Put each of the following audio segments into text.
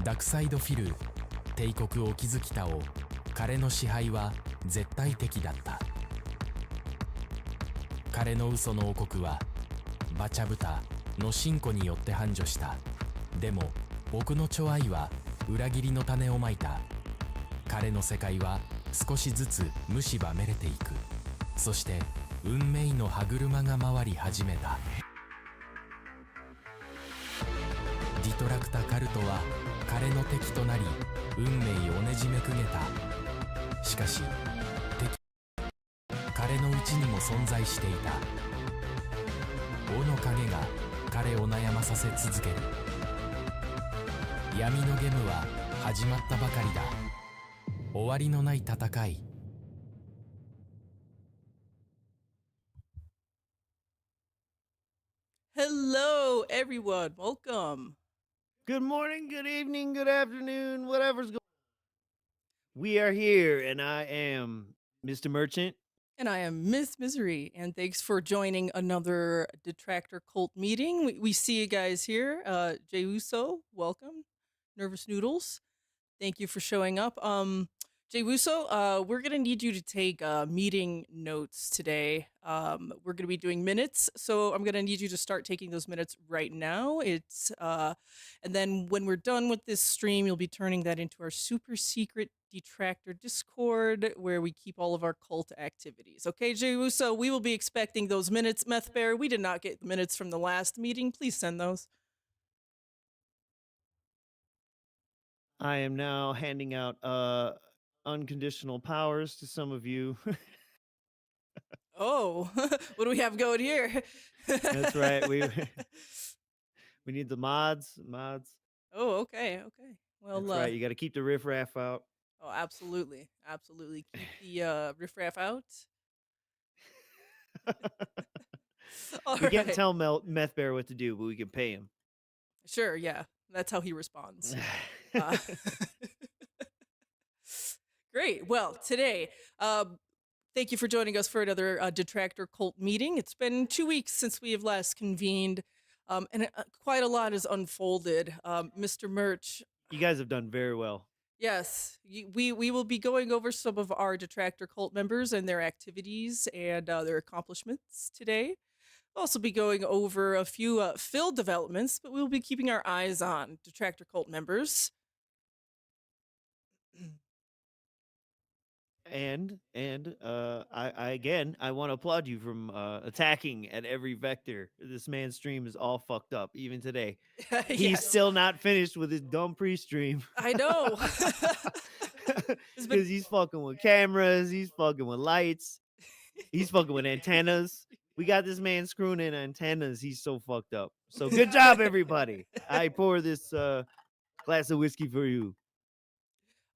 ダクサイドフィル帝国を築きたを彼の支配は絶対的だった。彼の嘘の王国はバチャブタの信仰によって繁盛した。でも僕の寵愛は裏切りの種をまいた。彼の世界は少しずつ蝕めれていく。そして運命の歯車が回り始めた。ディトラクタカルトは彼の敵となり運命をねじめくげた。しかし彼のうちにも存在していた。王の影が彼を悩まさせ続ける。闇のゲームは始まったばかりだ。終わりのない戦い。Hello, everyone. Welcome. Good morning, good evening, good afternoon, whatever's going on. We are here, and I am Mr. Merchant. And I am Miss Misery, and thanks for joining another Detractor Cult meeting. We see you guys here. Jay Uso, welcome. Nervous Noodles, thank you for showing up. Jay Uso, we're going to need you to take meeting notes today. We're going to be doing minutes, so I'm going to need you to start taking those minutes right now. And then when we're done with this stream, you'll be turning that into our super secret Detractor Discord, where we keep all of our cult activities. Okay, Jay Uso, we will be expecting those minutes. Meth Bear, we did not get the minutes from the last meeting. Please send those. I am now handing out unconditional powers to some of you. Oh, what do we have going here? That's right. We need the mods. Oh, okay. Well, that's right. You got to keep the riffraff out. Oh, absolutely. Keep the riffraff out. We can't tell Meth Bear what to do, but we can pay him. Sure, yeah. That's how he responds. Great. Well, today, thank you for joining us for another Detractor Cult meeting. It's been 2 weeks since we have last convened, and quite a lot has unfolded. Mr. Merch. You guys have done very well. Yes, we will be going over some of our Detractor Cult members and their activities and their accomplishments today. We'll also be going over a few Phil developments, but we'll be keeping our eyes on Detractor Cult members. And I want to applaud you from attacking at every vector. This man's stream is all fucked up, even today. He's still not finished with his dumb pre-stream. I know. Because he's fucking with cameras, he's fucking with lights, he's fucking with antennas. We got this man screwing in antennas. He's so fucked up. So good job, everybody. I pour this glass of whiskey for you.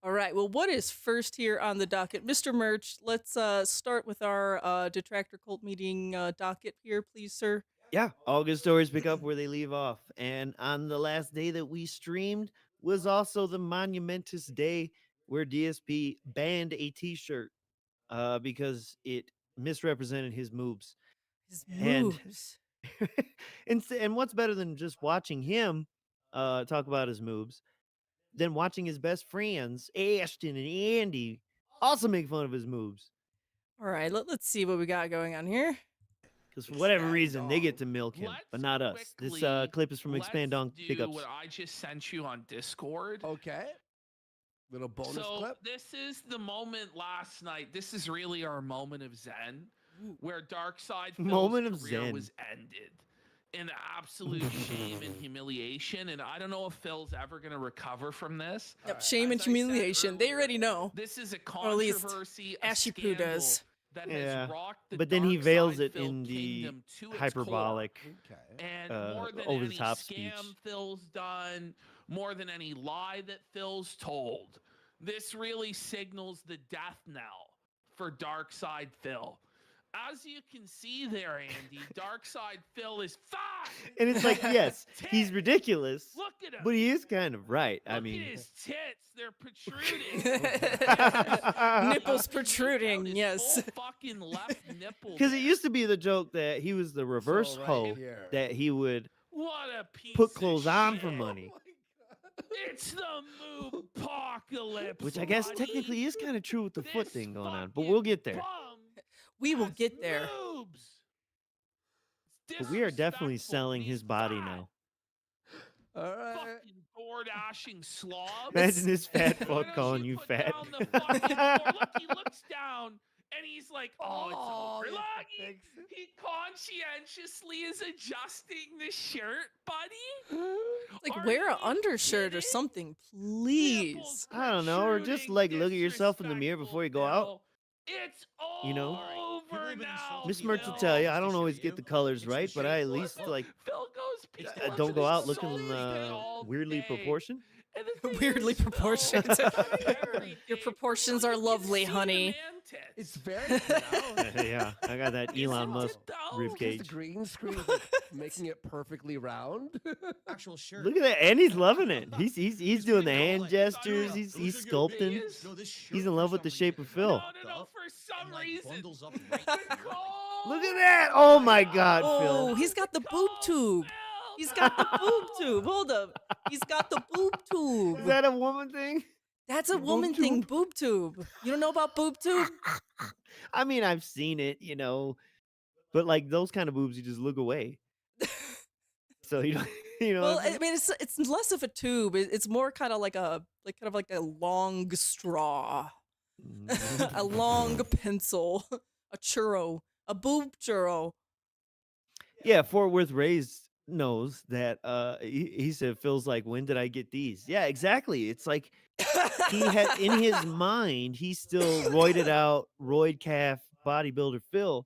All right. Well, what is first here on the docket? Mr. Merch, let's start with our Detractor Cult meeting docket here, please, sir. Yeah, all good stories pick up where they leave off. And on the last day that we streamed was also the monumentous day where DSP banned a t-shirt because it misrepresented his moobs. His moobs. And what's better than just watching him talk about his moobs than watching his best friends, Ashton and Andy, also make fun of his moves. All right, let's see what we got going on here. Because for whatever reason, they get to milk him, but not us. This clip is from Expand on Pickups. What I just sent you on Discord. Okay. Little bonus clip. This is the moment last night. This is really our moment of zen, where Darkside Phil's career was ended. In absolute shame and humiliation, and I don't know if Phil's ever going to recover from this. Yep, shame and humiliation. Earlier, they already know. This is a controversy, Ashy Poo does. That has rocked the but then he veils it Phil in the hyperbolic, and more than over any the top scam speech. Phil's done, more than any lie that Phil's told. This really signals the death knell for Darkside Phil. As you can see there, Andy, Darkside Phil is fine. And it's like, yes, he's ridiculous. Look at him. But he is kind of right. Look I mean, at his tits. They're protruding. Nipples protruding, yes. Fucking left nipple. Because it used to be the joke that he was the reverse hoe, that he would what a piece put clothes of on shit. for money. It's the moob apocalypse. Which I guess buddy. technically is kind of true with the foot This thing going on, but fucking we'll get there. bum We will has get there. moobs. It's But we are definitely disrespectful, selling and his he's body fat. now. All right. Fucking door-dashing slob. Imagine this fat Why fuck don't calling you put fat. down the fucking floor? Look, he looks down and he's like, "Oh, it's over." you Look, have to fix it. he conscientiously is adjusting the shirt, buddy. Like, Are wear an you undershirt or kidding? something, Nipples please. I don't know, or just protruding, like look at yourself in the mirror before you go out. disrespectful, It's You know? over People have been now. Miss insulting Mertz will Phil. tell you, I It's don't the always shirt, get the you. colors It's the right, but I shirt. at least like Phil goes. It's people don't go out insulting looking me all weirdly day. proportioned. And the thing Weirdly is, Phil, proportioned. every Your day, proportions Phil, are you can lovely, see the honey. man tits. It's very pronounced. Yeah, I got that Isn't Elon it Musk though? Because the ribcage. green screen is like, making it perfectly round. Actual shirt. Look at that, and he's loving it. He's doing the putting it all hand like- gestures. Yeah, He's those are good sculpting. big- No, this shirt He's in for love with the some shape reason of Phil. No, up for some and, like, reason. bundles up right Look at that! Oh my God, Oh, Phil. he's got the boob tube. He's got the boob tube. Hold up. He's got the boob Is tube. that a woman thing? That's a boob woman thing, tube? boob tube. You don't know about boob tube? I mean, I've seen it, but like those kind of boobs, you just look away. So you don't, Well, what I'm I mean, it's less of a tube. It's more kind of like a long straw, saying? a long pencil, a churro, a boob churro. Yeah, Fort Worth Raised knows that he said Phil's like, when did I get these? Yeah, exactly. It's like he had in his mind, he's still roided out, roid calf bodybuilder Phil.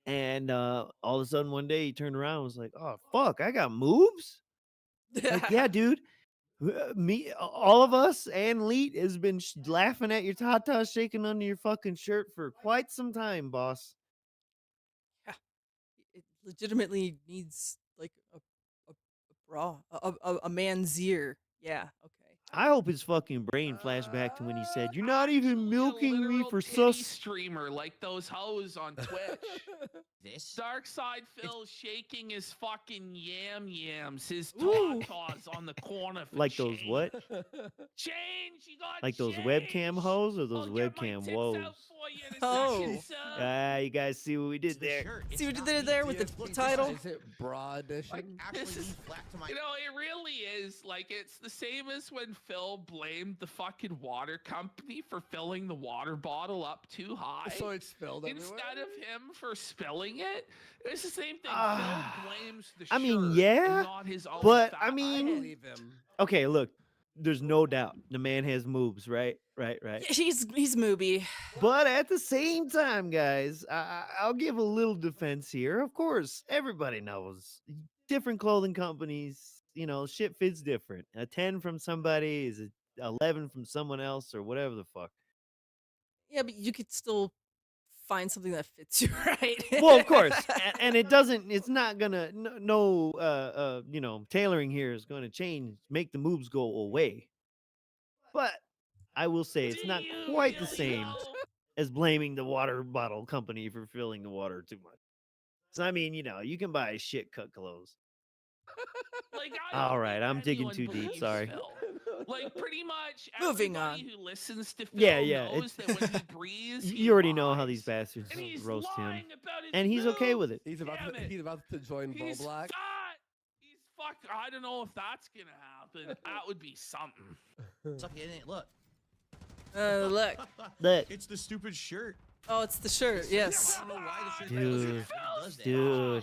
And all of a sudden one day he turned around and was like, oh fuck, I got moobs? Like, yeah, dude. Me, all of us and Leet has been laughing at your tata shaking under your fucking shirt for quite some time, boss. It legitimately needs like a bra, a man's ear. Yeah. Okay. I hope his fucking brain flashed back to when he said, "You're not even Actually, a milking me literal for titty sus." streamer like those hoes on Twitch. This? Dark Side Phil shaking his fucking yams, his Ooh. tatas on the corner. For Like those change. what? Change, you got Like those change. webcam hoes or those I'll get my webcam tits woes? out for you in a Oh. second, sir. Ah, you guys see what we It's did the there? shirt. See It's what you not did me. there with the DSP title? Is it bra edition? Like, actually, This lean is- flat to my. You know, it really is like it's the same as when Phil blamed the fucking water company for filling the water bottle up too high. So it's spilled everywhere. Instead of him for spilling it, it's the same thing. Ah, Phil blames the I mean, shirt yeah, and not his own but, fat I I mean- body. believe him. Okay, look, there's no doubt the man has moves, right? Right. Yeah, he's mooby. But at the same time, guys, I'll give a little defense here. Of course, everybody knows different clothing companies, shit fits different. A 10 from somebody is a 11 from someone else or whatever the fuck. Yeah, but you could still find something that fits you, right? Well, of course, and it's not gonna tailoring here is gonna make the moves go away. But I will say it's not Do you quite the really same know? as blaming the water bottle company for filling the water too much. So I mean, you can buy shit cut clothes. Like, I don't All right, think I'm digging anyone too deep, believes sorry. Phil. Like, pretty much Moving everybody on. who listens to Phil Yeah, knows that when he breathes, he You already know how lies. these bastards And he's roast him, lying about his and he's okay boobs. with it. He's about Damn to, it. he's about to join Bo He's Black. fat. He's fuck. I don't know if that's gonna happen. That would be something. Suck it in it. Look. Look. Look, It's the stupid shirt. Oh, it's the shirt. Yes. I don't know why the shirt Dude, does that. dude. Amazing.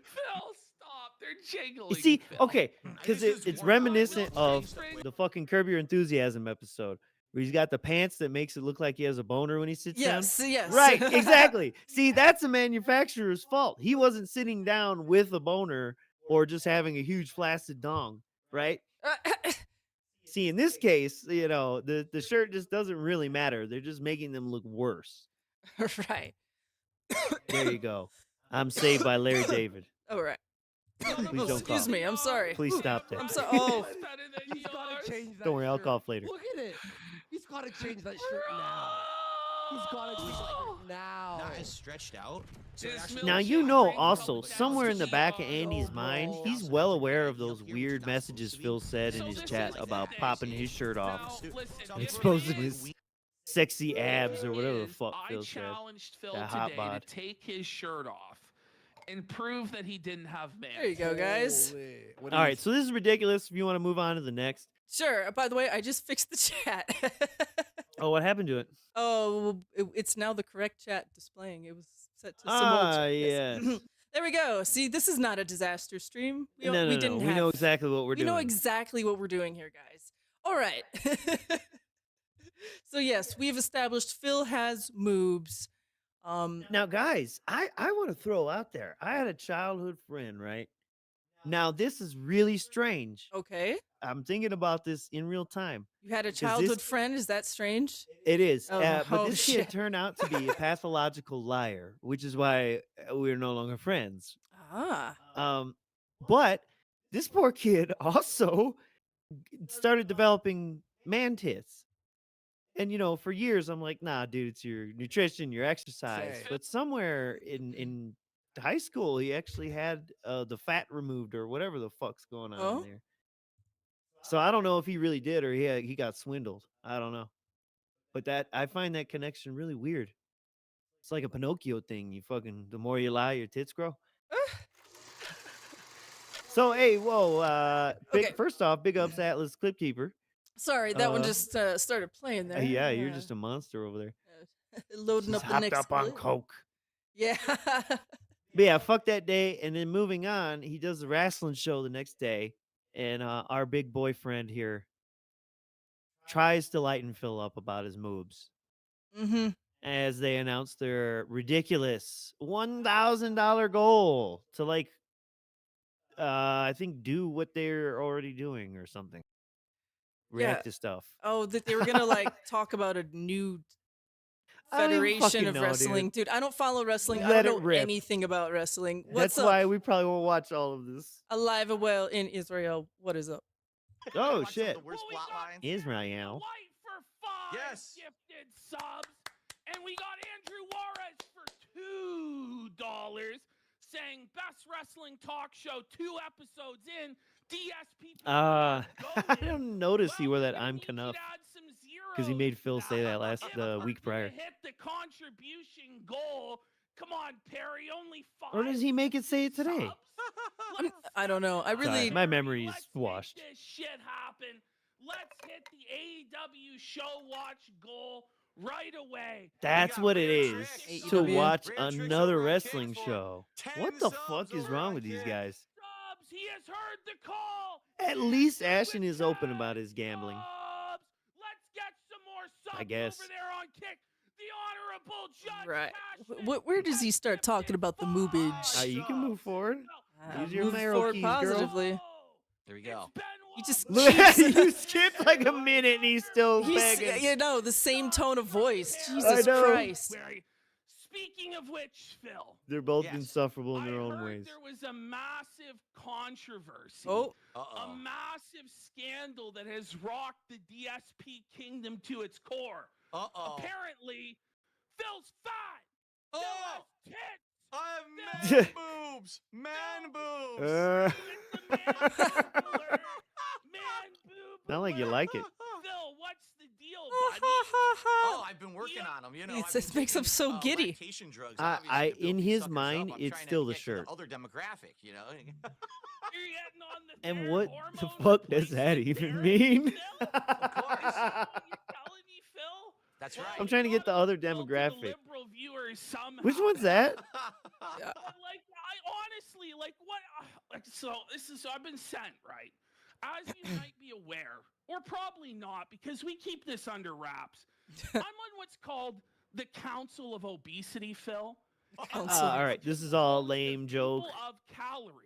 Phil, stop. They're jingling. you see, Phil. okay, because I just it's warmed up. reminiscent We'll of change the fucking Curb Your Enthusiasm episode where he's got the pants that makes it look like he has a boner when he sits down. Yes. Yes. Right, exactly. See, that's a manufacturer's fault. He wasn't sitting down with a boner or just having a huge flaccid dong, right? See, in this case, the shirt just doesn't really matter. They're just making them look worse. Right. There you go. I'm saved by Larry David. All right. Please Oh, don't excuse cough. me. I'm sorry. Please stop that. I'm sorry. Oh. It's better than He's got yours. to change that Don't worry, I'll shirt. cough later. Look at it. He's got to change that shirt now. He's got it now. Not as stretched out. So it This actually- Now milkshake you know brings also up the somewhere in the back of downside. Andy's Oh, mind, bro. he's Also well doesn't aware get of it, those here, weird it's not supposed messages to be. Phil said in So his this chat is about the popping thing. his shirt off, Now, listen, Sounds exposing really his weird. sexy abs or whatever the is fuck I Phil said. challenged Phil That hot today to bod. take his shirt off and prove that he didn't have man. There you go, guys. Holy. What All do you right, so this is ridiculous. If you want to move on to the next. Sure. By the way, I just fixed the chat. Oh, what happened to it? Oh, it's now the correct chat displaying. It was set to some old Ah, chat. yes. There we go. See, this is not a disaster stream. We, No, we no, didn't no. have. We know exactly what we're we doing. know exactly what we're doing here, guys. All right. So yes, we've established Phil has moobs. Now, guys, I want to throw out there. I had a childhood friend, right? Now, this is really strange. Okay. I'm thinking about this in real time. You had a this- childhood friend. Is that strange? It is. Oh, But oh, this shit. kid turned out to be a pathological liar, which is why we're no longer friends. Ah. But this poor kid also started developing man tits. And for years I'm like, nah, dude, it's your nutrition, your exercise. Same. But somewhere in high school, he actually had the fat removed or whatever the fuck's going on Oh? in there. So I don't know if he really did or he got swindled. I don't know. But I find that connection really weird. It's like a Pinocchio thing. You fucking the more you lie, your tits grow. So hey, whoa, Okay. first off, big ups Atlas Clipkeeper. Sorry, that one Uh, just started playing there. Yeah, you're just a monster over there. Loading He's up the hopped next up on clip. coke. Yeah. But yeah, fuck that day. And then moving on, he does the wrestling show the next day, and our big boyfriend here tries to lighten Phil up about his moves Mm-hmm. as they announce their ridiculous $1,000 goal to I think do what they're already doing or something. React to stuff. Oh, that they were gonna talk about a new I don't even federation fucking of know, wrestling, dude. I don't follow wrestling. I Let it don't know rip. anything about wrestling. That's What's up? why we probably won't watch all of this. Alive and well in Israel. What is up? Oh Watch some of shit. The worst Well, we plot got lines. Israel. White for 5 Yes. gifted subs, and we got Andrew Juarez for $2 saying best wrestling talk show 2 episodes in. DSP. I don't notice he wore that I'm Knuff because he zeros made Phil say that if the we're week gonna prior. Hit the contribution goal. Come on, Perry. Only 5. Or does he make it say it today? subs? Let's I don't know. I Sorry, really. my memory's Let's make washed. this shit happen. Let's hit the AEW show watch goal right away. That's got what it Rare is Tricks. to AEW. watch Rare Tricks another over on wrestling Kick for show. 10 What the subs fuck is over wrong on with these Kick. guys? Subs, he has heard the call. At least Ashton is open about his gambling. Subs. Let's get some more subs I guess. over there on Kick. The honorable judge. Right. Ashton Where does he start talking about the moobage? You can move forward. Use your Move arrow forward keys, girl. positively. There we go. He just Look, keeps- you skipped like a minute and he's still begging. the same tone of voice. I Jesus know. Christ. Speaking of which, Phil. They're both Yes. insufferable in their I own heard ways. there was a massive controversy. Oh, A Uh-oh. massive scandal that has rocked the DSP kingdom to its core. Uh-oh. Apparently, Phil's fat. Oh! Phil has tits. I have man boobs. Man boobs. Uh, It's the man boob alert. Man boob not like you alert. like it. Phil, what's the deal, buddy? Oh, I've been working on them. You know, It's- I've it been makes him taking, so giddy. lactation drugs, I- obviously, to build in these his suckers mind, up. I'm it's trying to still the get to shirt. Other demographic, you know. You're getting on the And third what the hormone fuck does that replacement even therapy, mean? Phil? Is that what you're telling me, Phil? That's Well, right. I'm trying to get the other appeal to the demographic. liberal viewers somehow. Which one's that? Yeah. But, like, I honestly, like, what? So this is. I've been sent, right? As you might be aware, or probably not, because we keep this under wraps. I'm on what's called the Council of Obesity, Phil. And Council. All right, this is all lame joke. people of calories.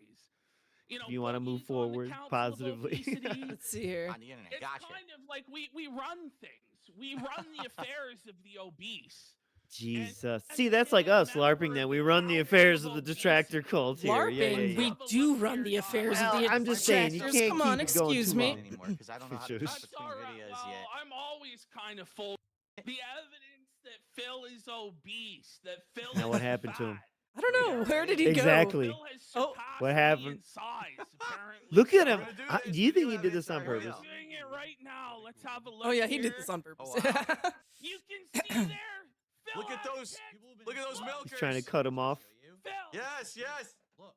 You know, If you wanna move Bobby's on the forward Council of positively. Obesity. Let's see here. On the internet. It's Gotcha. kind of like we run things. We run the affairs of the obese. Jesus. See, that's like us LARPing that we run the affairs of the detractor cult here. Yeah, yeah, LARPing, yeah. we do run the affairs Well, of the I'm just saying, you detractors. can't Come on, keep it going excuse too me. long. Anymore, 'cause I don't know how to Shush. put That's between all right. videos Well, yet. I'm always kind of full. The evidence that Phil is obese. That Phil Now is what happened to him? fat. I don't know. Where did he Exactly. go? Phil has Oh, surpassed what me happened? in size, apparently. Look at So him. We're gonna do Do this. you think Video he did this on evidence. Here we purpose? go. doing it right now. Let's have a look. Oh yeah, he did here. this on purpose. Oh, wow. You can see there. Phil Look at has those. kicked- Look at those milkers. He's trying to cut him off. Phil. Yes, yes. Look,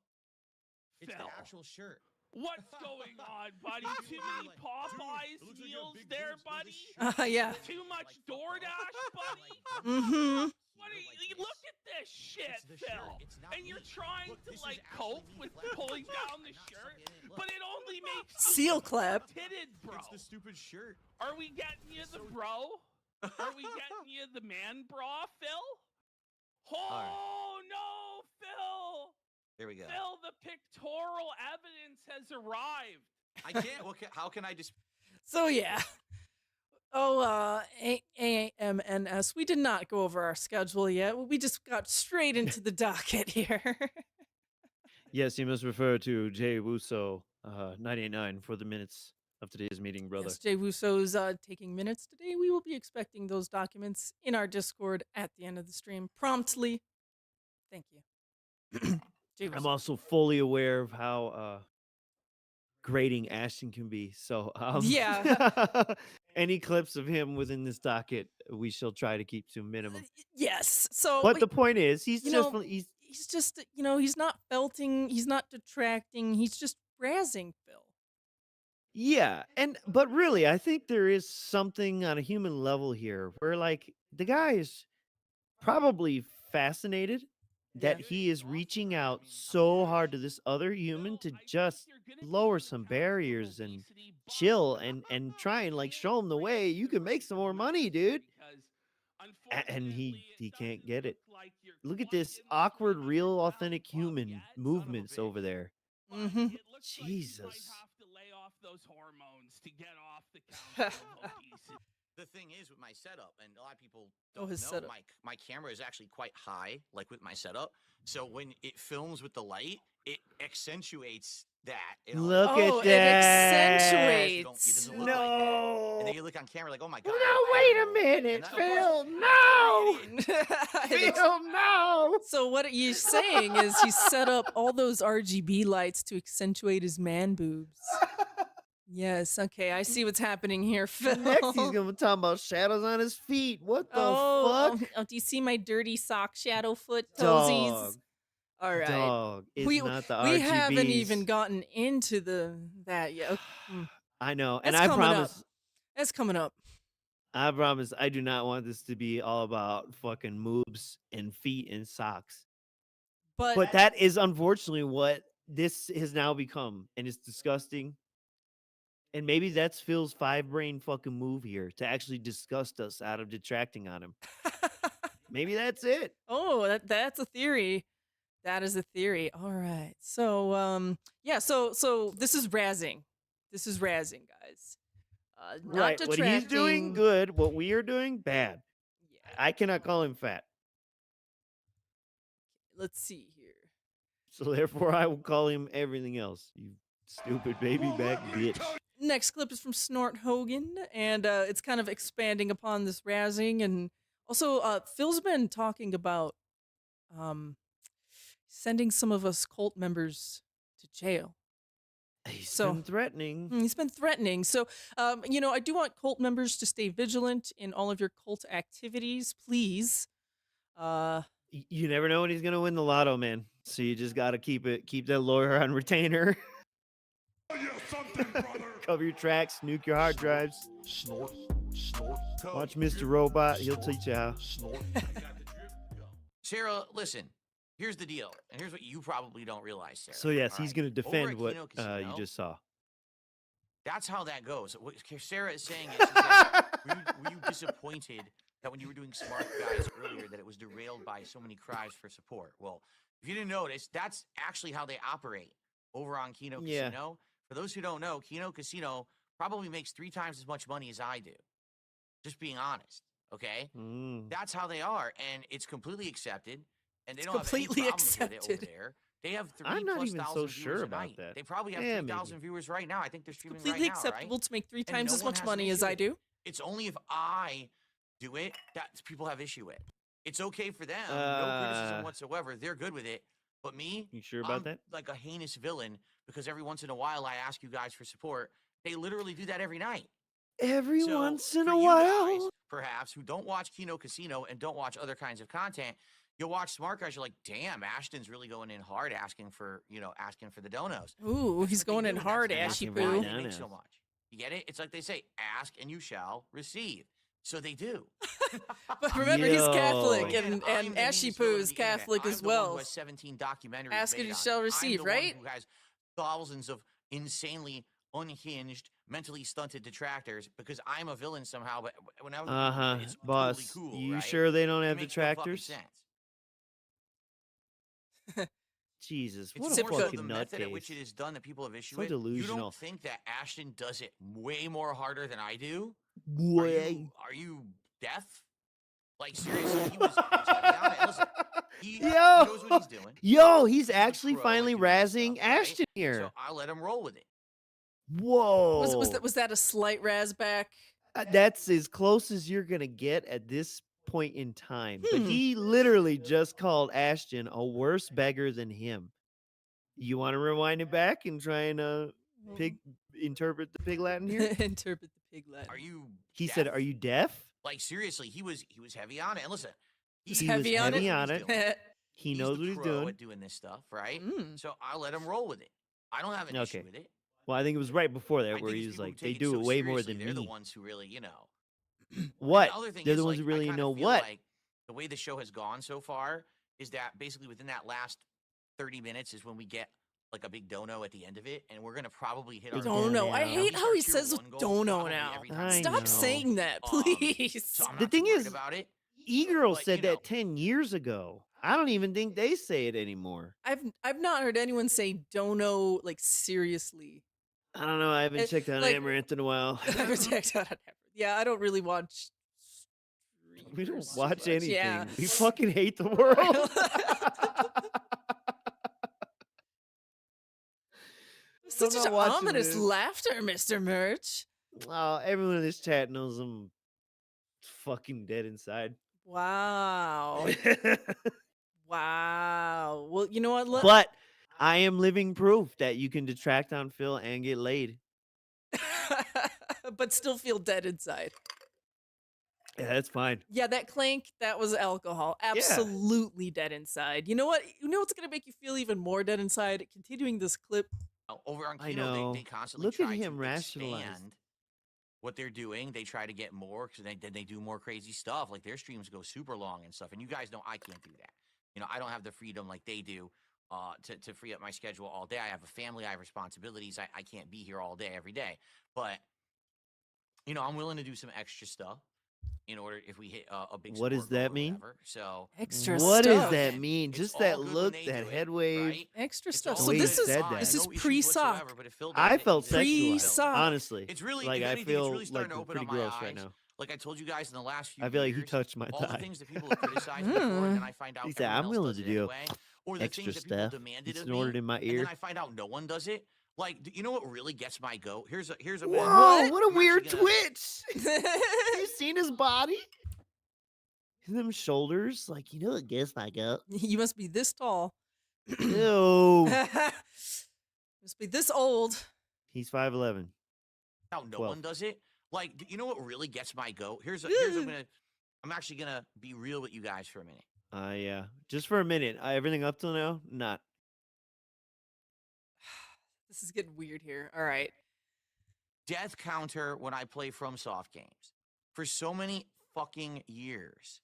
it's Phil. the actual shirt. What's going on, buddy? Too many Popeyes Dude, it looks like you have meals big there, boobs. Look at buddy? this shirt. Yeah. Too much DoorDash, buddy? Mm-hmm. What are you, look at this shit, It's the Phil. shirt. It's not And you're me. trying Look, to this is like actually cope me with flapping pulling my shirt. down the Now shirt, suck it in. Look. but it only makes Seal clap. titted, bro. It's the stupid shirt. Are we getting you the bro? Are we getting you the man bra, Phil? Oh no, Phil! Here we go. Phil, the pictorial evidence has arrived. I can't. How can I just? So yeah. Oh, AMNS. We did not go over our schedule yet. We just got straight into the docket here. Yes, you must refer to Jay Wuso, 989 for the minutes of today's meeting, brother. Yes, Jay Wusso's taking minutes today. We will be expecting those documents in our Discord at the end of the stream promptly. Thank you. Jay I'm Wusso. also fully aware of how grating Ashton can be. So Yeah. any clips of him within this docket, we shall try to keep to a minimum. Yes. So But the point is, he's you just know, he's he's just, he's not felting, he's not detracting, he's just razzing Phil. yeah, but really, I think there is something on a human level here where like the guy is probably fascinated that Yeah. he is reaching out so hard to this other human to just lower some barriers and chill and try and like show him the way you can make some more money, dude. And he can't get it. Look at this awkward, real, authentic human movements over there. Mm-hmm. Jesus. Have to lay off those hormones to get off the couch of obesity. The thing is with my setup, and a lot of people Oh, don't his know, setup. my camera is actually quite high, like with my setup. So when it films with the light, it accentuates that. Look Oh, at it that. accentuates. It doesn't look like that. And No. then you look on camera like, oh my god. No, I wait a have more- minute, and that- Phil. No. It Phil, no. So what you're saying is he set up all those RGB lights to accentuate his man boobs. Yes, okay, I see what's happening here, Phil. Next, he's gonna be talking about shadows on his feet. What the fuck? Oh, do you see my dirty sock shadow foot Dog. toesies? All right. Dog. It's we not the we RGBs. haven't even gotten into that yet. I know, and That's I coming up. promise. That's coming up. I promise. I do not want this to be all about fucking moobs and feet and socks. But that is unfortunately what this has now become, and it's disgusting. And maybe that's Phil's 5-brain fucking move here to actually disgust us out of detracting on him. Maybe that's it. Oh, that's a theory. That is a theory. All right. So yeah, so this is razzing. This is razzing, guys. Not Right. What he's doing, detracting. good. What we are doing, bad. Yeah. I cannot call him fat. Let's see here. So therefore, I will call him everything else. You stupid baby back bitch. Next clip is from Snort Hogan, and it's kind of expanding upon this razzing, and also Phil's been talking about sending some of us cult members to jail. He's So- been threatening. He's been threatening. So, I do want cult members to stay vigilant in all of your cult activities, please. You never know when he's gonna win the lotto, man. So you just gotta keep that lawyer on retainer. Cover your tracks, nuke your hard drives. Watch Mr. Robot, he'll teach you how. Sarah, listen. Here's the deal, and here's what you probably don't realize, Sarah. So yes, all he's right? gonna Over defend at what Kino you Casino, just saw. That's how that goes. What Sarah is saying is that, were you disappointed that when you were doing Smart Guys earlier that it was derailed by so many cries for support? Well, if you didn't notice, that's actually how they operate over on Kino Yeah. Casino. For those who don't know, Kino Casino probably makes 3 times as much money as I do. Just being honest, okay? Mm. That's how they are, and it's completely accepted. And they It's don't have any completely problems with it over accepted. there. They have 3 I'm not plus even so thousand sure viewers a about night. that. They probably have Yeah, 3,000 viewers right now. I think they're It's streaming completely right now, acceptable right? to make 3 And times no as one much has an money as issue I with it. do. It's only if I do it, that people have issue with. It's okay for them, no criticism Uh, whatsoever. They're good with it. But me, You sure about I'm that? like a heinous villain because every once in a while I ask you guys for support. They literally do that every night. Every So once in for a you guys, while. perhaps, who don't watch Kino Casino and don't watch other kinds of content, you'll watch Smart Guys. You're like, damn, Ashton's really going in hard, asking for the donos. Ooh, That's he's what they going do, in and hard, that's Ashy Asking why for Poo. they make so donos. much. You get it? It's like they say, ask and you shall receive. So they do. But remember, he's Catholic, Yo. and I'm the Ashy meanest Poo villain is on the internet. Catholic I'm as the one who well. has 17 documentaries Ask made and you on shall it. receive, I'm the right? one who has thousands of insanely unhinged, mentally stunted detractors because I'm a villain somehow. But whenever it's Boss. totally cool, You right? sure they don't It have makes no fucking detractors? sense. Jesus, It's what more a so the fucking method at which it nutcase. is done that people have issue So with. You delusional. don't think that Ashton does it way more harder than I do? Boy. Are you deaf? Like seriously, he was heavy on it. Listen, he Yo. knows what he's doing. Yo, he's He's a actually pro at finally doing this razzing stuff, right? Ashton here. So I let him roll with it. Whoa. Was that a slight razzback? That's as close as you're gonna get at this point in time. But Hmm. he literally just called Ashton a worse beggar than him. You want to rewind it back and try and interpret the pig Latin here? Interpret the pig Latin. Are you? He deaf? said, "Are you deaf?" Like seriously, he was heavy on it. And listen, He's He heavy was on heavy it. on it. He He's knows the what he's pro doing. at doing this stuff, right? Mm. So I let him roll with it. I don't have an issue Okay. with it. Well, I think it was right before I that where think he it's was people who like, "They take it do so it way more seriously, than they're the me." ones who really, What? The other thing They're is, the ones like, who really I kinda know feel what. like the way the show has gone so far is that basically within that last 30 minutes is when we get like a big dono at the end of it, and we're gonna probably hit our Big goal. Dono. I Yeah. At hate least how our he tier says 1 goal, dono probably now. every time I we Stop know. do. saying that, Um, please. So I'm The not thing too worried is, about it. E-Girl But, said you know- that 10 years ago. I don't even think they say it anymore. I've not heard anyone say dono like seriously. I don't know. I haven't It- checked on like- Amaranth in a while. I haven't checked out on Ever. Yeah, I don't really watch. We don't streamers too watch much. anything. Yeah. We fucking hate the world. Such not an watching ominous this. laughter, Mr. Merch. Oh, everyone in this chat knows I'm fucking dead inside. Wow. Wow. Well, you know what? But I am living proof that you can detract on Phil and get laid. but still feel dead inside. Yeah, that's fine. Yeah, that clank, that was alcohol. Absolutely dead inside. You know what? You know what's gonna make you feel even more dead inside? Continuing this clip. Over on I Kino, know. they constantly Look at try him to rationalize. expand what they're doing. They try to get more because then they do more crazy stuff. Like their streams go super long and stuff. And you guys know I can't do that. You know, I don't have the freedom like they do to free up my schedule all day. I have a family. I have responsibilities. I can't be here all day, every day. But, you know, I'm willing to do some extra stuff in order if we hit a big What does support goal that or mean? whatever. So Extra What stuff. does that mean? It's Just all that good when look, they that do it, head wave. right? Extra It's stuff. all So way this you is said that. this no is issues pre-sock. whatsoever, but if Phil I does it, felt he's actually sexualized, Pre-sock. honestly. It's really, like if I anything, feel it's really starting like to open pretty up my gross eyes. right now. Like I told you guys in the last few I feel like he years, touched my all the thigh. things that people have criticized before, and then I find out He said, everyone "I'm else willing does to it do anyway, or the extra things that people stuff." demanded He of snorted me, in my and ear. then I find out no one does it. Like, you know what really gets my goat? Here's a Whoa, what a I'm weird actually gonna- twitch. You seen his body? Them shoulders? Like, you know what gets my goat? You must be this tall. Ew. Must be this old. He's 5'11". How no 12. one does it. Like, you know what really gets my goat? I'm actually gonna be real with you guys for a minute. Yeah. Just for a minute. Everything up till now, not. This is getting weird here. All right. Death counter when I play FromSoft games. For so many fucking years,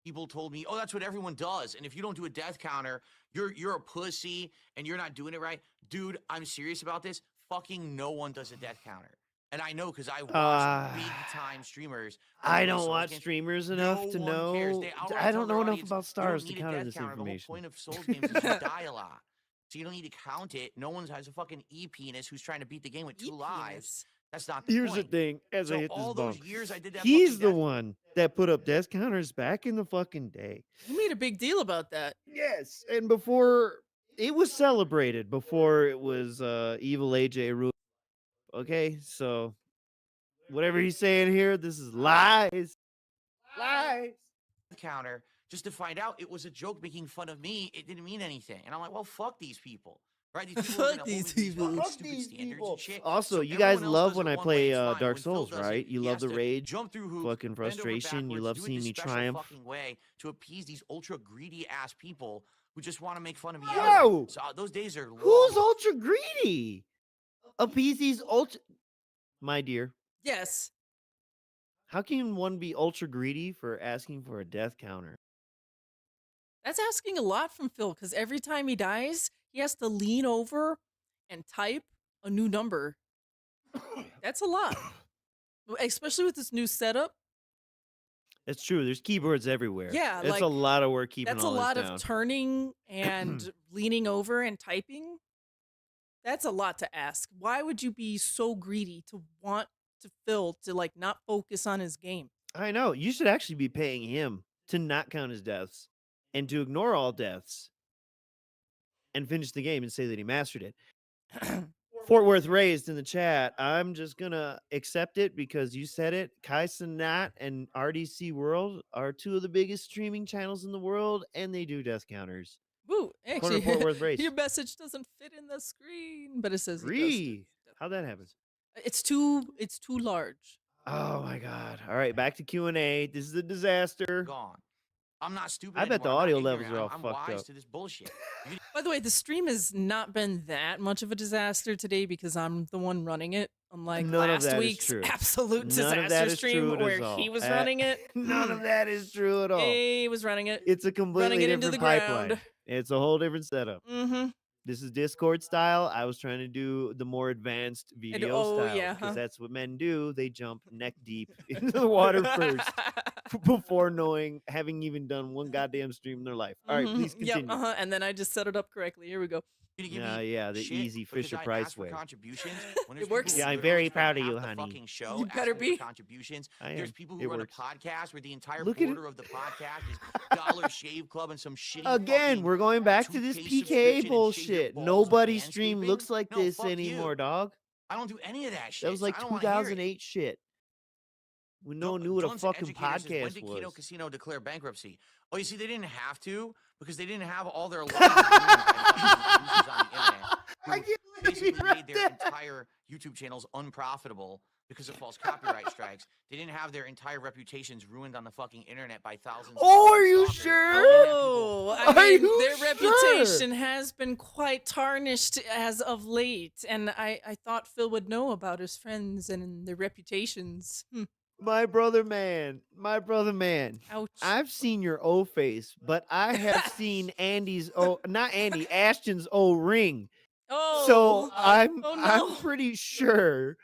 people told me, "Oh, that's what everyone does, and if you don't do a death counter, you're a pussy and you're not doing it right." Dude, I'm serious about this. Fucking no one does a death counter, and I know because I watch big time streamers. that I play don't Souls watch games. streamers enough No to one cares. know. They outright I tell don't their know enough audience, about "You don't stars to need a counter death this counter. The whole information. point of Souls games is you die a lot, so you don't need to count it. No one has a fucking e-penis who's trying to beat the game with 2 lives. That's not the Here's the point. thing. As So I hit this all those bump, years I did that he's fucking the death- one that put up death counters back in the fucking day. You made a big deal about that. Yes, and before it was celebrated, before it was evil AJ rule. Okay, so whatever he's saying here, this is lies. Lies. counter just to find out it was a joke making fun of me. It didn't mean anything. And I'm like, well, fuck these people. Right? These people are Fuck gonna hold me these to these people. fucking Fuck stupid these standards people. and shit. Also, So you guys everyone else love does when it I one play way, it's fine. Dark When Phil Souls, does it, right? You he love has the to rage, jump through hoops, fucking bend over frustration. You backwards, love do it seeing this me special triumph. fucking way to appease these ultra greedy ass people who just want to make fun of me. Whoa! Anyway. So those days are long. Who's ultra greedy? Appease these ultra. My dear, Yes. how can one be ultra greedy for asking for a death counter? That's asking a lot from Phil because every time he dies, he has to lean over and type a new number. That's a lot. Especially with this new setup. It's true. There's keyboards everywhere. Yeah, it's like, a lot of work keeping That's a all lot this down. of turning and leaning over and typing. That's a lot to ask. Why would you be so greedy to want to Phil to like not focus on his game? I know. You should actually be paying him to not count his deaths and to ignore all deaths and finish the game and say that he mastered it. Fort Worth raised in the chat. I'm just gonna accept it because you said it. Kai Sanat and RDC World are two of the biggest streaming channels in the world, and they do death counters. Woo, Corner actually, Fort Worth race. your message doesn't fit in the screen, but it says he does. Agree. How'd that happen? It's too large. Oh my god! All right, back to Q&A. This is a disaster. Gone. I'm not stupid. I bet the anymore. I'm audio not levels ignorant. are all I'm fucked wise up. to this bullshit. By the way, the stream has not been that much of a disaster today because I'm the one running it. Unlike None of last that is week's true. absolute None of that disaster is stream true at where all. he was running it. None of that is true at all. He was running it. It's a completely it into different the pipeline. ground. It's a whole different setup. Mm-hmm. This is Discord style. I was trying to do the more advanced VDO style yeah, because huh? that's what men do. They jump neck deep into the water first before having even done one goddamn stream in their life. All right, please continue. Yep, and then I just set it up correctly. Here we go. Yeah, the easy Fisher Price way. Contributions. When It there's works. people Yeah, who I'm very literally proud of spend you, half the honey. fucking show You better asking for be. contributions. I There's am. people It who run works. a podcast where the entire Look at border of the podcast is Dollar Shave Club and some shitty. Again, fucking we're going back to this toothpaste PK subscription and shave your bullshit. balls Nobody with stream manscaping. looks like No, this fuck you. anymore, dog. I don't do any of that shit. That was like so I don't wanna hear it. 2008 shit. When no one knew what a John's fucking Educator says, when podcast did Keno was. Casino declare bankruptcy? Oh, you see, they didn't have to because they didn't have all their lives ruined by fucking producers on the internet I who can't believe basically you read made their that. entire YouTube channels unprofitable because of false copyright strikes. They didn't have their entire reputations ruined on the fucking internet by thousands. Oh, of are you stalkers. sure? Oh, I Are mean, you their sure? reputation has been quite tarnished as of late, and I thought Phil would know about his friends and their reputations. My brother man. Ouch. I've seen your O face, but I have seen Ashton's O ring. Oh, So I'm oh no. I'm pretty sure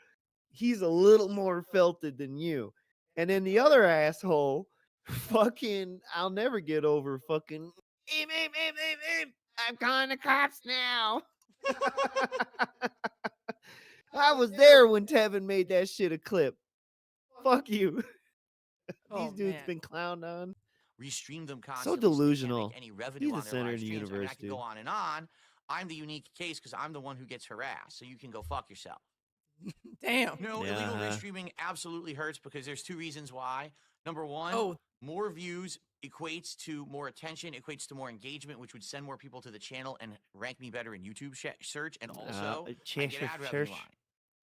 he's a little more felted than you. And then the other asshole, fucking, I'll never get over fucking. I'm calling the cops now. I was there when Tevin made that shit a clip. Fuck you. Oh, These dudes man. been clowned on. Restream them constantly. So they can't delusional. make any revenue He's on the their center live of the streams. I mean, universe, I can dude. go on and on. I'm the unique case because I'm the one who gets harassed. So you can go fuck yourself. Damn. No, Yeah, illegal huh? restreaming absolutely hurts because there's two reasons why. Number one, Oh, more views equates to more attention, equates to more engagement, which would send more people to the channel and rank me better in YouTube search. And also, I get ad revenue line.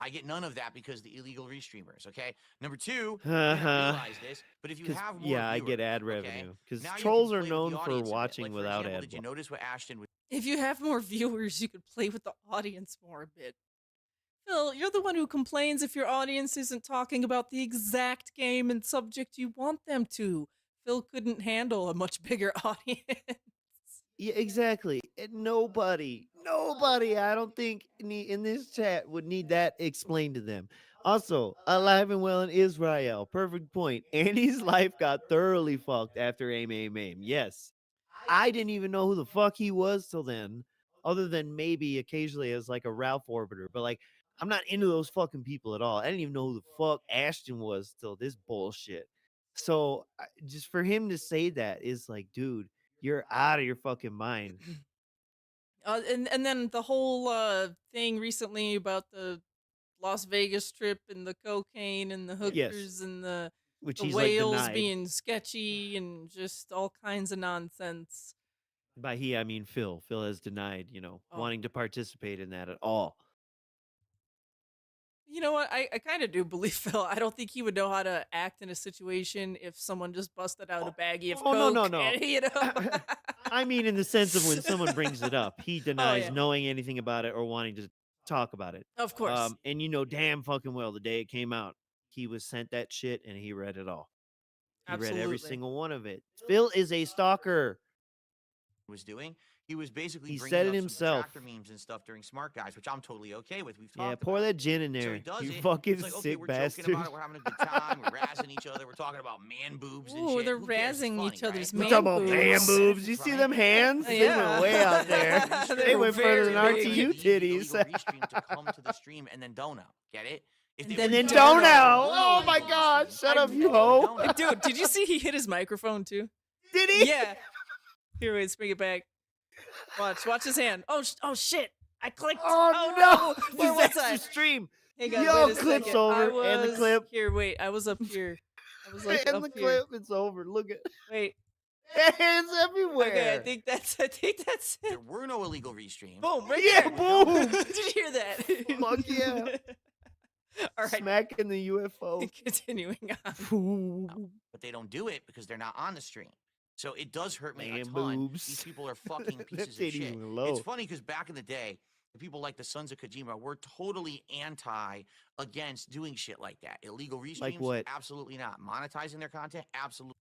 I get none of that because the illegal restreamers. Okay. Number two, you may not realize this, but if you have more I get ad viewers, okay, revenue because now you can trolls are play with the known for audience a bit. watching Like, for without example, ad did you block. notice what Ashton was if you have more viewers, you could play with the audience more a bit. Phil, you're the one who complains if your audience isn't talking about the exact game and subject you want them to. Phil couldn't handle a much bigger audience. Yeah, exactly. And nobody, I don't think in this chat would need that explained to them. Also, alive and well in Israel. Perfect point. Annie's life got thoroughly fucked after aim. Yes. I didn't even know who the fuck he was till then, other than maybe occasionally as like a Ralph orbiter. But like, I'm not into those fucking people at all. I didn't even know who the fuck Ashton was till this bullshit. So just for him to say that is like, dude, you're out of your fucking mind. And then the whole thing recently about the Las Vegas trip and the cocaine and the hookers and the which The he's like whales denied. being sketchy and just all kinds of nonsense. By he, I mean Phil. Phil has denied, Oh. wanting to participate in that at all. You know what? I kind of do believe Phil. I don't think he would know how to act in a situation if someone just busted out a baggie of coke. No. And, I mean, in the sense of when someone brings it up, he denies yeah. knowing anything about it or wanting to talk about it. Of course. And damn fucking well, the day it came out, he was sent that shit and he read it all. He read every Absolutely. single one of it. Phil is a stalker. Was doing. He was basically He bringing said it up some himself. detractor memes and stuff during Smart Guys, which I'm totally okay with. We've Yeah, talked pour about that gin in it. So there. he does You it. fucking It's like, okay, sick we're bastard. joking about it. We're having a good time. We're razzing each other. We're talking about man boobs and Ooh, shit. they're Who cares? It's razzing funny, each other's right? We're talking about boobs. man Boobs. boobs. You see Right? them hands? They Yeah. went way out there. They They were went further than very our big. to you Leave the titties. illegal restream to come to the stream and then don't know. Get it? If And they then were And then doing don't don't it, know. they Oh wouldn't my leave the God! restream. Shut up, And you then they hoe! don't know. Dude, did you see he hit his microphone too? Did he? Yeah. Here, wait, bring it back. Watch his hand. Oh shit! I clicked. Oh no! Where was Disaster I? stream. Hey guys, Yo, wait a clip's second. over, I was and the clip. here. Wait, I was up here. I was like And up the here. clip, it's over. Look at Wait. hands everywhere. Okay, I think that's it. There were no illegal restreams. Boom! Right Yeah, there. boom. Did you hear that? Fuck yeah. All right. Smacking the UFO. Continuing on. Ooh. But they don't do it because they're not on the stream. So it does hurt me a Man ton. boobs. These people are fucking That pieces of titty's shit. low. It's funny because back in the day, the people like the Sons of Kojima were totally anti against doing shit like that. Illegal restreams, Like what? absolutely not. Monetizing their content, absolutely.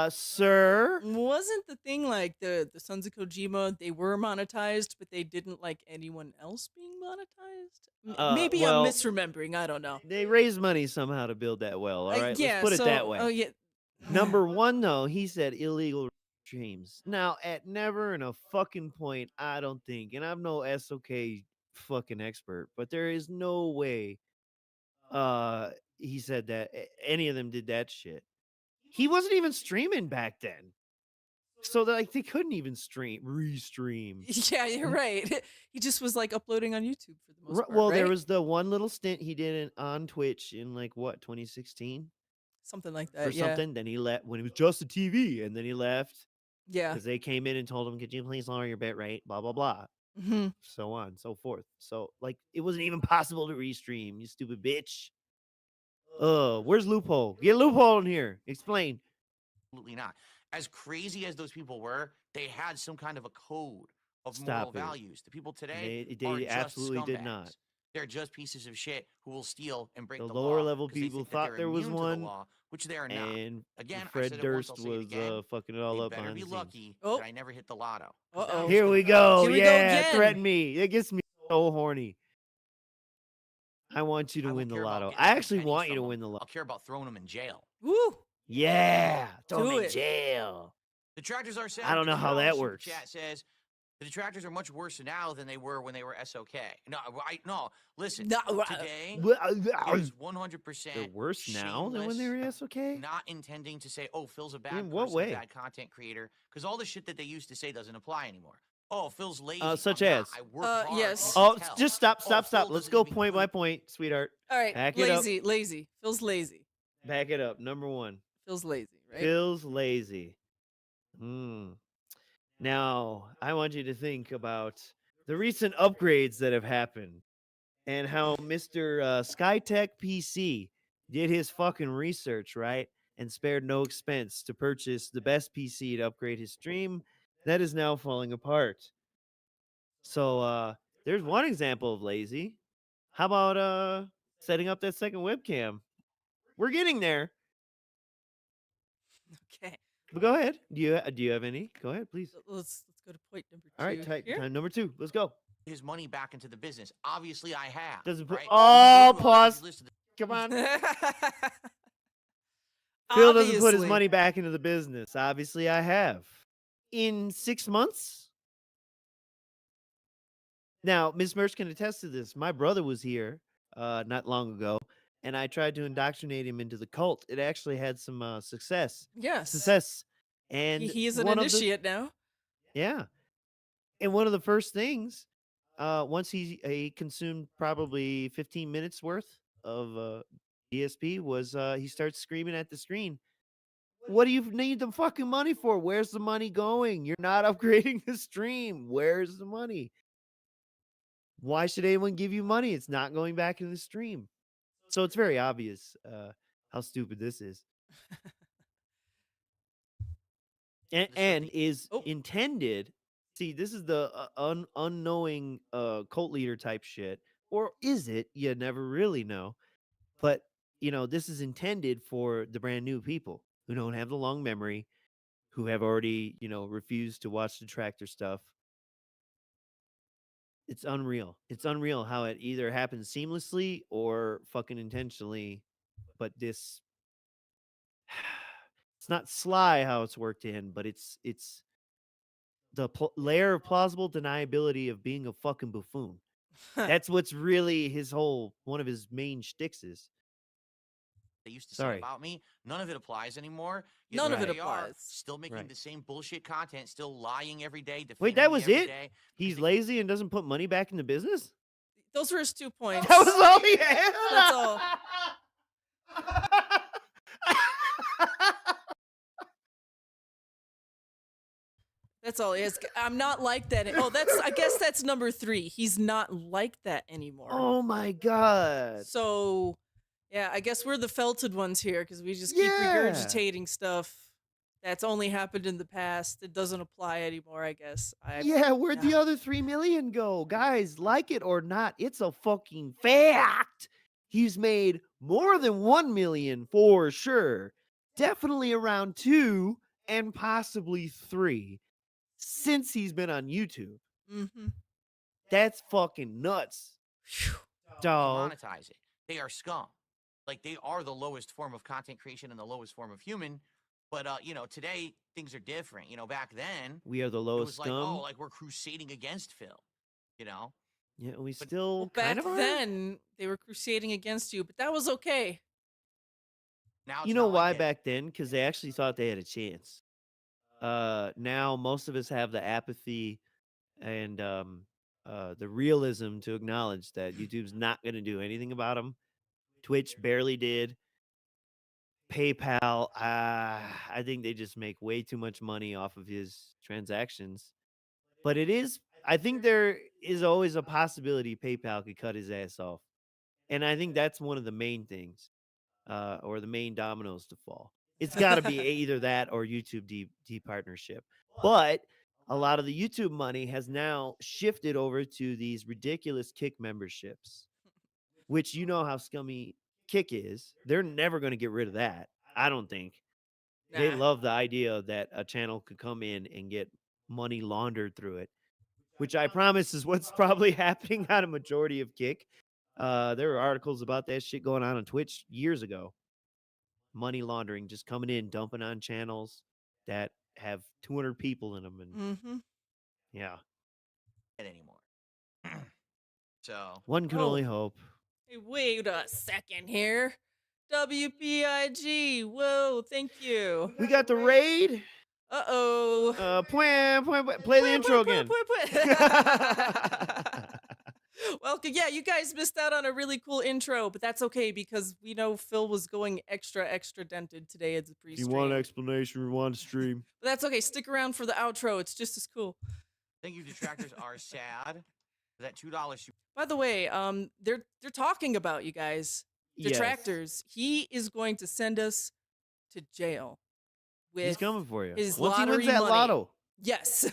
Sir. Wasn't the thing like the Sons of Kojima, they were monetized, but they didn't like anyone else being monetized? Maybe well, I'm misremembering. I don't know. They raised money somehow to build that well. All right, yeah, let's put it so- that way. Oh yeah. Number one, though, he said illegal streams. Now, at never in a fucking point, I don't think, and I'm no SOK fucking expert, but there is no way he said that any of them did that shit. He wasn't even streaming back then. So like they couldn't even restream. Yeah, you're right. He just was like uploading on YouTube for the most part. Well, there right? was the one little stint he did on Twitch in like what 2016 something like that. or Yeah. something. Then he left when it was just a TV, and then he left Yeah. because they came in and told him, "Could you please lower your bit rate?" Blah blah blah, hmm so on and so forth. So like it wasn't even possible to restream. You stupid bitch. Where's loophole? Get a loophole in here. Explain. Absolutely not. As crazy as those people were, they had some kind of a code of Stop moral it. values. The people today They are just absolutely did not. scumbags. They're just pieces of shit who will steal and break The the lower law level 'cause they people think that thought they're there was immune to the one, law, which they are not. and Again, I Fred said it once, Durst I'll say it was again. fucking it all They up better behind be the scenes. lucky Oh. that I never hit the lotto. 'cause Uh-oh. now Here it's we gonna go. Here we go Yeah, again. threaten me. It gets me so horny. I want you I to won't win the care about lotto. getting I some actually pennies want you from to them. win the lotto. I'll care about throwing them in jail. Woo. Yeah, throw Do him in it. jail. Detractors are sad. I don't know how that works. Chat says the detractors are much worse now than they were when they were SOK. No. Listen, No, today They're it is 100% worse now than when they were SOK. not intending to say, "Oh, Phil's a bad In what person, way? bad content creator," because all the shit that they used to say doesn't apply anymore. Oh, Phil's lazy. Such I'm not. as? I work hard. yes. You Oh, can tell. just stop. Phil Let's doesn't go even point by poop. point, sweetheart. All right. Back it up. Lazy. Feels lazy. Back it up. Number one. Feels lazy, right? Feels lazy. Now, I want you to think about the recent upgrades that have happened and how Mr. Skytech PC did his fucking research, right? And spared no expense to purchase the best PC to upgrade his stream that is now falling apart. So, there's one example of lazy. How about setting up that second webcam? We're getting there. Okay. But go ahead. Do you have any? Go ahead, please. Let's go to point number 2. All right, here. time number 2. Let's go. His money back into the business. Obviously, I have. Doesn't put- right? Oh, You go to a pause. list of the- Come on. Phil doesn't put his Obviously. money back into the business. Obviously, I have. In 6 months? Now, Miss Merch can attest to this. My brother was here not long ago, and I tried to indoctrinate him into the cult. It actually had some success. Yes. And He is an one of the- initiate now. Yeah. And one of the first things, once he consumed probably 15 minutes worth of DSP was he starts screaming at the screen. What do you need the fucking money for? Where's the money going? You're not upgrading the stream. Where's the money? Why should anyone give you money? It's not going back into the stream. So it's very obvious how stupid this is. And is intended. See, this is the unknowing cult leader type shit. Or is it? You never really know. But, this is intended for the brand new people who don't have the long memory, who have already, refused to watch the tractor stuff. It's unreal. It's unreal how it either happens seamlessly or fucking intentionally. But this, it's not sly how it's worked in, but it's the layer of plausible deniability of being a fucking buffoon. That's what's really one of his main shticks is. They used to say about me, none of it applies anymore. Yet None of it they are applies. still making the same bullshit content, still lying every day. Wait, that was every it? day. He's lazy and doesn't put money back in the business? Those were his 2 points. That was all he had? That's all. That's all he has. I'm not like that. I guess that's number 3. He's not like that anymore. Oh my god. So, yeah, I guess we're the felted ones here because we just keep regurgitating stuff that's only happened in the past. It doesn't apply anymore, I guess. Where'd the other 3 million go? Guys, like it or not, it's a fucking fact. He's made more than 1 million for sure. Definitely around 2 and possibly 3 since he's been on YouTube. Mm-hmm. That's fucking nuts. Dog. Monetize it. They are scum. Like, they are the lowest form of content creation and the lowest form of human. But, today, things are different. Back then, we are the lowest it was scum. like, we're crusading against Phil, Yeah, we still back kind of are. then, they were crusading against you, but that was okay. Now you know why back then? Because they actually thought they had a chance. Now most of us have the apathy and the realism to acknowledge that YouTube's not going to do anything about them. Twitch barely did. PayPal, I think they just make way too much money off of his transactions. But I think there is always a possibility PayPal could cut his ass off. And I think that's one of the main things, or the main dominoes to fall. It's got to be either that or YouTube partnership. But a lot of the YouTube money has now shifted over to these ridiculous Kick memberships, which you know how scummy Kick is. They're never going to get rid of that, I don't think. They love the idea that a channel could come in and get money laundered through it, which I promise is what's probably happening on a majority of Kick. There were articles about that shit going on Twitch years ago. Money laundering just coming in, dumping on channels that have 200 people in them. And yeah. Anymore. So one can only hope. Hey, wait a second here. WPIG. Whoa, thank you. We got the raid. Uh-oh. Play the intro again. Well, yeah, you guys missed out on a really cool intro, but that's okay because we know Phil was going extra dented today as a pre-stream. If you want an explanation, we want to stream. But that's okay. Stick around for the outro. It's just as cool. Thank you, detractors are sad. That $2. By the way, they're talking about you guys. Detractors. Yes. He is going to send us to jail. He's coming for you. His once he wins that money. lotto. Yes.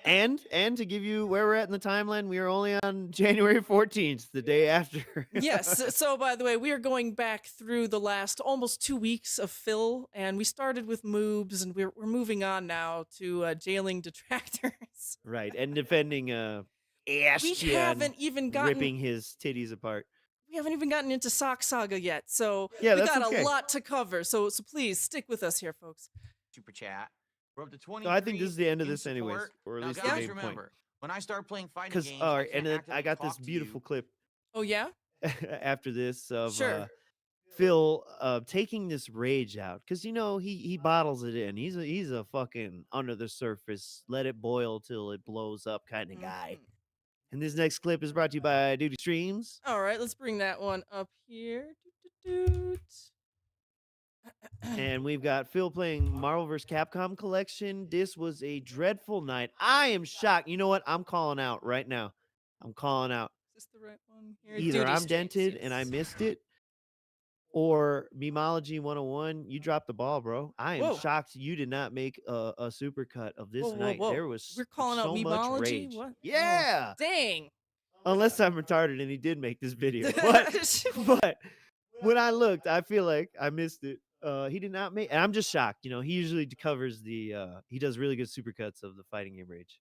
and to give you where we're at in the timeline, we are only on January 14th, the day after. Yes. So, by the way, we are going back through the last almost 2 weeks of Phil, and we started with moobs, and we're moving on now to jailing detractors. Right, and defending Ash. We haven't even gotten ripping his titties apart. We haven't even gotten into Sock Saga yet, so yeah, we got a lot to cover. So please stick with us here, folks. Super chat. We're up to 20. So I think this is the end of this, anyways, or at now, least guys, the main remember, point. When I start playing fighting games, and then I got this beautiful clip. Oh yeah. After this of sure. Phil taking this rage out because he bottles it in. He's a fucking under the surface, let it boil till it blows up kind of guy. And this next clip is brought to you by Duty Streams. All right, let's bring that one up here. Doot. And we've got Phil playing Marvel vs. Capcom collection. This was a dreadful night. I am shocked. You know what? I'm calling out right now. I'm calling out. Is this the right one here? Either Duty I'm streams, dented and I yes. missed it, or Memology 101, you dropped the ball, bro. I am Whoa. shocked you did not make a supercut of this Whoa, whoa, night. whoa. There was We're calling out so much Memology? rage. What? Yeah. Oh, dang. Unless I'm retarded and he did make this video. But when I looked, I feel like I missed it. He did not make, and I'm just shocked. You know, he usually covers the, he does really good supercuts of the fighting game rage.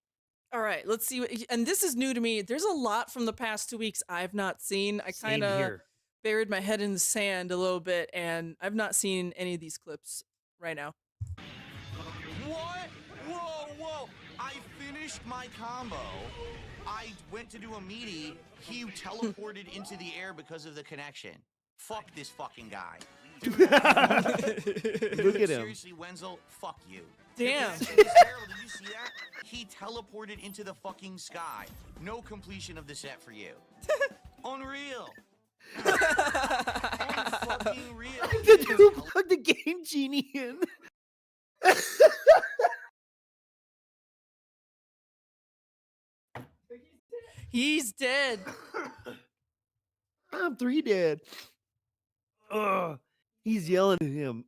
All right, let's see. And this is new to me. There's a lot from the past 2 weeks I've not seen. I Same kind of here. buried my head in the sand a little bit, and I've not seen any of these clips right now. What? Whoa, whoa. I finished my combo. I went to do a meaty. He teleported into the air because of the connection. Fuck this fucking guy. Dude, Look at him. seriously, Wenzel, fuck you. Damn. It's terrible. Did you see that? He teleported into the fucking sky. No completion of the set for you. Unreal. Unfucking real. The dude plugged the game genie in. He's dead. I'm 3 dead. Ugh. He's yelling at him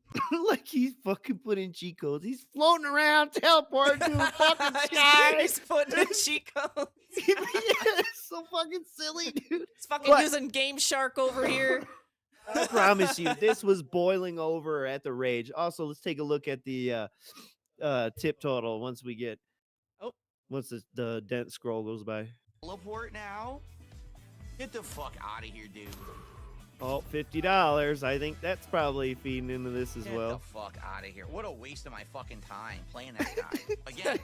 like he's fucking putting cheat codes. He's floating around, teleporting to the fucking sky. He's putting in cheat codes. It's so fucking silly, dude. He's fucking But- using Game Shark over here. I promise you, this was boiling over at the rage. Also, let's take a look at the tip total once we get. Oh. Once the dent scroll goes by. Teleport now? Get the fuck out of here, dude. Oh, $50. I think that's probably feeding into this as Get well. the fuck out of here. What a waste of my fucking time playing that guy. Again,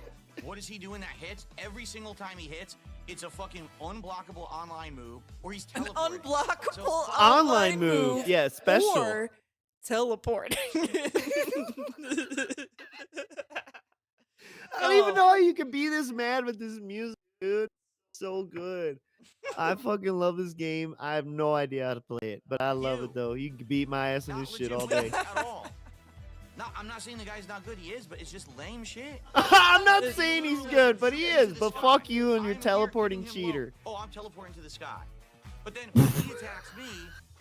what is he doing that hits? Every single time he hits, it's a fucking unblockable online move, or he's An teleporting. unblockable So- Online move. Yeah, special. Or teleporting. I don't even know how you can be this mad with this music, dude. So good. I fucking love this game. I have no idea how to play it, but I love it though. You can beat my ass in Not this shit all legit day. at all. No, I'm not saying the guy's not good. He is, but it's just lame shit. I'm not saying he's good, but he is. Into the But sky. fuck you and I'm your here teleporting giving him low. cheater. Oh, I'm teleporting to the sky. But then when he attacks me,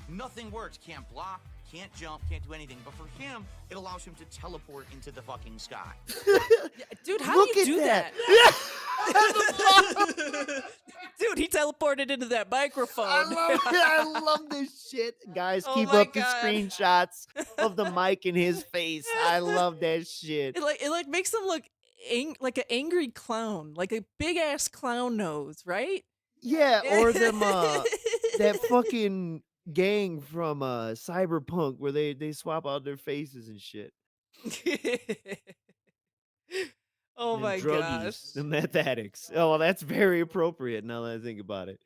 nothing works. Can't block, can't jump, can't do anything. But for him, it allows him to teleport into the fucking sky. Dude, how Look do you at do that. that? Dude, he teleported into that microphone. I love it. I love this shit. Guys, Oh keep my up the God. screenshots of the mic in his face. I love that shit. It makes him look like an angry clown, like a big ass clown nose, right? Yeah, or them that fucking gang from Cyberpunk where they swap out their faces and shit. Oh Them my druggies, gosh. the meth addicts. Oh, well, that's very appropriate now that I think about it.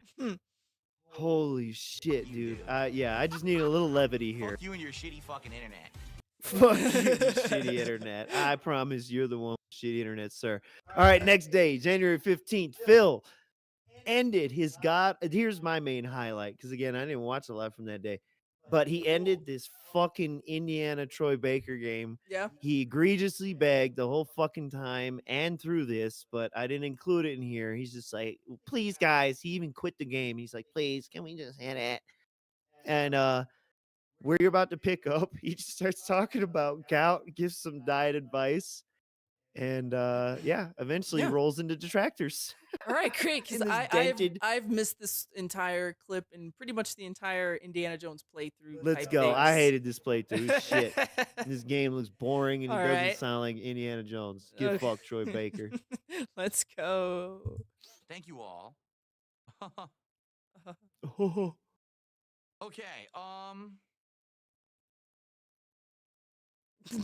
Holy shit, dude. Yeah, I just need a little levity here. Fuck you and your shitty fucking internet. Fuck you, shitty internet. I promise you're the one with shitty internet, sir. All right, next day, January 15th, Phil ended his god. Here's my main highlight, because again, I didn't watch a lot from that day. But he ended this fucking Indiana Troy Baker game. Yeah. He egregiously begged the whole fucking time and through this, but I didn't include it in here. He's just like, please, guys. He even quit the game. He's like, please, can we just hit it? And where you're about to pick up, he just starts talking about gout, gives some diet advice, and yeah, eventually Yeah. rolls into detractors. All right, great. In Because this dented- I've missed this entire clip and pretty much the entire Indiana Jones playthrough. Let's type go. I things. hated this playthrough. Shit. This game looks boring and he All doesn't right. sound like Indiana Jones. Get Okay. fucked, Troy Baker. Let's go. Thank you all. Oh, Okay,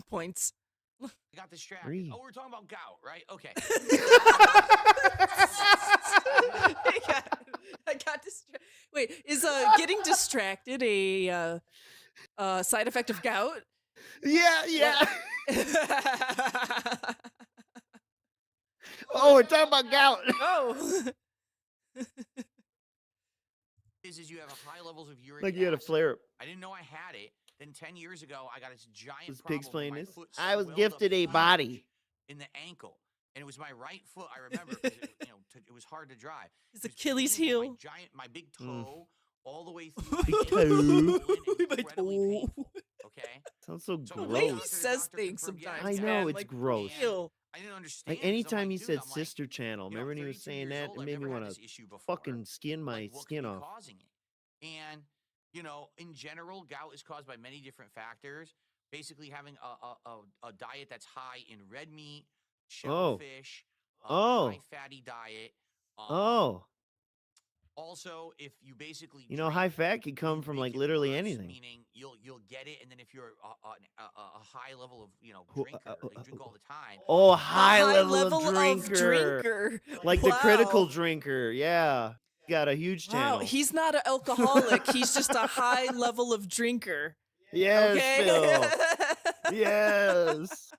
Points. I got distracted. 3. Oh, we're talking about gout, right? Okay. I got distracted. Wait, is getting distracted a side effect of gout? yeah. Oh, we're talking about gout. Oh. is you have a high levels of uric Like you had a acid. flare up. I didn't know I had it. Then 10 years ago, I got this giant This problem pig's where playing my this. foot I was swelled up gifted a huge body. in the ankle, and it was my right foot. I remember because it was hard to drive. His It was Achilles painful. heel. My big toe, Mm. all the way through my Big ankle, toe. swollen and My incredibly toe. painful. Okay. Sounds so So The I way went he gross. to the says doctor, things confirmed, yeah, sometimes, I know, man, it's like, gross. ew. I didn't understand. Like 'cause I'm anytime like, he dude, said I'm like, Sister Channel, you know, remember when he was 32 saying years that? old, It I've made me never had want to this issue before. fucking skin my Like, what skin could be off. causing it? And in general, gout is caused by many different factors. Basically, having a diet that's high in red meat, shellfish, Oh. high fatty diet. Oh. Also, if you basically You know, drink, high fat could come you from make like it literally worse, anything. Meaning you'll get it, and then if you're a high level of Who- drinker, like you drink all the time. Oh, A high level of drinker. drinker. Like the critical Wow. drinker. Yeah. Got a huge Wow, channel. he's not an alcoholic. He's just a high level of drinker. Yes, Okay. Phil. Yes.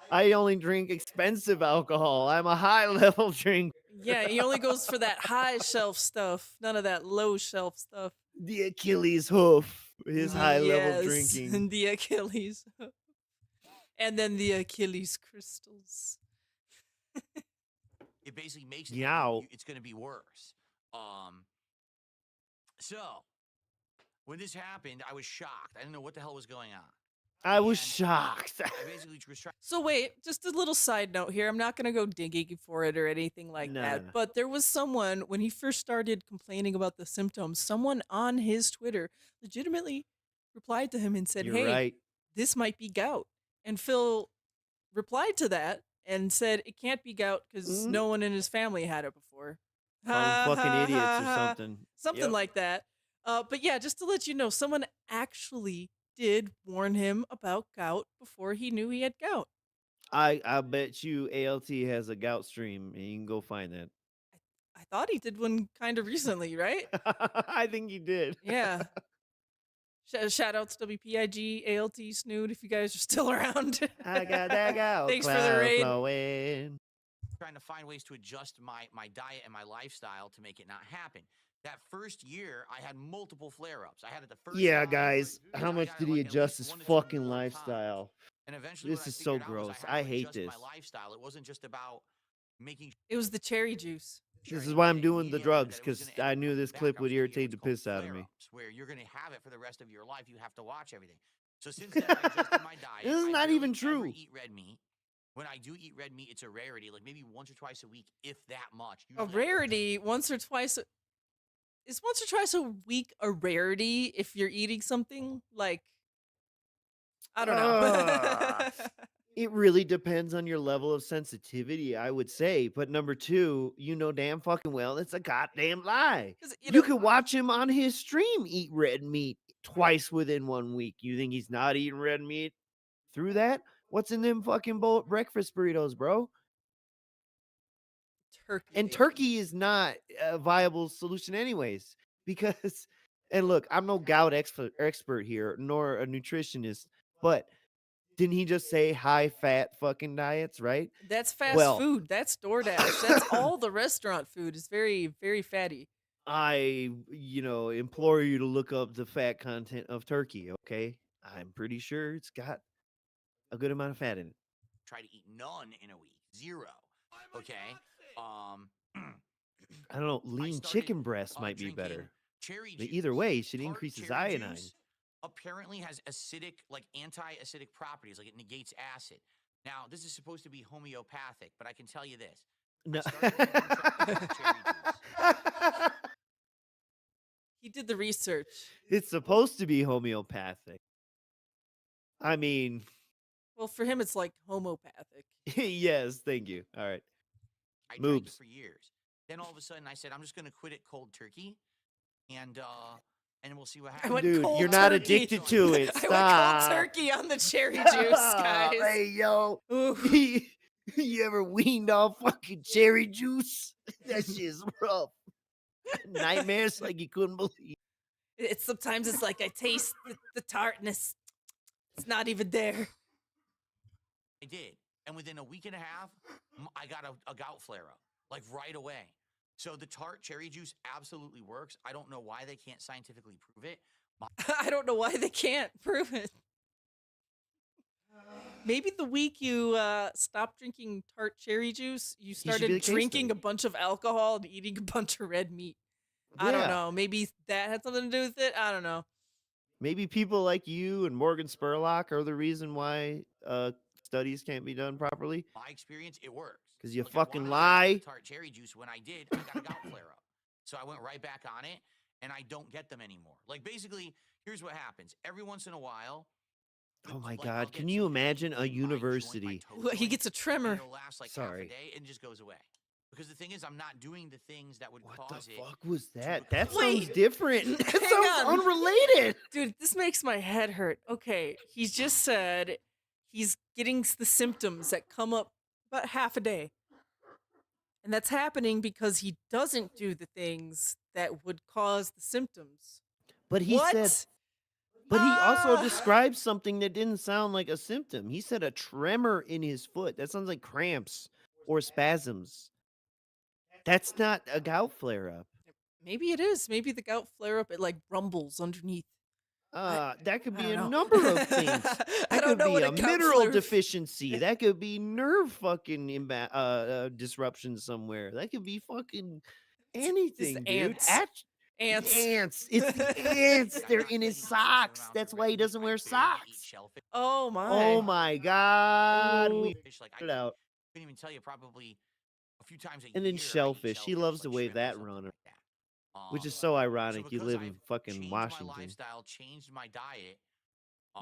I only drink expensive alcohol. I'm a high level drinker. Yeah, he only goes for that high shelf stuff, none of that low shelf stuff. The Achilles hoof. His high level Yes, drinking. the Achilles. And then the Achilles crystals. It basically makes it that Yow. it's going to be worse. So when this happened, I was shocked. I didn't know what the hell was going on. I was And shocked. I basically was trying. So wait, just a little side note here. I'm not going to go digging for it or anything like No, that. no. But there was someone, when he first started complaining about the symptoms, someone on his Twitter legitimately replied to him and said, You're hey, right. this might be gout. And Phil replied to that and said it can't be gout because Mhm. no one in his family had it before. Call them fucking idiots or something. Something Yep. like that. But yeah, just to let you know, someone actually did warn him about gout before he knew he had gout. I bet you ALT has a gout stream and you can go find that. I thought he did one kind of recently, right? I think he did. Yeah. Shout out to WPIG, ALT, Snood, if you guys are still around. I got that gout. Thanks for the cloud raid. flowing. Trying to find ways to adjust my diet and my lifestyle to make it not happen. That first year, I had multiple flare-ups. I had it the first Yeah, time, guys. and How I much got it, did he like, at adjust least his 1 to 2 fucking more times. lifestyle? And eventually, This what I is so figured out was gross. I I had to hate adjust this. my lifestyle. It wasn't just about making. It was the cherry juice. This sure is I why I'm did doing the immediately drugs, that it was because gonna I end knew up this back. clip I would was gonna get irritate the what's called piss out of me. flare-ups, where you're going to have it for the rest of your life. You have to watch everything. So since then, I adjusted my diet. This is I not barely even ever true. eat red meat. When I do eat red meat, it's a rarity, like maybe once or twice a week, if that much. A Usually I- rarity, once or twice. Is once or twice a week a rarity if you're eating something? Like, I don't know. It really depends on your level of sensitivity, I would say. But number two, you know damn fucking well it's a goddamn lie. 'Cause, You could watch him on his stream eat red meat twice within 1 week. You think he's not eating red meat through that? What's in them fucking breakfast burritos, bro? turkey. And bacon. turkey is not a viable solution anyways. Because, and look, I'm no gout expert here, nor a nutritionist, but didn't he just say high fat fucking diets, right? That's fast Well- food. That's DoorDash. That's all the restaurant food. It's very, very fatty. I, implore you to look up the fat content of turkey, okay? I'm pretty sure it's got a good amount of fat in it. try to eat none in a week. 0. Okay. I don't know, lean started, chicken breast might be drinking better. cherry But juice. either way, it should Tart increase his cherry iodine. juice apparently has acidic, like anti-acidic properties, like it negates acid. Now, this is supposed to be homeopathic, but I can tell you this. No. started drinking cherry juice. He did the research. It's supposed to be homeopathic. I mean, Well, for him, it's like homopathic. yes, thank you. All right. I drank it Moobs. for years. Then all of a sudden, I said, I'm just going to quit it cold turkey, and we'll see what I happens. went Dude, cold you're not turkey. addicted to it. I Stop. went cold turkey on the cherry juice, guys. Hey, yo. Oof. You ever weaned off fucking cherry juice? That shit's rough. Nightmares like you couldn't believe. It's sometimes it's like I taste the tartness. It's not even there. I did. And within a week and a half, I got a gout flare up, like right away. So the tart cherry juice absolutely works. I don't know why they can't scientifically prove it. I don't know why they can't prove it. Maybe the week you stopped drinking tart cherry juice, you should be started the case drinking study. a bunch of alcohol and eating a bunch of red meat. I don't Yeah. know. Maybe that had something to do with it. I don't know. Maybe people like you and Morgan Spurlock are the reason why studies can't be done properly. My experience, it works. 'Cause you Like, fucking I wanted to drink lie. the tart cherry juice. When I did, I got a gout flare up. So I went right back on it, and I don't get them anymore. Like, basically, here's what happens. Every once in a while, Oh my I'll God! get Can you some pain imagine a in my joint, my university? toe Well, he joint, gets a and tremor. it'll last like half Sorry. a day and just goes away. Because the thing is, I'm not doing the things that would What cause the it. fuck was that? become That sounds Wait, different. That hang sounds on. unrelated. Dude, this makes my head hurt. Okay, he's just said he's getting the symptoms that come up about half a day. And that's happening because he doesn't do the things that would cause the symptoms. But he What? said. But he also Ah! described something that didn't sound like a symptom. He said a tremor in his foot. That sounds like cramps or spasms. That's not a gout flare up. Maybe it is. Maybe the gout flare up, it like rumbles underneath. That could I be a don't know. number of things. I That don't could know be what a a gout mineral flare- deficiency. That could be nerve fucking disruption somewhere. That could be fucking anything, dude. ants. Ants. Ants. Ants. It's the ants. They're in his socks. That's why he doesn't wear socks. Oh my. Oh my God. Ooh. We Fish, like, I figured it out. couldn't even tell you, probably a few times a And year. then I eat shellfish. He loves to like wave shrimp or that something runner. like that. Which is so ironic. You because live in I've fucking changed Washington. my lifestyle, changed my diet.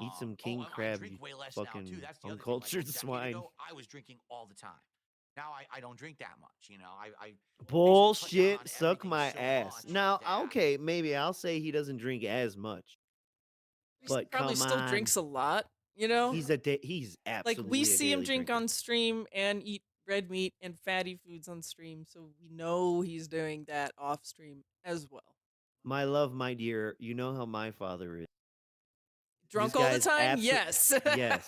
Eat some king I crab, drink you way less now too. fucking That's the other thing. Like, a uncultured decade swine. ago, I was drinking all the time. Now I don't drink that much. You know, I Bullshit. on Suck everything my so ass. much Now, that- okay, maybe I'll say he doesn't drink as much. He But probably come still on. drinks a lot, you know? He's absolutely Like we a see him daily drink drinker. on stream and eat red meat and fatty foods on stream, so we know he's doing that off stream as well. My love, my dear, you know how my father is. Drunk This all the guy's time? Yes. Yes.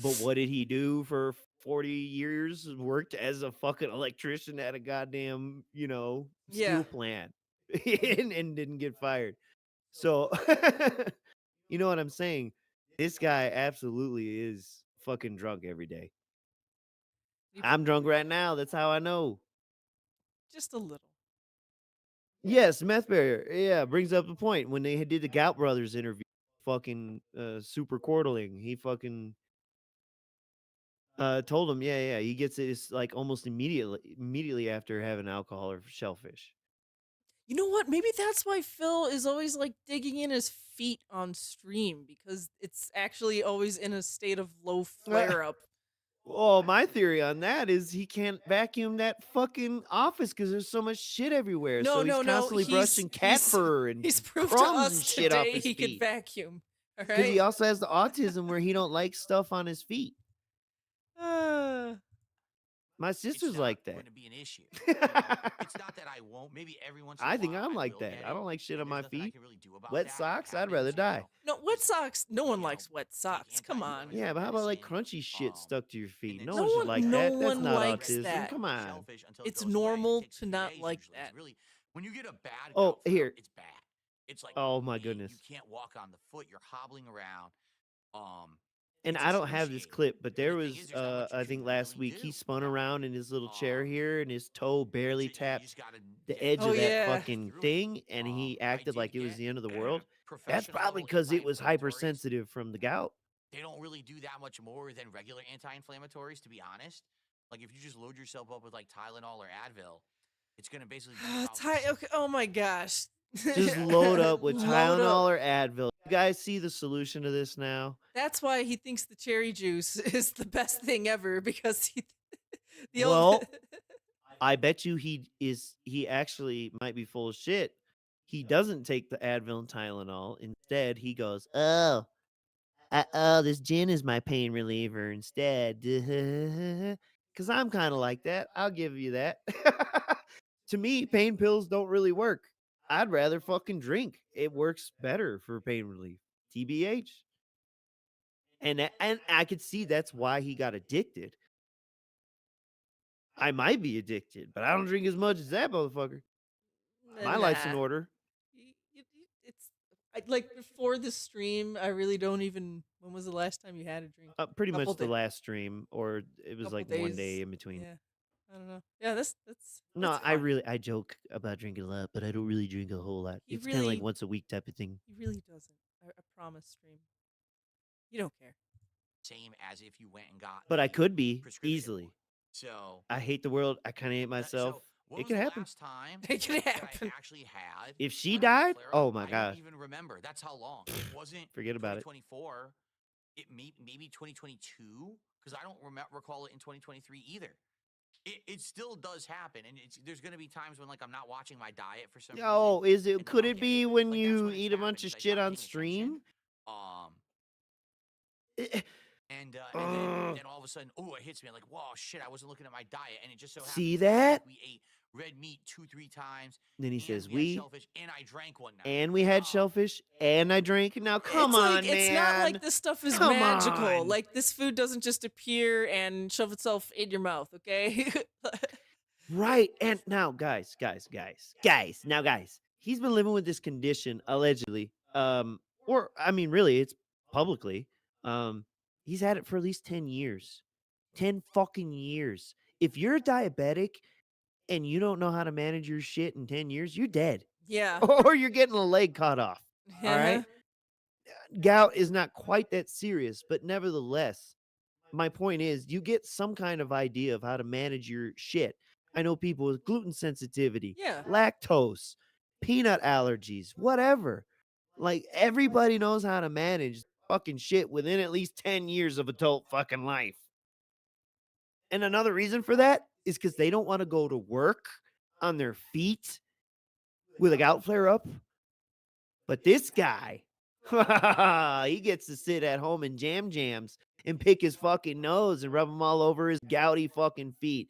But what did he do for 40 years? Worked as a fucking electrician at a goddamn, steel Yeah. plant and didn't get fired. So, you know what I'm saying? This guy absolutely is fucking drunk every day. I'm drunk right now. That's how I know. Just a little. Yes, meth barrier. Yeah, brings up the point. When they did the Gout Brothers interview, fucking Super Quarterling, he fucking told him, yeah, he gets it. It's like almost immediately after having alcohol or shellfish. You know what? Maybe that's why Phil is always like digging in his feet on stream because it's actually always in a state of low flare up. Oh, my theory on that is he can't vacuum that fucking office because there's so much shit everywhere. No, so he's no, no. constantly brushing cat he's- fur and He's proved to crumbs and us shit off today his he could feet. vacuum. All Because he right. also has the autism where he don't like stuff on his feet. My sister's like that. Going to be an issue. You know, it's not that I won't. Maybe every once in a I while think I'm like will that. get I it, don't like shit and on my there's nothing I feet. can really do about Wet that. It socks, I'd happens, rather you die. know. No, wet socks. No one you know, likes wet take socks. Come on. anti-inflammatory Yeah, but how about like medicine, crunchy shit stuck to your feet? and No then one should like no that. That's one not likes autism. that. Come on. shellfish until it It's goes away. It normal takes to 3 not days like usually. It's that. really, when you get a bad Oh, gout flare, here. it's bad. It's like Oh my pain, goodness. You can't walk on the foot. You're hobbling around. And It's I don't have this excruciating. clip, but And there the thing was is, there's not much you I can think last really week he do, spun you know? around in his little chair here and his toe barely You tapped just gotta the get edge Oh, of that yeah. fucking through it. thing, and he I acted like did it was get the end of the world. That's professional probably level because it was anti-inflammatories. hypersensitive from the gout. They don't really do that much more than regular anti-inflammatories, to be honest. Like if you just load yourself up with like Tylenol or Advil, it's gonna basically Okay. Oh my gosh. Just load up with Load Tylenol up. or Advil. You guys see the solution to this now? That's why he thinks the cherry juice is the best thing ever because he. Well, I bet you he actually might be full of shit. He doesn't take the Advil and Tylenol. Instead, he goes, oh, this gin is my pain reliever instead. Because I'm kind of like that. I'll give you that. To me, pain pills don't really work. I'd rather fucking drink. It works better for pain relief. TBH. And I could see that's why he got addicted. I might be addicted, but I don't drink as much as that motherfucker. My life's in Nah. order. It's like before the stream. I really don't even. When was the last time you had a drink? Pretty Couple much the da- last stream, or it was Couple like one days. day in between. Yeah, I don't know. Yeah, that's No, that's I fine. really I joke about drinking a lot, but I don't really drink a whole lot. He It's kind of like really- once a week type of thing. He really doesn't. I promise, stream. You don't care. Same as if you went and got. But I the could be prescription easily. one. So I hate the world. I kind of hate myself. So when It was could the happen. last time It can that I happen. actually had? If she a died, flare-up? oh my I gosh. don't even remember. That's how long. It wasn't. Forget about it. 2024. It maybe 2022 because I don't recall it in 2023 either. It still does happen, and there's going to be times when like I'm not watching my diet for some reason. Oh, is it? and Could I'll it get be it. when Like, that's you when it's eat a bunch of happened, 'cause I shit stopped on paying stream? attention. Eh, And Ugh. then all of a sudden, oh, it hits me. I'm like, whoa, shit, I wasn't looking at my diet. And it just so happens See that that? we ate red meat 2-3 times. Then he and says we had we, shellfish, and I drank one night. and we had Oh, shellfish, and I drank. Now come it's on, like, man. It's not like this stuff is Come magical. on. Like this food doesn't just appear and shove itself in your mouth. Okay. Right. And now, guys, now, guys, he's been living with this condition allegedly. Or I mean, really, it's publicly. He's had it for at least 10 years. 10 fucking years. If you're diabetic and you don't know how to manage your shit in 10 years, you're dead. Yeah. Or you're getting a leg cut off. All right. Gout is not quite that serious, but nevertheless, my point is you get some kind of idea of how to manage your shit. I know people with gluten sensitivity, Yeah. lactose, peanut allergies, whatever. Like everybody knows how to manage fucking shit within at least 10 years of adult fucking life. And another reason for that is because they don't want to go to work on their feet with a gout flare up. But this guy, he gets to sit at home in jams and pick his fucking nose and rub them all over his gouty fucking feet.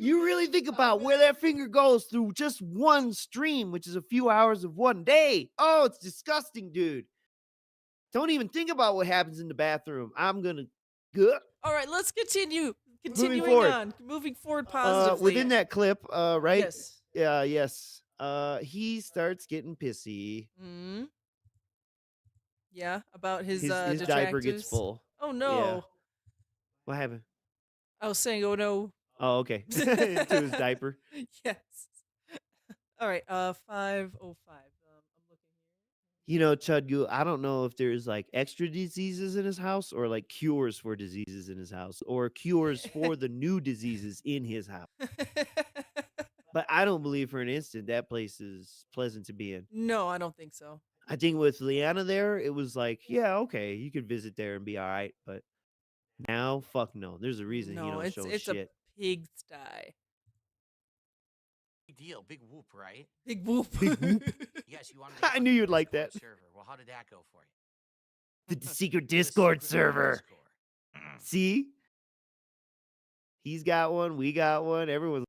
You really think about where that finger goes through just one stream, which is a few hours of one day. Oh, it's disgusting, dude. Don't even think about what happens in the bathroom. I'm gonna All right, let's continue. Continuing forward. on. Moving forward positively. within that clip, right? Yes. Yeah, yes. He starts getting pissy. Hmm. Yeah, about his His diaper gets detractors. full. Oh no. What happened? I was saying, oh no. Oh, okay. To his diaper. Yes. All right. 505. I'm looking here. You know, Chudgu, I don't know if there's like extra diseases in his house or like cures for diseases in his house or cures for the new diseases in his house. But I don't believe for an instant that place is pleasant to be in. No, I don't think so. I think with Leanna there, it was like, yeah, okay, you could visit there and be all right. But now, fuck no. There's a reason he No, don't show it's shit. a pigsty. big deal. Big whoop, right? Big whoop. Big whoop. Yes, you wanted I knew you'd like that. Server. Well, how did that go for you? The secret The Discord secret server. Discord. See? He's got one. We got one. Everyone's.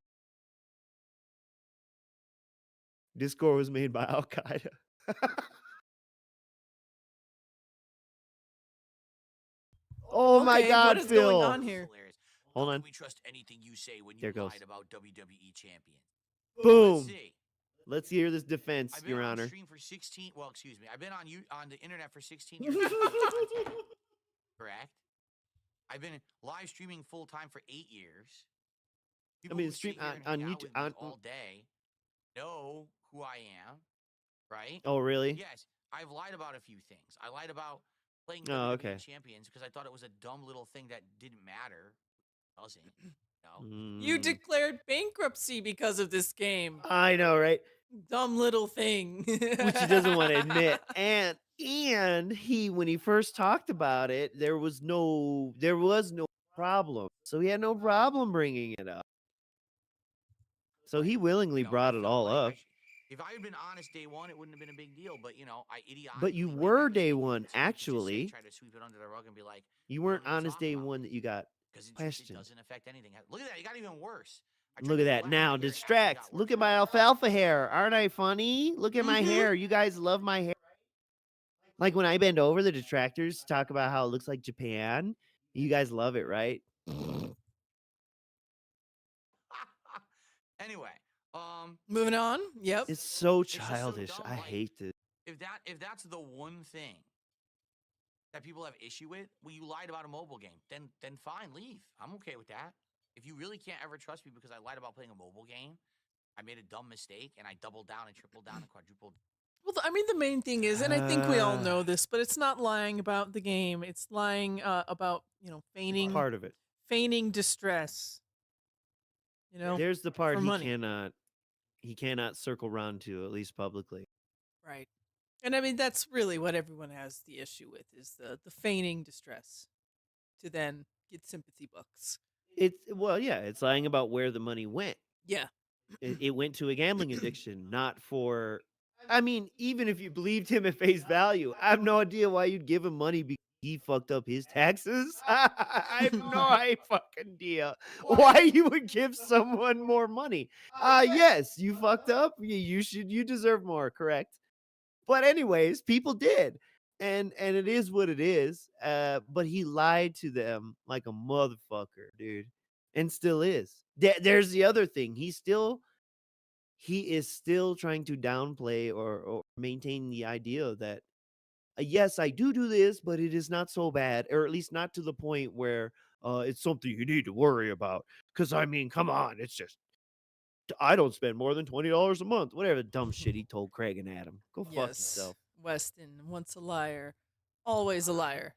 Discord was made by Al Qaeda. Oh my Okay, God, what is Phil. going on here? Hilarious. Hold How on. can we trust anything you say when you There goes. lied about WWE champion? Boom. Let's see. Let's hear this defense, I've been Your on Honor. stream for 16. Well, excuse me. I've been on the internet for 16 years. Correct. I've been live streaming full time for 8 years. People mean, who stream sit here and on hang out YouTube- with me on- all day know who I am, right? Oh, really? Yes, I've lied about a few things. I lied about playing Oh, WWE okay. champions because I thought it was a dumb little thing that didn't matter. It doesn't. No. You Mm. declared bankruptcy because of this game. I know, right? Dumb little thing. Which he doesn't want to admit. And he, when he first talked about it, there was no problem. So he had no problem bringing it up. So he willingly You know, brought I it felt all like up. if I had been honest day one, it wouldn't have been a big deal. But you know, I idiotically. But you made that were day mistake one, and so you could just say- actually. Try to sweep it under the rug and be like, You we weren't don't even honest talk day about one it. that you got. Because it Question. doesn't affect anything. Look at that. It got even worse. I tried Look to at that. relax Now my hair, it actually distract. got Look worse. at my alfalfa hair. Aren't I funny? Look at my Mhm. hair. You guys love my hair. Like when I bend over, the detractors talk about how it looks like Japan. You guys love it, right? Anyway, Moving on. Yep. It's so just so childish. dumb, I like- hate this. if that's the one thing that people have issue with, well, you lied about a mobile game, then fine, leave. I'm okay with that. If you really can't ever trust me because I lied about playing a mobile game, I made a dumb mistake and I doubled down and tripled down and quadrupled. Well, I mean, the main thing is, and I think we all know this, but it's not lying about the game. It's lying about, feigning Part of it. distress. There's the part for money. he cannot circle round to, at least publicly. Right. And I mean, that's really what everyone has the issue with, is the feigning distress to then get sympathy bucks. It's lying about where the money went. Yeah. It went to a gambling addiction, not for. I mean, even if you believed him at face value, I have no idea why you'd give him money because he fucked up his taxes. I have no fucking idea why you would give someone more money. Yes, you fucked up. You deserve more, correct? But anyways, people did. And it is what it is. But he lied to them like a motherfucker, dude. And still is. There's the other thing. He is still trying to downplay or maintain the idea that yes, I do this, but it is not so bad, or at least not to the point where it's something you need to worry about. Because I mean, come on, it's just I don't spend more than $20 a month. Whatever dumb shit he told Craig and Adam. Go fuck yourself. Weston, once a liar, always a liar.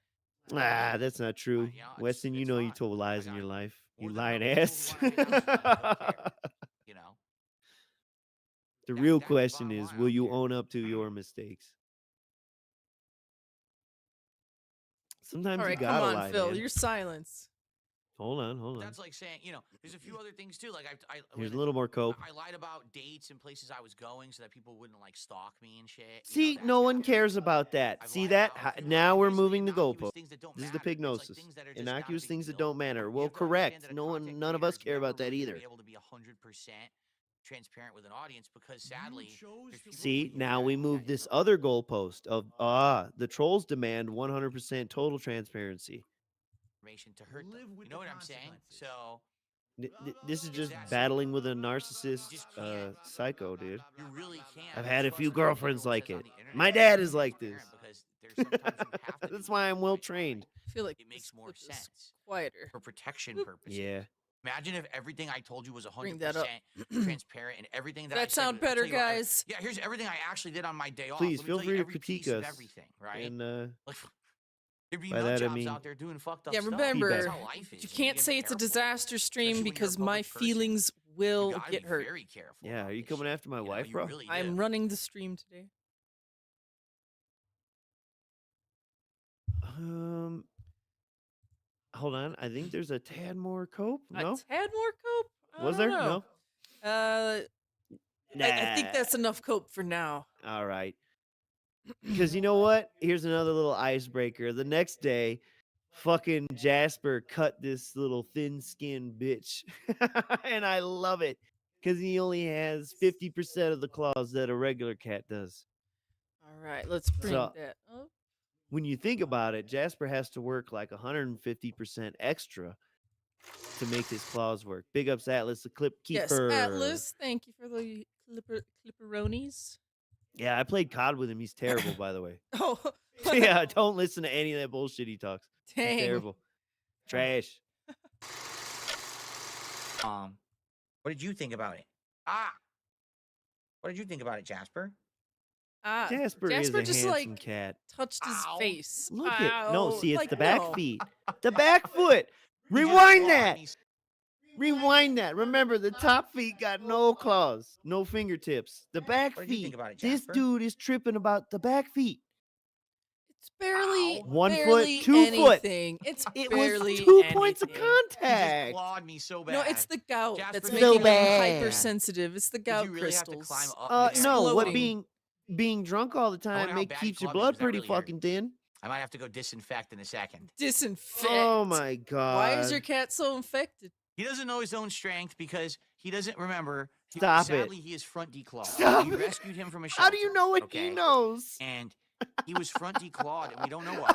That's not true. Weston, you it's told fine. lies in your life. You More than lying enough ass. people who wanna hang out with me, I don't care, you know? The That- real that's the question bottom is, line, I will don't you care. own up to your mistakes? Sometimes All you right, gotta come on, lie, Phil. man. Your silence. Hold on. That's like saying, there's a few other things too. Like Here's when a little more coke. I lied about dates and places I was going so that people wouldn't like stalk me and shit. See, That's no one happened. cares about that. I've See lied that? about things Now we're obviously moving the innocuous goalpost. things that don't This is the matter. It's like pignosis. things that are just not a Innocuous big things that deal. don't matter. You Well, have to understand correct. that a content None of creator us is care never about that really gonna either. be able to be 100% transparent with an audience because sadly, there's people who See, use now that we move as this a- other goalpost of the trolls demand 100% total transparency. information to hurt them. Live with You know the what I'm saying? consequences. So This is just Exactly. battling with a you narcissist just can't. psycho, dude. You really can't. I've had a It's few frustrating that girlfriends everyone like says on it. the internet My that dad you're is like this. transparent because there's sometimes you have to That's do why it I'm the well right way. trained. I feel like It makes this more clip is sense quieter. for protection Boop. purposes. Yeah. Imagine if everything I told you was Bring 100% that up. transparent and everything that Does I that said sound was- I'll better, tell you what, guys? yeah, here's everything I actually did on my day off. Please Let me feel tell free you to every critique piece of us. everything, right? And Like, there'd be by nut that, I jobs mean- out there doing fucked up Yeah, stuff. remember, That's how life is. you gotta can't be say it's a careful. disaster stream Especially when you're a because my public person. feelings You will gotta get be hurt. very careful. yeah, about are you this coming shit, after my you know, wife, you bro? really I'm do. running the stream today. Hold on. I think there's a tad more cope. No? A tad more cope? I Was don't there? know. No. I think that's enough cope for now. All right. Because you know what? Here's another little icebreaker. The next day, fucking Jasper cut this little thin-skinned bitch. And I love it. Because he only has 50% of the claws that a regular cat does. All right, let's bring So- that up. When you think about it, Jasper has to work like 150% extra to make his claws work. Big ups Atlas, the clip Yes, keeper. Atlas, thank you for the clipperonis. Yeah, I played COD with him. He's terrible, by the way. Oh, Yeah, don't listen to any of that bullshit he talks. He's dang. terrible. Trash. What did you think about it? What did you think about it, Jasper? Jasper is Jasper a just, handsome like, cat. touched his Ow. face. Look at no, Ow, see, it's like, the back no. feet. The back foot. Rewind that. Rewind that. Remember, the top feet got no claws, no fingertips. The back What did you think feet. about it, This Jasper? dude is tripping about the back feet. It's barely Ow. 1 foot, barely 2 foot. anything. It's It barely was 2 points of anything. You just contact. clawed me so bad. No, it's the gout Jasper, that's did making So him bad. hypersensitive. It's the Did gout you really have to crystals. climb up? No, what Exploding. being drunk all the wonder time how bad he keeps your clubbed me, blood 'cause that pretty really hurt. fucking thin. I might have to go disinfect in a second. Disinfect. Oh my god. Why is your cat so infected? He doesn't know his own strength because he doesn't remember. Stop it. Sadly, he is front declawed. Stop We it. rescued him from a shelter. How do you know what okay? he knows? And he was front declawed, and we don't know why.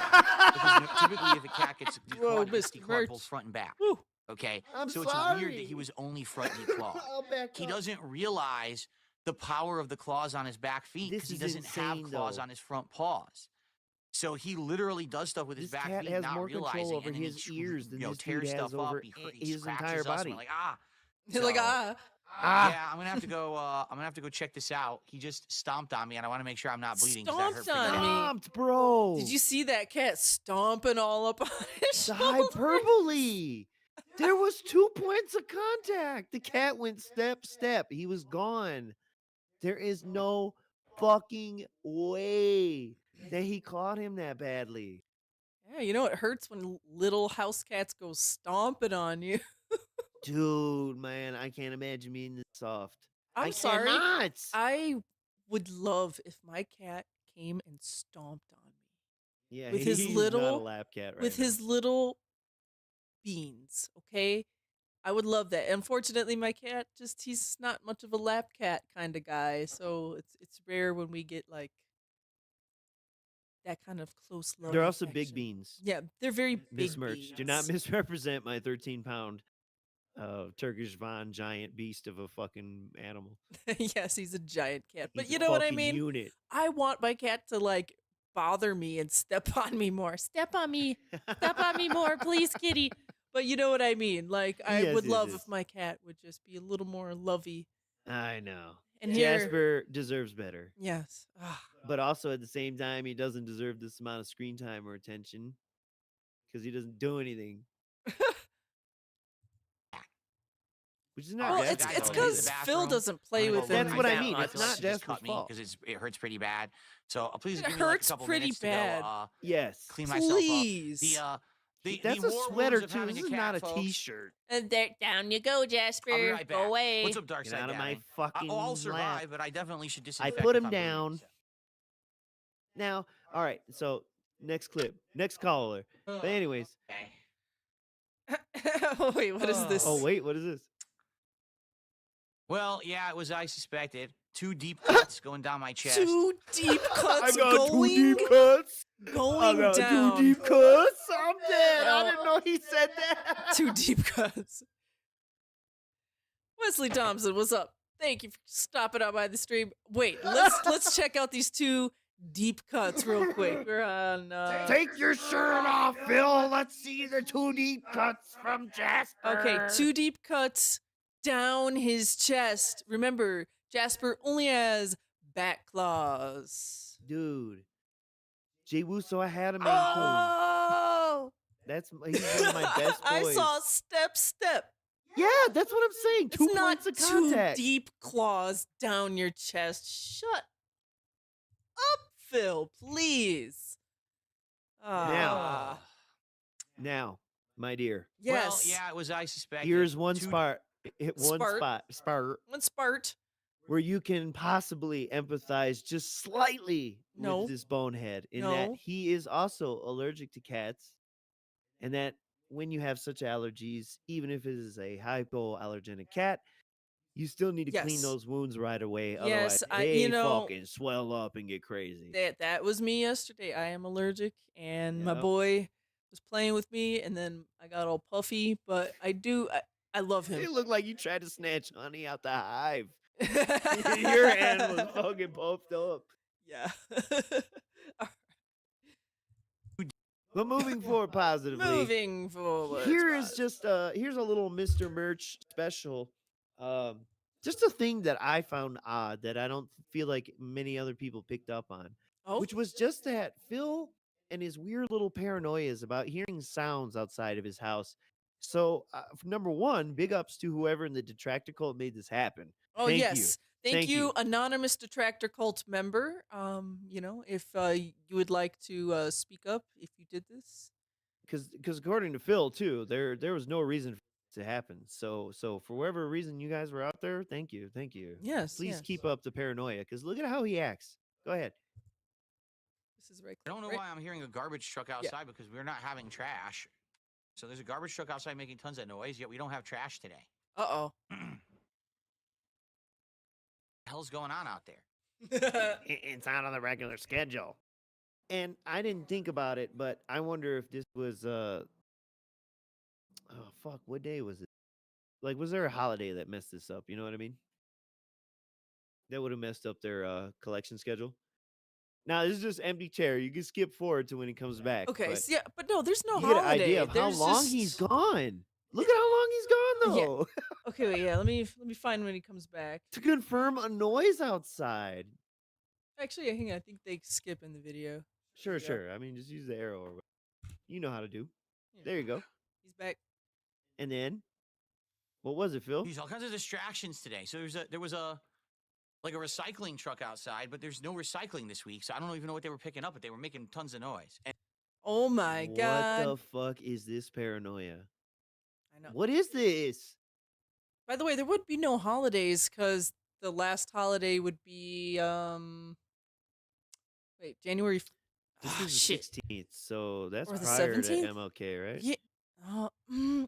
Because typically, if a cat gets Whoa, declawed, it's Mr. declawed Merch. both front and back. Woo. Okay, I'm so it's weird that he sorry. was only front DeClaude. I'll back He up. doesn't realize the power of the claws on his back feet This because he is doesn't have insane, claws though. on his front paws. So he literally does stuff with his This back cat feet, has not more control realizing, over and then his ears than this dude tears has stuff up. over He his scratches entire us, and body. we're like, ah. You're like, So, ah. Yeah, I'm gonna have to go. I'm gonna have to go check this out. He just stomped on me, and I want to make sure I'm not bleeding. 'Cause that hurt Stomped pretty on bad. me. Stomped, bro. Did you see that cat stomping all up on his The shoulder? hyperbole? There was 2 points of contact. The cat went step. He was gone. There is no fucking way that he caught him that badly. Yeah, you know it hurts when little house cats go stomping on you. Dude, man, I can't imagine being this soft. I'm I sorry. cannot. I would love if my cat came and stomped on me Yeah, with his he's not a little- lap cat right with now. his little beans. Okay, I would love that. Unfortunately, my cat he's not much of a lap cat kind of guy, so it's rare when we get like that kind of close love. They're also big affection. beans. Yeah, they're very big Besmirched. Do not beans. misrepresent my 13-pound Turkish Von giant beast of a fucking animal. Yes, he's a giant cat. But He's you a know what I fucking mean? Unit. I want my cat to like bother me and step on me more. Step on me. Step on me more, please, kitty. But you know what I mean? Like I Yes, would yes, love yes. if my cat would just be a little more lovey. I know. And here, Jasper deserves better. yes. Ah, But also at the same time, he doesn't deserve this amount of screen time or attention because he doesn't do anything. Which is not well, Jasper's it's guys fault all in the because either. Phil bathroom. doesn't play I'm gonna with go him. look That's at what my I cat. mean. I It's feel like not she just Jasper's cut me fault. because it hurts pretty bad. So please It give me like a hurts couple pretty minutes bad. to go Yes. clean myself Please. up. The That's the a war sweater wounds of too. having This a is cat, not a folks. t-shirt. And there, down you go, Jasper. I'll be right back. Go away. What's up, Dark Get Side out of my Gang? fucking I'll lap. survive, but I definitely should disinfect. put if him I'm bleeding, down. so. Now, all right. So next clip, next caller. But anyways. Oh, wait, what is this? Oh wait, what is this? Well, yeah, it was I suspected. 2 deep cuts going down my chest. 2 deep cuts I got going, 2 deep cuts. I going got down. 2 deep cuts. I'm dead. I Well, didn't know he said that. 2 deep cuts. Wesley Thompson, what's up? Thank you for stopping out by the stream. Wait, let's check out these 2 deep cuts real quick. We're on. Take your shirt off, Phil. Let's see the 2 deep cuts from Jasper. Okay, 2 deep cuts down his chest. Remember, Jasper only has back claws. Dude. Jay Wuso, I had him in Oh! He's one of my best boys. I saw step. Yeah, that's what I'm saying. 2 It's not points of 2 contact. deep claws down your chest. Shut up, Phil, please. Ah. Now, my dear, Yes. Well, yeah, it was I suspected. here's one 2 spot. Hit one Spart. spot One spart. where you can possibly empathize just slightly No. with this bonehead in that No. he is also allergic to cats, and that when you have such allergies, even if it is a hypoallergenic cat, you still need to clean Yes. those wounds right away. Yes, Otherwise, they you know, fucking swell up and get crazy. That was me yesterday. I am allergic, and my Yep. boy was playing with me, and then I got all puffy. But I love It him. looked like you tried to snatch honey out the hive. Your hand was fucking puffed up. Yeah. But moving forward positively. Moving forward. Here is just here's a little Mr. Merch special. Just a thing that I found odd that I don't feel like many other people picked up on, Oh, which was just that Phil and his weird little paranoias about hearing sounds outside of his house. So, number one, big ups to whoever in the detractor cult made this happen. oh Thank you. yes. Thank Thank you, you. anonymous detractor cult member. If you would like to speak up if you did this. Because according to Phil too, there was no reason for it to happen. So for whatever reason you guys were out there, thank you. Yes. Please yes. keep up the paranoia, because look at how he acts. Go ahead. This is right. I don't know right? why I'm hearing a garbage truck outside because we're not having trash. So there's a garbage truck outside making tons of noise, yet we don't have trash today. Uh What the hell's going on out there? oh. It's out on the regular schedule. And I didn't think about it, but I wonder if this was Oh fuck, what day was it? Like, was there a holiday that messed this up? You know what I mean? That would have messed up their collection schedule. Now this is just empty chair. You can skip forward to when he comes back. Okay, but so yeah, but no, there's no you get an holiday. idea of how There's long just... he's gone. Look at how long he's gone Yeah. though. Okay, wait, yeah. Let me find when he comes back. To confirm a noise outside. Actually, hang on. I think they skip in the video. Sure, Yeah. sure. I mean, just use the arrow. Or you know how to do. Yeah. There you go. He's back. And then, what was it, Phil? There's all kinds of distractions today. So there was a recycling truck outside, but there's no recycling this week. So I don't even know what they were picking up, but they were making tons of noise. And Oh my god. What the fuck is this paranoia? I know. What is this? By the way, there would be no holidays because the last holiday would be wait, January. This Ah, is the shit. 16th, so that's Or the prior 17th? to MLK, right? Yeah.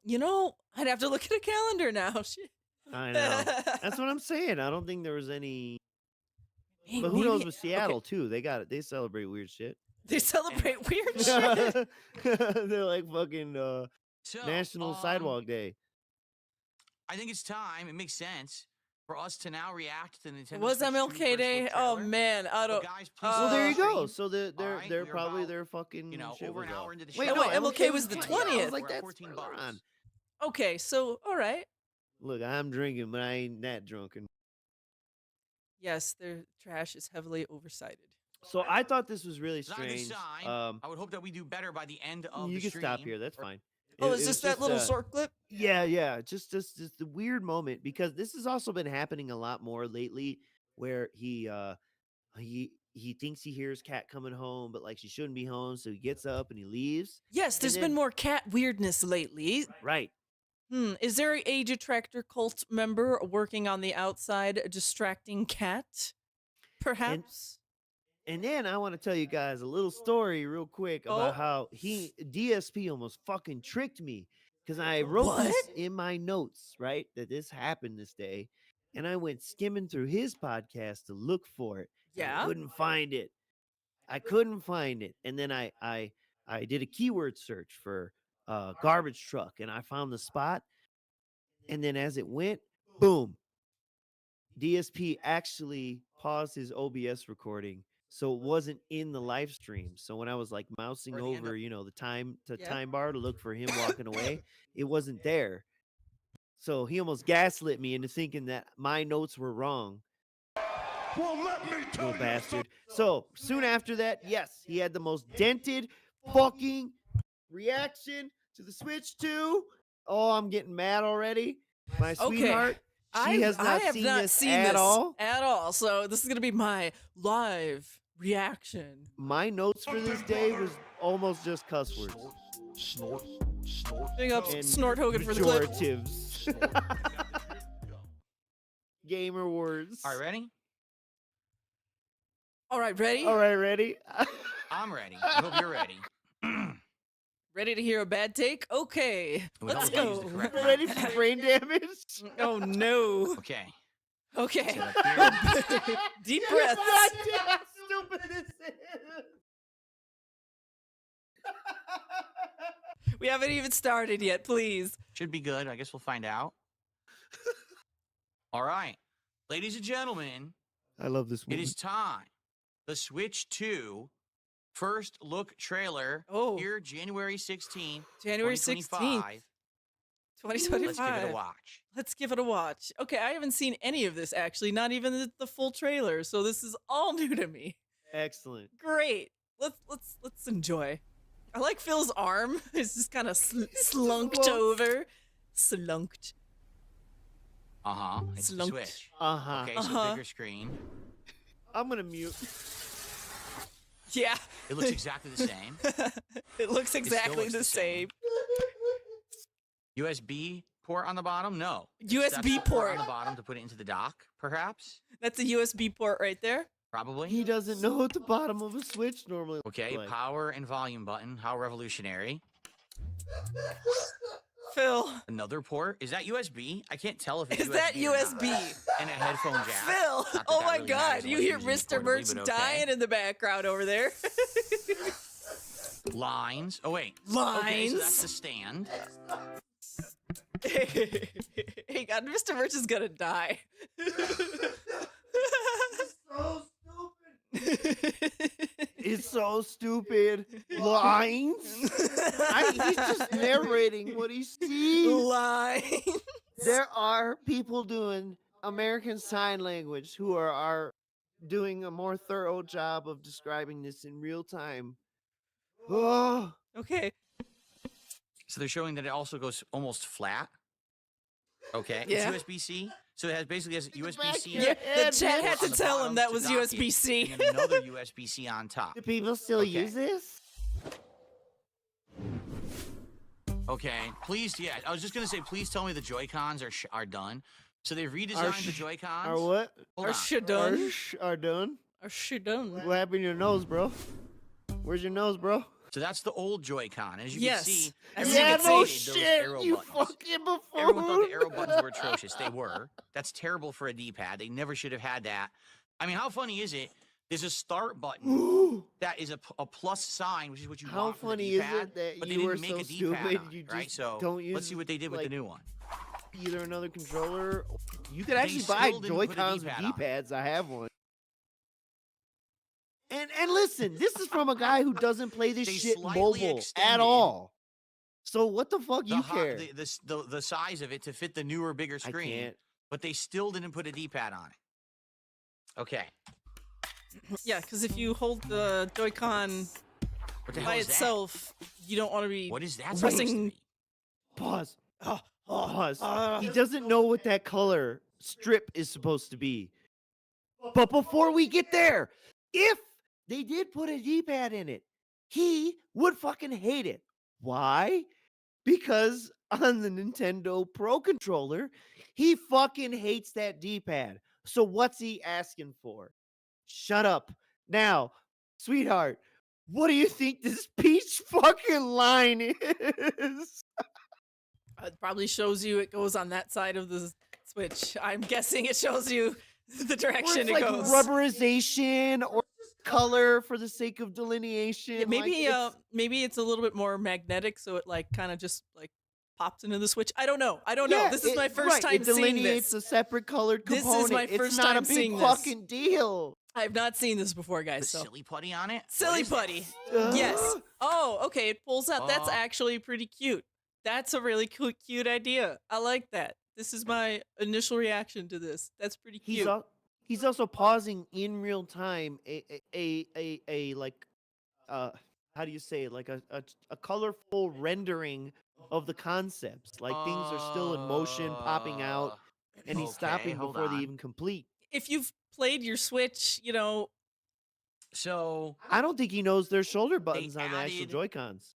You know, I'd have to look at a calendar now. Shit. I know. That's what I'm saying. I don't think there was any. Hey, But who knows maybe- with okay, Seattle too? They got it. They celebrate weird shit. They celebrate weird shit. They're like fucking so, National Sidewalk Day. I think it's time. It makes sense for us to now react to Nintendo. It was Switch 2 MLK first Day. look Oh trailer. man, I But don't. guys, please Well, there you stream. go. So they're Alright, they're we're probably about, their fucking shit over was an hour off. into the Wait, show. no, wait, MLK was the 20th. 20th. I was like, We're at that's 14 right bucks. on. Okay, so all right. Look, I'm drinking, but I ain't that drunken. Yes, their trash is heavily oversighted. So I thought this was really It's not a good strange. sign. I would hope that we do better by the end of You the can stream. stop here. That's fine. Oh, It- is it this was that just, little short clip? Yeah, yeah. Just the weird moment because this has also been happening a lot more lately, where he thinks he hears Cat coming home, but like she shouldn't be home, so he gets up and he leaves. Yes, there's then- been more cat weirdness lately. Right. Is there a detractor cult member working on the outside distracting Cat? Perhaps. And then I want to tell you guys a little story real quick about Oh. how DSP almost fucking tricked me because I wrote this What? in my notes, right? That this happened this day. And I went skimming through his podcast to look for it. and I Yeah? couldn't find it. And then I did a keyword search for garbage truck and I found the spot. And then as it went, boom. DSP actually paused his OBS recording so it wasn't in the live stream. So when I was like mousing Or the end over, of- the time Yeah. time bar to look for him walking away, it wasn't there. So he almost gaslit me into thinking that my notes were wrong. Well, let me tell Little you bastard. So soon after that, yes, he had the most dented fucking reaction to the Switch 2. Oh, I'm getting mad already. My Okay. sweetheart, she has not I have seen not this seen at this all. at all. So this is gonna be my live reaction. My notes for this day was almost just cuss words Snort, snort. Big up and Snort Hogan for the clip. pejoratives. Gamer words. All right, ready? All right, ready? All right, ready? I'm ready. I hope you're ready. Ready to hear a bad take? Okay, We let's don't use go. the correct ready for brain damage? Oh no. Okay. Okay. So here- Deep You're breaths. not how stupid this is. We haven't even started yet, please. Should be good. I guess we'll find out. All right. Ladies and gentlemen, I love this it is time. The Switch 2 first look trailer Oh. here January 16th, January 16th, 2025. 2025. Let's give it a watch. Let's give it a watch. Okay, I haven't seen any of this actually, not even the full trailer. So this is all new to me. Excellent. Great. Let's enjoy. I like Phil's arm. It's just kind of slunked Slunked. over. Slunked. Uh-huh. It's the Slunked. Switch. Uh-huh. Okay, so Uh-huh. bigger screen. I'm gonna mute. Yeah. It looks exactly the same. It looks still exactly looks the the same. same. USB port on the bottom? No. USB That's the port. on the bottom to put it into the dock, perhaps? That's a USB port right there. Probably. He doesn't know what the bottom of a Switch normally looks Okay, like. power and volume button. How revolutionary. Phil, Another port. Is that USB? I can't tell if it's is that or not. USB? And a headphone jack. Phil, Not that oh that my really God, matters you unless hear you're using Mr. portably, Merch but okay. dying in the background over there. Lines. Oh wait. Okay, so that's Lines. the stand. Hey God, Mr. Merch is gonna die. So stupid. It's so stupid. Lines. He's just narrating what he sees. Line. There are people doing American Sign Language who are doing a more thorough job of describing this in real time. Oh, Okay. So they're showing that it also goes almost flat. Okay. Yeah. It's USB-C. So it basically has USB-C. Yeah, The chat had on to the tell bottom him that to was dock it, USB-C. and then another USB-C on top. do people still Okay. use this? Okay. Please, yeah. I was just gonna say, please tell me the Joy-Cons are done. So they've redesigned the Joy-Cons. Are what? Hold Our on. shit Are, done. are done? Our shit done. What happened to your nose, bro? Where's your nose, bro? So that's the old Joy-Con. As you Yes. can see, As everyone you Yeah, can no hated those shit, arrow you buttons. fucking buffoon. Everyone thought the arrow buttons were atrocious. They were. That's terrible for a D-pad. They never should have had that. I mean, how funny is it? There's a start button Ooh, that is a plus sign, which is what you how want for the funny is D-pad, it that but they you were didn't make so a D-pad stupid on you it, just right? So don't use let's see what they did with like, the new one. either another controller. You could They actually buy still didn't put a Joy-Cons with D-pad on it. D-pads. I have one. And listen, this is from a guy who doesn't play this They shit slightly mobile extended at all. So what the fuck The, you hi- care? the size of it to fit the newer, bigger I screen, can't. but they still didn't put a D-pad on it. Okay. Yeah, because if you hold the Joy-Con What the hell by is that? itself, you don't want to be What is that supposed to pressing. be? Pause. Pause. He doesn't know what that color strip is supposed to be. But before we get there, if they did put a D-pad in it, he would fucking hate it. Why? Because on the Nintendo Pro controller, he fucking hates that D-pad. So what's he asking for? Shut up. Now, sweetheart, what do you think this peach fucking line is? It probably shows you it goes on that side of the Switch. I'm guessing it shows you the Or direction it's it like goes. rubberization or color for the sake of delineation. Yeah, like, maybe it's- maybe it's a little bit more magnetic, so it like kind of just like pops into the Switch. I don't know. I don't know. yeah, This is my first right, time it seeing delineates this. a separate colored This is component. my It's first not a time big seeing this. fucking deal. I've not seen this before, The guys. So silly putty on it? What silly is that? putty. Yes. Oh, okay. It pulls out. That's Oh. actually pretty cute. That's a really cute idea. I like that. This is my initial reaction to this. That's pretty cute. He's also pausing in real time a like how do you say it? Like a colorful rendering of the concepts. Like things are still in motion, popping out, and he's okay, stopping hold before they on. even complete. If you've played your Switch, you know, So I don't think he knows there's shoulder buttons on the actual added- Joy-Cons.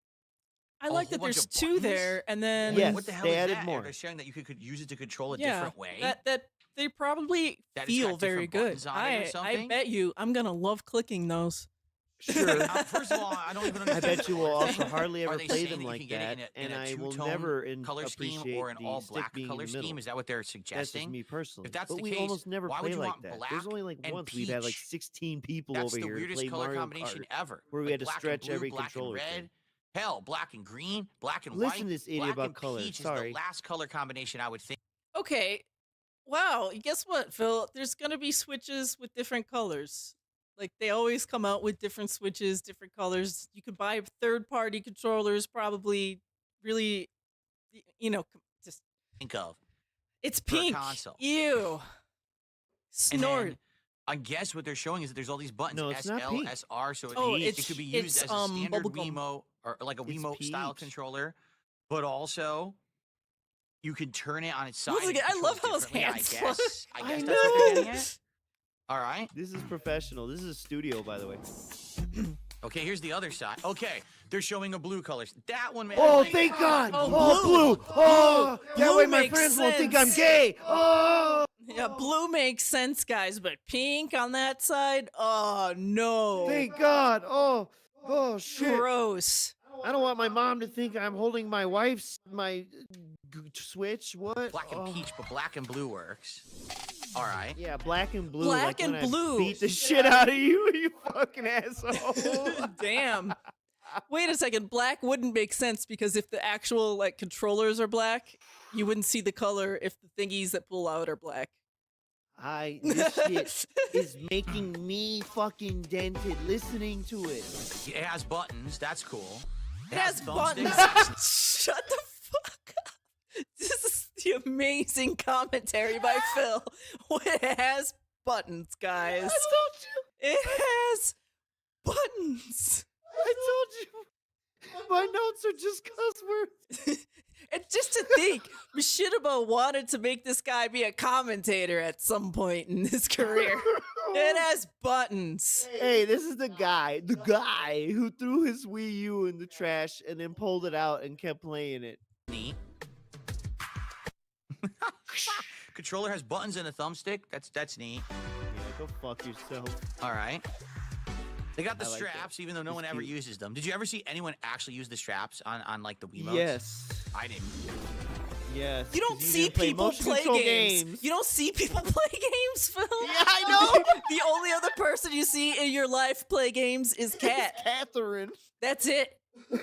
I A like whole that bunch there's of two buttons? there, and then Yes, what the hell they is added that? more. They're showing that you could use it to control a yeah, different way. that they probably That it's feel got very different good. buttons on it or I something? bet you I'm gonna love clicking those. Sure. First of all, I don't even I understand. bet you the will color also thing. hardly Are ever they play saying them that you like can get that, it in and a I will two-tone never color scheme appreciate or an the all stick black being color in the middle. scheme? Is that what they're That's suggesting? just me personally. that's but the we case, almost never why play would you like want that. black There's only like and once we've had like peach? 16 people That's over the here to weirdest play color Mario combination Kart, ever. where we Like had to black and stretch blue, every black controller and red. thing. Hell, black and green, black and Listen white. to this idiot black about and color. peach is Sorry. the last color combination I would think. Okay. Wow, guess what, Phil? There's gonna be Switches with different colors. Like they always come out with different Switches, different colors. You could buy third-party controllers, probably really, just Think of. it's For a pink. console. Ew. And Snort. then, I guess what they're showing is that there's all these buttons, No, it's not SL, pink. SR, so Oh, it it's could be used it's as a standard bubblegum. Wiimote or like a It's Wiimote style peach. controller, but also you could turn it on its side. Once and again, I control love it how his differently, hands I guess. I I guess that's what they're know. getting at. All right. This is professional. This is a studio, by the way. Okay, here's the other side. Okay, they're showing a blue color. That one, man. Oh, like, thank God! Oh, Oh, blue. blue! Oh, that Blue way my makes friends won't think I'm sense. gay. Oh, Yeah, blue makes sense, guys, but pink on that side? Oh no. thank God! Oh, shit! Gross. I don't want my mom to think I'm holding my wife's Switch. What? black and Oh. peach, but black and blue works. All right. Yeah, black and blue. Black like when and I blue. beat the shit out of you, you fucking asshole. Damn. Wait a second. Black wouldn't make sense because if the actual like controllers are black, you wouldn't see the color if the thingies that pull out are black. This shit is making me fucking dented listening to it. It has buttons. That's cool. It has buttons. thumbsticks. Shut the fuck up. This is the amazing commentary by Phil. It has buttons, guys. I told you. It has buttons. I told you. My notes are just cuss words. And just to think, Machinima wanted to make this guy be a commentator at some point in his career. It has buttons. Hey, this is the guy who threw his Wii U in the trash and then pulled it out and kept playing it. Neat. Controller has buttons and a thumbstick. That's neat. Yeah, go fuck yourself. All right. They got the I like that. straps, even though no It's one ever cute. uses them. Did you ever see anyone actually use the straps on like the Wiimotes? Yes. I didn't. Yes. You don't 'cause see didn't play people motion play control games. You don't see people play games, Phil. Yeah, I know. The only other person you see in your life play games is Kat. It's Catherine. That's it.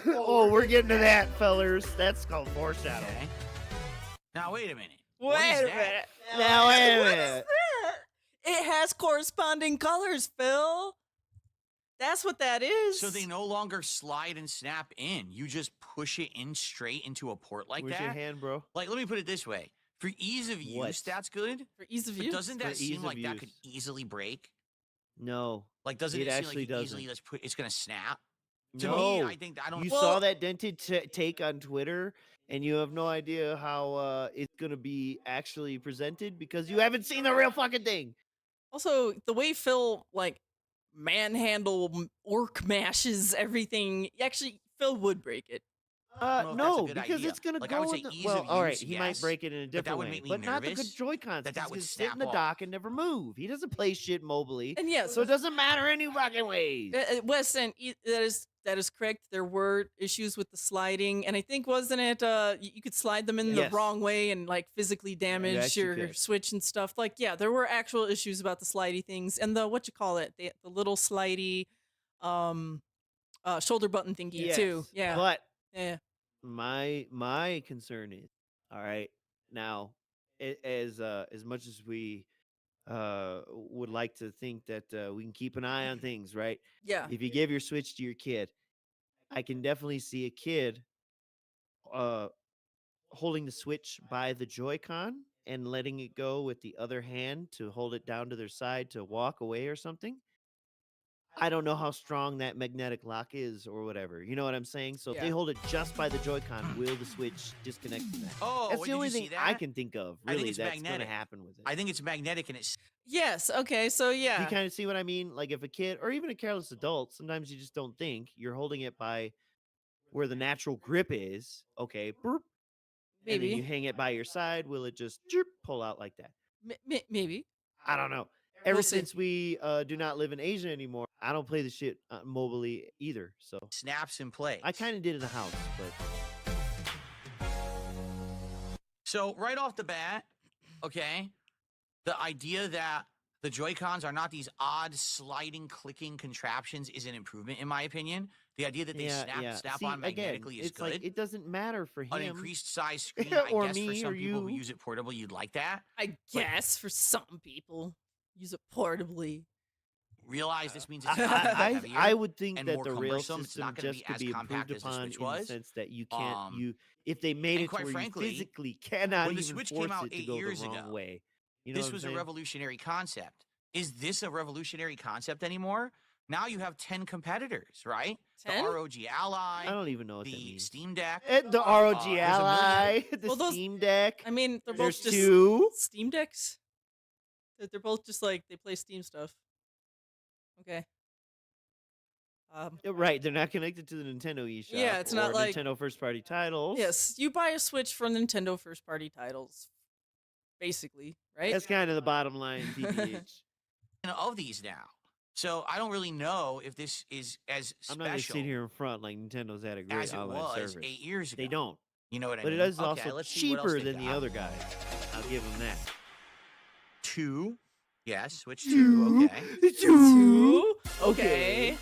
Oh, we're getting to that, fellers. That's called foreshadowing. Okay. Now wait a minute. What Wait is a that? minute. Now, wait a What is minute. that? It has corresponding colors, Phil. That's what that is. So they no longer slide and snap in. You just push it in straight into a port like Where's that. your hand, bro? Like, let me put it this way: for ease of What? use, that's good. For ease of But use. doesn't For that ease seem of like that could use. easily break? No. Like, doesn't It it, seem actually like you easily doesn't. just put it's gonna snap? To No. me, I think I don't. You Well- saw that dented take on Twitter, and you have no idea how it's gonna be actually presented because you haven't seen the real fucking thing. Also, the way Phil like manhandle orc mashes everything, actually Phil would break it. know if that's a No, good because idea. it's gonna Like, I go would say in the, ease well, of all right, use, he might yes, break it in a but that different would way, make me but not the good nervous Joy-Cons. that He's would gonna sit in snap the off. dock and never move. He doesn't play shit mobily, And yes, so it doesn't matter any fucking ways. Wes, and that is correct. There were issues with the sliding, and I think wasn't it you could slide them in the Yes. wrong way and like physically damage actually your could. Switch and stuff. Like, yeah, there were actual issues about the slidey things and the the little slidey shoulder button thingy too. Yes, Yeah, but yeah. my concern is, all right, now as much as we would like to think that we can keep an eye on things, right? Yeah. If you give your Switch to your kid, I can definitely see a kid holding the Switch by the Joy-Con and letting it go with the other hand to hold it down to their side to walk away or something. I don't know how strong that magnetic lock is or whatever. You know what I'm saying? So if they Yeah. hold it just by the Joy-Con, will the Switch disconnect from that? Oh, That's wait, the only did you see thing I that? can think of, I think really, it's that's going to magnetic. happen with it. I think it's magnetic and it's Yes. Okay. So yeah. You kind of see what I mean? Like if a kid or even a careless adult, sometimes you just don't think you're holding it by where the natural grip is. Okay, burp, and then you Maybe. hang it by your side. Will it just chirp, pull out like that? Maybe. I don't know. Ever We'll see. since we do not live in Asia anymore, I don't play the shit mobily either. So snaps in place. I kind of did in the house, but So right off the bat, okay, the idea that the Joy-Cons are not these odd sliding, clicking contraptions is an improvement, in my opinion. The idea that they yeah. snap See, on again, magnetically is it's good. like it doesn't matter for him. An increased size screen, I Or guess, for me some or people who you. use it portable, you'd like that. I guess for some people, use it portably. Realize this means it's I, not gonna be I, heavier. I would think and that more the rail cumbersome. It's system not gonna just be could as be compact improved as the upon Switch in the was. sense that you can't if they made and it to quite where frankly, you physically cannot when the even Switch force came out it to 8 go years the wrong ago, way. You know this what I'm was a saying? revolutionary concept. Is this a revolutionary concept anymore? Now you have 10 competitors, right? 10? The ROG Ally, I don't even know what that the means. Steam Deck. The ROG there's a million- Ally, the Well, those- Steam Deck. I mean, they're There's both just two. Steam Decks. They're both just like they play Steam stuff. Okay. Right, they're not connected to the Nintendo eShop. Yeah, it's not or like- Nintendo first party titles. Yes, you buy a Switch from Nintendo first party titles, basically, right? That's kind of the bottom line, TBH. Of these now. So I don't really know if this is as I'm not going to special sit here in front like Nintendo's had a great as it online was service. 8 years ago. They don't. You know what I But mean? it is Okay, also let's see what else cheaper they than the got. other guys. I'll give them that. 2. Yes, Switch 2. Okay. Two. Okay.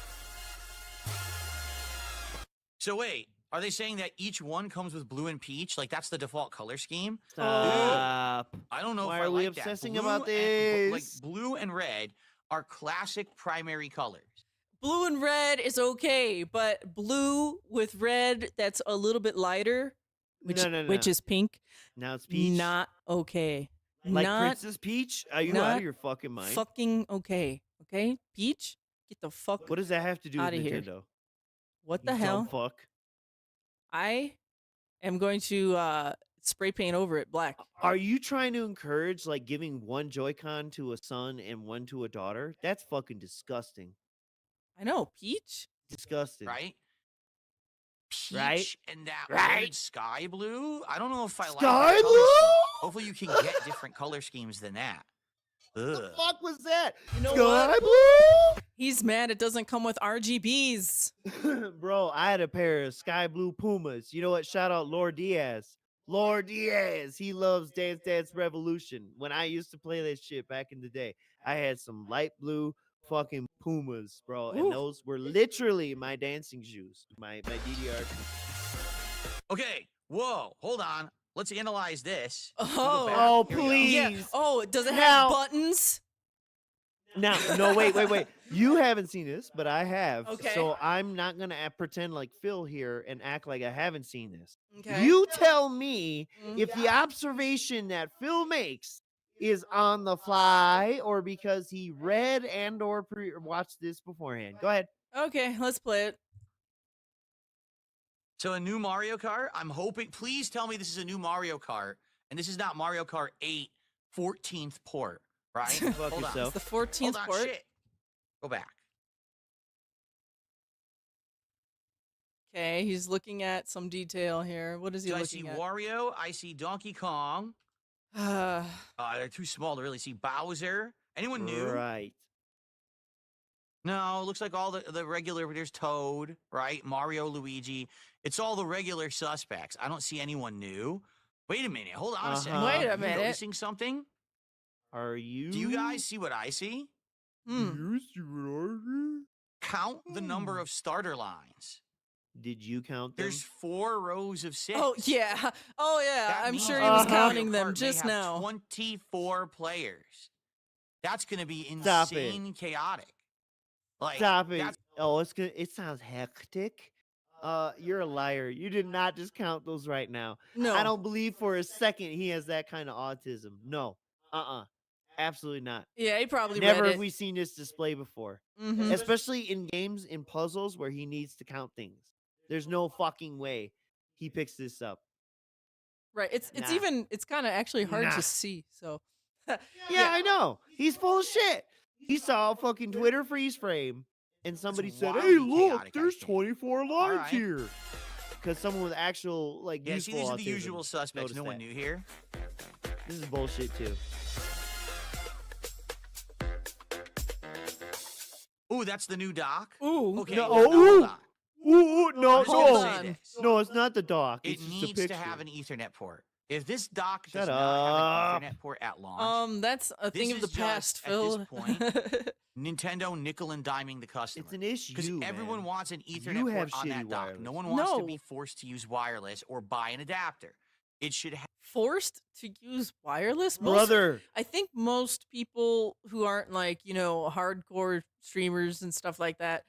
So wait, Are they saying that each one comes with blue and peach? Like that's the default color scheme? Stop. I don't know Why if I are we like that. obsessing Blue about like this? blue and red are classic primary colors. Blue and red is okay, but blue with red that's a little bit lighter, which No. is pink, Now it's Peach. not okay. Like not Princess Peach? Are you out not of your fucking mind? fucking okay. Okay, Peach, get the fuck What does that have to do with outta here. Nintendo? What You the dumb hell? fuck. I am going to spray paint over it black. Are you trying to encourage like giving one Joy-Con to a son and one to a daughter? That's fucking disgusting. I know, Peach. Disgusting. Right? Peach Right? and that Right? weird sky blue. I don't know if I like Sky that color blue? scheme. Hopefully you can get different color schemes than that. The Ugh. fuck was that? You know Sky what? blue? He's mad it doesn't come with RGBs. Bro, I had a pair of sky blue Pumas. You know what? Shout out Lord Diaz. Lord Diaz. He loves Dance Dance Revolution. When I used to play that shit back in the day, I had some light blue fucking Pumas, bro. Ooh. And those were literally my dancing shoes. My DDR shoes. Okay. Whoa. Hold on. Let's analyze this. Let me go Oh. back. Oh, Here we go. please. Yeah. Oh, does it Now- have buttons? Now, no, wait. You haven't seen this, but I have. Okay. So I'm not going to pretend like Phil here and act like I haven't seen this. Okay. You tell me Mm. if the observation that Phil makes is on the fly or because he read and or watched this beforehand. Go ahead. Okay, let's play it. So a new Mario Kart. I'm hoping. Please tell me this is a new Mario Kart, and this is not Mario Kart 8 14th port, right? Fuck Hold on. yourself. It's the 14th Hold on. port. Shit. Go back. Okay, he's looking at some detail here. What is he So I see looking at? Wario. I see Donkey Kong. They're too small to really see. Bowser. Anyone new? Right. No, it looks like all the regular. There's Toad, right? Mario, Luigi. It's all the regular suspects. I don't see anyone new. Wait a minute. Hold on a second. Wait a You minute. noticing something? Are you? Do you guys see what I see? Hmm. You see what I see? Count the number of starter lines. Did you count them? There's 4 rows of 6. Oh yeah. Oh yeah. That I'm means sure he was Mario counting Kart them may just have now. 24 players. That's going to be Stop it. insane, chaotic. Like, Stop it. that's- Oh, it's good. It sounds hectic. You're a liar. You did not just count those right now. No. I don't believe for a second he has that kind of autism. No. Absolutely not. Yeah, he probably Never read have it. we seen this display before. Mhm. Especially in games, in puzzles where he needs to count things. There's no fucking way he picks this up. Right. It's Nah. it's kind of actually hard Nah. to see. So Yeah, I know. He's full of shit. He saw a fucking Twitter freeze frame and somebody said, "Hey, wildly look, chaotic, I there's think." 24 lines right. here." Because someone with actual, like, yeah, see, useful these are the autism usual suspects. noticed No one that. new here. This is bullshit, too. Ooh, that's the new doc. ooh. Okay, No, now hold ooh. on. Ooh, no, I'm just gonna Hold say on. this. No, it's not the dock. It It's just a needs picture. to have an Ethernet port. If this dock Shut does not up. have an Ethernet port at launch, That's a thing This of the is just, past, at this Phil. point, Nintendo nickel and diming the customer. It's an issue, Because everyone man. wants an Ethernet You port have on that shitty dock. No wireless. one wants to No. be forced to use wireless or buy an adapter. It should have. Forced to use wireless? Most, Brother. I think most people who aren't like, hardcore streamers and stuff like that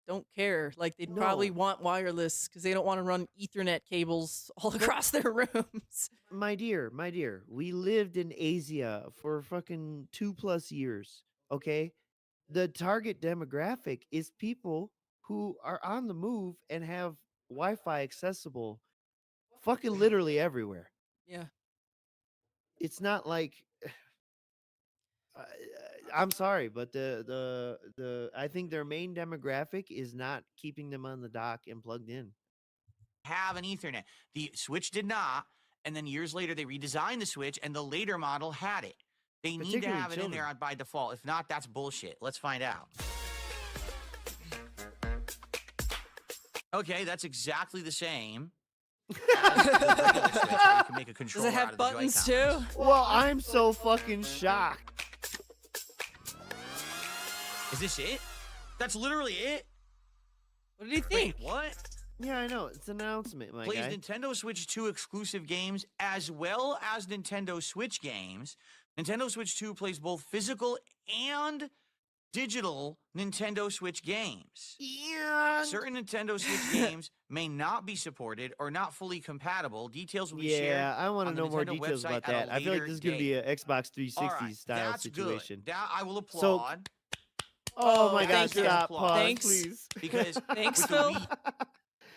don't care. Like they'd probably No. want wireless because they don't want to run Ethernet cables all across their rooms. My dear, we lived in Asia for fucking 2+ years, okay? The target demographic is people who are on the move and have Wi-Fi accessible fucking literally everywhere. Yeah. It's not like I'm sorry, but the I think their main demographic is not keeping them on the dock and plugged in. Have an Ethernet. The Switch did not, and then years later they redesigned the Switch, and the later model had it. They need to Particularly have it in there children. by default. If not, that's bullshit. Let's find out. Okay, that's exactly the same as the regular Switch, where you can make a Does controller it out have of the buttons Joy-Cons. too? Well, I'm so fucking shocked. Is this it? That's literally it? What did he Wait, think? what? Yeah, I know. It's an announcement, my Plays guy. Nintendo Switch 2 exclusive games as well as Nintendo Switch games. Nintendo Switch 2 plays both physical and digital Nintendo Switch games. Yeah. Certain Nintendo Switch games may not be supported or not fully compatible. Details will be shared. Yeah, I want to on the know more Nintendo details website about at a that. I feel like later this is going to be date. an Xbox 360 All right, style that's situation. good. That I will So- applaud. Oh my Oh, God! thank you. Stop. Applause. Pause, Thanks. please. Because Thanks, with the Phil. Wii,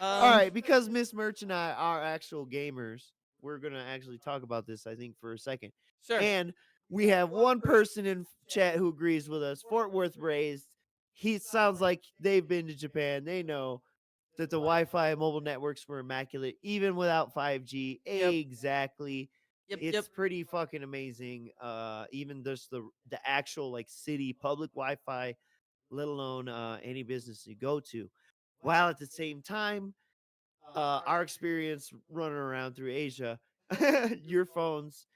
All right, because Miss Merch and I are actual gamers, we're gonna actually talk about this. I think for a second. Sure. And we have one person in chat who agrees with us. Fort Worth raised. He sounds like they've been to Japan. They know that the Wi-Fi and mobile networks were immaculate, even without 5G. Yep. Exactly. Yep. It's Yep. pretty fucking amazing. Even just the actual like city public Wi-Fi, let alone any business you go to. While at the same time, our experience running around through Asia, your phones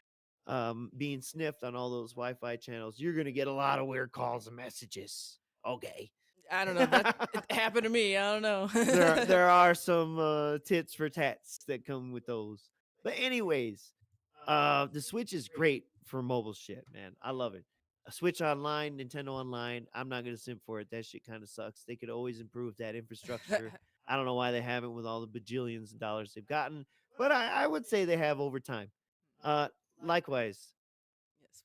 being sniffed on all those Wi-Fi channels, you're gonna get a lot of weird calls and messages. Okay. I don't know. That it happened to me. I don't know. there are some tits for tats that come with those. But anyways, the Switch is great for mobile shit, man. I love it. A Switch Online, Nintendo Online. I'm not gonna simp for it. That shit kind of sucks. They could always improve that infrastructure. I don't know why they haven't with all the bajillions of dollars they've gotten, but I would say they have over time. Likewise, Yes.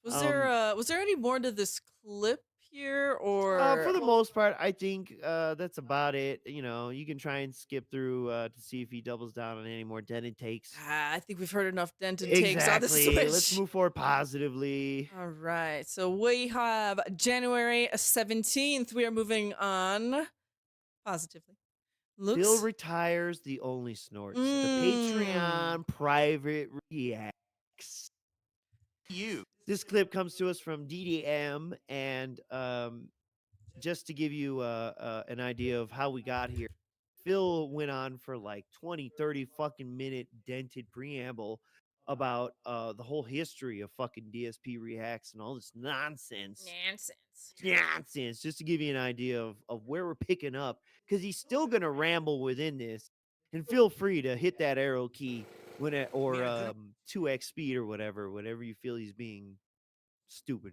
Was there any more to this clip here, or for the most part, I think that's about it. You know, you can try and skip through to see if he doubles down on any more dented takes. I think we've heard enough dent and takes on the Switch. Let's move forward positively. All right. So we have January 17th. We are moving on positively. Bill retires the OnlySnorts, the Patreon private reacts. This clip comes to us from DDM, and just to give you an idea of how we got here, Phil went on for like 20, 30 fucking minute dented preamble about the whole history of fucking DSP reacts and all this nonsense. Nonsense. Just to give you an idea of where we're picking up, because he's still gonna ramble within this. And feel free to hit that arrow key when it, or 2x speed or whatever you feel he's being stupid.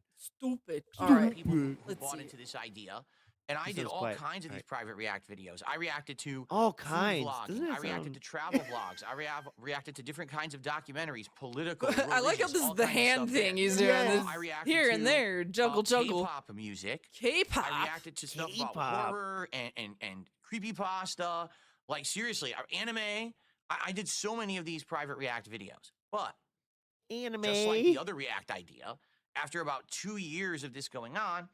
All right. people who Let's bought see. into this idea. And I This did one's all quiet. kinds of these private react videos. I reacted to All food kinds. Doesn't vlogging. that I reacted sound- to travel vlogs. I reacted to different kinds of documentaries, political, I like how religious, this is all the kinds of hand stuff thing there. he's doing. Yes. This I reacted here to, and there, juggle. K-pop music. K-pop. I reacted to stuff about K-pop. horror and creepypasta. Like, seriously, anime. I did so many of these private react videos. But Anime. just like the other react idea, after about 2 years of this going on,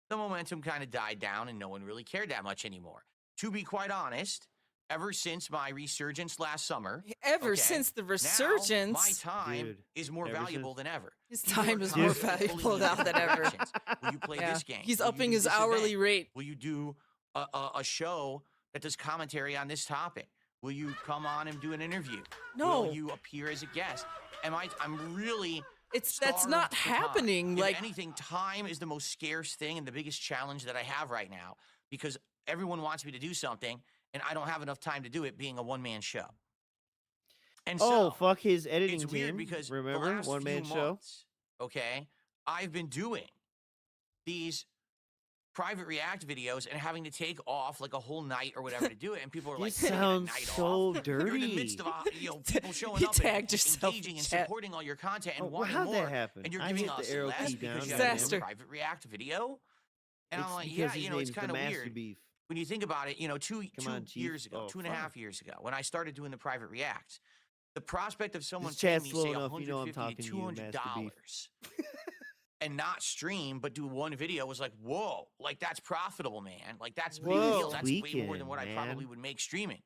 the momentum kind of died down and no one really cared that much anymore. To be quite honest, ever since my resurgence last summer, Ever okay, since the now resurgence, my time Dude, is more ever valuable since- than ever. his People time are is more constantly valuable pulling me in now than different ever. directions. Will you play Yeah. this game? He's Will you upping do his this hourly event? rate. Will you do a show that does commentary on this topic? Will you come on and do an interview? No. Will you appear as a guest? I'm really That's starved not for time. happening. If Like anything, time is the most scarce thing and the biggest challenge that I have right now because everyone wants me to do something and I don't have enough time to do it being a one-man show. And Oh, so fuck his editing it's team. weird because Remember, the last one man few show. months, okay, I've been doing these private react videos and having to take off like a whole night or whatever to do it, and people are like, This "Can I get a sounds night so off?" You're in the dirty. midst of people showing You up and tagged yourself engaging in and chat. supporting all your content and Oh, well, wanting how'd more, that happen? and you're I giving hit the us arrow less key because down you and have Disaster. a private react video. And It's I'm like, because yeah, his it's name's kind the of Master weird Beef. when you think about it. Two on, Chief. years ago, Oh, 2.5 fuck. years ago, when I started doing the private reacts, the prospect of someone This paying chat's me slow say enough, you know I'm $150 talking to to you, Master $200 and not stream but do one video was like, whoa, like that's profitable, man. Like that's a big Whoa. deal. That's way more Tweaking, than what I man. probably would make streaming.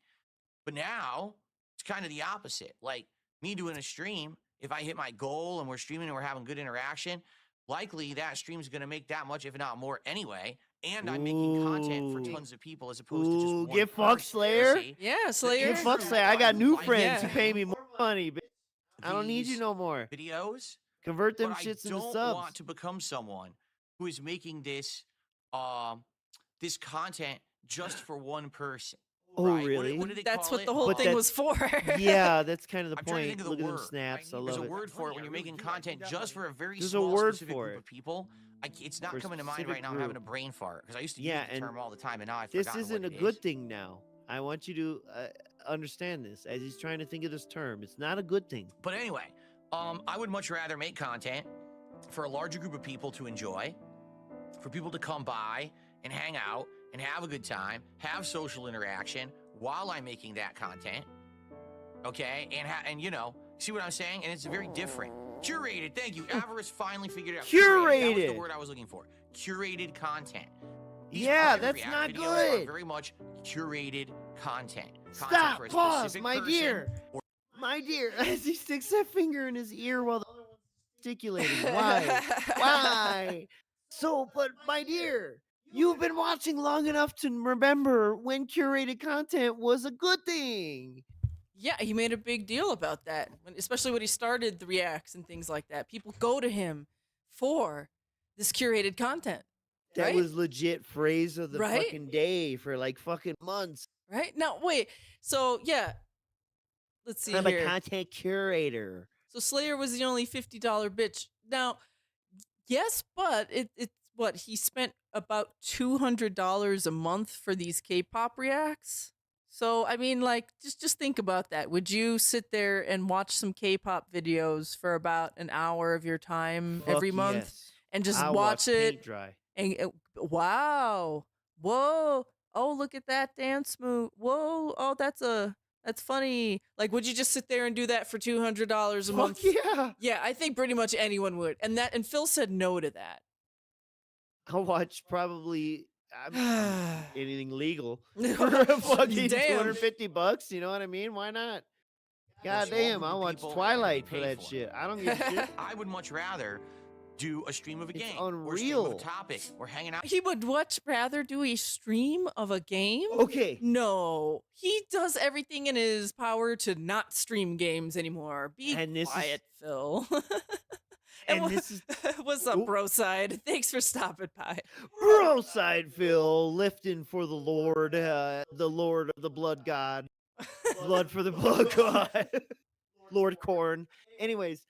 But now it's kind of the opposite. Like me doing a stream, if I hit my goal and we're streaming and we're having good interaction, likely that stream's going to make that much, if not more anyway. And I'm making content for Ooh. tons of people as opposed to just Ooh, one get fucked, person, Slayer. you see? yeah, Slayer. Get fucked, Slayer. I got new friends who Yeah. pay me more money, bitch. I don't need you These no more. videos. Convert them But shits I into don't subs. want to become someone who is making this this content just for one person. Oh, Right. really? What did they That's call what it? the whole But thing was that's- for. Yeah, that's kind of the I'm trying to point. think of the Look at them word. snaps. I There's love a it. word for it when you're making content just for a very There's a small word specific for group it. of people. It's not For a coming to mind specific right now. I'm having a group. brain fart because I used to Yeah, use the and term all the time, and now I've this forgotten isn't what a it good is. thing now. I want you to understand this as he's trying to think of this term. It's not a good thing. But anyway, I would much rather make content for a larger group of people to enjoy, for people to come by and hang out and have a good time, have social interaction while I'm making that content. Okay, and you know, see what I'm saying? And it's very different. Curated, thank you. Avarice finally figured it out. That was the Curated. word I was looking for. Curated content. These Yeah, private that's React not videos are good. very much curated content. Content Stop. for a Pause, specific my person dear. or My dear, as he sticks that finger in his ear while the other one's gesticulating. Why? Why? So, but my dear, you've been watching long enough to remember when curated content was a good thing. Yeah, he made a big deal about that, especially when he started the reacts and things like that. People go to him for this curated content. That right? was legit phrase of the Right? fucking day for like fucking months. Right? Now, wait. So, yeah. Let's see I'm here. a content curator. So Slayer was the only $50 bitch. Now, yes, but it's what he spent about $200 a month for these K-pop reacts. So I mean, like, just think about that. Would you sit there and watch some K-pop videos for about an hour of your time every Fuck month yes. and just I'll watch watch it? paint dry. And wow, whoa, oh look at that dance move. Whoa, oh that's funny. Like, would you just sit there and do that for $200 a month? Fuck yeah. Yeah, I think pretty much anyone would. And Phil said no to that. I'll watch probably anything legal for Damn. fucking $250. You know what I mean? Why not? God small damn, group I'll of watch people Twilight and for pay that for it. shit. I don't give a shit. I would much rather do a stream of a It's game or a stream unreal. of a topic or hanging out. He would much rather do a stream of a game? Okay. No, he does everything in his power to not stream games anymore. Be And this is- quiet, Phil. And this is what's up, Oop. bro side? Thanks for stopping by. Bro side Phil lifting for the Lord of the blood god. Blood for the blood god. Lord Corn. Anyways,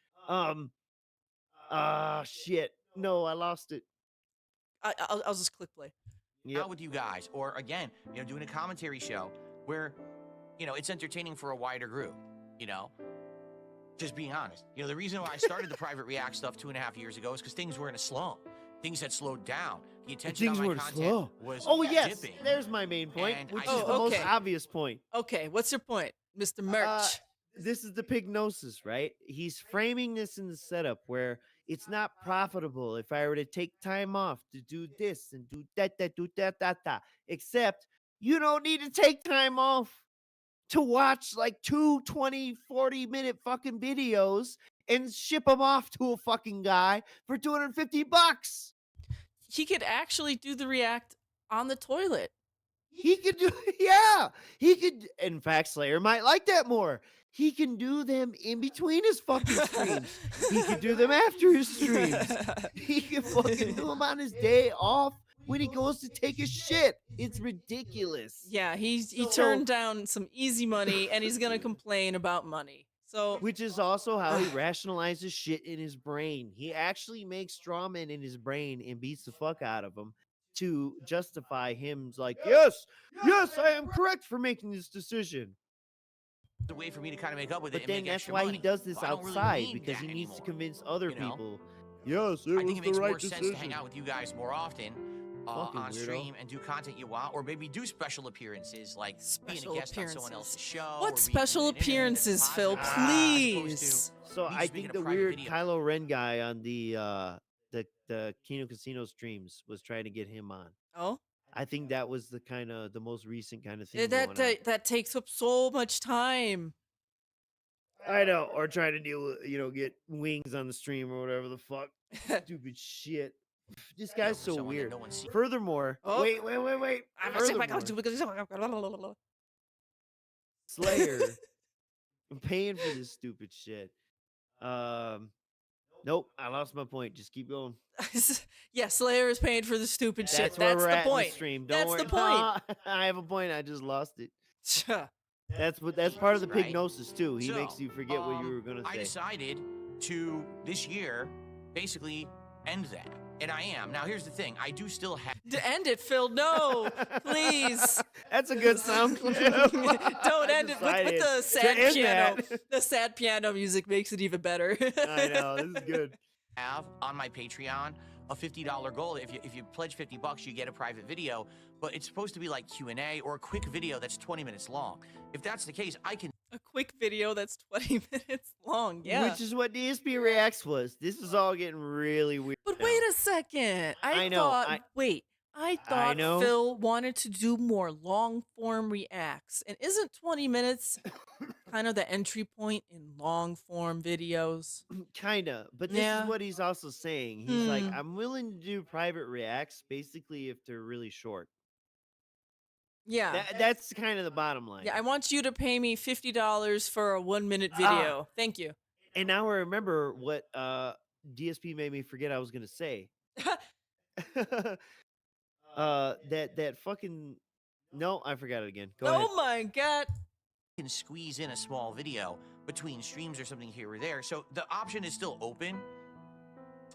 shit. No, I lost it. I'll just click play. Yep. Out with you guys, or again, you know, doing a commentary show where, you know, it's entertaining for a wider group. You know, just being honest. You know, the reason why I started the private React stuff 2.5 years ago is because things were in a slump. Things had slowed down. The attention Things on my were content slow. was Oh yes, dipping. there's my main point, And which I is said- the most okay. obvious point. Okay, what's your point, Mr. Merch? This is the pignosis, right? He's framing this in the setup where it's not profitable if I were to take time off to do this and do that. Except you don't need to take time off to watch like 2 20 40-minute fucking videos and ship them off to a fucking guy for $250. He could actually do the react on the toilet. He could do, yeah. He could, in fact, Slayer might like that more. He can do them in between his fucking streams. He could do them after his streams. He can fucking do them on his day off when he goes to take a shit. It's ridiculous. Yeah, he So- turned down some easy money and he's gonna complain about money. So Which is also how he rationalizes shit in his brain. He actually makes straw men in his brain and beats the fuck out of them to justify him like, yes, I am correct for making this decision. The way for me to kind of make up with it But and then make that's extra why money. he does this But I don't really outside need because that he needs to anymore. convince other you know? people. Yes, it I was think it the makes right more sense decision. to hang out with you guys more often Fucking on weirdo. stream and do content you want, or maybe do special appearances like Special being a guest on someone appearances. else's show. or what being special in an interview that's appearances, Phil? positive, as opposed to Please. So me I just think making the a private weird video. Kylo Ren guy on the Kino Casino streams was trying to get him on. Oh, I think that was the most recent kind of thing. going on. that takes up so much time. I know, or trying to deal with, get wings on the stream or whatever the fuck. Stupid shit. This you know, guy's for so someone that weird. no one sees. Furthermore, Oh. wait. Furthermore, Slayer, I'm paying for this stupid shit. No, Nope, I lost my point. Just keep going. Yeah, Slayer is paying for the stupid shit. That's where That's we're the at in point. the stream. Don't That's worry. the point. No, I have a point. I just lost it. Sure. That's part of the Right. pygnosis too. He makes So, you forget what you were gonna I say. decided to this year basically end that, and I am. Now here's the thing: I do still have. To end it, Phil. No, please. That's a good sound clip. Don't I end it with decided the to sad end piano. that. The sad piano music makes it even better. I know, this is good. Have on my Patreon a $50 goal. If you pledge $50, you get a private video, but it's supposed to be like Q&A or a quick video that's 20 minutes long. If that's the case, I can A quick video that's 20 minutes long. Yeah. Which is what DSP Reacts was. This is all getting really weird. But now. wait a second. I know, thought, I- wait, I thought know. Phil wanted to do more long form reacts. And isn't 20 minutes kind of the entry point in long form videos? Kinda, but this Yeah. is what he's also saying. He's like, Hmm. I'm willing to do private reacts, basically if they're really short. Yeah. That's kind of the bottom line. Yeah, I want you to pay me $50 for a 1 minute Ah. video. Thank you. And now I remember what DSP made me forget I was gonna say. That fucking no, I forgot it again. Go ahead. Oh my god. squeeze in a small video between streams or something here or there. So the option is still open,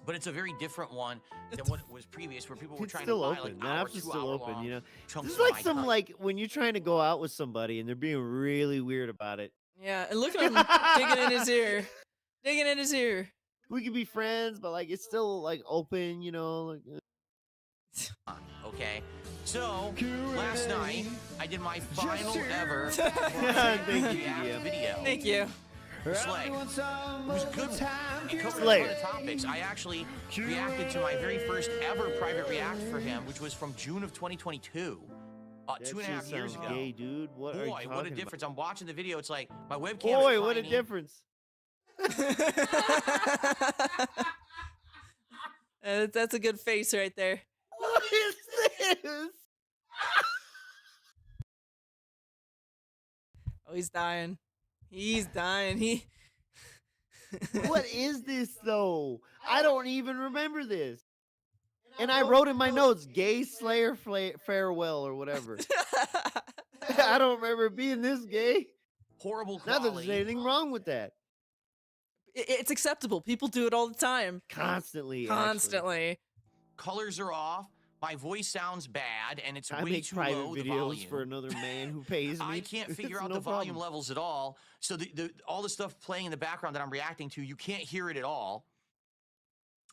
but it's a very different one than what it was previous, where people were It's trying still to buy open. like The hour, option's 2 still hour open, long you know. chunks This is of like my some time. like when you're trying to go out with somebody and they're being really weird about it. Yeah, and look at him digging in his ear. Digging in his ear. We could be friends, but like it's still like open, you know. Like, Okay, so last night I did my final ever Thank you, react DM. video. Thank you. Slay. It was good. It covered a ton Slayer. of topics. I actually reacted to my very first ever private react for him, which was from June of 2022. that 2.5 shit years sounds ago. gay, dude. What are you Boy, talking what a about? difference. I'm watching the video. It's like my webcam. Boy, is what a tiny. difference. That's a good face right there. What is this? Oh, he's dying. He's dying. He. What is this though? I don't even remember this. And I wrote in my notes, "Gay Slayer farewell" or whatever. I don't remember it being this gay. Horrible Not that there's quality. anything wrong with that. It's acceptable. People do it all the time. Constantly. Constantly. Colors are off. My voice sounds bad, and it's I way make too private low. The videos volume. for another man who pays me. I can't figure It's out no the volume problem. levels at all. So all the stuff playing in the background that I'm reacting to, you can't hear it at all.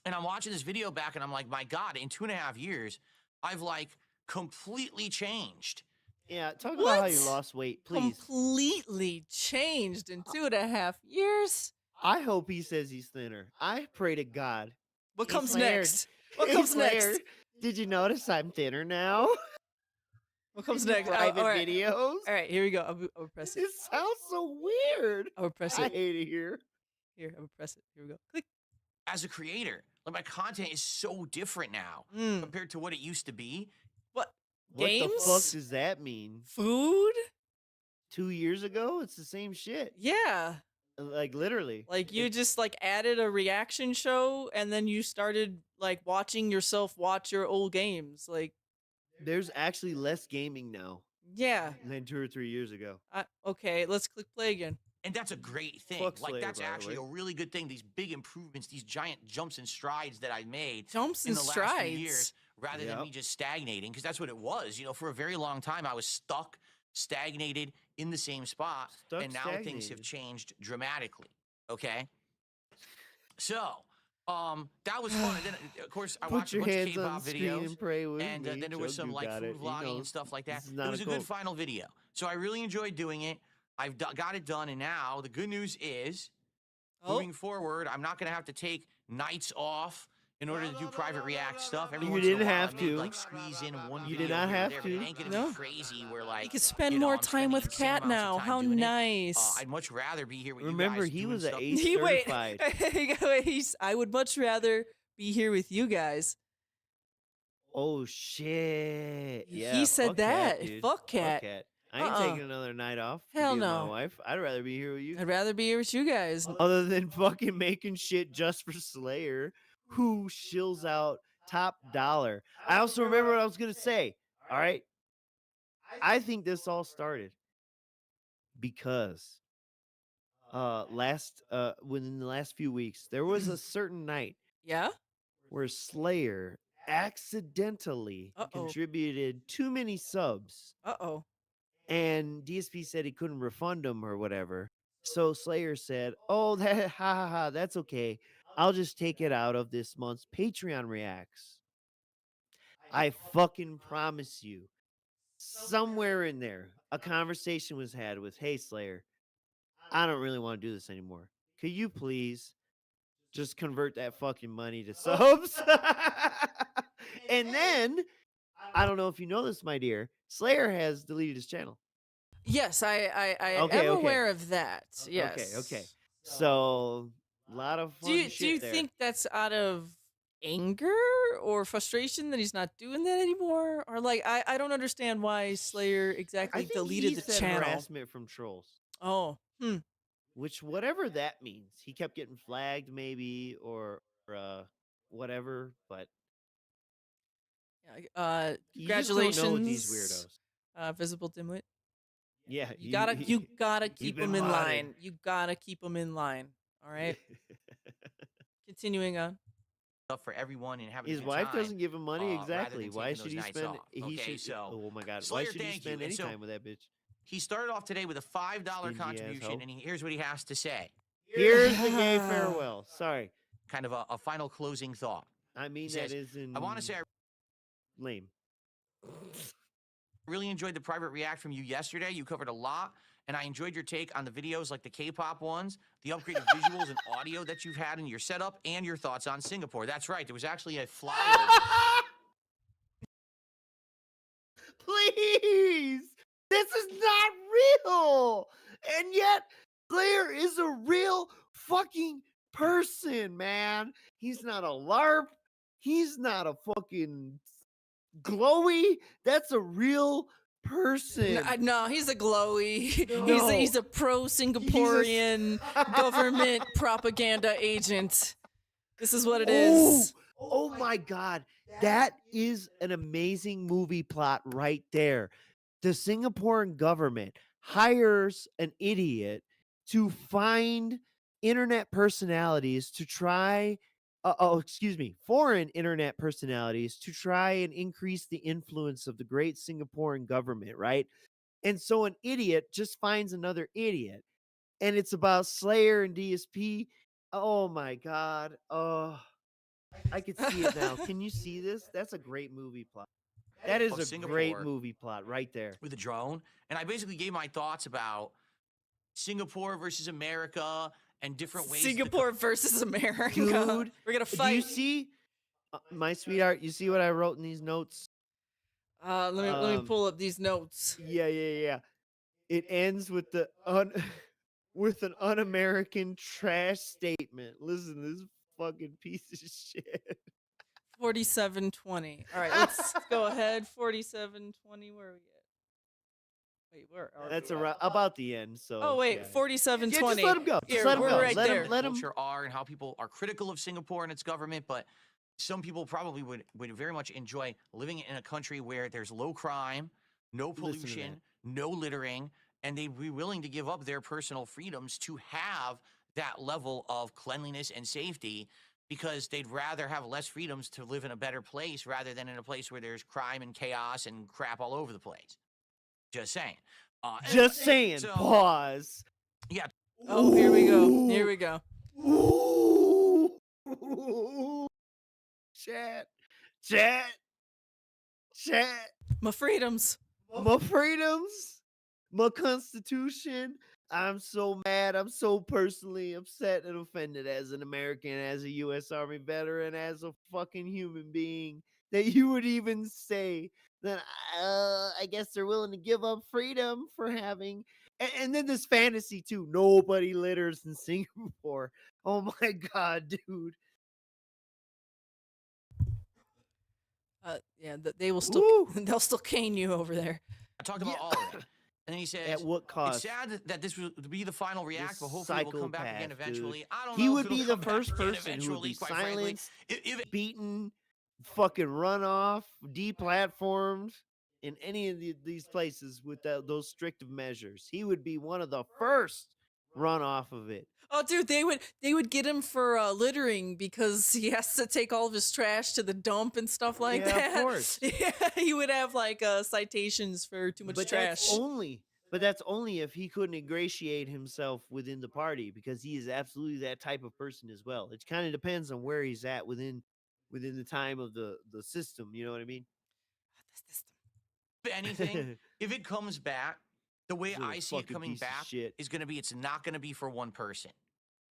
And I'm watching this video back, and I'm like, my God, in 2.5 years, I've like completely changed. Yeah, talk about how you What? lost weight, please. Completely changed in 2.5 years. I hope he says he's thinner. I pray to God. What Hey, comes Slayer. next? What Hey, comes Slayer, next? Did you notice I'm thinner now? What comes In the next? Oh, private all right. videos. All right, here we go. I'll press it. It sounds so weird. I'll press I it. hate it here. Here, I'll press it. Here we go. Click. As a creator, like my content is so different now Mm. compared to what it used to be. What? What the fuck Games? does that mean? Food? 2 years ago? It's the same shit. Yeah. Like literally. Like you just like added a reaction show and then you started like watching yourself watch your old games. Like, There's actually less gaming now yeah. than 2 or 3 years ago. Okay, let's click play again. And that's a great thing. Fuck Like Slayer, that's by the actually way. a really good thing. These big improvements, these giant jumps and strides that I made Jumps in and the last strides. few years, rather than Yep. me just stagnating, because that's what it was. You know, for a very long time, I was stuck, stagnated in the same spot, Stuck, and now things have stagnated. changed dramatically. Okay, so that was fun. And then, of course, I Put watched a your bunch of hands on K-pop the screen videos. and pray with And me. then there was some Chug, you like got food it. He vlogging and knows. stuff like that. This is It not was a cult. good final video. So I really enjoyed doing it. I've got it done, and now the good news is, Oh, moving forward, I'm not going to have to take nights off in order to do private react stuff. Every You once in a didn't while, have I may, to. like squeeze in one You video did not here or have there, but it to. ain't gonna No. be crazy. Where like you can spend you know, more I'm time spending with insane Cat amounts of now. time How doing it. nice. I'd much rather be here with Remember, you guys he doing was an stuff. ace Wait, certified. I would much rather be here with you guys. Oh shit! He Yeah, said fuck Cat, that. dude. Fuck Cat. I ain't taking another night off to Hell be with my no. wife. I'd rather be here with you. I'd rather be here with you guys. Other than fucking making shit just for Slayer, who shills out top dollar. I also remember what I was gonna say. All right. I think this all started because within the last few weeks, there was a certain night Yeah? where Slayer accidentally contributed too many subs. Uh-oh. And DSP said he couldn't refund them or whatever. So Slayer said, "Oh, that that's okay. I'll just take it out of this month's Patreon reacts." I fucking promise you, somewhere in there, a conversation was had with, "Hey Slayer, I don't really want to do this anymore. Could you please just convert that fucking money to subs?" And then, I don't know if you know this, my dear, Slayer has deleted his channel. Yes, I Okay, am okay. aware of that. Yes. Okay. So, a lot of fun Do you shit there. think that's out of anger or frustration that he's not doing that anymore? Or like I don't understand why Slayer I exactly think deleted he the said channel. harassment from trolls. Oh. Which, whatever that means, he kept getting flagged, maybe, or whatever. But You just don't know with these congratulations, weirdos. Visible Dimwit. Yeah, You gotta keep been them in modded. line. You gotta keep them in line. All right. Continuing on. Stuff for everyone and having a His good wife time, doesn't give him money. rather than Exactly. Why taking should those he nights spend? off. He Okay, should. so Oh my God. Slayer, Why should he thank you. spend And any so time with that bitch? he started off today with a $5 Stingy contribution, asshole. and here's what he has to say. Here's the gay farewell. Sorry. Kind of a final closing thought. I mean, He that says, isn't I want to say I lame. really enjoyed the private react from you yesterday. You covered a lot, and I enjoyed your take on the videos like the K-pop ones, the upgraded visuals and audio that you've had in your setup, and your thoughts on Singapore. That's right. There was actually a flyover. Please! This is not real! And yet, Slayer is a real fucking person, man. He's not a LARP. He's not a fucking glowy. That's a real person. No, he's a glowy. No. He's a pro Singaporean government propaganda agent. This is what it is. Oh my God. That is an amazing movie plot right there. The Singaporean government hires an idiot to find internet personalities to try, foreign internet personalities to try and increase the influence of the great Singaporean government, right? And so an idiot just finds another idiot. And it's about Slayer and DSP. Oh my God. Oh, I could see it now. Can you see this? That's a great movie plot. That is a great Singapore movie plot right there. with a drone, and I basically gave my thoughts about Singapore versus America and different ways. Singapore versus America. Dude, we're gonna do fight. you see, my sweetheart? You see what I wrote in these notes? Let me pull up these notes. Yeah. It ends with the with an un-American trash statement. Listen to this fucking piece of shit. 4720. All right, let's go ahead. 4720. Where are we at? Wait, where are That's we? about the end. So. Oh wait, yeah. 4720. Yeah, just let him go. Just Here, let him we're go. right Let there. him. Let him. Culture are and how people are critical of Singapore and its government, but some people probably would very much enjoy living in a country where there's low crime, no Listen to pollution, no littering, and they'd be willing to give up their personal freedoms to have that level of cleanliness and safety, because they'd rather have less freedoms to live in a better place rather than in a place where there's crime and chaos and crap all over the place. Just saying. Just saying. so- Pause. Yeah. Oh, here we go. Here we go. Ooh. Chat. My freedoms. My freedoms, my constitution. I'm so mad. I'm so personally upset and offended as an American, as a U.S. Army veteran, as a fucking human being, that you would even say that I guess they're willing to give up freedom for having. And then this fantasy too. Nobody litters in Singapore. Oh my God, dude. Yeah, they will still Ooh. they'll still cane you over there. I talked about all of it. And then he says, At what it's cost? sad that this would be the final react, but This hopefully we'll come back again psychopath, dude. eventually. I don't He know would if it'll be the come back first again person who would be eventually, quite frankly. silenced, If it, beaten, fucking run off, deplatformed in any of these places with those strict measures. He would be one of the first run off of it. Oh, dude, they would get him for littering because he has to take all of his trash to the dump and stuff like Yeah, that. of course. Yeah, he would have like citations for too much But trash. that's only if he couldn't ingratiate himself within the party, because he is absolutely that type of person as well. It kind of depends on where he's at within the time of the system. You know what I mean? if anything, if it comes back, the way This little I see it fucking coming piece of back shit. is going to be, it's not going to be for one person.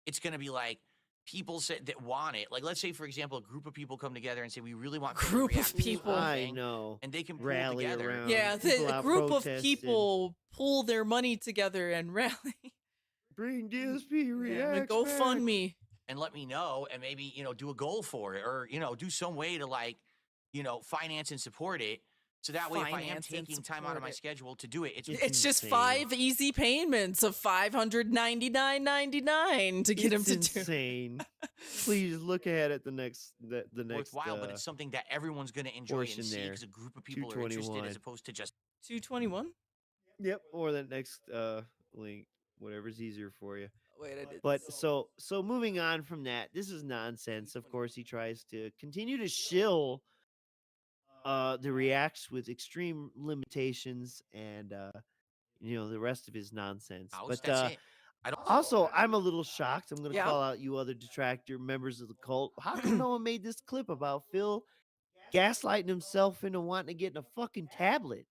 It's going to be like people that want it. Like, let's say, for example, a group of people come together and say, we really want Phil to Group of react to this people. whole I thing," know. and they can pull Rally together. around. Yeah, people the out group of protesting. people pull their money together and rally. Bring DSP Yeah, reacts go back. fund me. And let me know, and maybe, do a goal for it, or, do some way to, like, finance and support it. So that way, if I am Finance and taking time out of my support it. schedule to do it, it's It's just insane. 5 easy payments of $599.99 to get him It's to do. insane. Please look ahead at the next worthwhile, but it's something that everyone's going to enjoy portion and see there. because a group of people are interested 221. as opposed to just 221. Yep, or the next link, whatever's easier for you. Wait, I did. But so moving on from that, this is nonsense. Of course, he tries to continue to shill the reacts with extreme limitations and the rest of his nonsense. house. But That's it. I don't. also, I'm a little shocked. I'm gonna Yeah. call out you other detractor members of the cult. How come no one made this clip about Phil gaslighting himself into wanting to get in a fucking tablet?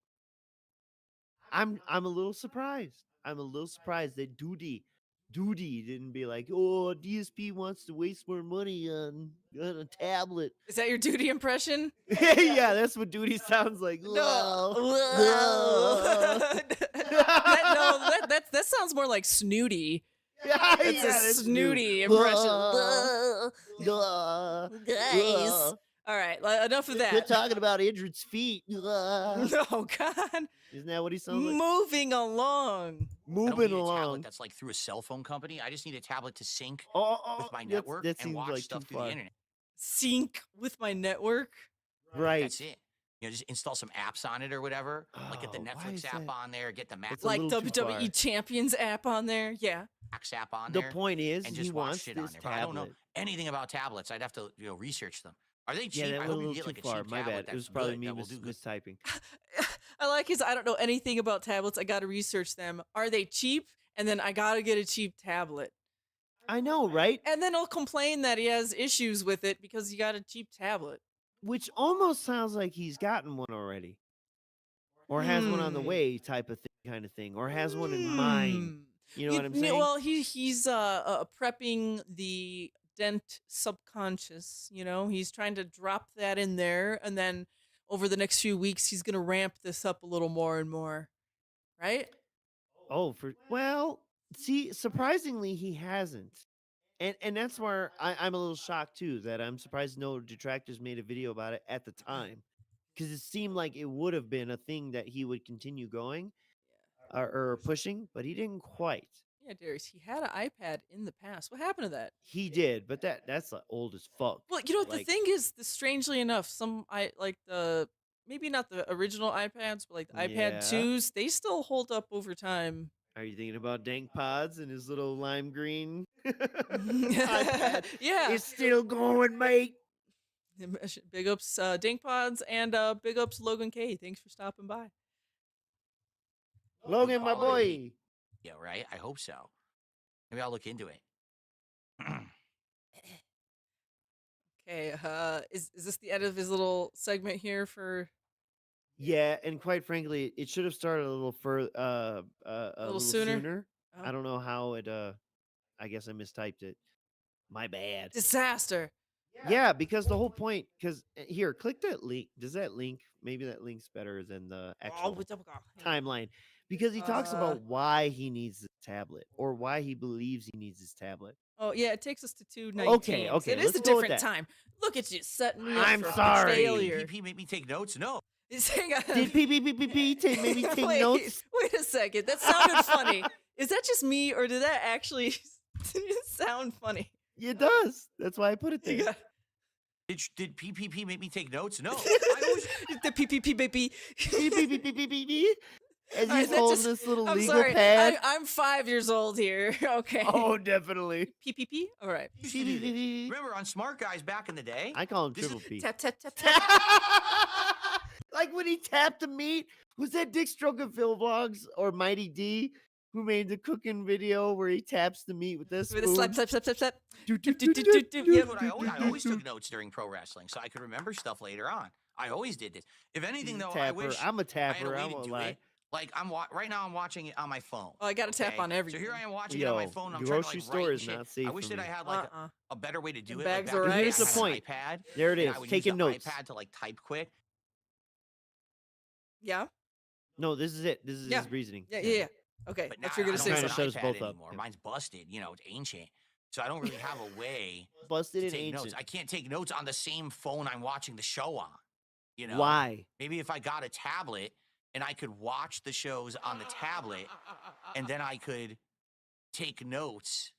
I'm a little surprised. I'm a little surprised that Duty didn't be like, oh, DSP wants to waste more money on a tablet. Is that your duty impression? Yeah, that's what Duty sounds like. No. That sounds more like Snooty. Yeah, It's a that's snooty Duty. impression. Guys. All right, enough of Quit that. talking about Idrid's feet. Oh God. Isn't that what he sounds like? Moving along. I don't Moving need a tablet along. that's like through a cell phone company. I just need a tablet to sync Oh, with my that's- network that and seems watch like stuff too through far. the internet. Sync with my network. Right. That's it. Just install some apps on it or whatever. Like get the Oh, why Netflix is app that- on there, get the Max That's a Like little too WWE far. Champions app on there. Yeah. app on The there. point is, and he just watch wants shit on this there. But I don't know tablet. anything about tablets. I'd have to research them. Are they cheap? Yeah, that I went a hope you little get too like a far. cheap My tablet bad. that's It was probably good, me that will do good. mistyping. I like his I don't know anything about tablets. I got to research them. Are they cheap? And then I got to get a cheap tablet. I know, right? And then he'll complain that he has issues with it because he got a cheap tablet. Which almost sounds like he's gotten one already, or has one on the Hmm. way, type of kind of thing, or has one in mind. You know what I'm saying? Well, he's prepping the dent subconscious. He's trying to drop that in there, and then over the next few weeks, he's gonna ramp this up a little more and more. Right? Oh, see, surprisingly, he hasn't, and that's where I'm a little shocked too. That I'm surprised no detractors made a video about it at the time, because it seemed like it would have been a thing that he would continue going or pushing, but he didn't quite. Yeah, Darius. He had an iPad in the past. What happened to that? He did, but that's like old as fuck. Well, the Like- thing is, strangely enough, maybe not the original iPads, but like the iPad Yeah. 2s, they still hold up over time. Are you thinking about Dank Pods and his little lime green iPad? Yeah. It's still going, mate. Big ups Dink Pods and big ups Logan K. Thanks for stopping by. Logan, my boy. Yeah, right. I hope so. Maybe I'll look into it. Okay, is this the end of his little segment here for Yeah, and quite frankly, it should have started a little further, a little sooner? I don't know how it. I guess I mistyped it. My bad. disaster? Yeah, because the whole point. Because here, click that link. Does that link? Maybe that link's better than the actual timeline. Because he talks about why he needs the tablet, or why he believes he needs his tablet. Oh yeah, it takes us to 219. Okay, It is let's a go with different that. time. Look at you setting me up I'm for sorry. failure. PP make me take notes? No. He's saying, Did PPPP maybe take notes? Wait a second. That sounded funny. Is that just me, or did that actually sound funny? It does. That's why I put it there. Yeah. Did PPP make me take notes? No. I always, The PPP baby. PPPPP. As All right, he's that holding just- this little I'm legal sorry. pad. I'm 5 years old here. Okay. Oh, definitely. PPP. All right. used to do this. Remember on Smart Guys back in the day? I call him This is- Triple P. Tap tap tap tap. Like when he tapped the meat. Was that Dick Stroke Phil Vlogs or Mighty D who made the cooking video where he taps the meat with this With a slap slap slap slap slap. Do, do, do, do, do. Yep. But I always took notes during pro wrestling, so I could remember stuff later on. I always did this. If anything, though, I wish I'm a I had a tapper. way I to won't do lie. it. Like right now, I'm watching it on my phone. Oh, I got to tap okay? on everything. So here I am watching it on my Yo, phone. I'm the trying to grocery like store write and is shit. not safe I wish for that I me. had like a better way to do it. bags Like, are back in the right. day, Here's the I had an point. iPad. There it and is. I would Taking use the notes. iPad to like type quick. Yeah. No, this is it. This is Yeah. his reasoning. Yeah. Okay. But now That's you're I gonna don't say trying to use something. shut us an both iPad up. anymore. Yeah. Mine's busted. You know, it's ancient. So I don't really have a way Busted to and take notes. ancient. I can't take notes on the same phone I'm watching the show on. You know, Why? maybe if I got a tablet and I could watch the shows on the tablet, and then I could take notes.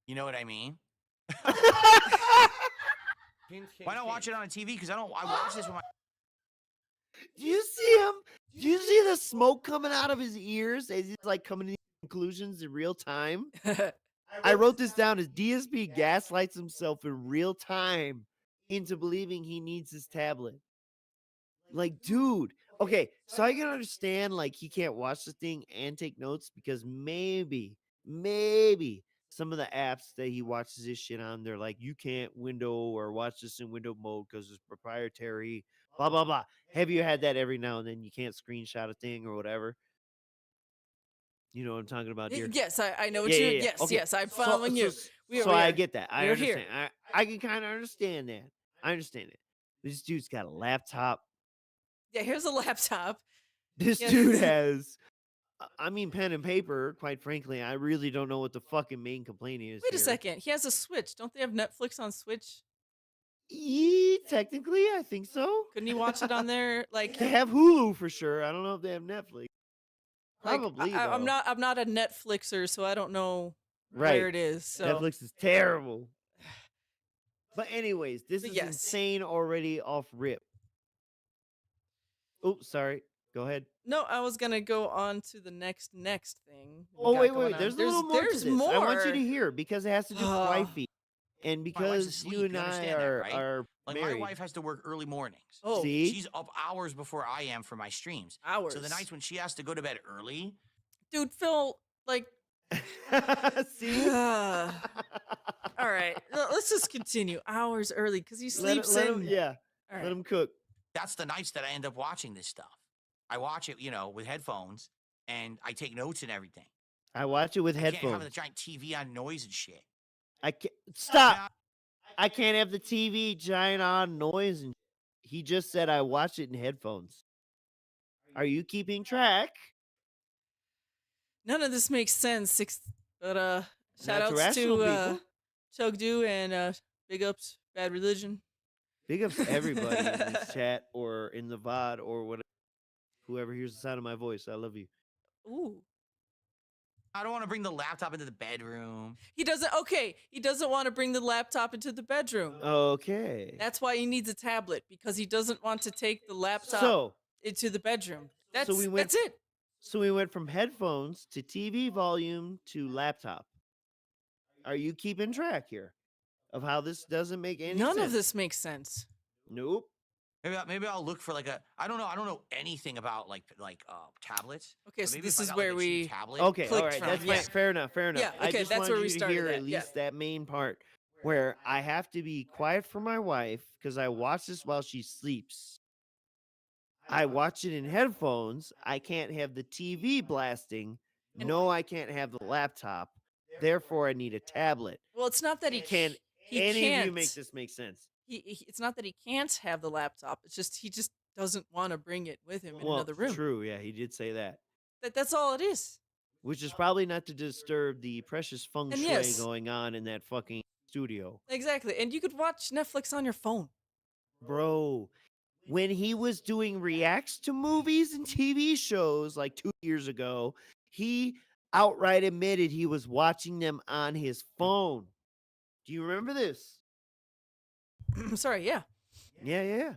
You know what I mean? Why not watch it on a TV? Because I watch this with my. Do you see him? Do you see the smoke coming out of his ears as he's like coming to conclusions in real time? I wrote this down as DSP gaslights himself in real time into believing he needs his tablet. Like, dude. Okay, so I can understand like he can't watch the thing and take notes because maybe some of the apps that he watches this shit on, they're like, you can't window or watch this in window mode because it's proprietary, blah blah blah. Have you had that every now and then? You can't screenshot a thing or whatever. You know what I'm talking about, dear? Yes, I know what Yeah, you. yeah, yeah. Yes, Okay. yes, I'm following you. So I get that. I We're here. understand. I can kind of understand that. I understand it. This dude's got a laptop. Yeah, here's a laptop. This Yes. dude has, I mean, pen and paper. Quite frankly, I really don't know what the fucking main complaint is. Wait a here. second. He has a Switch. Don't they have Netflix on Switch? Technically, I think so. Couldn't he watch it on there? Like, They have Hulu for sure. I don't know if they have Netflix. like, Probably. I'm though. not a Netflixer, so I don't know right. where it is. So Netflix is terrible. But anyways, this But is yes. insane already off rip. Oh, sorry. Go ahead. no, I was gonna go on to the next thing. we Oh got wait. going on. There's a little more. There's to this. more. I want you to hear because it has to do with Ah. wifey, and wife's because asleep, you and you I understand that, are right? are Like married. my wife has to work early mornings. Oh, See? She's up hours before I am for my streams. hours. So the nights when she has to go to bed early, Dude, Phil, like, See. all right, let's just continue. Hours early because he sleeps let in. him, yeah. All Let right. him cook. that's the nights that I end up watching this stuff. I watch it, you know, with headphones, and I take notes and everything. I watch it with I can't have headphones. the giant TV on noise and shit. I can't stop. Now, I can't have the TV giant on noise and he just said I watch it in headphones. Are you keeping track? None of this makes sense. But shout Not to outs rational to people. Chugdu and big ups Bad Religion. Big ups to everybody in this chat or in the VOD or whatever. Whoever hears the sound of my voice, I love you. Ooh. I don't want to bring the laptop into the bedroom. He doesn't want to bring the laptop into the bedroom. Okay. That's why he needs a tablet, because he doesn't want to take the laptop So into the bedroom. That's we went- that's it. so we went from headphones to TV volume to laptop. Are you keeping track here of how this doesn't make any None sense? of this makes sense. Nope. Maybe I'll look for like a. I don't know anything about like tablets. Okay, but so maybe this if I is got, where like, a cheap we tablet, Okay, all clicked right, from, that's yeah. fine. Fair enough. Fair enough. Yeah, I okay, just that's wanted where we you to started hear at, at yeah. least that main part where I have to be quiet for my wife because I watch this while she sleeps. I watch it in headphones. I can't have the TV blasting. And- No, I can't have the laptop. Therefore, I need a tablet. Well, it's not that he Can he any can't. of you make this make sense? It's not that he can't have the laptop. It's just he just doesn't want to bring it with him in Well, another room. true. Yeah, he did say that. That's all it is. Which is probably not to disturb the precious feng And shui yes. going on in that fucking studio. Exactly. And you could watch Netflix on your phone. Bro, when he was doing reacts to movies and TV shows like 2 years ago, he outright admitted he was watching them on his phone. Do you remember this? Sorry, yeah. Yeah.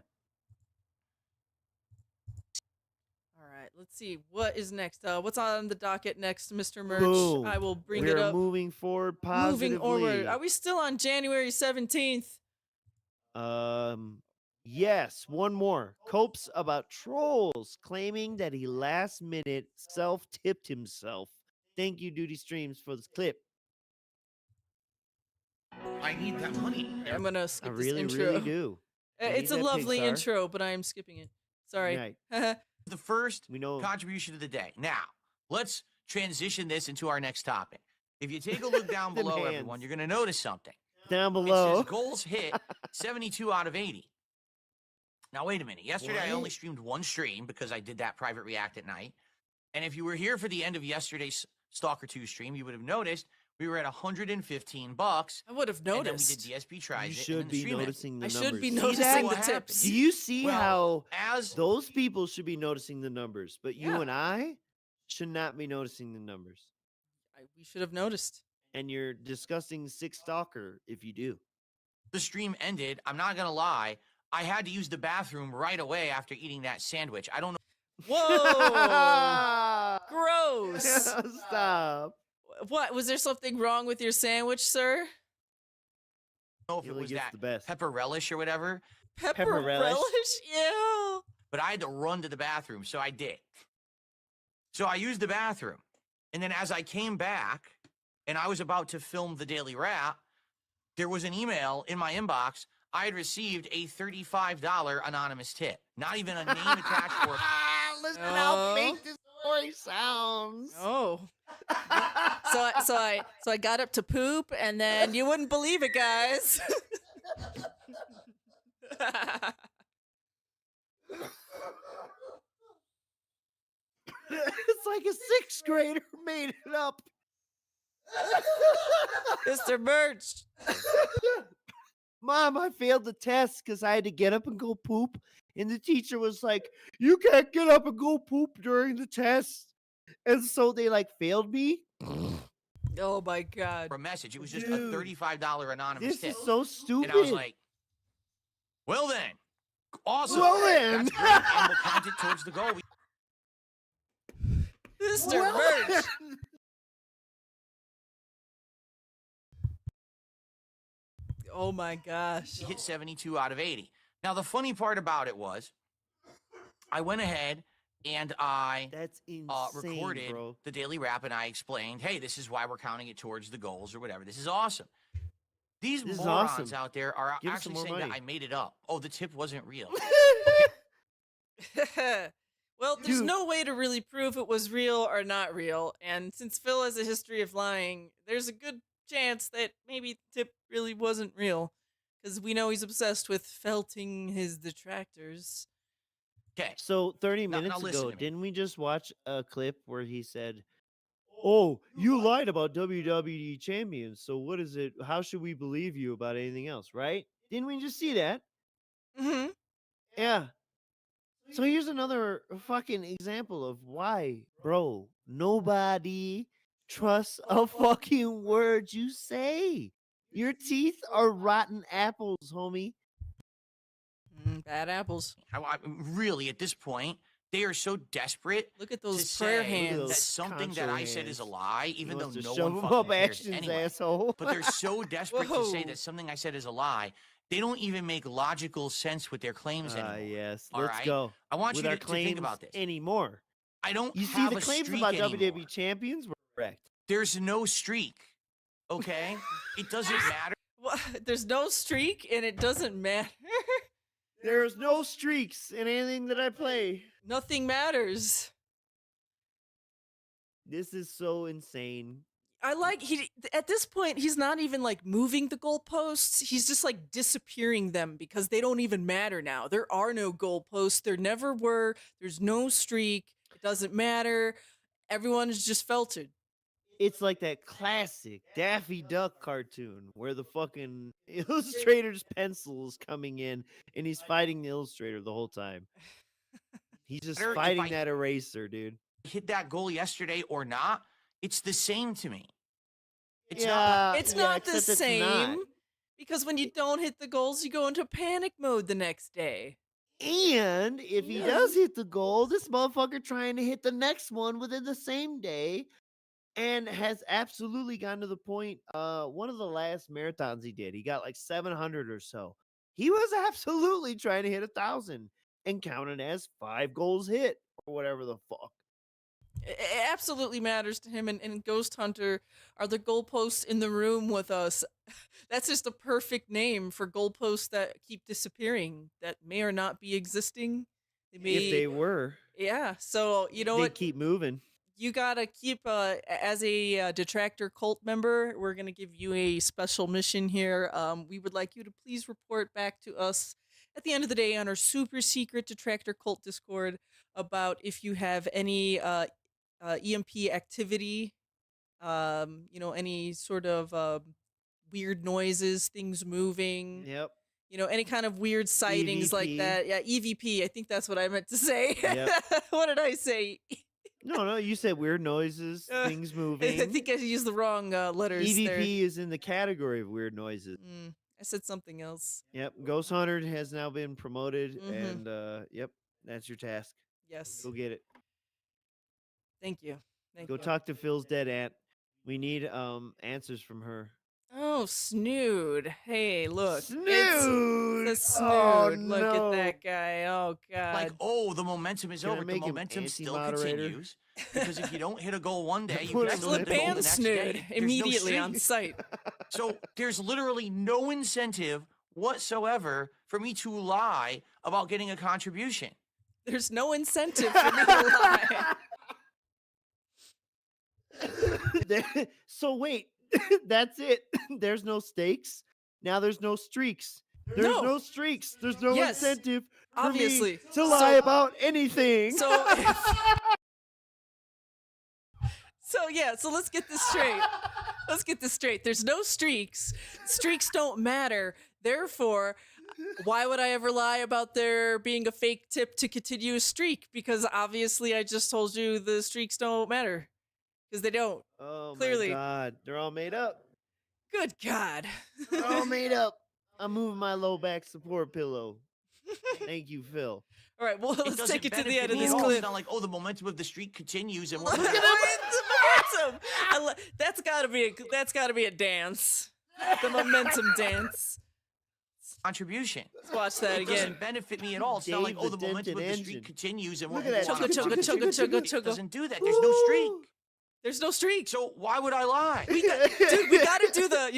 All right, let's see. What is next? What's on the docket next, Mr. Merch? Boom. I will bring We're it up. moving forward positively. Moving forward. Are we still on January 17th? Yes, one more. Copes about trolls claiming that he last minute self-tipped himself. Thank you, Duty Streams, for this clip. I need that money. I'm going to skip I this really, intro. really do. It's a Need that lovely Pixar. intro, but I am skipping it. Sorry. Right. The first We know. contribution of the day. Now, let's transition this into our next topic. If you take a look down Them below, hands. everyone, you're going to notice something. Down It below. says goals hit 72 out of 80. Now, wait a minute. Yesterday, I only What? streamed one stream because I did that private react at night. And if you were here for the end of yesterday's Stalker 2 stream, you would have noticed we were at $115. I would have And then we noticed. did DSP tries You it. should and then the be stream ended. noticing the I numbers. should be See noticing that? the What tips. happened? Do you see Well, how As those people should be noticing the numbers, but you Yeah. and I should not be noticing the numbers? We should have noticed. And you're disgusting sick stalker if you do. the stream ended, I'm not going to lie, I had to use the bathroom right away after eating that sandwich. I don't know. Whoa! Gross. Stop. What? Was there something wrong with your sandwich, sir? If He it only was gets that the best. pepper relish or whatever, Pepper relish? relish? Yeah. but I had to run to the bathroom, so I did. So I used the bathroom, and then as I came back and I was about to film the Daily Wrap, there was an email in my inbox. I had received a $35 anonymous tip. Not even a name attached for it. Listen Oh. how fake this story sounds. Oh. So I got up to poop, and then you wouldn't believe it, guys. It's like a sixth grader made it up. Mr. Birch. Mom, I failed the test because I had to get up and go poop. And the teacher was like, you can't get up and go poop during the test. And so they like failed me. Oh my God. For a message. It was just Dude, a $35 anonymous This tip. is so stupid. And I was like, well then, awesome. Well then. That's great, and we'll count it towards the goal. Mr. Well Birch. Oh my gosh. We hit 72 out of 80. Now, the funny part about it was, I went ahead and I That's insane, recorded bro. the Daily Wrap, and I explained, hey, this is why we're counting it towards the goals or whatever. This is awesome. These This is morons awesome. out there are Give us some actually more saying money. that I made it up. Oh, the tip wasn't real. Well, there's Dude. no way to really prove it was real or not real. And since Phil has a history of lying, there's a good chance that maybe the tip really wasn't real. Because we know he's obsessed with felting his detractors. Okay. So 30 Now- now minutes listen ago, to me. didn't we just watch a clip where he said, "Oh, you lied about WWE champions. So what is it? How should we believe you about anything else?" Right? Didn't we just see that? Mm-hmm. Yeah. So here's another fucking example of why, bro, nobody trusts a fucking word you say. Your teeth are rotten apples, homie. Bad apples. Really, at this point, they are so desperate Look at to those prayer say hands. that something that concho I said is a hands. lie, He even though wants to no shove one 'em fucking up cares actions, anyway. asshole. But they're so desperate to say Whoa. that something I said is a lie. They don't even make logical sense with their claims anymore. Yes, All let's right? go. I want With you our to think about claims this. anymore. I don't You see, have the a claims streak about anymore. WWE champions were correct. There's no streak. Okay? It doesn't matter. What? There's no streak, and it doesn't matter. There's no streaks in anything that I play. Nothing matters. This is so insane. I like at this point he's not even like moving the goalposts. He's just like disappearing them because they don't even matter now. There are no goalposts. There never were. There's no streak. It doesn't matter. Everyone is just felted. It's like that classic Daffy Duck cartoon where the fucking illustrator's pencil is coming in and he's fighting the illustrator the whole time. He's just Matter if fighting I that eraser, dude. hit that goal yesterday or not, it's the same to me. It's not. Yeah, It's yeah, not the except it's same not. because when you don't hit the goals, you go into panic mode the next day. And if he does hit the goal, this motherfucker trying to hit the next one within the same day and has absolutely gotten to the point. One of the last marathons he did, he got like 700 or so. He was absolutely trying to hit 1,000 and counted as 5 goals hit or whatever the fuck. It absolutely matters to him. And Ghost Hunter are the goalposts in the room with us. That's just a perfect name for goalposts that keep disappearing, that may or not be existing. They may, If they were, yeah. So you know they'd what? keep moving. You gotta keep as a detractor cult member. We're gonna give you a special mission here. We would like you to please report back to us at the end of the day on our super secret detractor cult Discord about if you have any EMP activity, you know, any sort of weird noises, things moving, Yep. you know, any kind of weird sightings like EVP. that. Yeah, EVP. I think that's what I meant to say. Yep. What did I say? No, you said weird noises, things moving. I think I used the wrong letters EVP there. is in the category of weird noises. I said something else. Yep, Ghost Hunter has now been promoted, Mhm. and yep, that's your task. Yes. Go get it. Thank you. Thank Go you. talk to Phil's dead aunt. We need answers from her. Oh, Snood. Hey, look. Snood! It's the Oh, Snood. Look no. at that guy. Oh, God. Like, oh, the momentum is Can I over. The make him momentum still anti-moderator? continues. Because if you don't hit a goal one day, you Put can him still in hit Let's the goal the ban next Snood day. There's no immediately on streak. site. So there's literally no incentive whatsoever for me to lie about getting a contribution. There's no incentive for me to lie. So wait, that's it. There's no stakes. Now there's no streaks. There's No. no streaks. There's no Yes, incentive for obviously. me to lie about anything. So let's get this straight. Let's get this straight. There's no streaks. Streaks don't matter. Therefore, why would I ever lie about there being a fake tip to continue a streak? Because obviously I just told you the streaks don't matter. Because they don't. Oh Clearly. my god, they're all made up. Good God. They're all made up. I'm moving my low back support pillow. Thank you, Phil. All right, well, It let's doesn't take it to the benefit end of me this at all. clip. It's not like, oh, the momentum of the streak continues and Look we're at the momentum. That's gotta be a dance. The momentum dance. contribution. Let's watch that It again. doesn't benefit me at all. It's not like, Dave oh, the the momentum of dented the streak engine. continues and Look we're at that. on a Chugga, chugga, chugga, contribution. chugga, It chugga. doesn't do that. There's no streak. There's no streak. So why would I lie? Dude, you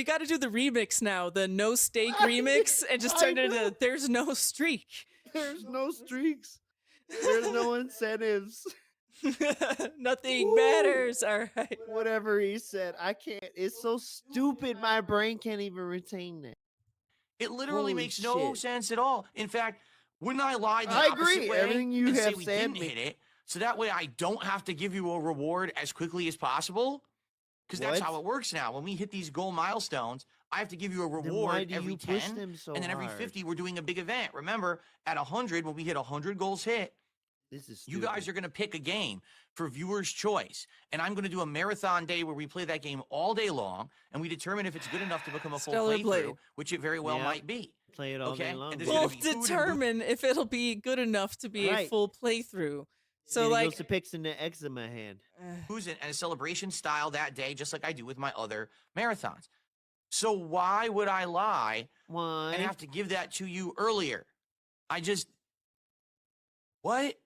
gotta do the remix now, the no stake remix, and just turn it into there's no streak. There's no streaks. There's no incentives. Nothing Woo. matters. All right. Whatever he said, I can't. It's so stupid. My brain can't even retain that. It literally Holy makes no shit. sense at all. In fact, wouldn't I lie the I opposite agree. way Everything you and say have we said didn't hit it, so that way I don't have to give you a reward as quickly as possible? Because that's What? how it works now. When we hit these goal milestones, I have to give you a Then why reward do every you push 10, them so and then every hard? 50, we're doing a big event. Remember, at 100, when we hit 100 goals hit, This is you stupid. guys are going to pick a game for viewers' choice. And I'm going to do a marathon day where we play that game all day long, and we determine if it's good enough to become a full Stellar playthrough, Blade. which it very well Yeah. might be. Play it all Okay, day long. and there's We'll gonna be food and determine if it'll be good enough to be a Right. full playthrough. So Then he like goes to picks in the eczema hand. booze and a celebration style that day, just like I do with my other marathons. So why would I lie Why? and have to give that to you earlier? I just what?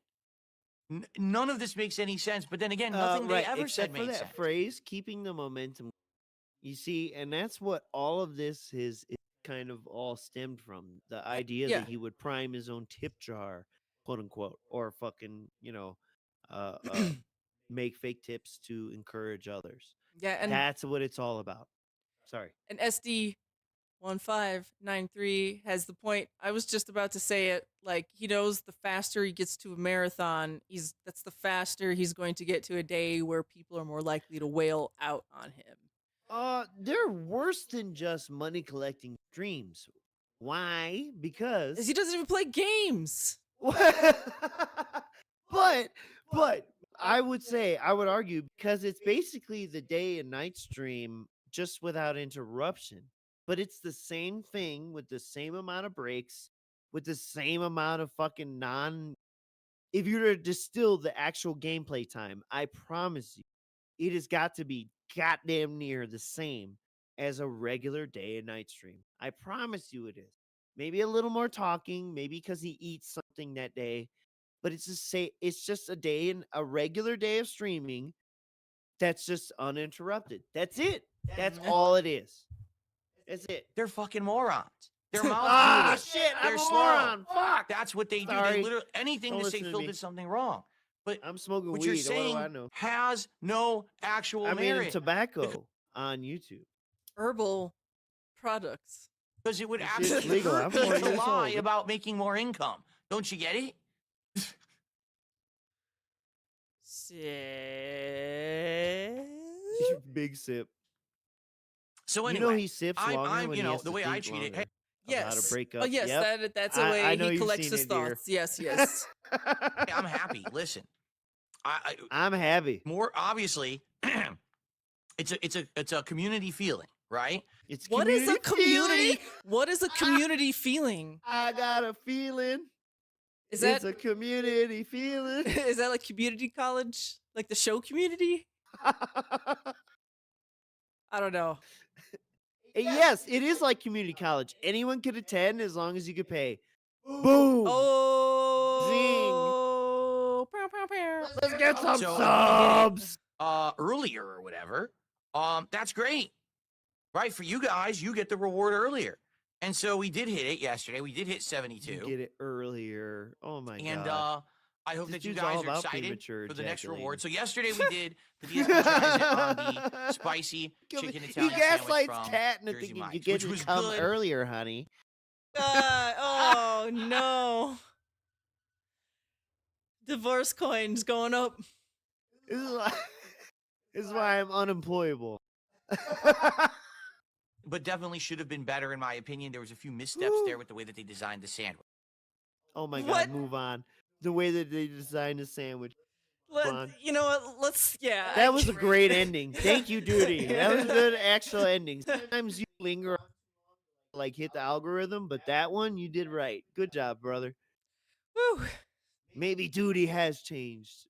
None of this makes any sense. But then again, nothing right, they ever except said for made that sense. phrase, keeping the momentum. You see, and that's what all of this is kind of all stemmed from. The idea yeah. that he would prime his own tip jar, quote unquote, or fucking, make fake tips to encourage others. Yeah, and That's what it's all about. Sorry. SD, 1593 has the point. I was just about to say it. Like, he knows the faster he gets to a marathon, that's the faster he's going to get to a day where people are more likely to wail out on him. They're worse than just money collecting streams. Why? Because He doesn't even play games. but I would argue because it's basically the day and night stream just without interruption. But it's the same thing with the same amount of breaks, with the same amount of fucking if you were to distill the actual gameplay time, I promise you, it has got to be goddamn near the same as a regular day and night stream. I promise you it is. Maybe a little more talking, maybe because he eats something that day, but it's just a regular day of streaming that's just uninterrupted. That's it. That's all it is. That's it. They're fucking morons. Their mouth Ah, moving. shit, I'm They're a slow. moron. Fuck. That's what they do. Sorry. They literally anything Don't to say listen to Phil me. did something wrong. But I'm smoking what weed. you're What do saying I know? has no actual I mean, merit. tobacco on YouTube. Herbal products. Because it would This shit's absolutely legal. I'm hurt me 40 to years lie old. about making more income. Don't you get it? Big sip. So You anyway, know he sips longer I'm when you he know has the to way I think treat it. longer. Yes. About a breakup. Oh, yes. Yep. That's a I way know he you've collects seen his it, dear. thoughts. Yes, yes. Hey, I'm happy. Listen, I'm happy. more obviously, it's a community feeling, right? It's What is a community? feeling. What is a community feeling? I got a feeling. Is It's that a community feeling. is that like community college? Like the show Community? I don't know. Yes, it is like community college. Anyone could attend as long as you could pay. Boom. Oh, pow, pow, pow. Let's get some So, subs. Earlier or whatever, that's great, right? For you guys, you get the reward earlier, and so we did hit it yesterday. We did hit 72. You get it earlier. Oh my And god. I hope This that you dude's all guys are about excited premature for the next ejaculating. reward. So yesterday we did the DSP tries on the spicy chicken He Italian sandwich gaslights from Cat into Jersey thinking Mike's, you get which to was come good. earlier, honey. Oh no. Divorce coins going up. This is why I'm unemployable. But definitely should have been better in my opinion. There was a few missteps there with the way that they designed the sandwich. Oh my god, What? move on. The way that they designed the sandwich. on. You know what? Let's That was a great ending. Thank you, Duty. That was a good actual ending. Sometimes you linger on, like hit the algorithm, but that one you did right. Good job, brother. Woo. Maybe Duty has changed.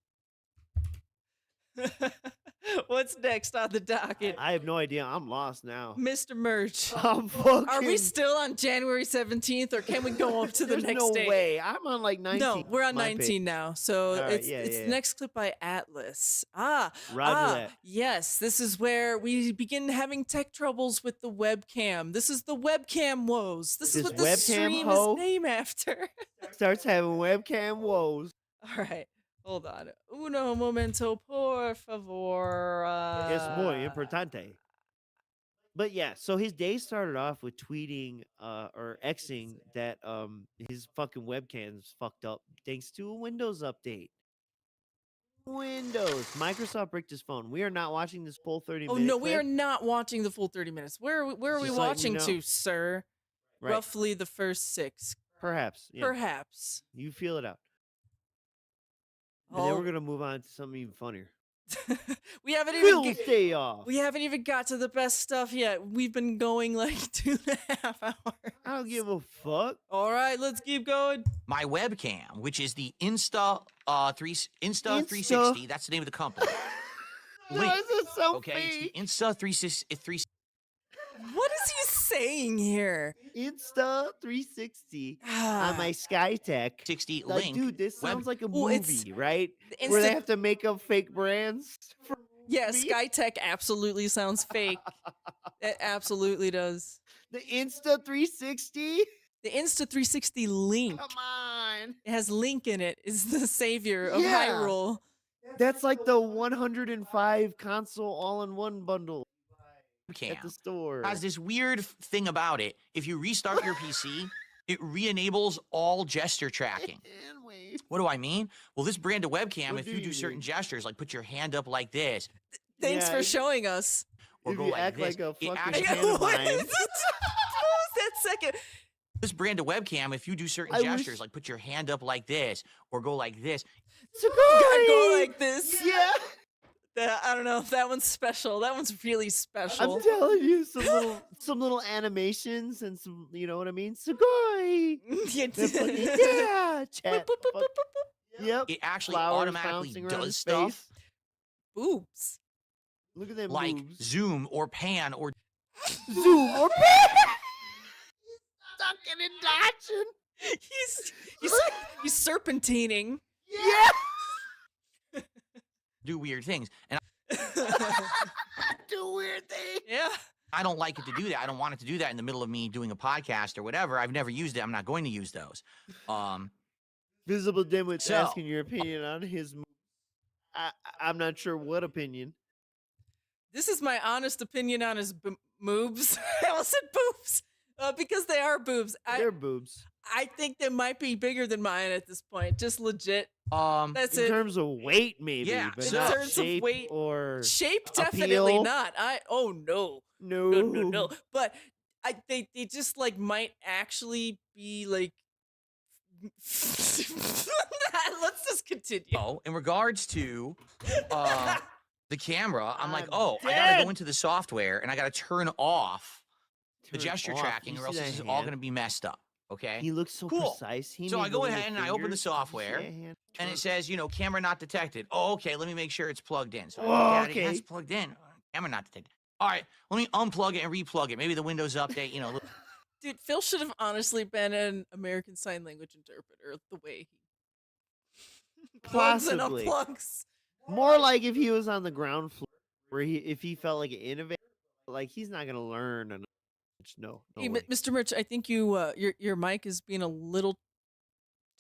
What's next on the docket? I have no idea. I'm lost now. Mr. Merch. I'm fucking. Are we still on January 17th or can we go up to the There's next no day? way. I'm on like 19. No, we're on My 19 pick. now. So All right, it's yeah. the next clip by Atlas. Roger that. Yes, this is where we begin having tech troubles with the webcam. This is the Webcam Woes. This is This what the webcam stream hoe? is named after. Starts having webcam woes. All right, hold on. Uno momento, por favor. Es muy importante. But yeah, so his day started off with tweeting or Xing that his fucking webcam's fucked up thanks to a Windows update. Microsoft bricked his phone. We are not watching this full 30 Oh minute no, we clip. are not watching the full 30 minutes. Where are we Just letting you watching know. to, sir? Right. Roughly the first 6. Perhaps. Yeah. Perhaps. You feel it out. And then we're gonna move on to something even funnier. we haven't even Phil's day off. we haven't even got to the best stuff yet. We've been going like 2.5 hours. I don't give a fuck. All right, let's keep going. My webcam, which is the Insta 360, that's the name of the company. No, Link, this is so okay, fake. it's the Insta 360. What is he saying here? Insta 360 on my SkyTech. 60 Like, link. dude, this sounds like a Well, it's movie, right? the Where they Insta- have to make up fake brands. For Yeah, me? SkyTech absolutely sounds fake. It absolutely does. The Insta 360? The Insta 360 Link. Come on. It has Link in it. Is the savior of Yeah. Hyrule. That's like the 105 console all-in-one bundle. webcam at the store. has this weird thing about it. If you restart your PC, it re-enables all gesture tracking. And wait. What do I mean? Well, this brand of webcam, What if do you do you certain mean? gestures, like put your hand up like this, Thanks Yeah, for if- showing us. or If go you like act this, like a it fucking actually, pantomime. What is it? What was that second? this brand of webcam, if you do certain I gestures, wish- like put your hand up like this, or go like this, Gotta go like this. Yeah. I don't know if that one's special. That one's really special. I'm telling you, some little animations and some, you know what I mean? Sugoi. Yeah. They're fucking- yeah. Chat. Boop, boop, boop, fuck- boop, boop, boop. Yep. it actually Flowers automatically bouncing around does his stuff face. Boobs. Look at them like moves. zoom or pan or Zoom or Ducking and dodging. He's serpentining. Yeah. do weird things. And Do weird things. Yeah. I don't like it to do that. I don't want it to do that in the middle of me doing a podcast or whatever. I've never used it. I'm not going to use those. Visible Dimwit's So- asking your opinion on his move. I'm not sure what opinion. This is my honest opinion on his moobs. I almost said boobs. Because they are boobs. They're boobs. I think they might be bigger than mine at this point. Just legit. That's In it. terms of weight, maybe. Yeah, But in not terms of shape weight, or Shape, definitely appeal? not. Oh no. no. No. But they just like might actually be like. Let's just continue. oh, in regards to the camera, I'm like, I'm oh, I gotta dead. go into the software and I gotta turn off the Turn gesture off. tracking, You or else see this is that all hand? gonna be messed up. Okay. He looks so Cool. precise. He So made I go the little ahead and I open the fingers. Did you see software, that hand And it turn? says, you know, camera not detected. Oh, okay. Let me make sure it's plugged in. So I Oh, look at it, okay. It's plugged in. Camera not detected. All right. Let me unplug it and replug it. Maybe the Windows update, you know. Dude, Phil should have honestly been an American Sign Language interpreter the way he plugs and Possibly. unplugs. More like if he was on the ground floor, where if he felt like an innovator, like he's not gonna learn. No Hey, way. Mr. Rich, I think your mic is being a little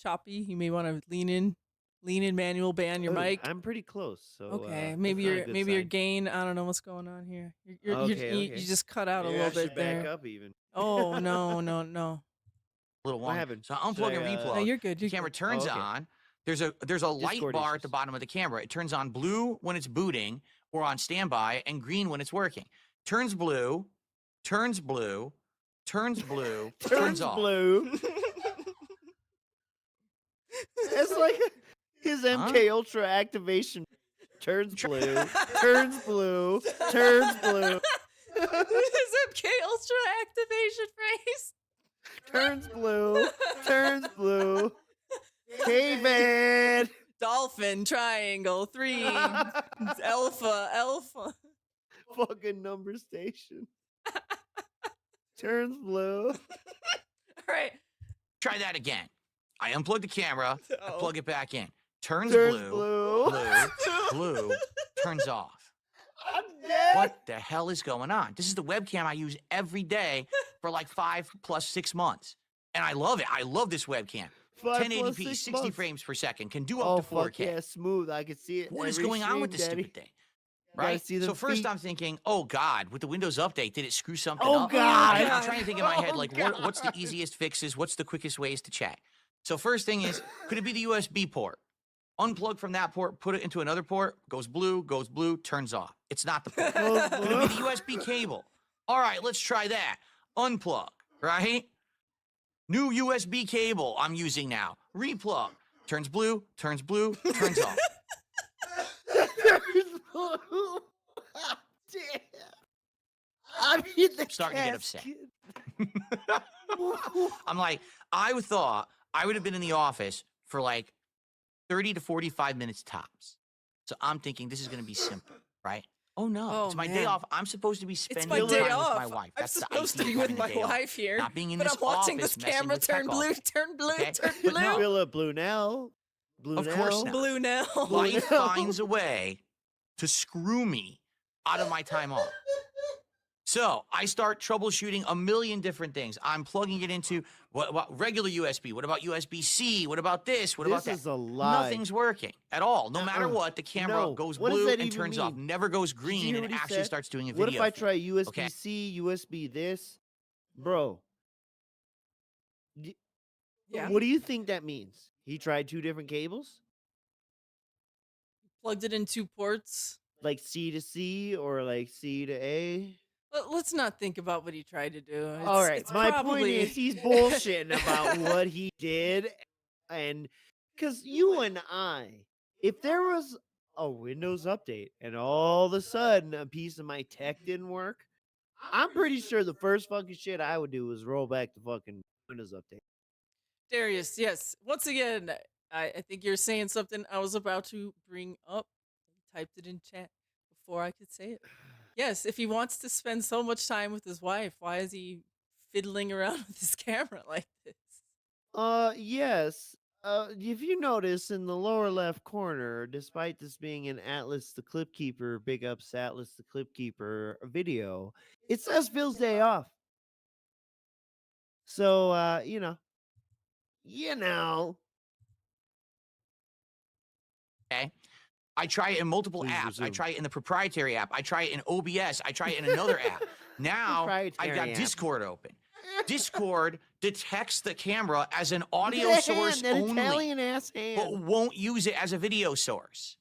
choppy. You may want to lean in, manual ban your Oh, mic. I'm pretty close. So Okay, that's maybe not a your good your sign. gain. I don't know what's going on here. Okay, You okay. just cut out Maybe a I little should bit back there. up even. Oh no. Little What long. happened? So I Should unplug and I, No, replug. you're good. The You're camera good. turns okay. on. There's a light Discord bar at issues. the bottom of the camera. It turns on blue when it's booting or on standby, and green when it's working. Turns blue, turns blue, turns blue, turns off. blue. It's like his MK Ultra activation turns blue, turns blue, turns blue, His MK Ultra activation phrase. turns blue, turns blue. Hey man. Dolphin, triangle, 3, alpha. Fucking number station. Turns blue. All right. Try that again. I unplug the camera. I Uh-oh. plug it back in. Turns Turns blue, blue. blue, turns off. I'm dead. What the hell is going on? This is the webcam I use every day for like 5 plus 6 months. And I love it. I love this webcam. 5 plus 1080p, 6 60 months. frames per second, can do Oh up to fuck 4K. yeah, smooth. I can see it. What is every going on with this stream, stupid Daddy. thing? Gotta Right? see So them first feet. I'm thinking, oh God, with the Windows update, did it screw something Oh, up? God. Right? I'm trying to think in my head, Oh, like, what's the easiest fixes? What's the quickest ways to check? So first thing is, could it be the USB port? Unplug from that port, put it into another port, goes blue, turns off. It's not the port. Goes Could blue. it be the USB cable? All right, let's try that. Unplug, right? New USB cable I'm using now. Replug. Turns blue, turns off. Turns blue. Damn. I'm in the Starting to get upset. casket. I'm like, I thought I would have been in the office for like 30 to 45 minutes tops. So I'm thinking this is going to be simple, right? Oh no, Oh, it's my man. day off. I'm supposed to be It's spending my time day with off. my wife. I'm That's the supposed to idea be of with having a my day off. wife here. Not being in But this I'm watching office this messing camera with turn tech blue, office. turn blue, Okay? turn But blue. no. Fill up blue now. Blue Of now. course not. Blue now. Life now. finds a way to screw me out of my time off. So I start troubleshooting a million different things. I'm plugging it into what about regular USB? What about USB-C? What about this? What about This that? is a lie. Nothing's working at all. No matter what, the camera No. goes What does blue that and even turns off, mean? never goes Did you green, hear and what he actually said? starts doing a What video. if I feed. try USB-C, USB this? Bro, Yeah. what do you think that means? He tried 2 different cables? Plugged it in 2 ports. Like C to C or like C to A? Let's not think about what he tried to do. All right, It's my probably... point is he's bullshitting about what he did, and because you and I, if there was a Windows update and all of a sudden a piece of my tech didn't work, I'm pretty sure the first fucking shit I would do was roll back the fucking Windows update. Darius, yes. Once again, I think you're saying something I was about to bring up. I typed it in chat before I could say it. Yes, if he wants to spend so much time with his wife, why is he fiddling around with his camera like this? Yes. If you notice in the lower left corner, despite this being an Atlas the Clip Keeper, big ups Atlas the Clip Keeper video, it says Phil's day off. So, you know. Okay. I try it in multiple Please apps. I resume. try it in the proprietary app. I try it in OBS. I try it in another app. Now I've Proprietary got app. Discord open. Discord detects the camera as an audio Look at that source hand, that only, Italian ass hand. but won't use it as a video source.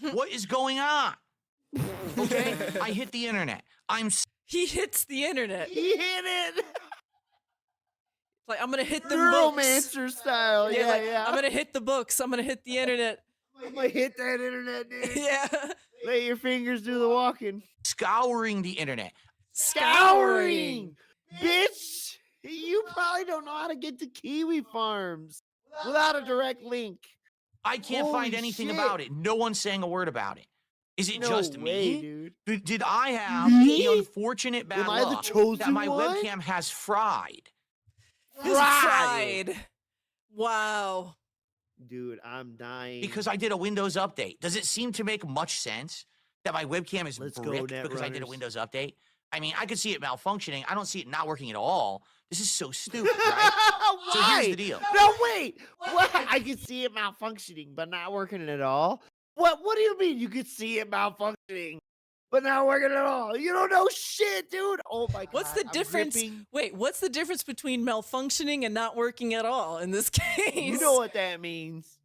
What is going on? Okay, I hit the internet. He hits the internet. He hit it. Like, I'm gonna hit the books. Neuromancer style. Yeah, like, yeah. I'm gonna hit the books. I'm gonna hit the internet. I'm gonna hit that internet, dude. Yeah. Let your fingers do the walking. scouring the internet. Scouring! Bitch! You probably don't know how to get to Kiwi Farms without a direct link. I can't find Holy anything shit. about it. No one's saying a word about it. Is it No just way, me? dude. Did I have Me? the unfortunate bad Am I the luck chosen that my one? webcam has fried? Fried. Wow. Dude, I'm dying. Because I did a Windows update. Does it seem to make much sense that my webcam is Let's go, bricked because I did a Netrunners. Windows update? I mean, I could see it malfunctioning. I don't see it not working at all. This is so stupid, right? So here's Why? the deal. No, wait. What? I can see it malfunctioning, but not working at all. What do you mean you could see it malfunctioning, but not working at all? You don't know shit, dude. Oh my god. What's the I'm difference? gripping. Wait, what's the difference between malfunctioning and not working at all in this case? You know what that means.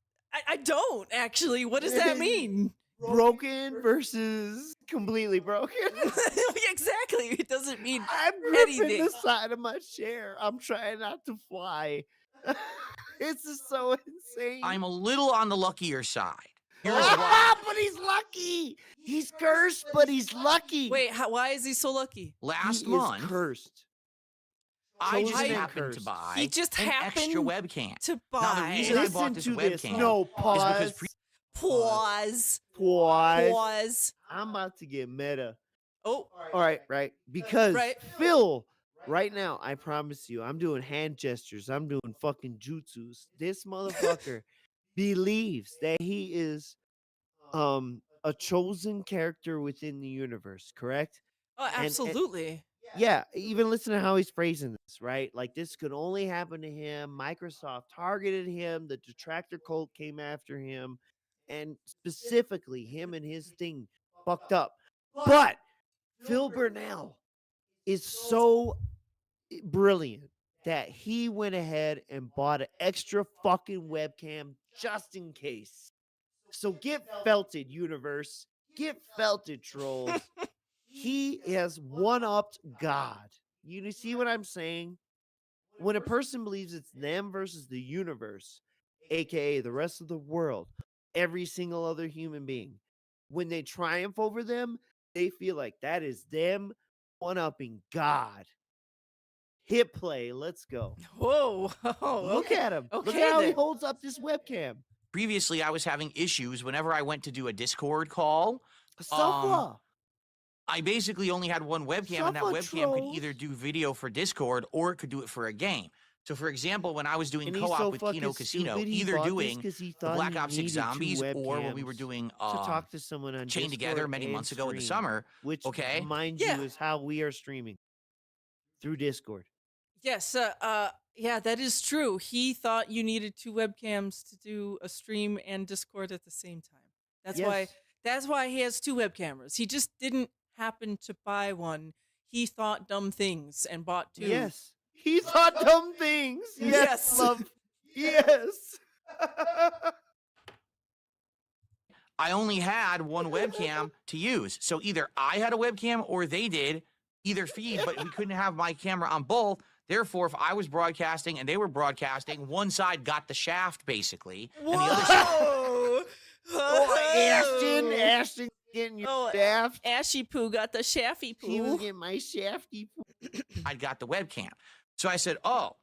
I don't actually. What does that mean? Broken versus completely broken. Exactly. It doesn't mean I'm gripping anything. the side of my chair. I'm trying not to fly. This is so insane. I'm a little on the luckier side. Here's why. Ah, but he's lucky. He's cursed, but he's lucky. Wait, why is he so lucky? Last he month, is cursed. I just chosen and happened to cursed. buy He just an extra happened webcam. to Now, the buy. reason I Listen bought this to this. webcam No, is pause. because Pause. Pause. Pause. I'm about to get meta. Oh, All right, right. Because Right. Phil, right now, I promise you, I'm doing hand gestures. I'm doing fucking jutsus. This motherfucker believes that he is a chosen character within the universe, correct? oh, absolutely. Yeah, even listen to how he's phrasing this, right? Like this could only happen to him. Microsoft targeted him, the detractor cult came after him, and specifically him and his thing fucked up. But Phil Burnell is so brilliant that he went ahead and bought an extra fucking webcam just in case. So get felted, universe. Get felted, trolls. He has one-upped God. You see what I'm saying? When a person believes it's them versus the universe, aka the rest of the world, every single other human being, when they triumph over them, they feel like that is them one-upping God. Hit play. Let's go. Whoa. Look at him. Look Okay, at how he then. holds up this webcam. previously I was having issues whenever I went to do a Discord call. Suffer. I basically only had one webcam, and that Suffer, webcam could trolls. either do video for Discord or it could do it for a game. So, for example, when I was doing And he's co-op so with fucking Kino Casino, stupid, he either bought this doing 'cause he the thought Black he Ops 6 needed 2 Zombies, or when we were webcams doing to talk to someone on Chained Together Discord many and months ago in the stream, summer. which, Okay. mind Yeah. you, is how we are streaming through Discord. Yes, yeah, that is true. He thought you needed 2 webcams to do a stream and Discord at the same time. That's why he has 2 web cameras. He just didn't happen to buy one. He thought dumb things and bought 2. Yes. He thought dumb things. Yes. Yes. Love. Yes. I only had one webcam to use. So either I had a webcam or they did, either feed, but we couldn't have my camera on both. Therefore, if I was broadcasting and they were broadcasting, one side got the shaft, basically, and the other side... Whoa! Oh, Ashton getting your shaft. Ashy poo got the shafty poo. He was getting my shafty poo. I got the webcam. So I said, oh,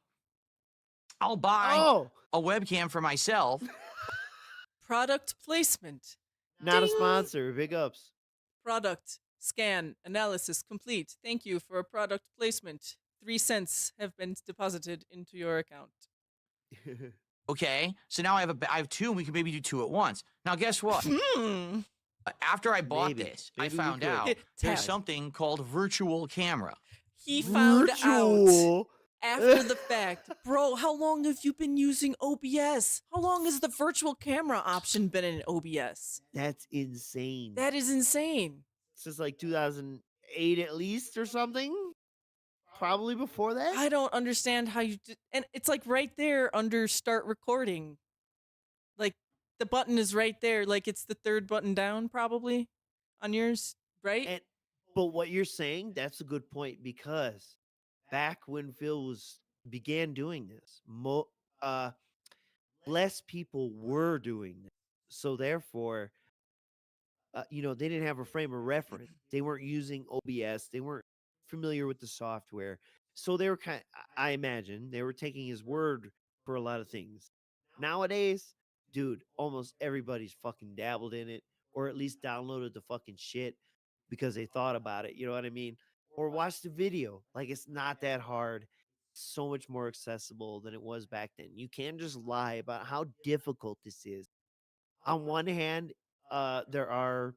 I'll buy a webcam for myself. Product placement. Not Ding. a sponsor. Big ups. Product scan analysis complete. Thank you for a product placement. 3 cents have been deposited into your account. Okay, so now I have 2, and we can maybe do 2 at once. Now, guess what? After I bought this, I Maybe we found could. out Tab. there's something called virtual camera. He found out Virtual. after the fact. Bro, how long have you been using OBS? How long has the virtual camera option been in OBS? That's insane. That is insane. Since like 2008 at least or something. Probably before that. I don't understand how you did. And it's like right there under start recording. Like the button is right there. Like it's the 3rd button down probably on yours, right? But what you're saying, that's a good point, because back when Phil began doing this, less people were doing this. So therefore, they didn't have a frame of reference. They weren't using OBS. They weren't familiar with the software. So they were I imagine they were taking his word for a lot of things. Nowadays, dude, almost everybody's fucking dabbled in it, or at least downloaded the fucking shit because they thought about it. You know what I mean? Or watched the video. Like, it's not that hard. It's so much more accessible than it was back then. You can't just lie about how difficult this is. On one hand, there are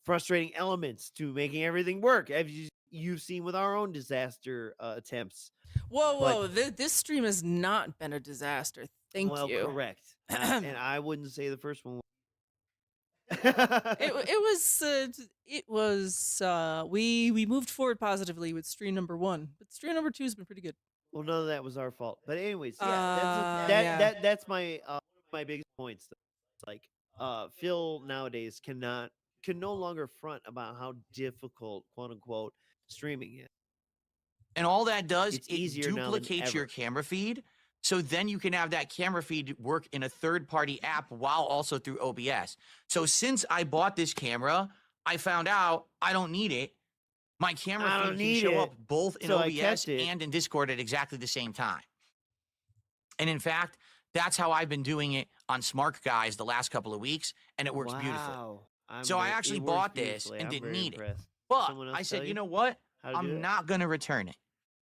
frustrating elements to making everything work, as you've seen with our own disaster attempts. Whoa. This stream has not been a disaster. Thank you. Well, correct. And I wouldn't say the first one. It was we moved forward positively with stream number 1, but stream number 2 has been pretty good. Well, none of that was our fault. But anyways, that's my biggest points. It's like Phil nowadays can no longer front about how difficult, quote unquote, streaming is. And all that does, It's it easier now than duplicates your ever. camera feed. So then you can have that camera feed work in a third-party app while also through OBS. So since I bought this camera, I found out I don't need it. My camera feed can show up both in So I OBS kept it. and in Discord at exactly the same time. And in fact, that's how I've been doing it on Smart Guys the last couple of weeks, and it works beautifully. Wow. So I actually bought this and didn't need it. But I said, you know what? I'm not going to return it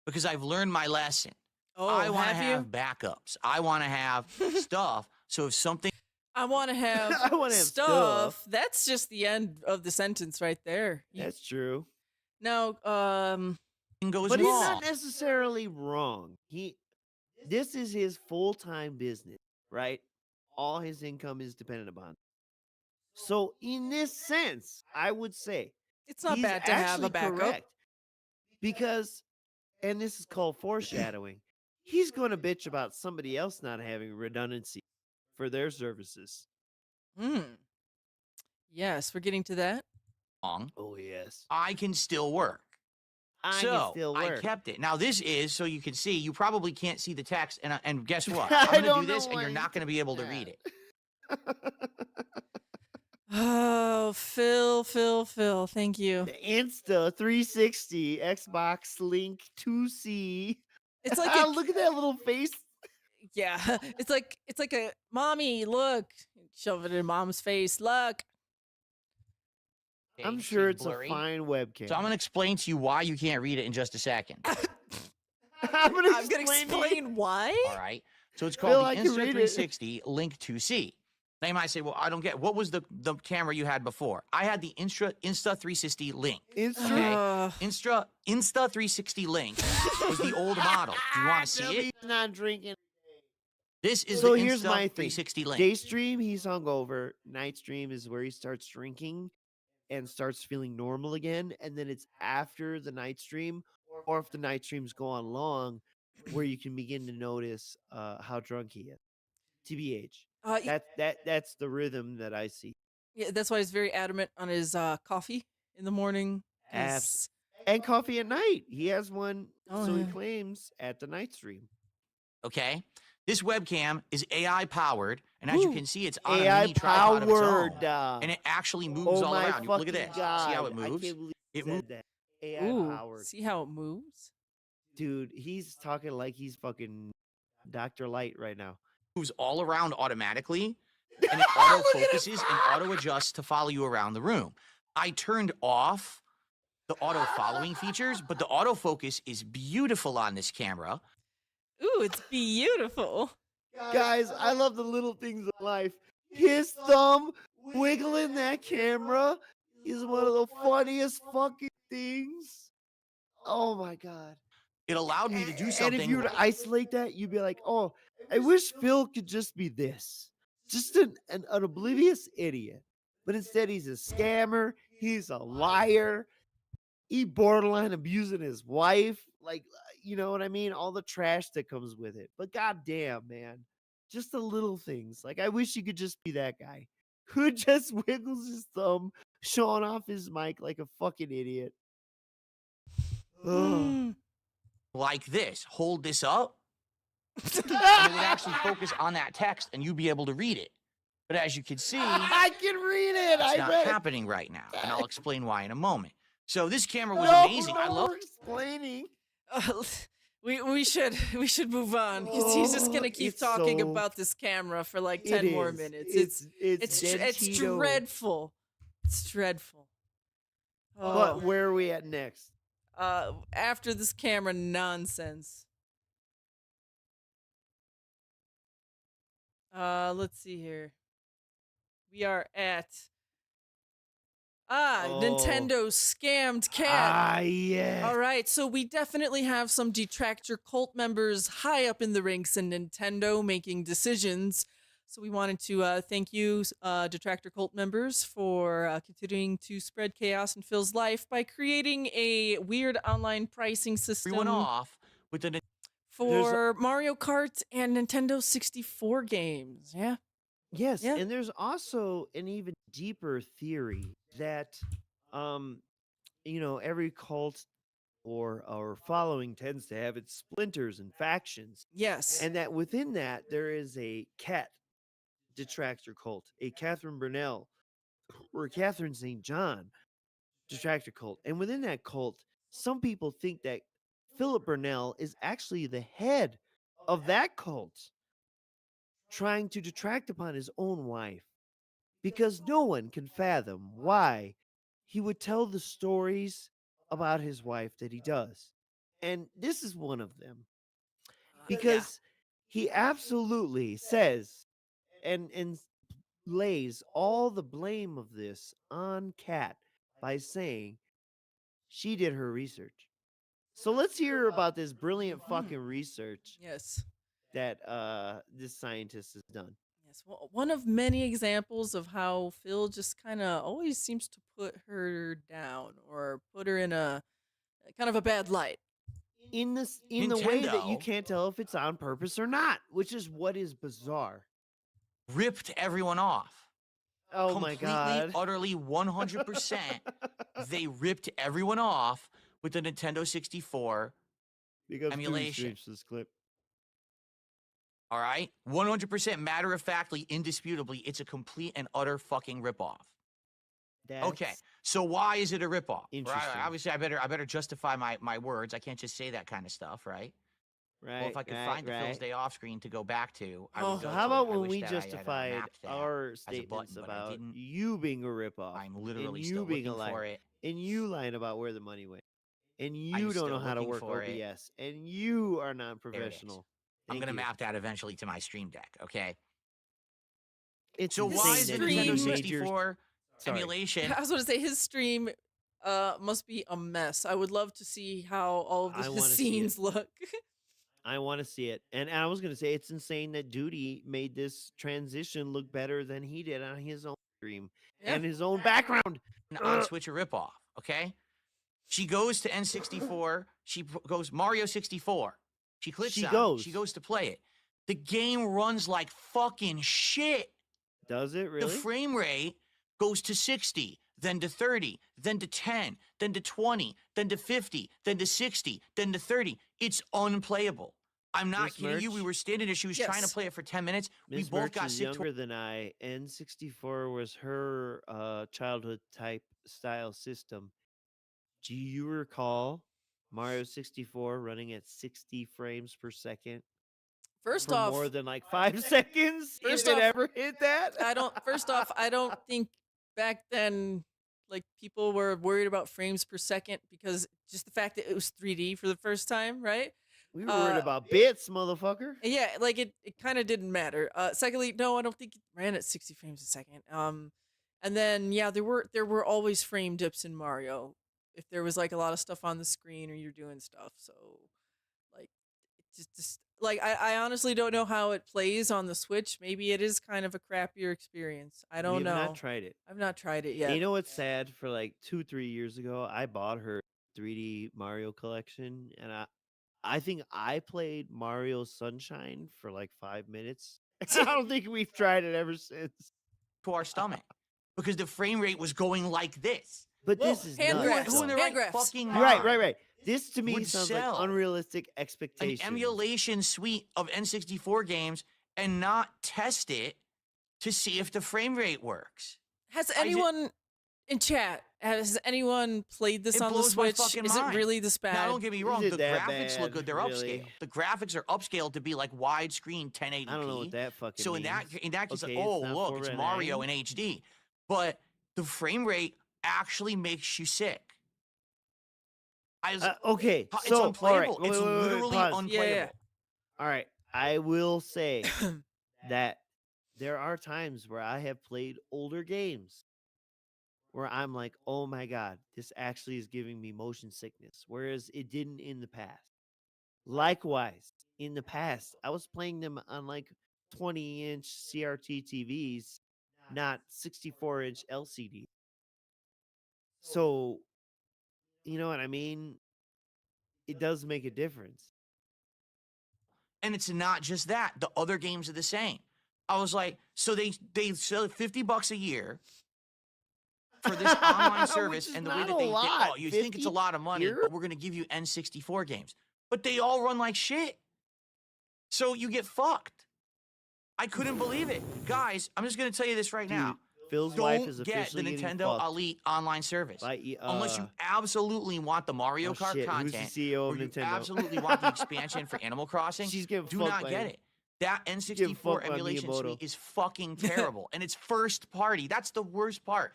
because I've learned my lesson. Oh, I want to have have you? backups. I want to have stuff. So if something I want to have I wanna have stuff. That's just the end of the sentence right there. That's true. Now, goes But he's wrong, not necessarily wrong. This is his full-time business, right? All his income is dependent upon. So in this sense, I would say it's not he's bad to have a actually backup. correct. Because, and this is called foreshadowing, he's going to bitch about somebody else not having redundancy for their services. Yes, we're getting to that. Oh, yes. I can still work. I So can still work. I kept it. Now this is so you can see. You probably can't see the text, and guess what? I I'm going don't to do this, know and why you're you not going to be able to did read it. Oh, Phil, thank you. The Insta 360 Xbox Link 2C. It's like Look at that little face. yeah, it's like a mommy. Look, shove it in mom's face. Look. Okay, I'm you sure see it's blurry. a fine webcam. So I'm going to explain to you why you can't read it in just a second. I'm gonna I'm gonna to you. explain why. All right. So it's Phil, called I the can read it. Insta360 Link 2C. Now you might say, well, I don't get what was the camera you had before? I had the Insta360 Link. Insta. Okay. Insta360 Link was the old model. Do you want to see it? He's not drinking. This is So the here's my thing. Insta360 Link. Day stream, he's hungover. Night stream is where he starts drinking and starts feeling normal again. And then it's after the night stream, or if the night streams go on long, where you can begin to notice how drunk he is. TBH. Y- That's the rhythm that I see. Yeah, that's why he's very adamant on his coffee in the morning. Abs- And coffee at night. He has one, Oh, so he yeah. claims, at the night stream. Okay. This webcam is AI powered, and as you Woo. can see, it's on a AI mini tripod of its own, powered. and it actually moves Oh all my around. Look at fucking this. God. See how it I moves? can't believe It he moves. said that. AI Ooh, powered. see how it moves? Dude, he's talking like he's fucking Dr. Light right now. Moves all around automatically, and it auto focuses and auto adjusts to follow you around the room. I turned off the auto following features, but the autofocus is beautiful on this camera. Ooh, it's beautiful. Guys, I love the little things in life. His thumb wiggling that camera is one of the funniest fucking things. Oh my God. It allowed me to do something. And if you were to isolate that, you'd be like, oh, I wish Phil could just be this. Just an oblivious idiot. But instead, he's a scammer. He's a liar. He borderline abusing his wife. Like, you know what I mean? All the trash that comes with it. But goddamn, man. Just the little things. Like, I wish you could just be that guy who just wiggles his thumb, showing off his mic like a fucking idiot. Ugh. Mm. like this. Hold this up, and it would actually focus on that text, and you'd be able to read it. But as you can see, I can read it. it's I not read it. happening right now, and I'll explain why in a moment. So this camera was No, amazing. I no love more explaining. We should move on because he's just gonna keep It's talking so- about this camera for like It 10 more is. minutes. It's It's Dentito. dreadful. It's dreadful. But Oh, where are we at next? after this camera nonsense. Let's see here. We are at Oh. Nintendo scammed cat. Ah, yeah. All right, so we definitely have some detractor cult members high up in the ranks in Nintendo making decisions. So we wanted to thank you, detractor cult members, for continuing to spread chaos in Phil's life by creating a weird online pricing system everyone off with the for Mario Kart and Nintendo 64 games. Yeah. Yes, Yeah. and there's also an even deeper theory that, every cult or following tends to have its splinters and factions, Yes. and that within that there is a cat detractor cult, a Catherine Burnell or Catherine St. John detractor cult, and within that cult, some people think that Philip Burnell is actually the head of that cult, trying to detract upon his own wife, because no one can fathom why he would tell the stories about his wife that he does. And this is one of them, because he absolutely says and lays all the blame of this on Kat by saying she did her research. So let's hear about this brilliant fucking research Yes. that this scientist has done. Yes. Well, one of many examples of how Phil just kind of always seems to put her down or put her in a kind of a bad light. In the way that you Nintendo- can't tell if it's on purpose or not, which is what is bizarre. ripped everyone off. Oh my Completely, god. utterly, 100%. They ripped everyone off with the Nintendo 64. Because emulation. this clip. All right, 100%. Matter of factly, indisputably, it's a complete and utter fucking ripoff. Okay, That's so why is it a ripoff? Right? Interesting. Obviously, I better justify my words. I can't just say that kind of stuff, right? right. Well, if I could right, find the Phil's right. Day off screen to go back to, I Oh. would So go how to it. about I when wish we that I had, justified mapped that our as a statements button, but I about didn't. you being a ripoff I'm and literally you still being a looking liar for it. and you lying about where the money went and I'm you don't know still how to looking work for it. OBS, and you are not There it is. professional. I'm Thank gonna you. map that eventually to my stream deck. Okay. It's So why is the insane that Nintendo stream- major- 64 Sorry. emulation? I was going to say his stream must be a mess. I would love to see how all of I the wanna see it. scenes look. I want to see it. And I was going to say, it's insane that Duty made this transition look better than he did on his own stream Yeah. and his own background. On Switch a ripoff. Okay. She goes to N64. She goes Mario 64. She clicks She on it. goes. She goes to play it. The game runs like fucking shit. Does it really? The frame rate goes to 60, then to 30, then to 10, then to 20, then to 50, then to 60, then to 30. It's unplayable. I'm not Miss kidding you. We Merch? were standing there. She was trying to Yes. play it for 10 minutes. We Ms. both Merch got is sick. younger than I. N64 was her childhood type style system. Do you recall Mario 64 running at 60 frames per second First for off, more than like 5 seconds? First if it off, ever hit that? First off, I don't think back then like people were worried about frames per second because just the fact that it was 3D for the first time, right? We were worried about bits, motherfucker. And yeah, like it kind of didn't matter. Secondly, no, I don't think it ran at 60 frames a second. And then yeah, there were always frame dips in Mario if there was like a lot of stuff on the screen or you're doing stuff. So like it just like I honestly don't know how it plays on the Switch. Maybe it is kind of a crappier experience. I don't We have know. not tried it. I've not tried it And yet. you know what's sad? For like 2-3 years ago, I bought her 3D Mario collection, and I think I played Mario Sunshine for like 5 minutes. I don't think we've tried it ever since. To our stomach because the frame rate was going like this. But Whoa, this is hand nuts. grabs, Who in though. their hand right grabs. fucking Right. mind This to me would sounds sell like unrealistic an expectations. emulation suite of N64 games and not test it to see if the frame rate works? Has did- anyone in chat has anyone played this It on the blows my Switch? fucking Is it mind. really this bad? Now, don't get me wrong, it the that graphics look bad, good. They're really? upscaled. The graphics are upscaled to be like widescreen 1080p. I don't know what that fucking So means. in that case, Okay, like, it's oh not look, it's 4:9. Mario in HD. But the frame rate actually makes you sick. I was, Okay, it's so unplayable. all right, It's wait, literally pause. unplayable. All right, I will say that there are times where I have played older games where I'm like, oh my god, this actually is giving me motion sickness, whereas it didn't in the past. Likewise, in the past, I was playing them on like 20-inch CRT TVs, not 64-inch LCD. So, you know what I mean? It does make a difference. And it's not just that. The other games are the same. I was like, so they sell $50 a year for this online Which service, is and the way not that a they did, lot. oh, you think it's a 50 lot of money, year? but we're gonna give you N64 games. But they all run like shit. So you get fucked. I couldn't believe it. Guys, I'm just gonna tell you this right Dude, now. Phil's wife Don't is get the officially getting Nintendo fucked Elite online service. by, Unless you absolutely want the Mario oh Kart shit, who's content, the CEO or of you Nintendo? absolutely want the expansion for Animal Crossing, She's getting do fucked not by get him. it. That getting N64 fucked by emulation Miyamoto. suite is fucking terrible. And it's first party. That's the worst part.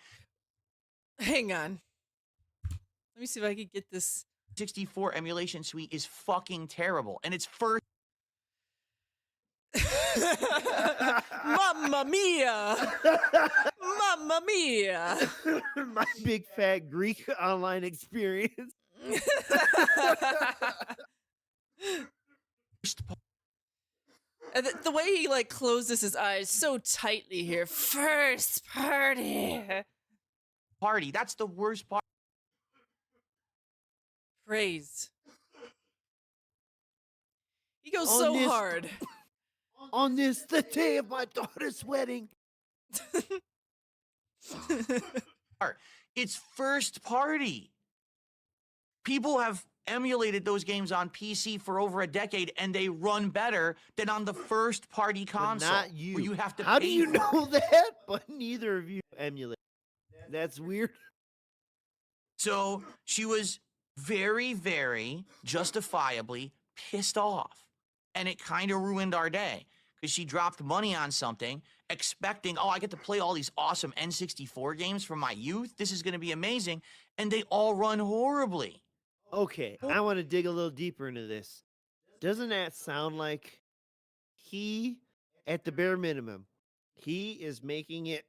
Hang on. Let me see if I can get this. 64 emulation suite is fucking terrible. And it's first Mamma mia! Mamma mia! My big fat Greek online experience. And the way he like closes his eyes so tightly here. First party. party. That's the worst part. Praise. He goes On so this- hard. On this, the day of my daughter's wedding. It's first party. People have emulated those games on PC for over a decade, and they run better than on the first party But console. not you. Where you have to How do pay you for it. know that? But neither of you emulate. That's weird. So she was very, very justifiably pissed off. And it kind of ruined our day because she dropped money on something expecting, oh, I get to play all these awesome N64 games from my youth. This is going to be amazing. And they all run horribly. Okay, I want to dig a little deeper into this. Doesn't that sound like he, at the bare minimum, he is making it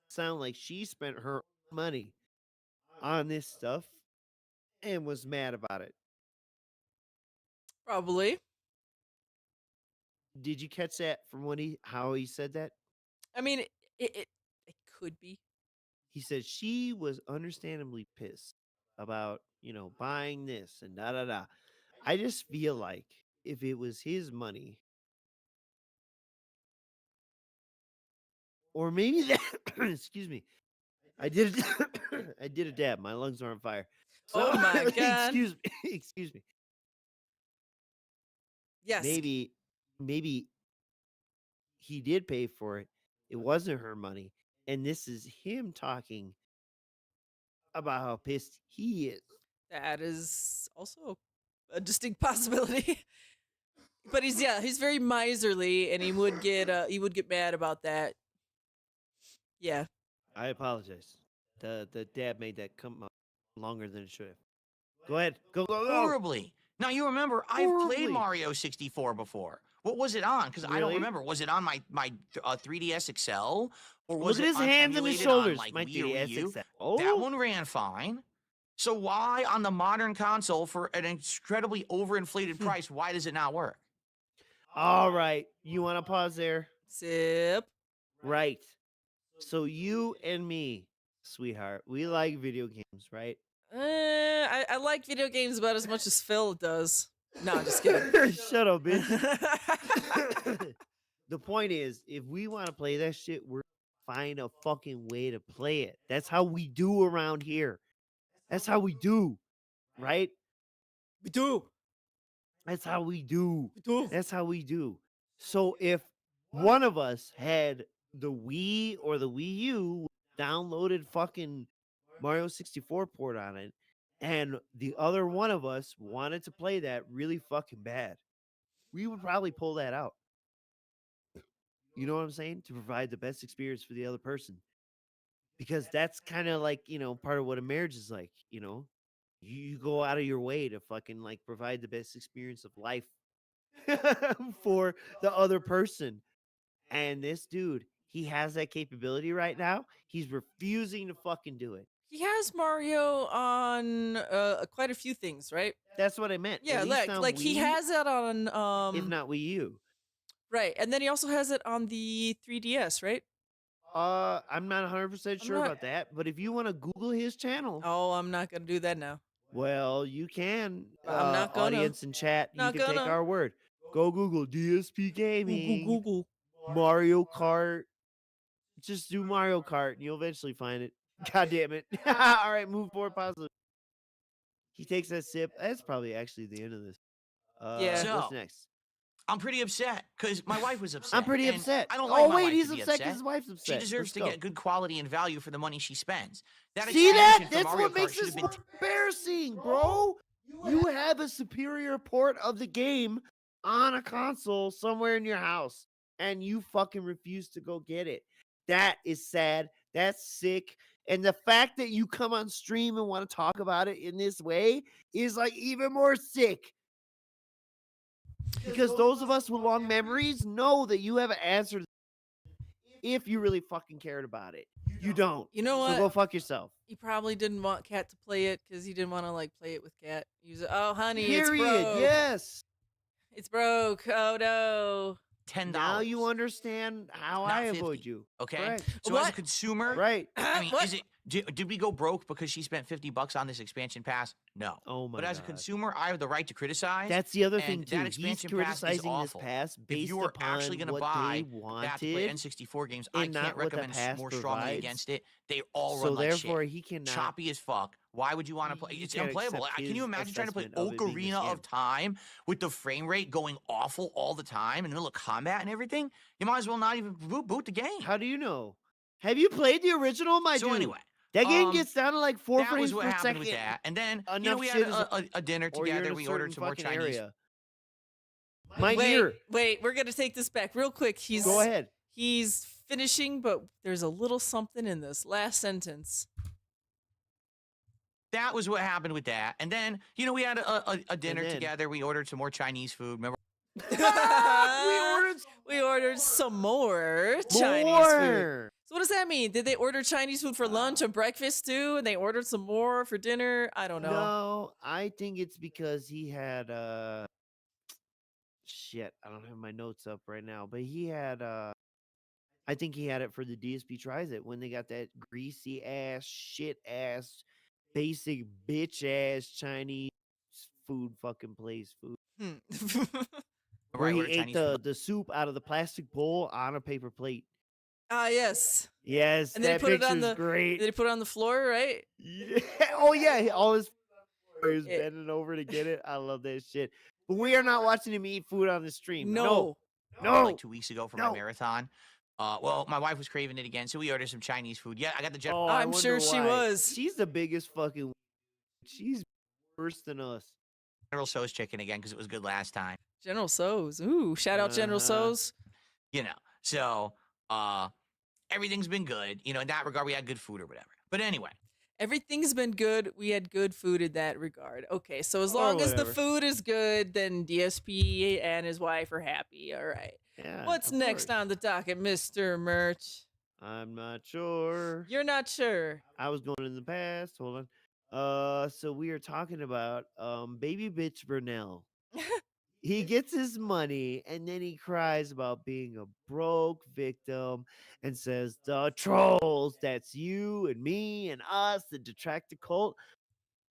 sound like she spent her money on this stuff and was mad about it? Probably. Did you catch that from how he said that? I mean, it could be. He said she was understandably pissed about, buying this and da da da. I just feel like if it was his money, or maybe that, excuse me, I did I did a dab. My lungs are on fire. So, Oh my God. excuse me. Yes. Maybe he did pay for it. It wasn't her money, and this is him talking about how pissed he is. That is also a distinct possibility. But he's very miserly, and he would get mad about that. Yeah. I apologize. The dab made that come up longer than it should have. Go ahead. Go. Horribly. Now you remember I've Horribly. played Mario 64 before. What was it on? Because I don't Really? remember. Was it on my 3DS XL, or was Look at it his hands and his emulated on, shoulders. like, My Wii or 3DS Wii U? XL. Oh, That one ran fine. So why on the modern console for an incredibly overinflated price? Why does it not work? all right. You want to pause there? Sip. Right. So you and me, sweetheart, we like video games, right? I like video games about as much as Phil does. No, I'm just kidding. Shut up, bitch. The point is, if we want to play that shit, we're find a fucking way to play it. That's how we do around here. That's how we do, right? We do. That's how we do. We do. That's how we do. So if one of us had the Wii or the Wii U downloaded fucking Mario 64 port on it, and the other one of us wanted to play that really fucking bad, we would probably pull that out. You know what I'm saying? To provide the best experience for the other person. Because that's kind of like, part of what a marriage is like, You go out of your way to fucking like provide the best experience of life for the other person. And this dude, he has that capability right now. He's refusing to fucking do it. He has Mario on quite a few things, right? That's what I meant. Yeah, At least on like he Wii, has it on if not Wii U. right, and then he also has it on the 3DS, right? I'm not 100% sure not- about that, but if you want to Google his channel, Oh, I'm not gonna do that now. well, you can. I'm not gonna. Audience and chat, Not you can take gonna. our word. Go Google DSP Gaming, Google. Mario Kart. Just do Mario Kart, and you'll eventually find it. God damn it! All right, move forward, positive. He takes that sip. That's probably actually the end of this. Yeah. What's So, next? I'm pretty upset because my wife was upset. I'm pretty and upset. I don't like Oh my wait, wife he's to be upset because his wife's She upset. deserves Let's to go. get good quality and value for the money she spends. That See that? expansion for That's Mario what Kart makes should this have more been embarrassing, bro. You have a superior port of the game on a console somewhere in your house, and you fucking refuse to go get it. That is sad. That's sick. And the fact that you come on stream and want to talk about it in this way is like even more sick. Because those of us with long memories know that you have an answer if you really fucking cared about it. You don't. You know So what? go fuck yourself. He probably didn't want Kat to play it because he didn't want to like play it with Kat. Use it. Oh, honey, it's Period. broke. Yes. It's broke. Oh no. $10. Now you understand how Not I avoid 50. you. Okay. Correct. So as a What? consumer, Right. I mean, What? is it? Did we go broke because she spent $50 on this expansion pass? No. Oh my But as a God. consumer, I have the right to criticize. That's the other and thing too. that He's expansion pass is criticizing this awful. pass If based you were upon actually going to what buy they that to play wanted, N64 games, I and not can't what the recommend pass more strongly provides. against it. They all so run like therefore shit. he cannot. Choppy as fuck. Why would you want to play? You It's can't unplayable. accept Can you his imagine trying to play assessment of it being a Ocarina of scam. Time with the frame rate going awful all the time in the middle of combat and everything? You might as well not even boot the game. How do you know? Have you played the original, my So dude? anyway, that game um, gets down to like 4 that frames was what per happened second. with that. And then Enough we had shit is- a dinner or you're in together. a We certain ordered some more fucking Chinese. area. Mine here. Wait, we're gonna take this back real quick. Go ahead. He's finishing, but there's a little something in this last sentence. that was what happened with that. And then, we had a dinner then- together. We ordered some more Chinese food. Remember? We ordered some more Chinese food. More. So what does that mean? Did they order Chinese food for lunch and breakfast too? And they ordered some more for dinner? I don't know. No, I think it's because he had shit. I don't have my notes up right now, but he had I think he had it for the DSP Tries It when they got that greasy ass, shit ass, basic bitch ass Chinese food fucking place food. Where I he ordered ate Chinese food. the soup out of the plastic bowl on a paper plate. Ah, yes. Yes, And then he that put it on picture's the- great. Did they put it on the floor, right? Yeah. Oh yeah, all his is It- bending over to get it. I love that shit. But we are not watching him eat food on the stream. No. No. Like 2 weeks ago for my No. marathon. Well, my wife was craving it again, so we ordered some Chinese food. Yeah, I got the jet. Oh, I I'm sure wonder she why. was. She's the biggest fucking. She's worse than us. General Tso's chicken again because it was good last time. General So's. Ooh, shout out General Uh-huh. So's. So everything's been good. In that regard, we had good food or whatever. But anyway, Everything's been good. We had good food in that regard. Okay, so as long as the whatever. food is good, then DSP and his wife are happy. All right. Yeah. What's of next course. on the docket, Mr. Merch? I'm not sure. You're not sure. I was going in the past. Hold on. So we are talking about baby bitch Burnell. He gets his money and then he cries about being a broke victim and says, "The trolls, that's you and me and us, the detractor cult.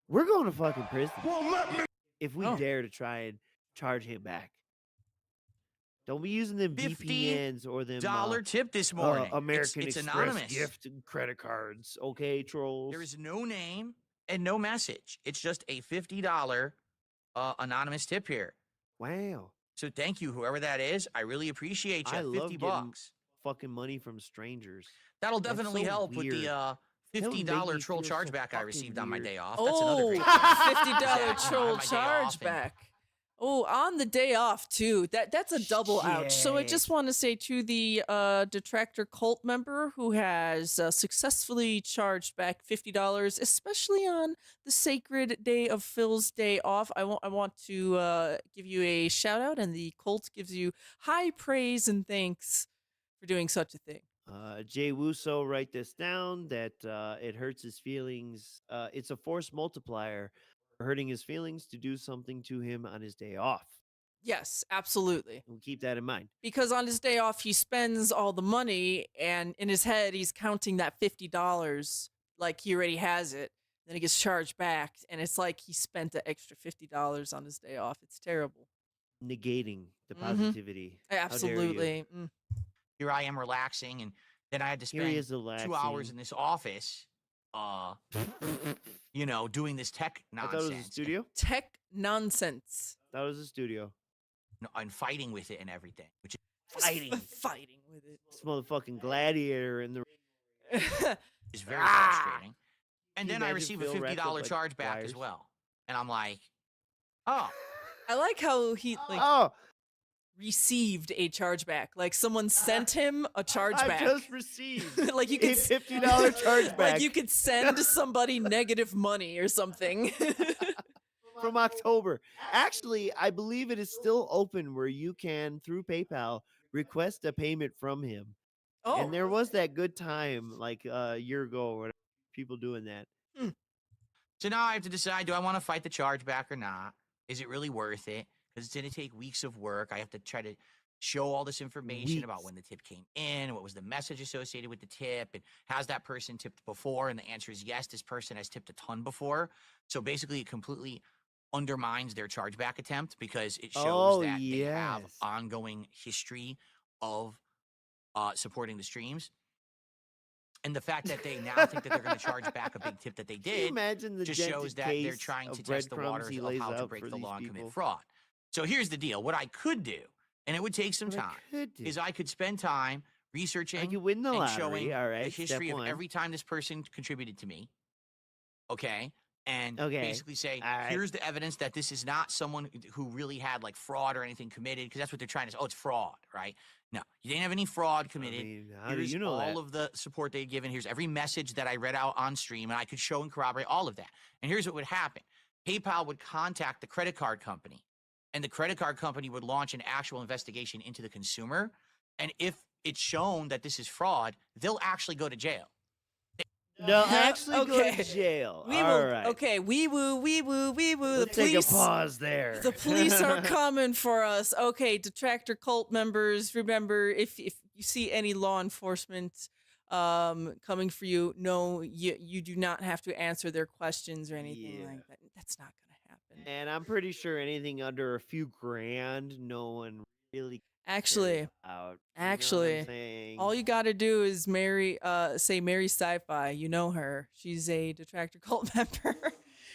We're going to fucking prison if we Oh. dare to try and charge him back. Don't be using them VPNs or them dollar tip this morning. American it's Express anonymous. gift and credit cards. Okay, trolls. There is no name and no message. It's just a $50 anonymous tip here. Wow. So thank you, whoever that is. I really appreciate you. I love 50 getting bucks. fucking money from strangers. That'll that's definitely so help with weird. the That'll make $50 me troll feel so chargeback I fucking received on my weird. day off. That's another Oh, great. $50 Exactly. troll On my day off and- chargeback. Oh, on the day off too. That's a double ouch. So I Shit. just want to say to the detractor cult member who has successfully charged back $50, especially on the sacred day of Phil's day off, I want to give you a shout out, and the cult gives you high praise and thanks for doing such a thing. Jay Wuso write this down that it hurts his feelings. It's a force multiplier for hurting his feelings to do something to him on his day off. Yes, absolutely. We'll keep that in mind. Because on his day off, he spends all the money, and in his head, he's counting that $50 like he already has it. Then he gets charged back, and it's like he spent the extra $50 on his day off. It's terrible. Negating the Mhm. positivity. How dare you. Absolutely. Mm. Here I am relaxing, and then I had to Here he spend is 2 hours in relaxing. this office, doing this tech I nonsense. thought it was a studio. Tech nonsense. That was a studio. And fighting with it and everything, which Just Fighting. fighting with This motherfucking gladiator in the. it. is very Ah! frustrating. And Can you then I imagine receive a Phil wrapped up $50 like chargeback wires? as well. And I'm like, oh, I like how he Oh, received a chargeback. Like someone sent him a I chargeback. just received like you a could $50 chargeback like you could send somebody negative money or something. from October. Actually, I believe it is still open where you can, through PayPal, request a payment from him. Oh, And there was that good time, like a year ago, or whatever, people doing that. so now I have to decide, do I want to fight the chargeback or not? Is it really worth it? Because it's going to take weeks of work. I have to try to show all this information about Weeks. when the tip came in, what was the message associated with the tip, and has that person tipped before? And the answer is yes, this person has tipped a ton before. So basically, it completely undermines their chargeback attempt because it shows Oh, that they have yes. ongoing history of supporting the streams. And the fact that they now think that they're going to charge back a big tip that they Can you did imagine the just dented shows that they're case trying of to test the breadcrumbs waters he of lays how to out break for the these law and people? commit fraud. So here's the deal. What I could do, and it would take some What I time, could do. is I could spend time I researching could win the and lottery. showing All right, the history step of one. every time this person contributed to me. Okay. and Okay. basically say, All right. here's the evidence that this is not someone who really had like fraud or anything committed, because that's what they're trying to say. Oh, it's fraud, right? No, you didn't have any fraud I committed. mean, how do Here's you know all that? of the support they've given. Here's every message that I read out on stream, and I could show and corroborate all of that. And here's what would happen. PayPal would contact the credit card company, and the credit card company would launch an actual investigation into the consumer. And if it's shown that this is fraud, they'll actually go to jail. No, actually go Okay. to jail. We All will. right. Okay, wee woo, wee woo, wee woo. Let's take a pause there. The police are coming for us. Okay, detractor cult members, remember if you see any law enforcement coming for you, no, you do not have to answer their questions or anything Yeah. like that. That's not gonna happen. And I'm pretty sure anything under a few grand, no one really Actually, cares about. You know what actually, I'm saying? all you got to do is say Mary Sci-Fi. You know her. She's a detractor cult member,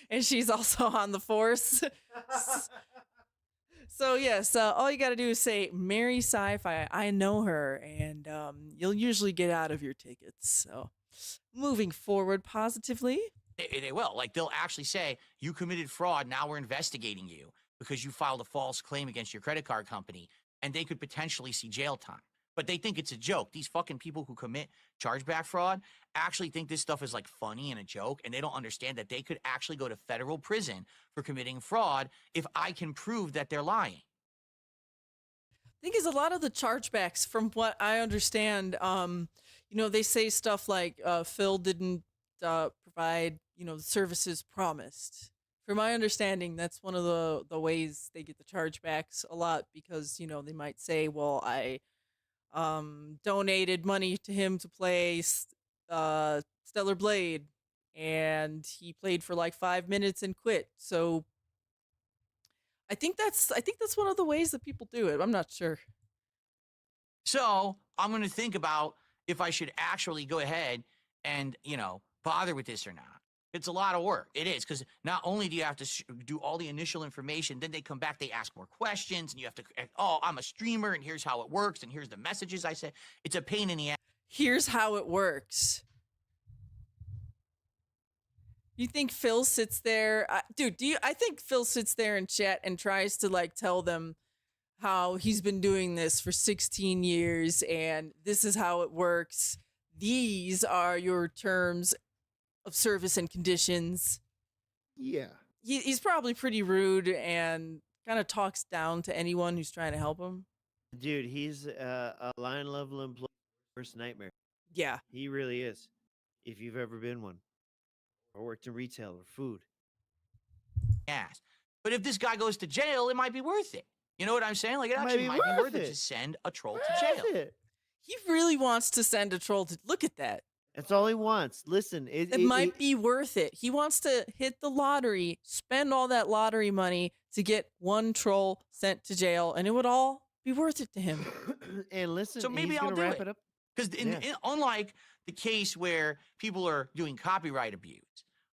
and she's also on the force. So yes, all you got to do is say Mary Sci-Fi. I know her, and you'll usually get out of your tickets. So, moving forward positively. They will. Like, they'll actually say, you committed fraud, now we're investigating you because you filed a false claim against your credit card company, and they could potentially see jail time. But they think it's a joke. These fucking people who commit chargeback fraud actually think this stuff is like funny and a joke, and they don't understand that they could actually go to federal prison for committing fraud if I can prove that they're lying. Thing is, a lot of the chargebacks, from what I understand, they say stuff like Phil didn't provide, the services promised. From my understanding, that's one of the ways they get the chargebacks a lot, because they might say, well, I donated money to him to play Stellar Blade, and he played for like 5 minutes and quit. So I think that's one of the ways that people do it. I'm not sure. So I'm going to think about if I should actually go ahead and, bother with this or not. It's a lot of work. It is, because not only do you have to do all the initial information, then they come back, they ask more questions, and you have to, I'm a streamer, and here's how it works, and here's the messages I said. It's a pain in the ass. Here's how it works. You think Phil sits there, dude? I think Phil sits there in chat and tries to like tell them how he's been doing this for 16 years, and this is how it works. These are your terms of service and conditions. Yeah. He's probably pretty rude and kind of talks down to anyone who's trying to help him. Dude, he's a line level employee worst nightmare. Yeah. He really is. If you've ever been one or worked in retail or food. Yes. But if this guy goes to jail, it might be worth it. You know what I'm saying? Like, it actually might be worth it to send a troll to jail. He really wants to send a troll to look at that. That's all he wants. Listen, It might be worth it. He wants to hit the lottery, spend all that lottery money to get one troll sent to jail, and it would all be worth it to him. And listen, So maybe he's I'll gonna do wrap it. it up. Because unlike the case where people are doing copyright abuse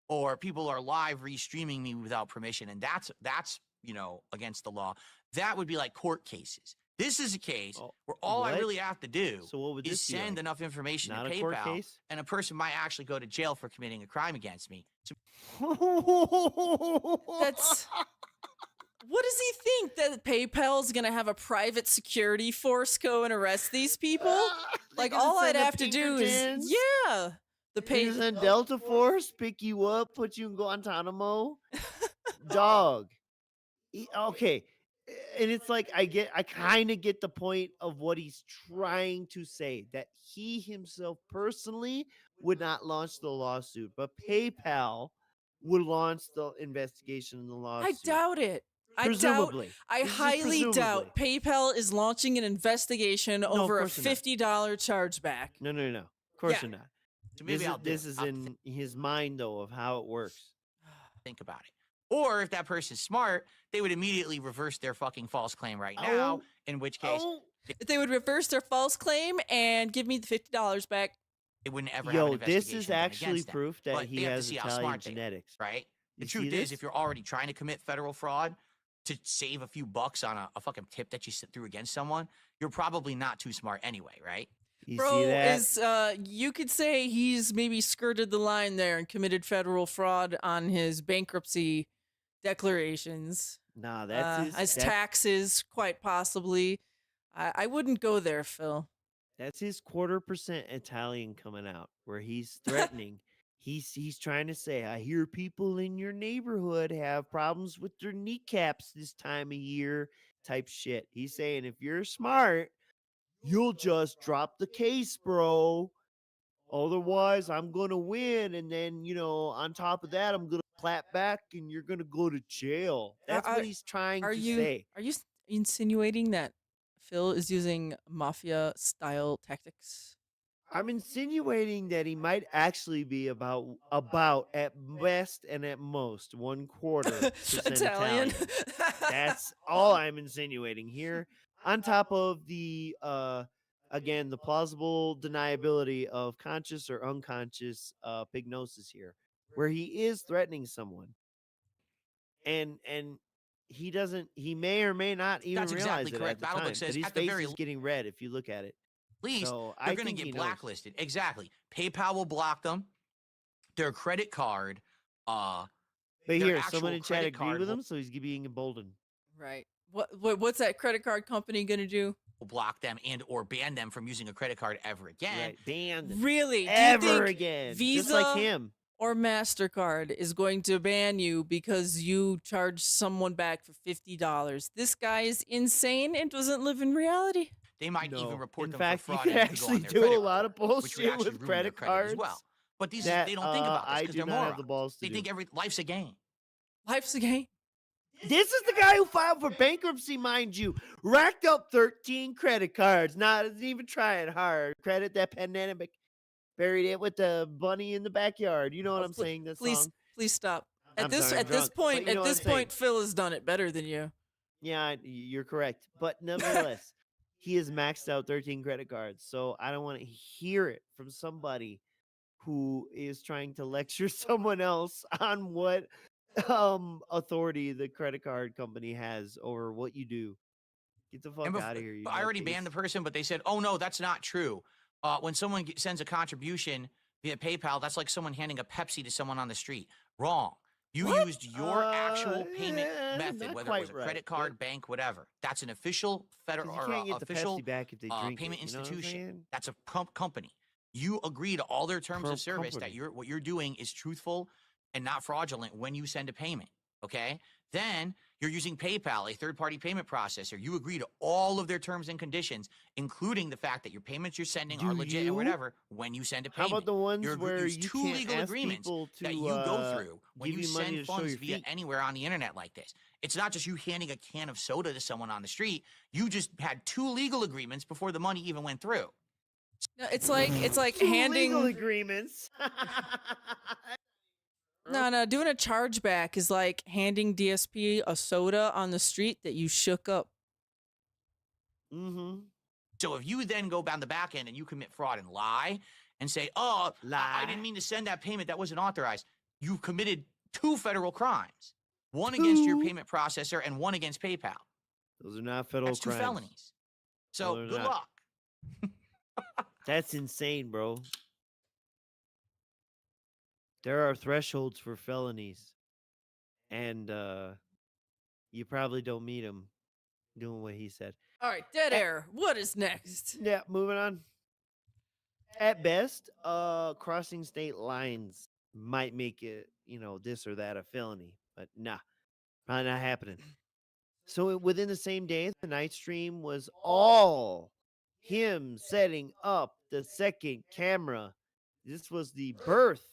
or people are live restreaming me without permission, and that's against the law, that would be like court cases. This is a case where all I what? really have to do So what would is this be send like? enough information Not to a court PayPal, case? and a person might actually go to jail for committing a crime against me. So That's... What does he think? That PayPal's gonna have a private security force go and arrest these people? Like, all I'd have to do is... Yeah! The Isn't Delta Force pick you up, put you in Guantanamo? Dog. Okay. And it's like I kind of get the point of what he's trying to say, that he himself personally would not launch the lawsuit, but PayPal would launch the investigation in the I lawsuit. doubt it. Presumably. I This is highly doubt presumably. PayPal is launching an investigation of over a course they're not. $50 chargeback. No. Of course Yeah. they're not. So maybe I'll do This it. is I'll in his mind, though, of how it works. think about it. Or if that person's smart, they would immediately reverse their fucking false claim right now, in which case If they would reverse their false claim and give me the $50 back. it wouldn't ever have an Yo, investigation this is done actually against them. proof that But he they have to has see how Italian smart they are, genetics. right? The You truth see is, this? if you're already trying to commit federal fraud to save a few bucks on a fucking tip that you threw against someone, you're probably not too smart anyway, right? You see Bro that? is you could say he's maybe skirted the line there and committed federal fraud on his bankruptcy declarations. Nah, that's As taxes, quite possibly. I wouldn't go there, Phil. that's his 1/4% Italian coming out, where he's threatening. He's trying to say, I hear people in your neighborhood have problems with their kneecaps this time of year, type shit. He's saying if you're smart, you'll just drop the case, bro. Otherwise, I'm gonna win, and then on top of that, I'm gonna clap back, and you're gonna go to jail. That's what he's trying to say. Are you insinuating that Phil is using mafia style tactics? I'm insinuating that he might actually be about at best and at most 1/4% Italian. That's all I'm insinuating here. On top of the again, the plausible deniability of conscious or unconscious pignosis here, where he is threatening someone. And he may or may not even That's realize exactly it correct. at the Battlebook time, says but his at the face very is getting red if you look at it. least, So they're I going to think he get knows. blacklisted. Exactly. PayPal will block them. Their credit card, But their here, actual someone in chat credit agreed card with will- him, so he's being emboldened. Right. What's that credit card company gonna do? will block them and or ban them from using a credit card ever again. Right, banned Really? Do you ever think again, Visa just like him. or MasterCard is going to ban you because you charged someone back for $50? This guy is insane and doesn't live in reality. They might No. even report In them fact, for you fraud can and it could go on actually their do credit a lot of report, which would bullshit actually with ruin their credit credit cards as well. But these that they don't think about this I because do they're not morons. have the balls to They do. think life's a game. Life's a game. This is the guy who filed for bankruptcy, mind you. Racked up 13 credit cards. Not even trying hard. Credit that pandemic. Buried it with the bunny in the backyard. You know what I'm saying? That song. Please stop. I'm sorry, I'm At this drunk, but point, you know what I'm saying. Phil has done it better than you. Yeah, you're correct. But nevertheless, he has maxed out 13 credit cards. So I don't want to hear it from somebody who is trying to lecture someone else on what authority the credit card company has over what you do. Get the fuck out of here. You I already banned the person, but they said, "Oh no, that's not true." When someone sends a contribution via PayPal, that's like someone handing a Pepsi to someone on the street. Wrong. You used your actual payment method, not whether it was a quite right, credit card, bank, whatever. That's an official federal you or can't get the official Pepsi back if they drink payment it, you know what I'm institution. saying? That's a company. You agree to all their terms of service that company. what you're doing is truthful and not fraudulent when you send a payment. Okay. Then you're using PayPal, a third-party payment processor. You agree to all of their terms and conditions, including the fact that your payments you're sending are Do legit you? and whatever when you send a How payment. about the ones You're where there's you two can't legal ask agreements people to that you go through when give you you money send to show funds your via feet? anywhere on the internet like this? It's not just you handing a can of soda to someone on the street. You just had two legal agreements before the money even went through. No, it's like Two handing legal agreements. No, doing a chargeback is like handing DSP a soda on the street that you shook up. Mm-hmm. So if you then go down the back end and you commit fraud and lie and say, "Oh, I didn't mean to send that payment. That wasn't authorized," you've committed two federal crimes. One against your payment processor and one against PayPal. Those are not federal That's two crimes. felonies. So they're good not. luck. That's insane, bro. There are thresholds for felonies. And you probably don't meet them doing what he said. All right, dead air. What is next? Yeah, moving on. At best, crossing state lines might make it, this or that a felony. But nah, probably not happening. So within the same day, the night stream was all him setting up the second camera. This was the birth.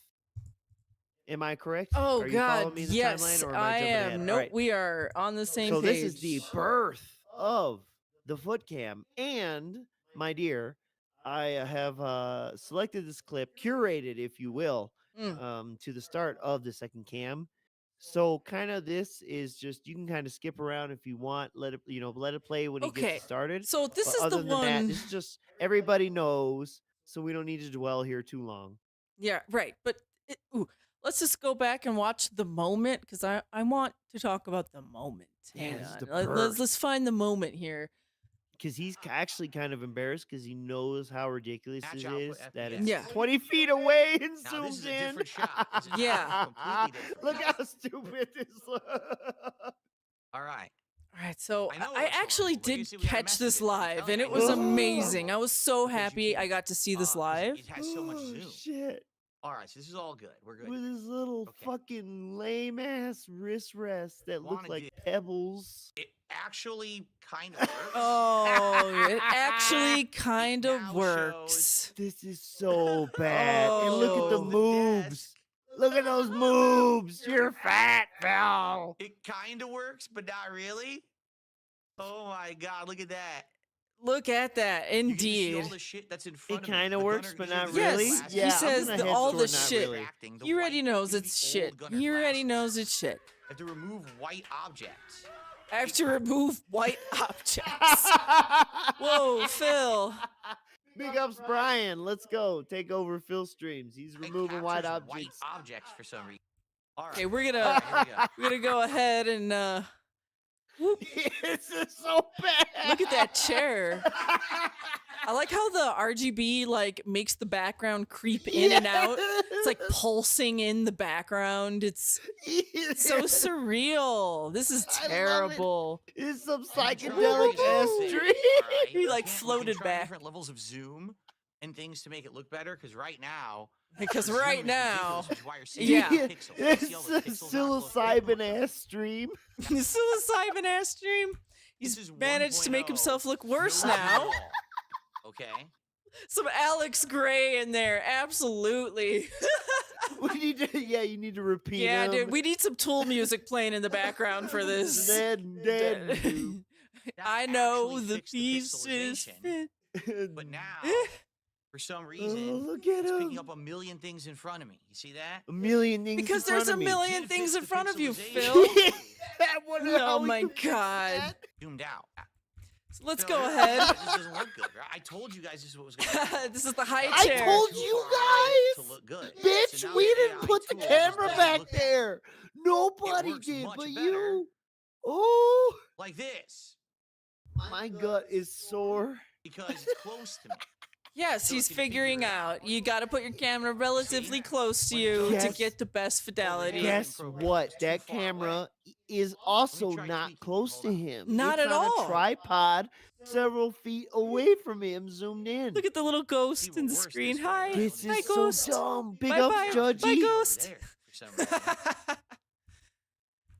Am I correct? Oh Are you God, following me in the yes, timeline, or am I jumping am. ahead? Nope, All right. we are on the same So page. this is the birth of the foot cam. And my dear, I have selected this clip, curated, if you will, to the start of the second cam. So kind of this is just, you can kind of skip around if you want, let it play when it Okay, gets started. so this But is other the than that, one. this is just everybody knows, so we don't need to dwell here too long. Yeah, right. But let's just go back and watch the moment because I want to talk about the moment. Yeah, Hang this is on. the birth. Let's find the moment here. because he's actually kind of embarrassed because he knows how ridiculous Match it output is that it's Yeah. 20 feet away and Now, zoomed this is a in. different shot. This is Yeah. completely different. Look how stupid this looks. All right. All right, so I know I it's actually horrible. What do you did see? We got a catch this messenger. I'm live, telling and you, it I was know. amazing. I was so Because you happy I can, got to see this 'cause live. It has so much Oh, zoom. shit. All right, so this is all good. We're good. With his little Okay. fucking lame ass wrist rests that look Wanna like get- pebbles. It actually kind of works. Oh, it actually kind now of shows- works. This is so bad. And look at the Oh. The moobs. desk. Look at those moobs. You're fat, pal. It kind of works, but not really. Oh my god, look at that. Look at that, You get to see indeed. all the shit that's in front It of me. kind of The works, gunner- but these are not the Yes, really. glasses. he Yeah, I'm says gonna the- head all toward the not shit. really. The He already white- knows these are it's the shit. old gunner He already glasses. knows it's shit. I have to remove white objects. I have to remove white objects. Whoa, Phil. Big ups, Brian. Let's go. Take over Phil streams. He's It removing white captures objects. White objects for some reason. All right. Okay, we're gonna All right, here we go. we're gonna go ahead and whoop. This is so bad. Look at that chair. I like how the RGB like makes the background creep in and out. It's like pulsing in the background. It's so surreal. This is I love it. terrible. It's some I'm trying to psychedelic do ass things, dream. all right? He, You like, can't- you can floated try back. different levels of zoom and things to make it look better. Because right now, Because the zoom right is now, ridiculous, which is why you're seeing yeah. all the pixels. You It's see all a those pixels not close together? psilocybin ass stream. psilocybin ass stream. This He's is managed to make 1.0, himself look worse no now. zoom at all. Okay. Some Alex Gray in there, absolutely. We need to, yeah, you need to repeat. Yeah, them. dude, we need some Tool music playing in the background for this. Dead. That I know actually the fixed the pieces pixelization, fit. But now, Eh. for some Oh, reason, look at it's picking him. up a million things in front of me. You see that? A million things. Because in there's front a of me. million Did things fix in the front of you, pixelization. Phil. I wonder how Oh we my can fix God. that. Zoomed out. So let's No, go this ahead. doesn't look good. Right? I told you guys this is what was going to happen. This is the high I chair. told Too you far guys. to look good. Bitch, So now we the didn't AI put the tool camera doesn't back look there. Nobody works did much but better. you. Oh, like this my gut is sore. because it's close to me. Yes, So he's it can figure figuring it out. You got to put your camera relatively close to When you to Yes. get the best fidelity. Yeah. Guess program what? is too That far away. camera is also try not tweaking. close Hold to on. him. Not It's at on all. a tripod several feet away from him, zoomed in. Look at the little ghost Even in the worse screen. this way, Hi, right? This hi, is so ghost. dumb. Big Bye-bye. ups, Bye, Judgy. Ghost. Over there, for some reason.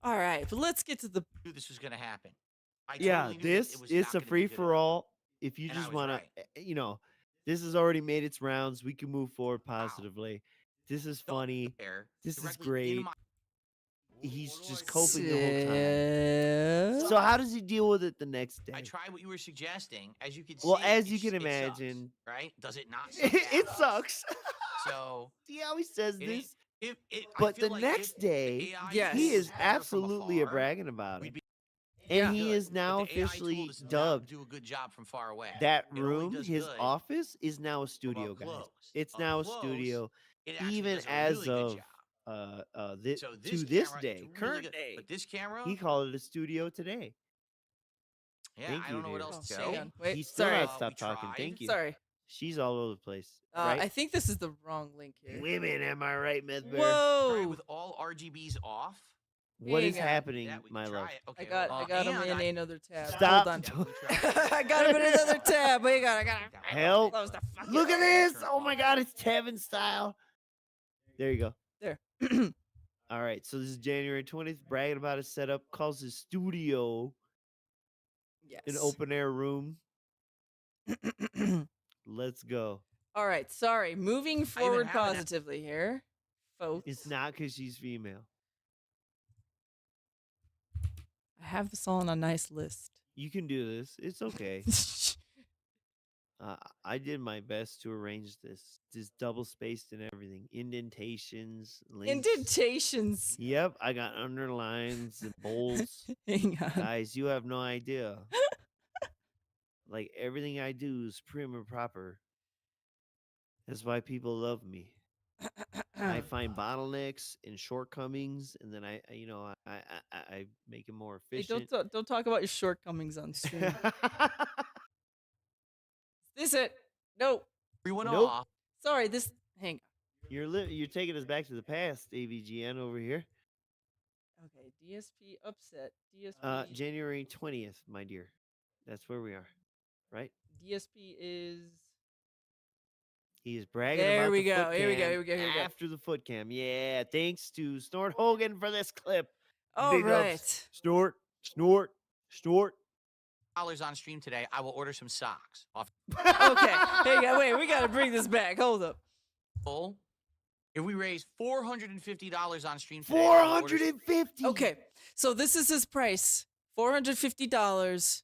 All right, but let's get to the. I knew this was going to happen. I Yeah, totally knew that this it was it's not a gonna be free good for enough. all. If you And I just was want right. to, this has already made its rounds. We can move forward positively. This is Don't funny. there, This is directly great. in my- He's just coping the whole time. So- So how does he deal with it the next day? I tried what you were suggesting. As you can see, Well, as you it's- can it sucks, imagine, right? Does it not? suck it ass? sucks. So See how he says it ain't- this? I But feel the like next if day, AI Yes. he tool is was better from absolutely afar, bragging about we'd it. be And good. he is But now the AI tool officially does not dubbed. do a good job from far away. That It only room, does his good office, is now a from studio, up guys. close. It's Up now a close, studio, it actually even does a as really good of job. to So this camera, day, it's really current good. day. But this camera, He called it a studio today. yeah, Thank I you, don't know what dude. else to Oh, say. hang on. Wait, He's still sorry. not we stopped talking. tried. Thank you. Sorry. She's all over the place. Right? I think this is the wrong link here. Women, am I right, Myth Bear? Try Whoa! with all RGBs off. What is Hang on. happening, Yeah, we can my try love? it. Okay, I got hold him on. in And another tab. Stop. Hold on. Yeah, we tried. I got him in another tab. Hang on, I got him. Help. Close the fucking- Look at this. Oh my God, it's Tevin style. There you go. There. All right, so this is January 20th, bragging about his setup, calls his studio Yes. an open air room. Let's go. All right, sorry. Moving forward have an- positively here, folks. It's not because she's female. I have this all on a nice list. You can do this. It's okay. I did my best to arrange this. Just double spaced and everything. Indentations, links. Indentations. Yep, I got underlines and bolds. Hang on. Guys, you have no idea. Like everything I do is prim and proper. That's why people love me. I find bottlenecks and shortcomings, and then I make it more Hey, efficient. don't talk about your shortcomings on stream. This it. No. Everyone Nope. off. Sorry, this. Hang You're taking us back to the past, AVGN over here. on. Okay, DSP upset. DSP. January 20th, my dear. That's where we are, right? DSP is. He's bragging There about we the go, foot here we go, cam here we go, here we go. after the foot cam. Yeah, thanks to Snort Hogan for this clip. All Big ups. right. Snort, snort, snort. $4 on stream today. I will order some socks off. Okay. Hang on. Wait, we got to bring this back. Hold up. Full. If we raise $450 on stream today, I will order some 450. Okay. So this is his price $450.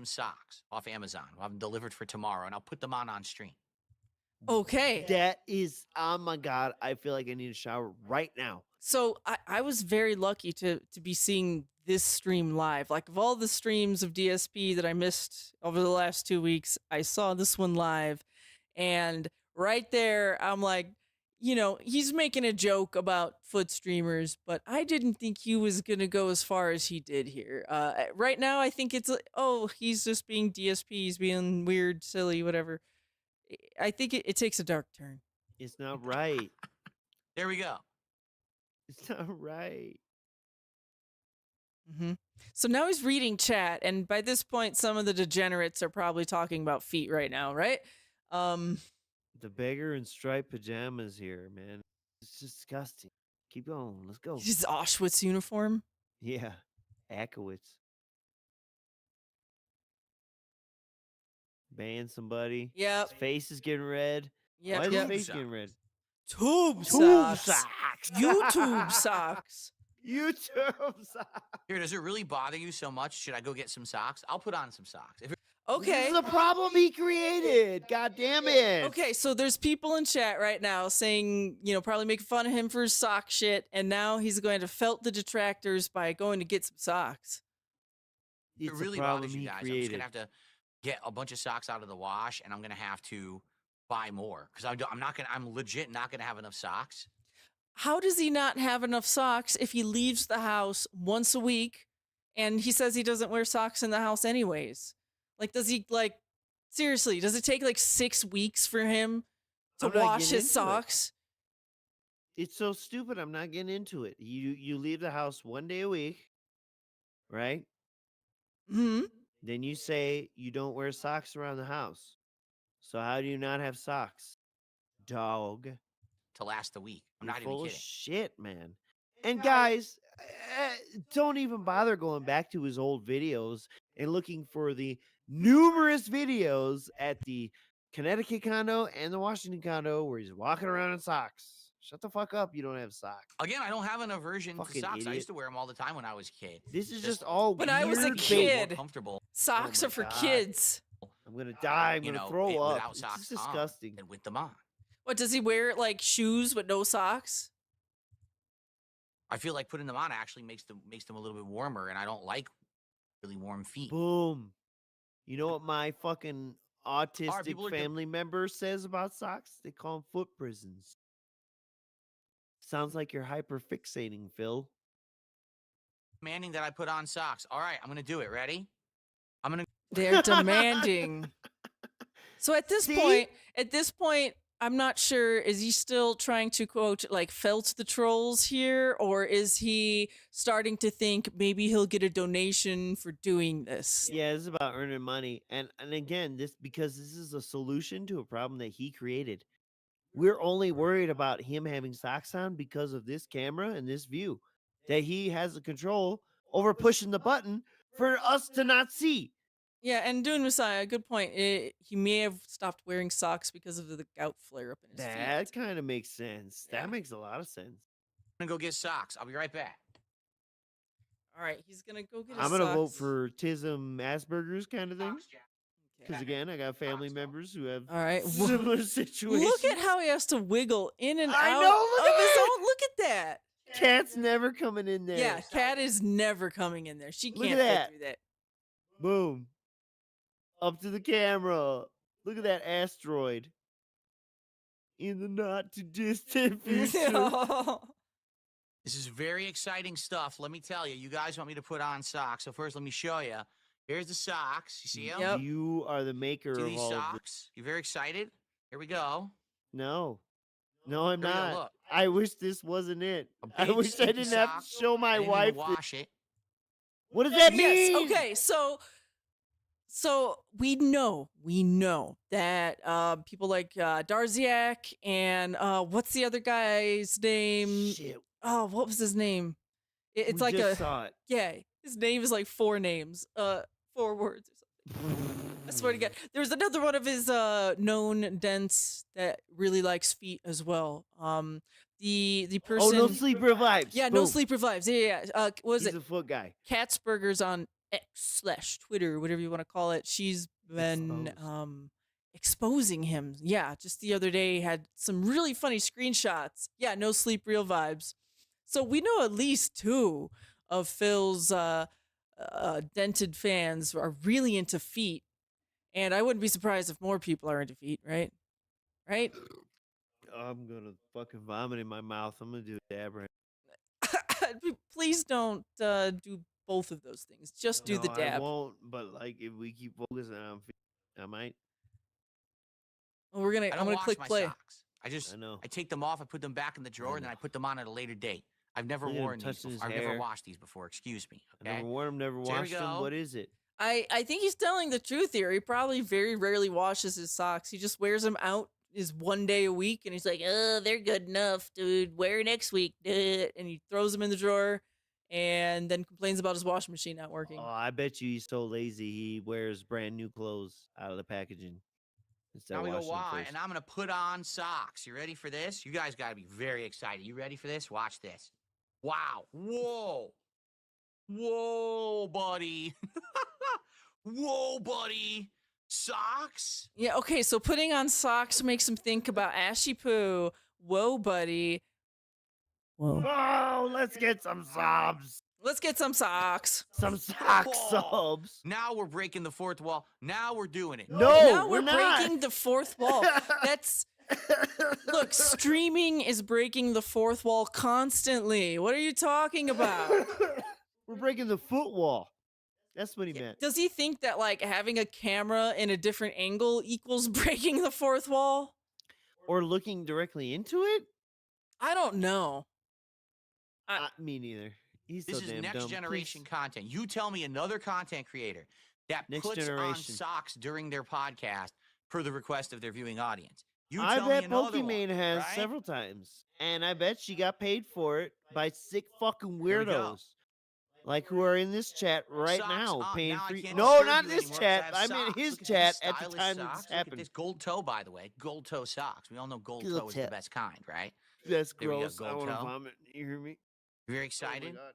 socks off Amazon. We'll have them delivered for tomorrow, and I'll put them on stream. Okay. That is, oh my God, I feel like I need a shower right now. So I was very lucky to be seeing this stream live. Like, of all the streams of DSP that I missed over the last 2 weeks, I saw this one live. And right there, I'm like, you know, he's making a joke about foot streamers, but I didn't think he was going to go as far as he did here. Right now, I think it's, oh, he's just being DSP. He's being weird, silly, whatever. I think it takes a dark turn. It's not right. There we go. It's not right. Mm-hmm. So now he's reading chat, and by this point, some of the degenerates are probably talking about feet right now, right? The beggar in striped pajamas here, man. It's disgusting. Keep going. Let's go. His Auschwitz uniform. Yeah. Akowitz. Ban somebody. Yep. His face is getting red. Why Yep. is Yep. his face getting red? Tube Tube socks. socks. YouTube socks. YouTube socks. Here, does it really bother you so much? Should I go get some socks? I'll put on some socks. If it- This Okay. is the problem he created. God damn it. Okay, so there's people in chat right now saying, you know, probably making fun of him for his sock shit, and now he's going to felt the detractors by going to get some socks. if It's it really a problem bothers you he guys, I'm just created. gonna have to get a bunch of socks out of the wash, and I'm gonna have to buy more because I'm legit not gonna have enough socks. How does he not have enough socks if he leaves the house once a week and he says he doesn't wear socks in the house anyways? Like, does he, like, seriously, does it take like 6 weeks for him to I'm not wash getting his into it. socks? It's so stupid. I'm not getting into it. You leave the house 1 day a week, right? Hmm. Then you say you don't wear socks around the house. So how do you not have socks? Dog. To last the week. I'm You're not even full of kidding. shit, man. And guys, don't even bother going back to his old videos and looking for the numerous videos at the Connecticut condo and the Washington condo where he's walking around in socks. Shut the fuck up. You don't have socks. Again, I don't have an aversion to Fucking socks. I idiot. used to wear them all the time when I was a kid. This is Just just all When I was a weird More kid. bait. comfortable Socks my are for God. kids. I'm gonna die. I'm you gonna know, throw up. without It's socks just disgusting. on than with them on. What, does he wear like shoes with no socks? I feel like putting them on actually makes them a little bit warmer, and I don't like really warm feet. Boom. You know what my fucking autistic people are family member says about socks? They call them foot prisons. Sounds like you're hyperfixating, Phil. Demanding that I put on socks. All right, I'm gonna do it. Ready? I'm gonna. They're demanding. So at this See? point, I'm not sure, is he still trying to, quote, like, felt the trolls here? Or is he starting to think maybe he'll get a donation for doing this? Yeah, this is about earning money. And again, because this is a solution to a problem that he created. We're only worried about him having socks on because of this camera and this view. That he has the control over pushing the button for us to not see. Yeah, and Dune Messiah, good point. He may have stopped wearing socks because of the gout flare up in his That feet. kind of makes sense. Yeah. That makes a lot of sense. I'm gonna go get socks. I'll be right back. All right, he's going to go get his I'm gonna vote socks. for Tism Asperger's kind of thing. Socks, Jack. Okay. Because again, I got family members who have All right. similar situations. Look at how he has to wiggle in and I out know, look of at his that. own. Look at that. Cat's never coming in there. Yeah, Kat is never coming in there. She Look at can't that. fit through that. Boom. Up to the camera. Look at that asteroid. In the not too distant future. This is very exciting stuff. Let me tell you. You guys want me to put on socks, so first let me show you. Here's the socks. You see them? Yep. You are the maker See of these all of this. socks? You very excited? Here we go. No. No, I'm Here we go, not. look. I wish this wasn't it. A I big wish I stinky didn't have sock. to show I my didn't wife even this. wash it. What does that Yes. mean? Okay. So we know that people like Darziak and what's the other guy's name? Shit. Oh, what was his name? It's we like just saw it. yeah. His name is like 4 names, 4 words or something. I swear to God, there's another one of his known dents that really likes feet as well. The person. Oh, no sleeper vibes. Yeah, no Boom. sleeper vibes. Yeah. What was He's it? a foot guy. Katzberger's on X/Twitter, whatever you want to call it. She's been Exposed. exposing him. Yeah, just the other day had some really funny screenshots. Yeah, no sleep real vibes. So we know at least 2 of Phil's dented fans are really into feet, and I wouldn't be surprised if more people are into feet. Right? Right? I'm gonna fucking vomit in my mouth. I'm gonna do a dab right. Please don't do both of those things. Just do the No, I dab. won't. But like, if we keep focusing on feet, I might. Well, I'm I don't gonna wash click my play. socks. I know. I take them off, I put them back in the drawer, and then I put them on at a later date. I've never Look at him worn these touching his before. I've never hair. washed these before. Excuse me. I Okay. never worn them, never So here we washed them. go. What is it? I think he's telling the truth here. He probably very rarely washes his socks. He just wears them out is 1 day a week, and he's like, "Oh, they're good enough, dude. Wear next week, dude." And he throws them in the drawer, and then complains about his washing machine not working. Oh, I bet you he's so lazy he wears brand new clothes out of the packaging instead Now of we know washing them why, first. and I'm gonna put on socks. You ready for this? You guys gotta be very excited. You ready for this? Watch this. Wow. Whoa. Whoa, buddy. Whoa, buddy. Socks? Yeah, okay, so putting on socks makes him think about Ashy Poo. Whoa, buddy. Whoa. Oh, let's get some subs. Let's get some socks. Some sock Whoa. subs. Now we're breaking the fourth wall. Now we're doing it. No, Now we're not. breaking the 4th wall. That's look, streaming is breaking the 4th wall constantly. What are you talking about? We're breaking the foot wall. That's what he meant. Does he think that like having a camera in a different angle equals breaking the 4th wall? Or looking directly into it? I don't know. Me neither. He's This so is damn next dumb. generation Please. content. You tell me another content creator that Next puts on generation. socks during their podcast per the request of their viewing audience. You I tell bet me another Pokimane one, has right? several times. And I bet she got paid for it by sick fucking Here we go. weirdos. Like who are in this chat right Socks now on. paying Now I free. can't No, disturb not you this anymore 'cause chat. have I'm in socks. his Look at chat these at the stylish time socks. this Look at happened. this gold toe, by the way. Gold toe socks. We all know gold Gold toe is the toe. best kind, right? That's There we go, gross. I gold want to toe. vomit. You hear me? You very Oh excited? my God.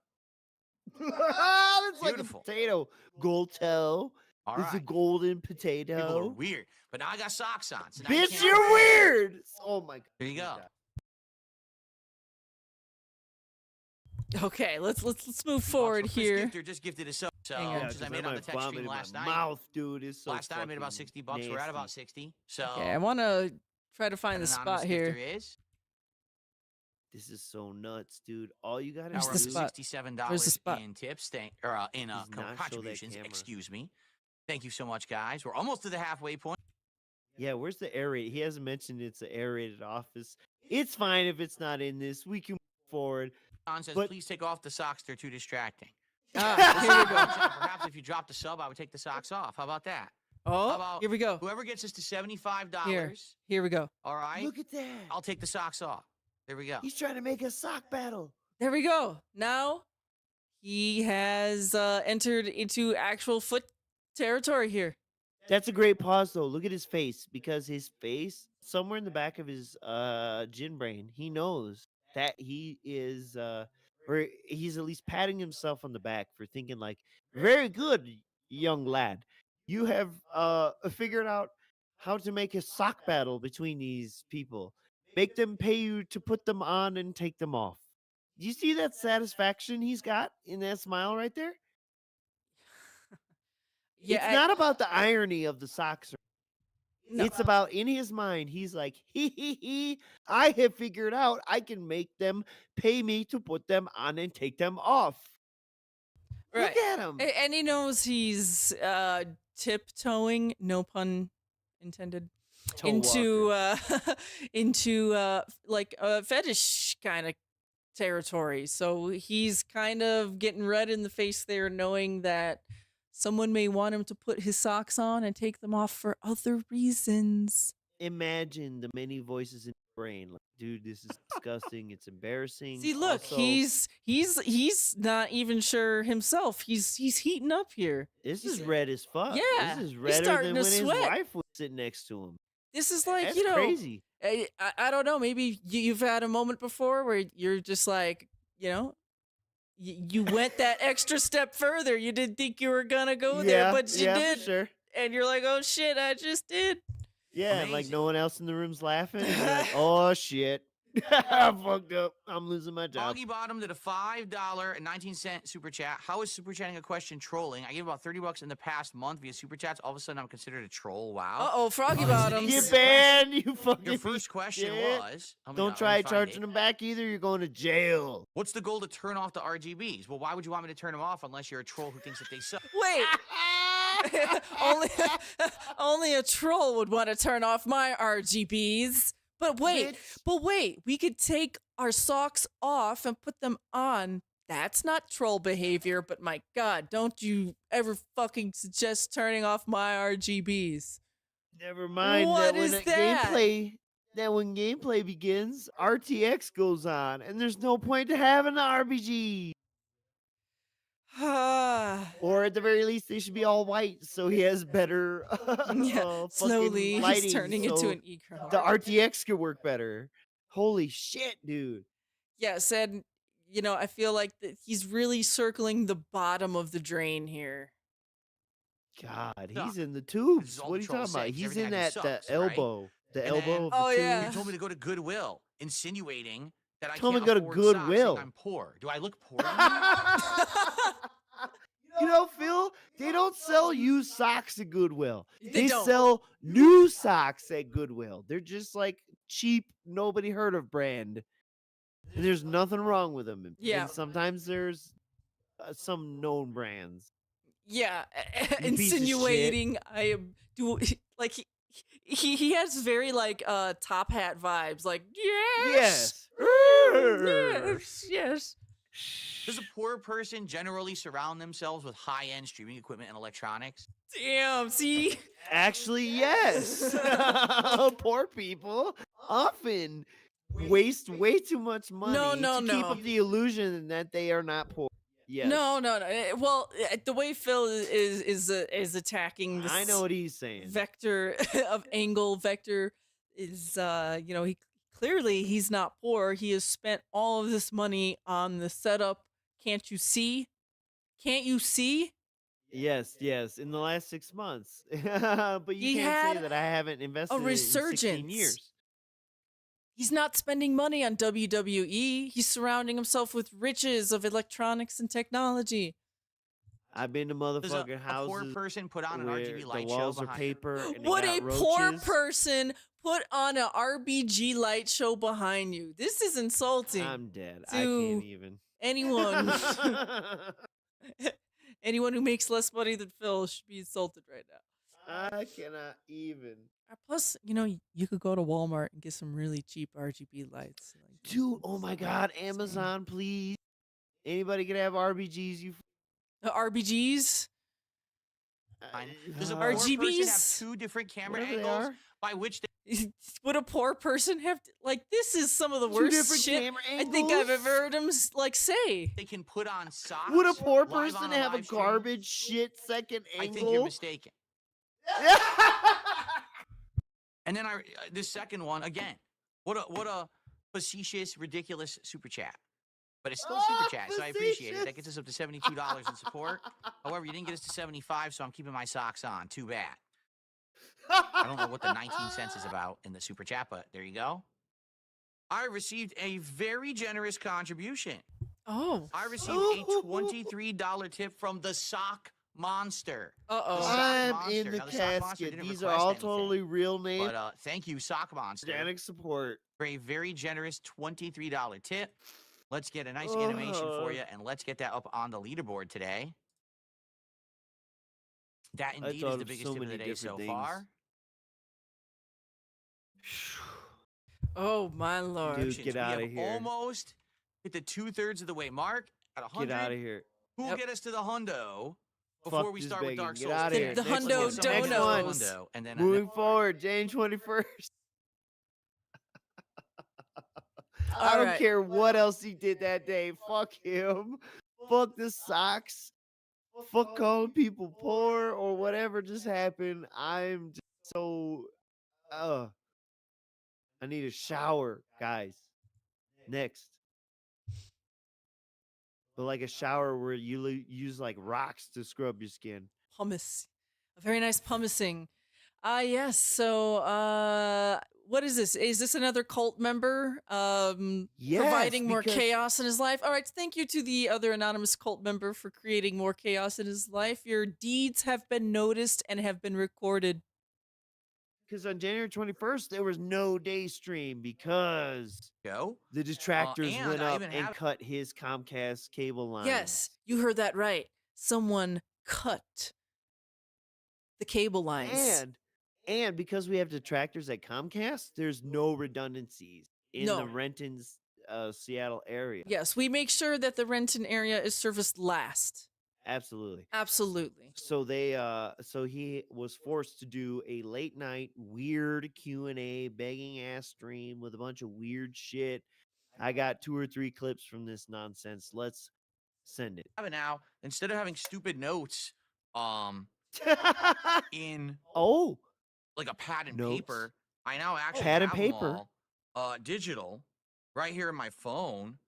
That's like a Beautiful. potato. Gold toe. All It's a right. golden People are potato. weird. But now I got socks on. So now you Bitch, can't you're complain. weird. Oh my God. There you Oh my go. God. Okay, let's move Also, forward Chris here. Gifter just gifted a sub, so Hang on. Yeah, which 'cause I I made on the might text vomit stream in my last night. mouth, dude. It's so Last night I made about fucking $60. We're at about nasty. 60. So Okay, I want to try to find an the anonymous spot gifter here. is. This is so nuts, dude. All you gotta Now Where's we're the up to spot? $67 Where's the spot? in tips, in Does not show that contributions. camera. Excuse me. Thank you so much, guys. We're almost to the halfway point. Yeah, where's the aerated? He hasn't mentioned it's an aerated office. It's fine if it's not in this. We can move forward. John says, But- please take off the socks. They're too distracting. Ah, here we go. Perhaps if you dropped the sub, I would take the socks off. How about that? Oh, about- here we go. Whoever gets us to $75, Here we go. all right, Look at that. I'll take the socks off. There we go. He's trying to make a sock battle. There we go. Now he has entered into actual foot territory here. That's a great pause, though. Look at his face, because his face, somewhere in the back of his gin brain, he knows that he is, or he's at least patting himself on the back for thinking like, very good, young lad. You have figured out how to make a sock battle between these people. Make them pay you to put them on and take them off. Do you see that satisfaction he's got in that smile right there? Yeah, It's not about the irony of the socks. No. It's about in his mind, he's like, he, I have figured out I can make them pay me to put them on and take them off. Right. Look at him. And he knows he's tiptoeing, no pun intended, Toe into walker. into like a fetish kind of territory. So he's kind of getting red in the face there, knowing that someone may want him to put his socks on and take them off for other reasons. Imagine the many voices in your brain. Like, dude, this is disgusting. It's embarrassing. See, look, Also, he's not even sure himself. He's heating up here. this he's- is red as fuck. Yeah, This is he's redder starting than to when sweat. his wife was sitting next to him. This is like, That's you know, crazy. I don't know. Maybe you've had a moment before where you're just like, you know, you went that extra step further. You didn't think you were gonna go there, but you did, Sure. and you're like, oh shit, I just did. Yeah, and, like Amazing. no one else in the room's laughing. And you're like, oh shit. I fucked up. I'm losing my job. Foggy Bottom did a $5.19 super chat. How is super chatting a question trolling? I gave about $30 in the past month via super chats. All of a sudden, I'm considered a troll. Wow. Uh-oh, Froggy Oh, Bottoms. Get Yes. banned, you fucking Your piece first of question shit. was. Don't try charging them back either. You're going to jail. What's the goal to turn off the RGBs? Well, why would you want me to turn them off unless you're a troll who thinks that they suck? Wait, only a troll would want to turn off my RGBs. But wait, we could take our socks off and put them on. That's not troll behavior, but my God, don't you ever fucking suggest turning off my RGBs. Never mind What that when is that that? when gameplay begins, RTX goes on, and there's no point to having the RBG. Or at the very least, they should be all white, so he has better Yeah, fucking slowly he's lighting, turning into so an e-girl. the RTX could work better. Holy shit, dude. Yes, and you know, I feel like that he's really circling the bottom of the drain here. God, Suck. he's in the This tubes. is all What are the you trolls talking about? say, 'cause He's everything in I that do the sucks, right? elbow. The And elbow then- of the Oh, tube. yeah. You told me to go to Goodwill, insinuating that I Told me can't to go to afford socks, saying Goodwill. I'm poor. Do I look poor to you? You know, Phil, they don't sell used socks at Goodwill. They don't. sell new socks at Goodwill. They're just like cheap, nobody heard of brand. And there's nothing wrong with them. Yeah. And sometimes there's some known brands. Yeah, piece of shit. insinuating I am do like he has very like top hat vibes. Like yes, yes. Does a poor person generally surround themselves with high-end streaming equipment and electronics? Damn, see, Actually, yes. Poor people often waste way too much money No, to keep no. up the illusion that they are not poor. Yes. no. Well, the way Phil is attacking this I know what he's saying. vector of angle vector is you know, he's not poor. He has spent all of this money on the setup. Can't you see? Can't you see? Yes, in the last 6 months. But you He can't say had that I haven't invested a in it in 16 resurgence. years. He's not spending money on WWE. He's surrounding himself with riches of electronics and technology. I've been to Does a motherfucking poor houses person put on an where RGB the light show walls are behind paper and they Would got a poor roaches. person put on an RBG light show behind you? This is insulting. I'm dead. I to can't even. Anyone, anyone who makes less money than Phil should be insulted right now. I cannot even. Plus, you know, you could go to Walmart and get some really cheap RGB lights. Like, Dude, oh my god, Amazon, please. Anybody can have RBGs, you RBGs? Does a uh, poor person have RGBs? 2 different camera whatever they angles are. by which Would a poor person have to, like, this is some of the Two worst different shit camera I think I've angles? ever heard him like say. they can put on socks? Would a poor live person on have a live stream? garbage shit second I angle? think you're mistaken. And then this second one again. What a facetious, ridiculous super chat. But it's still a super chat, so I appreciate it. That gets us up to $72 in support. However, you didn't get us to 75, so I'm keeping my socks on. Too bad. I don't know what the 19 cents is about in the super chat, but there you go. I received a very generous contribution. Oh. I received a $23 tip from the Sock Monster. Uh-oh. Sock I'm Monster. in the Now, the Sock Monster casket. didn't These are request all anything, totally real names. But thank you, Sock Monster, Organic support. for a very generous $23 tip. Let's get a nice animation for you, and let's get that up on the leaderboard today. That I indeed thought is the of biggest so tip of the many day so different far. Oh my lord. Dude, get We out have of here. almost hit the 2/3 of the way mark at 100. Get out of here. Who will Yep. get us to the hundo before Fuck we this start with begging. Dark Get Souls? out of The- here. the Next hundo one. Someone Next get us to the one. donos. hundo, and then Moving forward, January 21st. I All don't right. care what else he did that day. Fuck him. Fuck the socks. Fuck calling people poor or whatever just happened. I'm just so I need a shower, guys. Next. But like a shower where you use like rocks to scrub your skin. Pumice. A very nice pumicing. Yes. So, what is this? Is this another cult member Yes, providing more because- chaos in his life? All right. Thank you to the other anonymous cult member for creating more chaos in his life. Your deeds have been noticed and have been recorded. Because on January 21st, there was no day stream because go. the detractors and went I up even and have- cut his Comcast cable line. Yes, you heard that right. Someone cut the cable lines. And because we have detractors at Comcast, there's no redundancies in No. the Renton's Seattle area. Yes, we make sure that the Renton area is serviced last. Absolutely. Absolutely. So so he was forced to do a late night weird Q&A begging ass stream with a bunch of weird shit. I got 2 or 3 clips from this nonsense. Let's send it. Have it now. Instead of having stupid notes, in Oh, like a pad and Notes? paper, I now actually Pad and have them paper? all, digital, right here in my phone.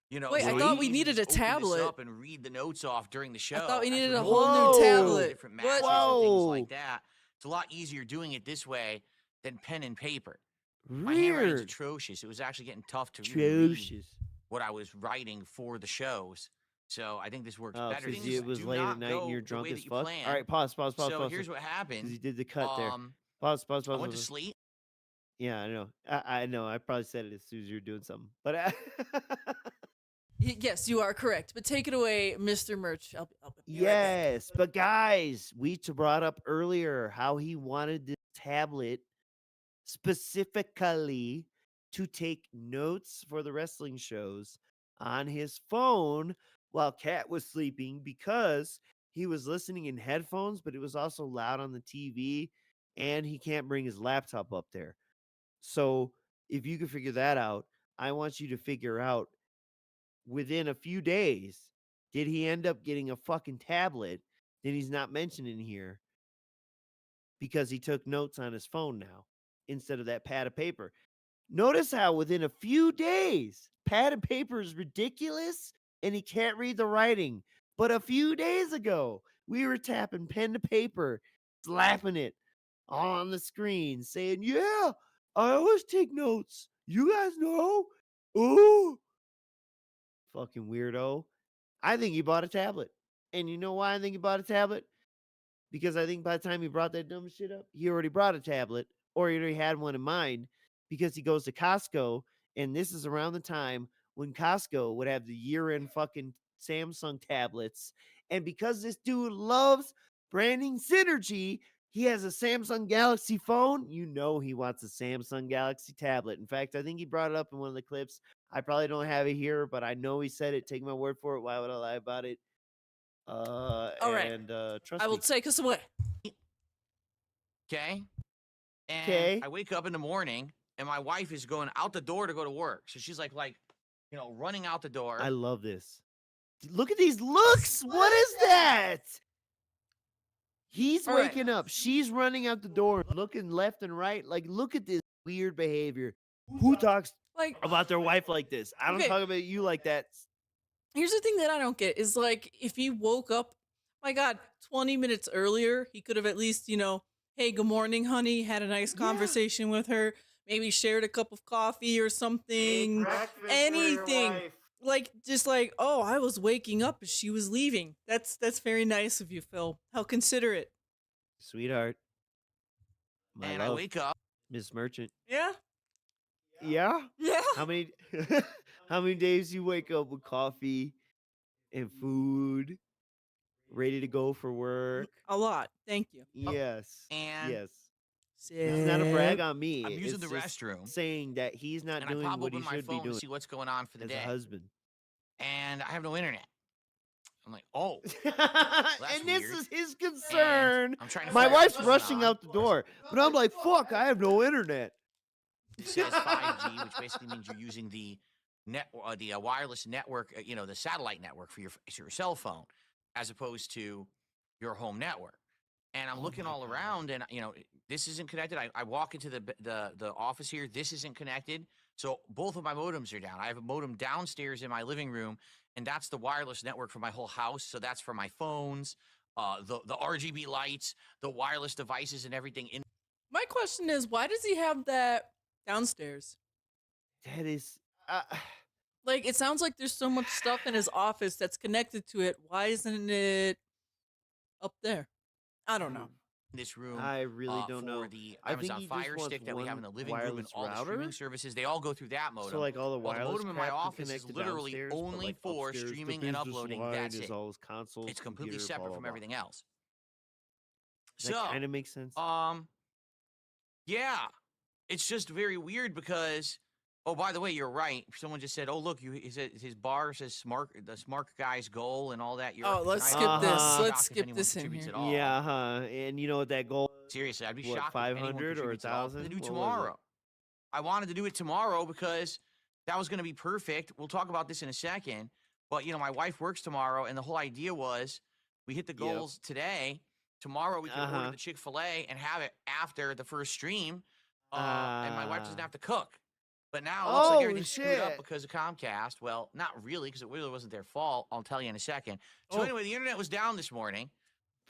You know, Wait, I so thought can we even needed just a open this tablet. up and read the notes off during the show. I thought we as needed we're a going whole through new Whoa. tablet. different What? matches and things Whoa. like that. It's a lot easier doing it this way than pen and paper. My handwriting's weird. atrocious. It was actually getting tough to even read Atrocious. what I was writing for the shows. So I think this works Oh, better. because Things it was do late not at night go and you're the drunk way as that you fuck. plan. All right, pause. So here's what Because happened. he did the cut there. Pause. I went to sleep. Yeah, I know. I know. I probably said it as soon as you were doing something. But Yes, you are correct. But take it away, Mr. Merch. I'll be right back. yes, but guys, we brought up earlier how he wanted this tablet specifically to take notes for the wrestling shows on his phone while Kat was sleeping because he was listening in headphones, but it was also loud on the TV and he can't bring his laptop up there. So if you can figure that out, I want you to figure out within a few days, did he end up getting a fucking tablet that he's not mentioning here because he took notes on his phone now instead of that pad of paper? Notice how within a few days, pad and paper is ridiculous and he can't read the writing. But a few days ago, we were tapping pen to paper, slapping it on the screen, saying, yeah, I always take notes. You guys know. Ooh. Fucking weirdo. I think he bought a tablet. And you know why I think he bought a tablet? Because I think by the time he brought that dumb shit up, he already brought a tablet or he already had one in mind because he goes to Costco. And this is around the time when Costco would have the year-end fucking Samsung tablets. And because this dude loves branding synergy, he has a Samsung Galaxy phone. You know he wants a Samsung Galaxy tablet. In fact, I think he brought it up in one of the clips. I probably don't have it here, but I know he said it. Take my word for it. Why would I lie about it? All right. And trust I will me. take us away. Okay. And 'Kay. I wake up in the morning and my wife is going out the door to go to work. So she's like, running out the door. I love this. Look at these looks. What is that? He's All right. waking up. She's running out the door, looking left and right. Like, look at this weird behavior. Who talks Like, about their wife like this? I don't Okay. talk about you like that. here's the thing that I don't get is like if he woke up, my God, 20 minutes earlier, he could have at least, hey, good morning, honey, had a nice Yeah. conversation with her, maybe shared a cup of coffee or something. anything. Like just like, oh, I was waking up as she was leaving. That's very nice of you, Phil. How considerate. Sweetheart. My and I love, wake up. Miss Merchant. Yeah. Yeah? Yeah. How many how many days you wake up with coffee and food ready to go for work. A lot. Thank you. Yes. And Yes. It's not a brag on me. I'm using it's the just restroom, saying that he's not and I doing pop what he open my should be phone to doing see what's going on for the as day, a husband. and I have no internet. I'm like, oh, And this weird. is his concern. I'm trying to My figure out wife's what's going rushing on. out the door, but I'm like, fuck, I have no internet. It says 5G, which basically means you're using the wireless network, the satellite network for your cell phone, as opposed to your home network. And I'm looking all around, and this isn't connected. I walk into the office here. This isn't connected. So both of my modems are down. I have a modem downstairs in my living room, and that's the wireless network for my whole house. So that's for my phones, the RGB lights, the wireless devices, and everything. My question is, why does he have that downstairs? That is. Like, it sounds like there's so much stuff in his office that's connected to it. Why isn't it up there? I don't know. This room, I really don't know. for the I think Amazon he just Fire wants Stick that we have in the one living room, and wireless all the streaming router? services, they all go through that modem. So like all the Well, the wireless modem in my crap office is connected literally downstairs, but, only like, for upstairs, the streaming and business uploading. line That's is it. all his consoles, It's completely computer, separate blah, from blah, blah. everything else. That kind of makes sense. Yeah, it's just very weird because, oh, by the way, you're right. Someone just said, oh, look, his bar says the smart guy's goal and all that. Oh, let's skip Uh-huh. this. Shocked Let's if skip anyone this in contributes here. at all. Yeah, and you know what that goal? Seriously, I'd be What, shocked if anyone 500 or contributes at all. 1,000? To do What was it? tomorrow. I wanted to do it tomorrow because that was going to be perfect. We'll talk about this in a second. But, my wife works tomorrow, and the whole idea was we hit the goals today. Tomorrow we can order the Chick-fil-A and have it after the first stream, and my wife doesn't have to cook. But now it looks like everything's screwed up because of Comcast. Well, not really, because it really wasn't their fault. I'll tell you in a second. So anyway, the internet was down this morning,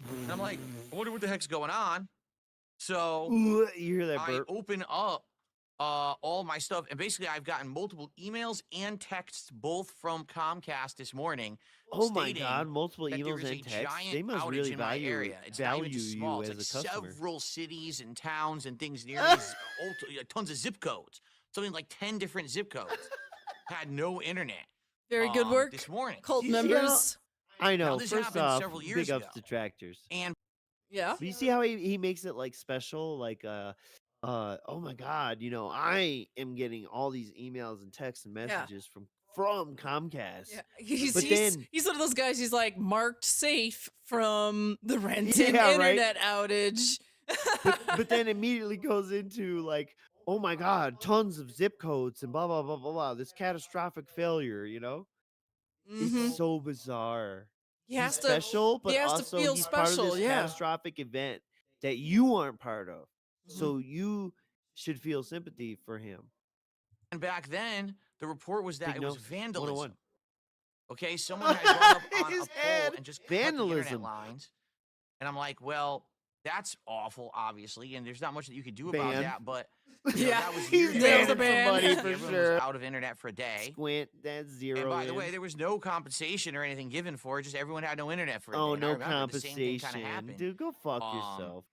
and I'm like, I wonder what the heck's going on. So Ooh, you hear that I burp? open up all my stuff, and basically I've gotten multiple emails and texts both from Comcast this morning. Oh my stating God, multiple that there emails is a and texts. giant They must outage really in my area. It's not even value just small. you It's as like a customer. several cities and towns and things near me. Tons of zip codes. Something like 10 different zip codes. Had no internet. Very good work, this morning. cult You see how- members. I know. this First happened off, several years big ups ago. to Tractors. And Yeah. But you see how he makes it like special, like oh my God, I am getting all these emails and texts and messages from Comcast. Yeah. He's then- he's one of those guys. He's like marked safe from the rented Yeah, right. internet outage. But then immediately goes into like, oh my God, tons of zip codes and blah blah blah blah blah. This catastrophic failure, Mhm. It's so bizarre. He has He's to special, but he has to also feel he's part of special, this yeah. catastrophic event that you aren't part of. Mm-hmm. So you should feel sympathy for him. back then, the report was that Big it was notes, vandalism. 101. Okay, someone had gone up on His a pole head. and just cut the internet Vandalism. lines. And I'm like, well, that's awful, obviously, and there's not much that you could do about Ban. that, but Yeah, that was he's years ago. nailed the banning ban. somebody for Everyone sure. was out of internet for a day. Squint, that's zero. And by the in. way, there was no compensation or anything given for it. Just everyone had no internet for a day. Oh, And I no remember the same thing kinda compensation. happened. Dude, go fuck Um, yourself.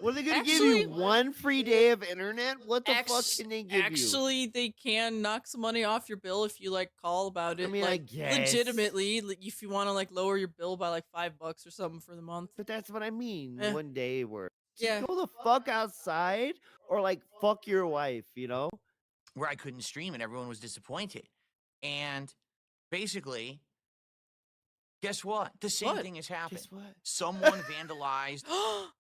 What are they gonna give actually- you? One free day of internet? What the fuck Act- can they give you? Actually, they can knock some money off your bill if you like call about it. I mean, I guess. legitimately, if you want to like lower your bill by like $5 or something for the month. But that's what I mean. Eh. One day where Yeah. go the fuck outside or like fuck your wife, where I couldn't stream and everyone was disappointed. And basically, guess what? The same What? thing has happened. Guess what? Someone vandalized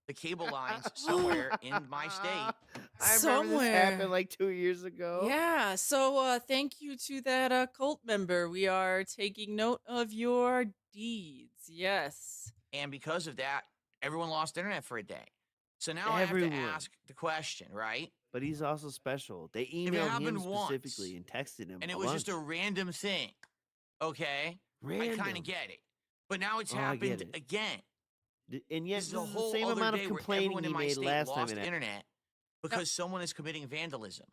the cable lines somewhere in my state. I remember this Somewhere. happened like 2 years ago. Yeah, so thank you to that cult member. We are taking note of your deeds. Yes. And because of that, everyone lost internet for a day. So now I have Everyone. to ask the question, right? But he's also special. They emailed him happened once, specifically and texted him. And it was just a random thing. Okay? I kind of get it. But now it's Oh, I get happened it. again. And yet, This is this a is whole the same other amount day of where complaining everyone he in my made state last time. lost it happened. internet because someone is committing vandalism.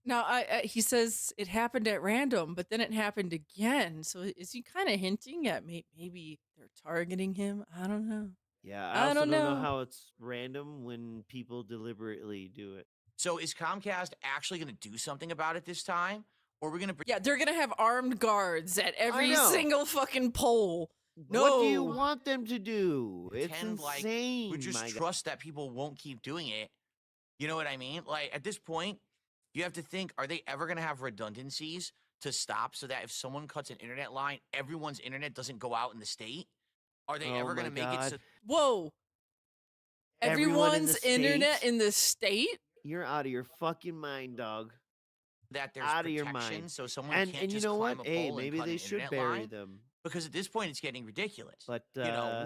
Now, he says it happened at random, but then it happened again. So is he kind of hinting at maybe they're targeting him? I don't know. Yeah, I I also don't don't know know. how it's random when people deliberately do it. So is Comcast actually going to do something about it this time? Or are we going to... Yeah, they're going to have armed guards at every know. single fucking pole. What do you No. want them to do? It's Pretend like insane. we just my guy. trust that people won't keep doing it. You know what I mean? Like at this point, you have to think: are they ever going to have redundancies to stop so that if someone cuts an internet line, everyone's internet doesn't go out in the state? Are they Oh ever going my to make it so God. Whoa. Everyone in the Everyone's internet state? in the state? You're out of your fucking mind, dog. that there's Out of your protection, mind. so someone And can't you just know climb what? a Hey, pole and maybe cut they an should internet bury line? them. Because at this point, it's getting ridiculous. But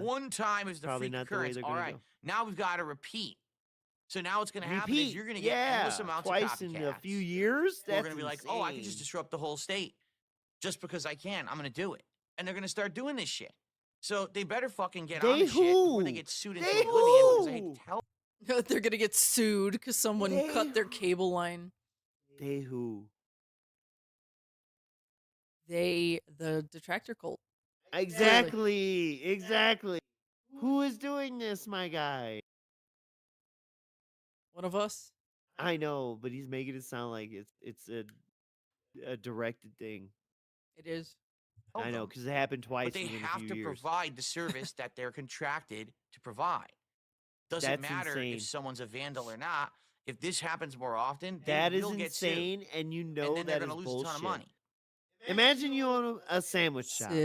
one time is the probably freak not the way occurrence. they're All gonna right, go. now we've got to repeat. So now what's going to happen is Repeat. you're going to get endless Yeah, amounts twice of copycats. in a few years. Who are That's going to be like, oh, I can just insane. disrupt the whole state just because I can. I'm going to do it. And they're going to start doing this shit. So they better fucking get on They this shit before they who? get sued into They oblivion. Because I hate who? to tell They're gonna get sued because someone They cut their cable line. They who? The detractor cult. Exactly. Who is doing this, my guy? One of us. I know, but he's making it sound like it's a directed thing. It is. I know, them. because it happened twice But they within a have few to years. provide the service that they're contracted to provide. Doesn't That's matter insane. if someone's a vandal or not. If this happens more often, That they is will get sued. insane, and you And know then they're that going is to lose a ton of bullshit. money. Imagine you own a sandwich shop, right?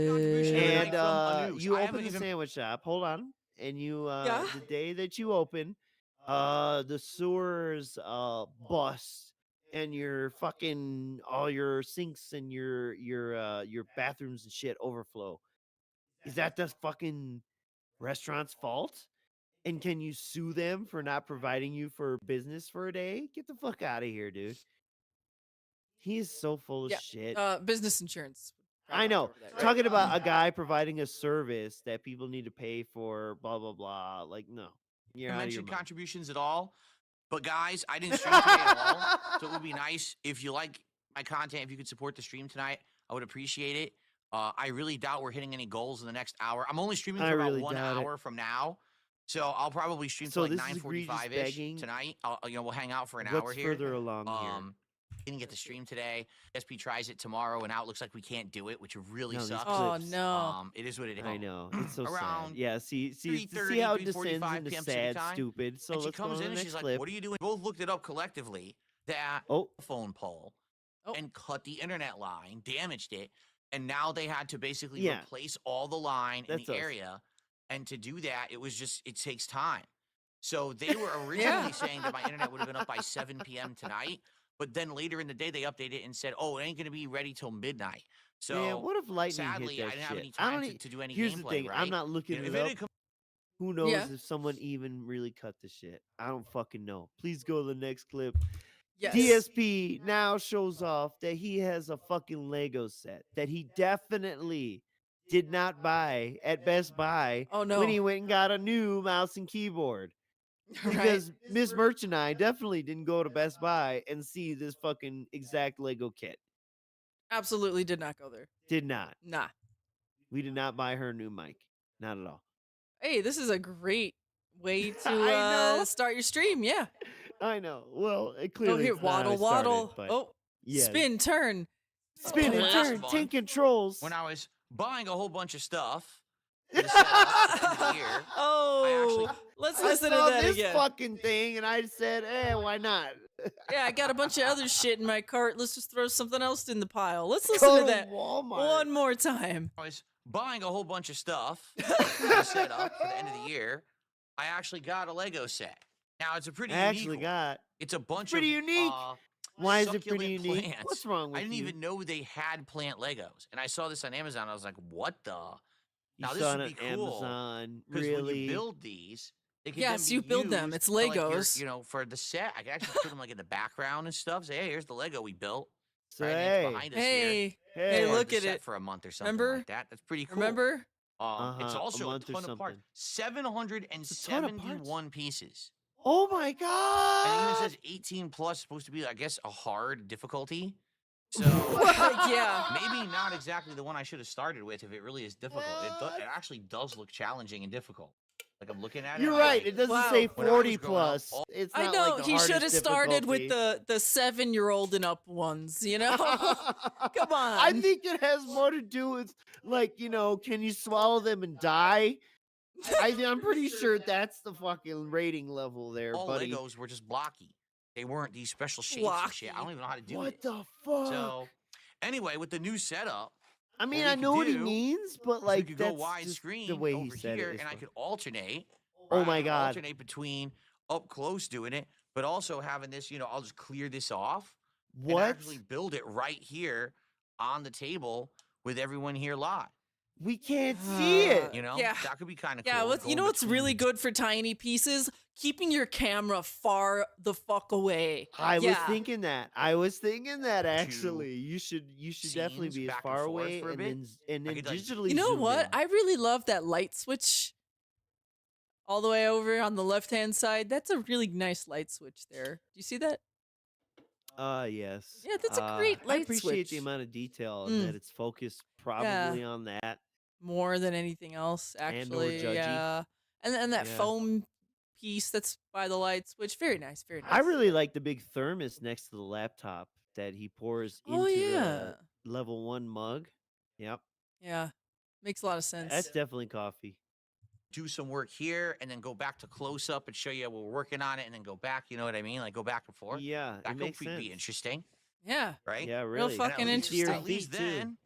Contribution Sick. tonight And from Anoush. you I open haven't the even- sandwich shop. Hold on, and you Yeah. the day that you open, the sewers bust, and your fucking all your sinks and your bathrooms and shit overflow. Is that the fucking restaurant's fault? And can you sue them for not providing you for business for a day? Get the fuck out of here, dude. He is so full of Yeah. shit. Business insurance. I know. Cover that, right? Talking about a guy providing a service that people need to pay for, blah blah blah. Like, no, you're out of your mention mind. contributions at all. But guys, I didn't stream today at all. So it would be nice if you like my content, if you could support the stream tonight. I would appreciate it. I really doubt we're hitting any goals in the next hour. I'm only streaming I for about really 1 doubt it. hour from now. So I'll probably stream So till like this is egregious 9:45-ish begging. tonight. We'll hang out for an hour What's here. further along here? Didn't get to stream today. SP tries it tomorrow, and now it looks like we can't do it, which really No, these sucks. Oh clips. no. It is what it is. I know. It's so sad. Around Yeah, see 3:30, how it descends 3:45 into PM Pacific sad, time. stupid. So And she let's go comes to in the and next she's like, clip. "What are you doing?" Both looked it up collectively. That Oh, phone pole Oh. and cut the internet line, damaged it, and now they had to basically Yeah. replace all the line in That's the us. area. And to do that, it takes time. So they were originally saying that my internet would have been up by 7 p.m. tonight, but then later in the day they updated it and said, "Oh, it ain't gonna be ready till midnight." So man, what if lightning sadly, hit I that didn't shit? have any I time don't. to do any Here's gameplay. the thing. Right? I'm not looking if it it up. had come Who knows Yeah. if someone even really cut the shit? I don't fucking know. Please go to the next clip. Yes. DSP now shows off that he has a fucking Lego set that he definitely did not buy at Best Buy Oh no. when he went and got a new mouse and keyboard. Right. Because Miss Merch and I definitely didn't go to Best Buy and see this fucking exact Lego kit. Absolutely did not go there. Did not. Nah. We did not buy her a new mic. Not at all. Hey, this is a great way to I know. start your stream. Yeah. I know. Well, it Oh, clearly here, it's not how I waddle, started, waddle. but Oh, yeah. spin, turn. Spin and Last turn. one. Take controls. when I was buying a whole bunch of stuff. for the setup at the end of the year, Oh, let's I listen to saw that this again. fucking thing and I said, why not? Yeah, I got a bunch of other shit in my cart. Let's just throw something else in the pile. Let's Go listen to to that Walmart. one more time. I was buying a whole bunch of stuff for the setup for the end of the year. I actually got a Lego set. Now it's a pretty I actually unique one. got. It's a bunch pretty of unique. Why is it succulent pretty unique? plants. What's wrong with I didn't you? even know they had plant Legos, and I saw this on Amazon. I was like, "What the?" You Now this saw would it be on cool, Amazon. Because Really? when you build these, they can Yes, then be you build them. used It's for, like, your- Legos. for the set. I can actually put them like in the background and stuff. Say, "Hey, here's the Lego we built." So, Right, and it's hey, behind us here. Hey, hey, look Look at set it. for a month or something Remember? like that. That's pretty cool. remember? It's A also a month or ton of parts. something. 771 pieces. Oh my And it god! even says 18 plus, supposed to be, I guess, a hard difficulty. So Yeah. maybe not exactly the one I should have started with if it really is difficult. It actually does look challenging and difficult. Like I'm looking at it. You're I'm right. like, It doesn't Wow. say When I was 40 growing up, plus. all- It's I not know like the he should have hardest started with difficulty. the 7-year-old and up ones. You know, come on. I think it has more to do with like, can you swallow them and die? I'm pretty sure that's the fucking rating level there, all buddy. Legos were just blocky. They weren't these special shapes and shit. I Blocky. don't even know how to do What it. the fuck? So, anyway, with the new setup, I mean, we I could know what he do means, but is we like could go that's just widescreen the way he over said here, it. is and I fine. could alternate. Oh right? my I could God. alternate between up close doing it, but also having this. I'll just clear this off and What? actually build it right here on the table with everyone here live. We can't see it. Yeah. That could be kind of Yeah, cool. you know what's really good for tiny pieces? Keeping your camera far the fuck away. I was Yeah. thinking that. Actually. You should definitely scenes be as back and far forth away for a and bit. then I could, like- digitally You know zoom what? in. I really love that light switch all the way over on the left-hand side. That's a really nice light switch there. Do you see that? Yes. Yeah, that's a great I light appreciate the switch. amount of detail Mm. that it's focused probably on that. More than anything else, And or actually. judgy. Yeah. And then that Yeah. foam piece that's by the light switch. Very nice, very nice. I really like the big thermos next to the laptop that he pours into Oh, yeah. the level 1 mug. Yep. Yeah. Makes a lot of sense. That's definitely coffee. do some work here and then go back to close up and show you we're working on it and then go back. You know what I mean? Like go back and forth. Yeah, That it makes could sense. be interesting, Yeah. right? Yeah, Real really. And at fucking least- interesting. At least feet, too. then,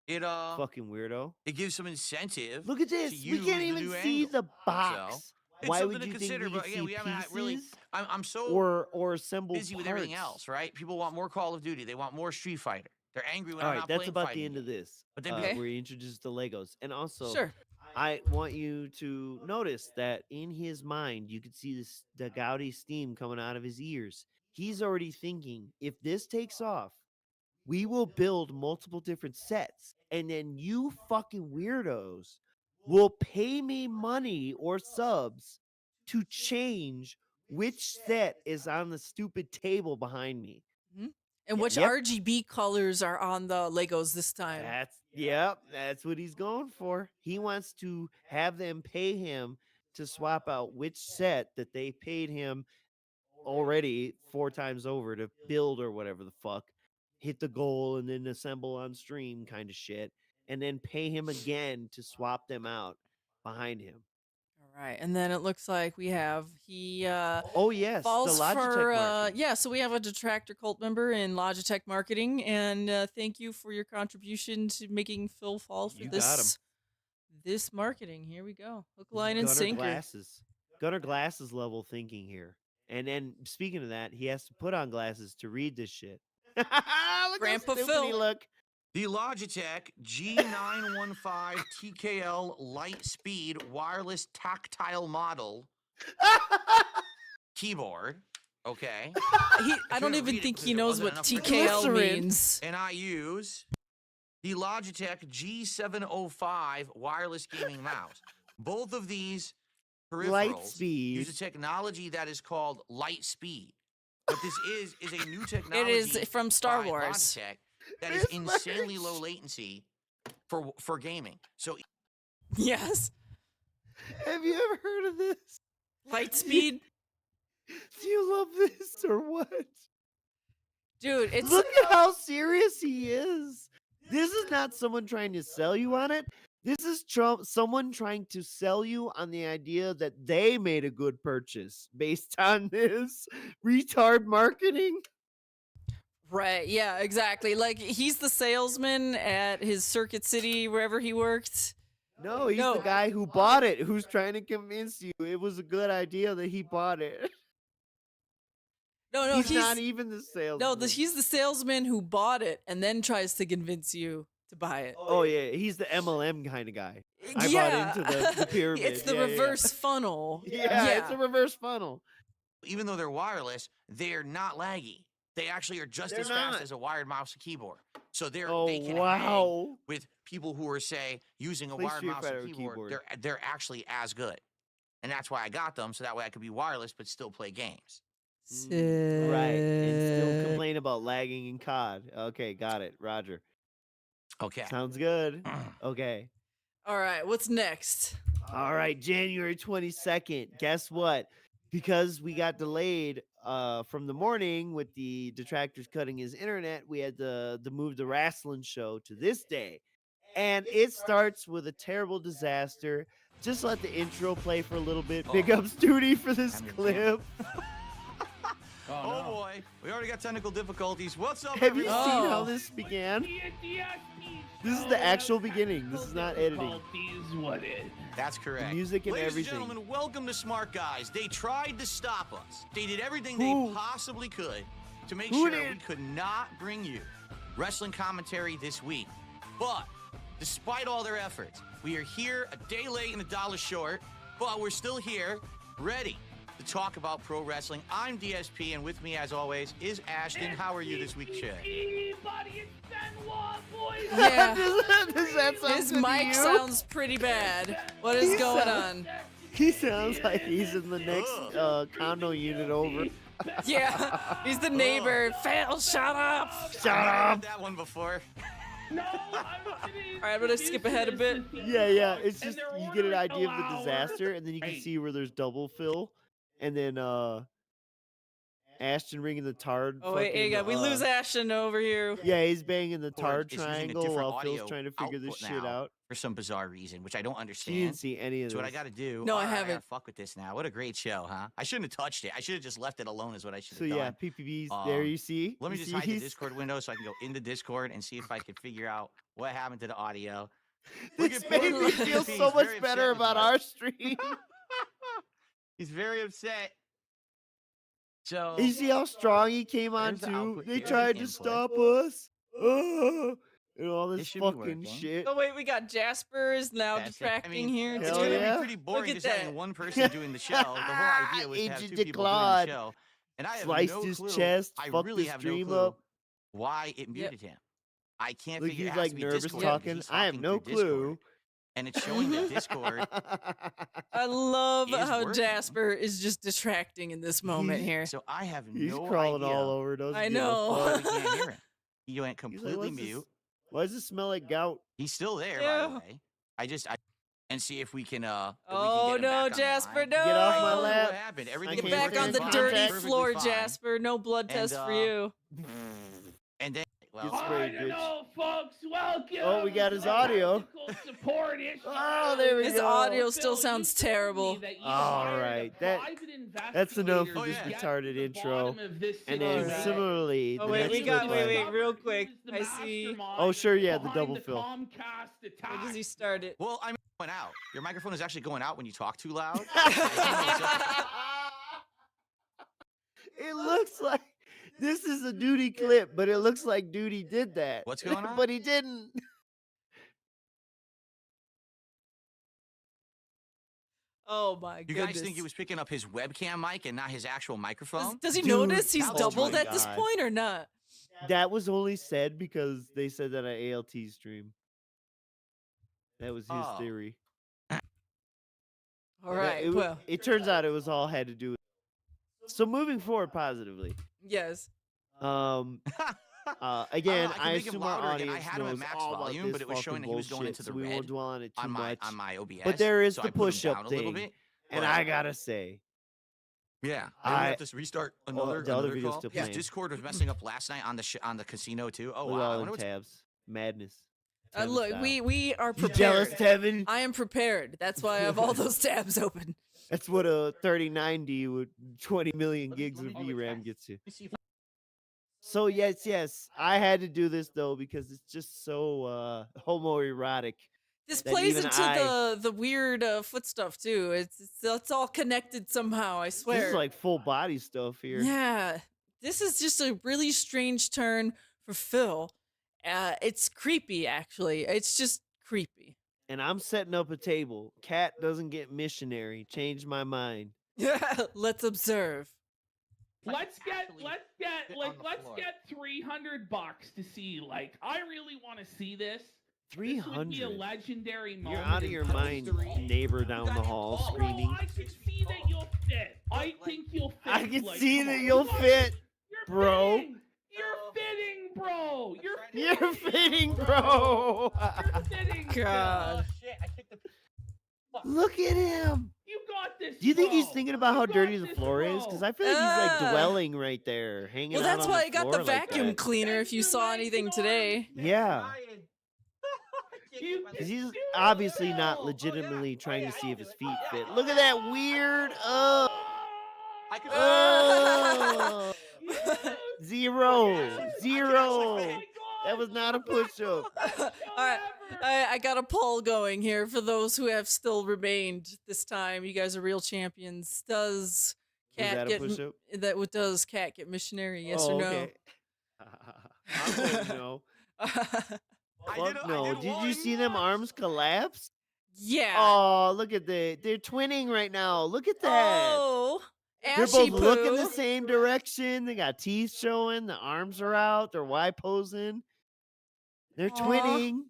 it Fucking weirdo. it gives some incentive. Look at this. to We use can't the even new see angle. the box. It's Why something would to you consider, think we but could again, see we haven't pieces really. I'm so or assembled busy with everything parts? else, right? People want more Call of Duty. They want more Street Fighter. They're angry when All I'm right, not that's playing about the fighting end of games. this. But then Okay. Where he introduced the Legos, and also Sure. I want you to notice that in his mind, you could see the gouty steam coming out of his ears. He's already thinking, if this takes off, we will build multiple different sets, and then you fucking weirdos will pay me money or subs to change which set is on the stupid table behind me. And which Yep. RGB colors are on the Legos this time? That's what he's going for. He wants to have them pay him to swap out which set that they paid him already 4 times over to build or whatever the fuck, hit the goal and then assemble on stream kind of shit, and then pay him again to swap them out behind him. All right. And then it looks like we have Oh yes, falls the Logitech for marking. yeah, so we have a detractor cult member in Logitech marketing, and thank you for your contribution to making Phil fall for You got this marketing. Here we go. Hook, line, Gunner and sinker. Gunner glasses level thinking here. And then speaking of that, he has to put on glasses to read this shit. Look how Grandpa stupid Phil. he look. The Logitech G915 TKL Light Speed Wireless Tactile Model keyboard. Okay. I don't gonna even read it think because he there knows wasn't what enough for TKL glycerin. means. And I use the Logitech G705 wireless gaming mouse. Both of these peripherals Light speed. use a technology that is called Light Speed. What this is a new technology. It is from Star by Wars. Logitech that is This insanely works. low latency for gaming. So Yes. Have you ever heard of this? Light speed. Do you love this or what? Dude, it's Look at how serious he is. This is not someone trying to sell you on it. This is someone trying to sell you on the idea that they made a good purchase based on this retard marketing. right. Yeah, exactly. Like he's the salesman at his Circuit City, wherever he worked. No, he's No. the guy who bought it, who's trying to convince you it was a good idea that he bought it. No, he's not even the salesman. no. He's the salesman who bought it and then tries to convince you to buy it. Oh yeah, he's the MLM kind of guy. I yeah. bought into the pyramid. It's the Yeah, yeah, yeah. reverse funnel. Yeah, it's a reverse funnel. even though they're wireless, they're not laggy. They actually are just They're as fast not. as a wired mouse and keyboard. So they Oh can hang wow. with people who are, say, using a Play wired Street mouse Fighter and with keyboard. keyboard. They're actually as good. And that's why I got them, so that way I could be wireless but still play games. Right. And still complain about lagging in COD. Okay, got it. Roger. Okay. Sounds good. Okay. All right, what's next? All right, January 22nd. Guess what? Because we got delayed from the morning with the detractors cutting his internet, we had to move the Wrastlin show to this day. And it starts with a terrible disaster. Just let the intro play for a little bit. Big ups Duty for this I'm your clip. Oh boy, we already got technical difficulties. What's up, Have you seen everybody? how this began? This is the actual beginning. This is not editing. That's correct. The music and Ladies everything. and gentlemen, welcome to Smart Guys. They tried to stop us. They did everything Who? they possibly could to make Who sure we did? could not bring you wrestling commentary this week. But despite all their efforts, we are here a day late and $1 short, but we're still here, ready to talk about pro wrestling. I'm DSP, and with me, as always, is Ashton. How are you this week, Chad? Yeah. Does that sound His good to mic you? sounds pretty bad. What is He going sounds- on? He sounds like he's in the next condo unit over. Yeah, he's the neighbor. Phil, shut up. Shut I've up. heard that one before. All right, I'm gonna skip ahead a bit. Yeah. It's just you get an idea of the disaster, and then you can see where there's double fill, and then Ashton ringing the tard. Oh wait, hey, fucking, we lose Ashton over here. Yeah, he's banging the Or tard it's using a triangle different while Phil's audio trying to figure this output shit now out. for some bizarre reason, which I don't She understand. didn't see any of this. So what I got to do? No, I all right, haven't. gotta fuck with this now. What a great show, huh? I shouldn't have touched it. I should have just left it alone. Is what I should So have yeah, done. PPB's there. You see? Let me You just see hide the he's- Discord window so I can go into Discord and see if I can figure out what happened to the audio. Look This at made Phil. me feel He's so much very better upset with about me. our stream. He's very upset. So You see how strong he came on There's the too? output, They here's the tried to input. stop us. And all It this should be fucking working. shit. Oh wait, we got Jasper is now That's it. I detracting mean, here. it's Hell going to yeah. be pretty boring at just having that. one person doing the show. The whole idea was to have Agent two people doing the DeClaude show. And I have Sliced no his clue. chest, I fucked really the have no stream clue up. why it muted him. I can't Look, figure he's it has like to be nervous Discord, talking. because he's I have talking no through Discord, clue. and it's showing that Discord. I love is how working. Jasper is just detracting in this moment He's- here. So I have He's no crawling idea all over. Doesn't I give a know. why fuck. we can't hear him. He went He's like, completely "What's this- mute. Why does it smell like gout? He's still there, by Yeah. the way. And see if we can. Oh get him no, back on the Jasper, line. no! Get off my I don't know lap. What happened? Everything Get was Get back working on the fine, dirty perfectly floor, fine. Jasper. No blood And, test for you. And then, well, Get sprayed, bitch. folks, welcome. Oh, we got his audio. Support issue. Oh, there we His go. audio still sounds terrible. All right, that's enough for Oh, this yeah. retarded intro. And then Alright. similarly, Oh the wait, next we got clip wait, I- real quick. I see. Oh, sure, yeah, the double fill. Where does he start it? well, I mean, it went out. Your microphone is actually going out when you talk too loud. It looks like this is a Duty clip, but it looks like Duty did that. What's going on? But he didn't. Oh my You goodness. guys think he was picking up his webcam mic and not his actual microphone? Does he Dude, notice he's oh my doubled at this God. point or not? That was only said because they said that on ALT stream. That was his Oh. theory. All right. It, Well, it turns out it was all had to do with. So moving forward positively. yes. Again, I can I make him assume our louder again. I audience had him at knows max all about volume, this but it was showing fucking that he was going bullshit, into the so we red won't dwell on it too on my much. OBS. But there is so the I put him push-up down a little thing. bit. And but- I gotta say, Yeah, I- have to restart another, the other another video's call. still His playing. Discord was messing up last night on the casino too. Oh look wow! I all wonder in what's tabs. Madness. Look, style. we are You jealous, prepared. Tevin? I am prepared. That's why I have all those tabs open. That's what a 3090 with 20 million gigs of let me VRAM check. gets you. Let me see if So yes, I had to do this though because it's just so homoerotic. This That plays even into the weird foot stuff too. It's all connected somehow. I swear. This is like full body stuff here. Yeah, this is just a really strange turn for Phil. It's creepy, actually. It's just creepy. And I'm setting up a table. Cat doesn't get missionary. Changed my mind. Let's observe. Let's get fit on the floor. $300 to see. Like, I really want to see this. This would be a 300. legendary moment. You're out of in your mind, history. neighbor down the hall Oh, screaming. I can see that you'll fit. I think you'll fit. I can like, see come that on. you'll Look, fit, you're bro. Fitting. You're fitting, bro. You're You're fitting, bro. You're fitting. God. shit! I kicked the. Look at him. You got this. Do you think he's bro. thinking about You how got dirty the this, floor is? Because bro. I feel like he's like Ah. dwelling right there, hanging Well, out that's on why the I got the floor like vacuum that. cleaner if you Extra saw legs anything and today. arms, man. Yeah. You Because can he's do obviously it. not Oh, legitimately trying yeah, to see I'll if do his it. feet Yeah. fit. Look at that weird. I could. Oh. Yes. Zero. Yes. Zero. Oh my God. That was not a push-up. All right, I got a poll going here for those who have still remained this time. You guys are real champions. Does Was Cat that a get push-up? does Cat get missionary? Yes or Oh, no? okay. I'm voting no. I Fuck no. did Did you one. see them arms collapse? Yeah. Oh, look at that. They're twinning right now. Look at that. Oh, They're ashy both looking the poo. same direction. They got teeth showing. The arms are out. They're Y posing. They're Aw. twinning.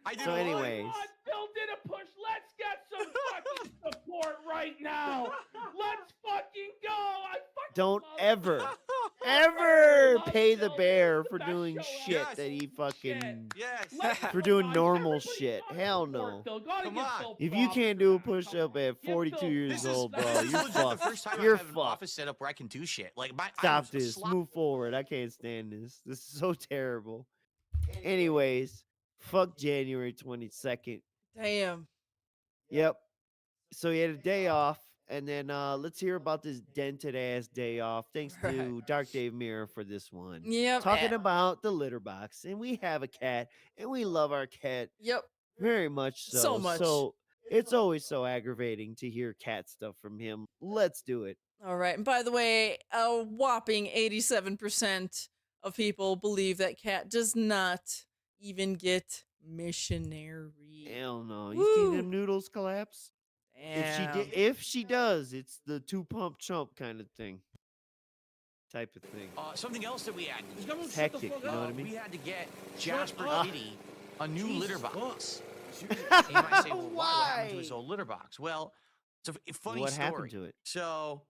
I did So one. anyways. God, Phil did a push. Let's get some fucking support right now. Let's fucking go. I fucking Don't love ever, I ever love pay the Phil. bear He's for the best doing show shit Yes. that he fucking Yes. Let's for go, doing guys. normal Everybody shit. gotta Hell support no. Phil. Gotta Come give on. Phil If you props can't for do a that. Come push-up on. at Give 42 Phil years This props. is, old, That's bro, this is you're legit the fucked. first time You're I have an fucked. office set up where I can do shit. Like I Stop was this. slop- Move forward. I can't stand this. This is so terrible. Anyways, fuck January 22nd. Damn. Yep. So he had a day off, and then let's hear about this dented ass day off. Thanks Right. to Dark Dave Mirror for this one. Yep. Talking about the litter box, and we have a cat, and we love our cat Yep. very much so. So much. So it's always so aggravating to hear cat stuff from him. Let's do it. All right. And by the way, a whopping 87% of people believe that Cat does not even get missionary. Hell no. You seen Woo. them noodles collapse? Damn. If she does, it's the 2-pump chump kind of thing. Type of thing. something else that we had. It's hectic, you know what I mean? We had to get Jasper up. Kitty a new litter box. Seriously. And you might say, well, why? What Why? happened to his old litter box? Well, it's a funny What story. happened to it? So,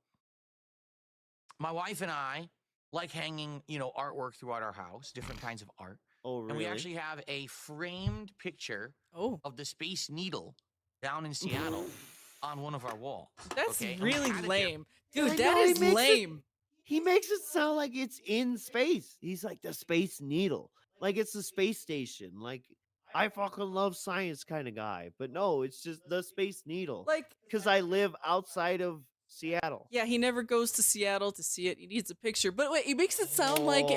my wife and I like hanging, artwork throughout our house, different kinds of art. Oh, And really? we actually have a framed picture Oh, of the Space Needle down in Seattle on one of our walls. that's okay? And we really had it there. lame. I Dude, that know, he is makes it- lame. He makes it sound like it's in space. He's like the Space Needle. Like it's the space station. Like I fucking love science kind of guy. But no, it's just the Space Needle. Like, Because I live outside of Seattle. yeah, he never goes to Seattle to see it. He needs a picture. But wait, he makes it sound like Oh.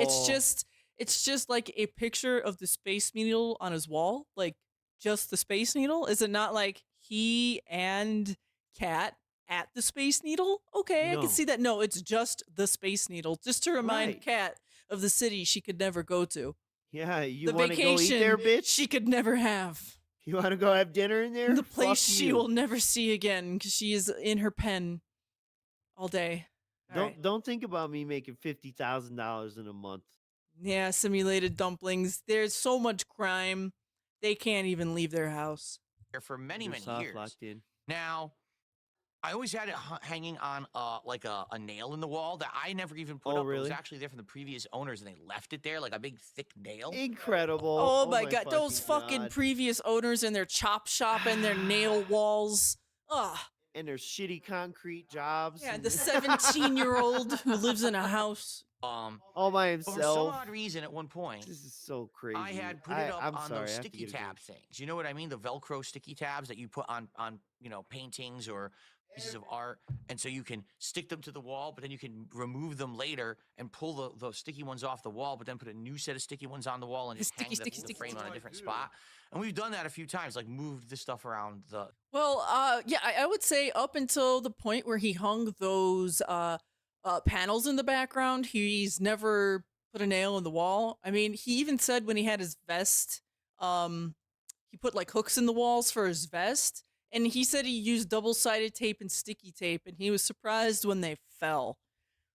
it's just like a picture of the Space Needle on his wall. Like just the Space Needle? Is it not like he and Cat at the Space Needle? Okay, I No. can see that. No, it's just the Space Needle, just to remind Right. Cat of the city she could never go to. Yeah, you The want to go eat vacation there, bitch? she could never have. You want to go have dinner in there? The place Fuck she you. will never see again because she is in her pen all day. All Don't right. don't think about me making $50,000 in a month. Yeah, simulated dumplings. There's so much crime. They can't even leave their house. There for many, You're many soft years. locked in. Now, I always had it hanging on like a nail in the wall that I never even put Oh, up. It was really? actually there from the previous owners, and they left it there like a big thick nail. Incredible. Oh, my god, those fucking God. previous owners and their chop shop and their nail walls. Ugh. And their shitty concrete jobs. Yeah, and- the 17-year-old who lives in a house. all by But for some himself. odd reason, at one point, This is so crazy. I had put it up I'm on sorry, those I have to sticky get a drink. tab things. You know what I mean? The Velcro sticky tabs that you put on paintings or pieces of art, and so you can stick them to the wall, but then you can remove them later and pull the sticky ones off the wall, but then put a new set of sticky ones on the wall and The just hang sticky, the sticky, frame sticky. on a different spot. And we've done that a few times, like moved the stuff around the. Well, yeah, I would say up until the point where he hung those panels in the background, he's never put a nail in the wall. I mean, he even said when he had his vest, he put like hooks in the walls for his vest, and he said he used double-sided tape and sticky tape, and he was surprised when they fell.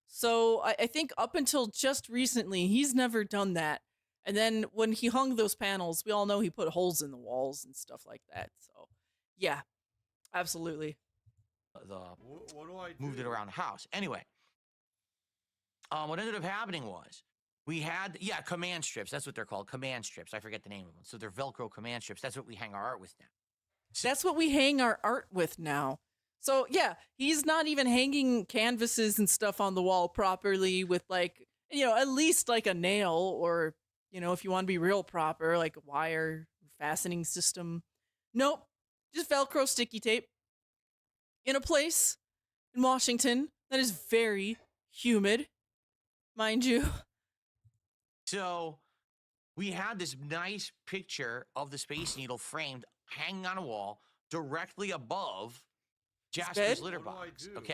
So I think up until just recently, he's never done that. And then when he hung those panels, we all know he put holes in the walls and stuff like that. So, yeah. Absolutely. What do I do? Moved it around the house. Anyway, what ended up happening was we had, command strips. That's what they're called, command strips. I forget the name of them. So they're Velcro command strips. That's what we hang our art with now. That's what we hang our art with now. So yeah, he's not even hanging canvases and stuff on the wall properly with like, at least like a nail or, if you want to be real proper, like a wire fastening system. Nope. Just Velcro sticky tape in a place in Washington that is very humid, mind you. So we had this nice picture of the Space Needle framed, hanging on a wall directly above Jasper's bed? litter What do I box. do? Okay.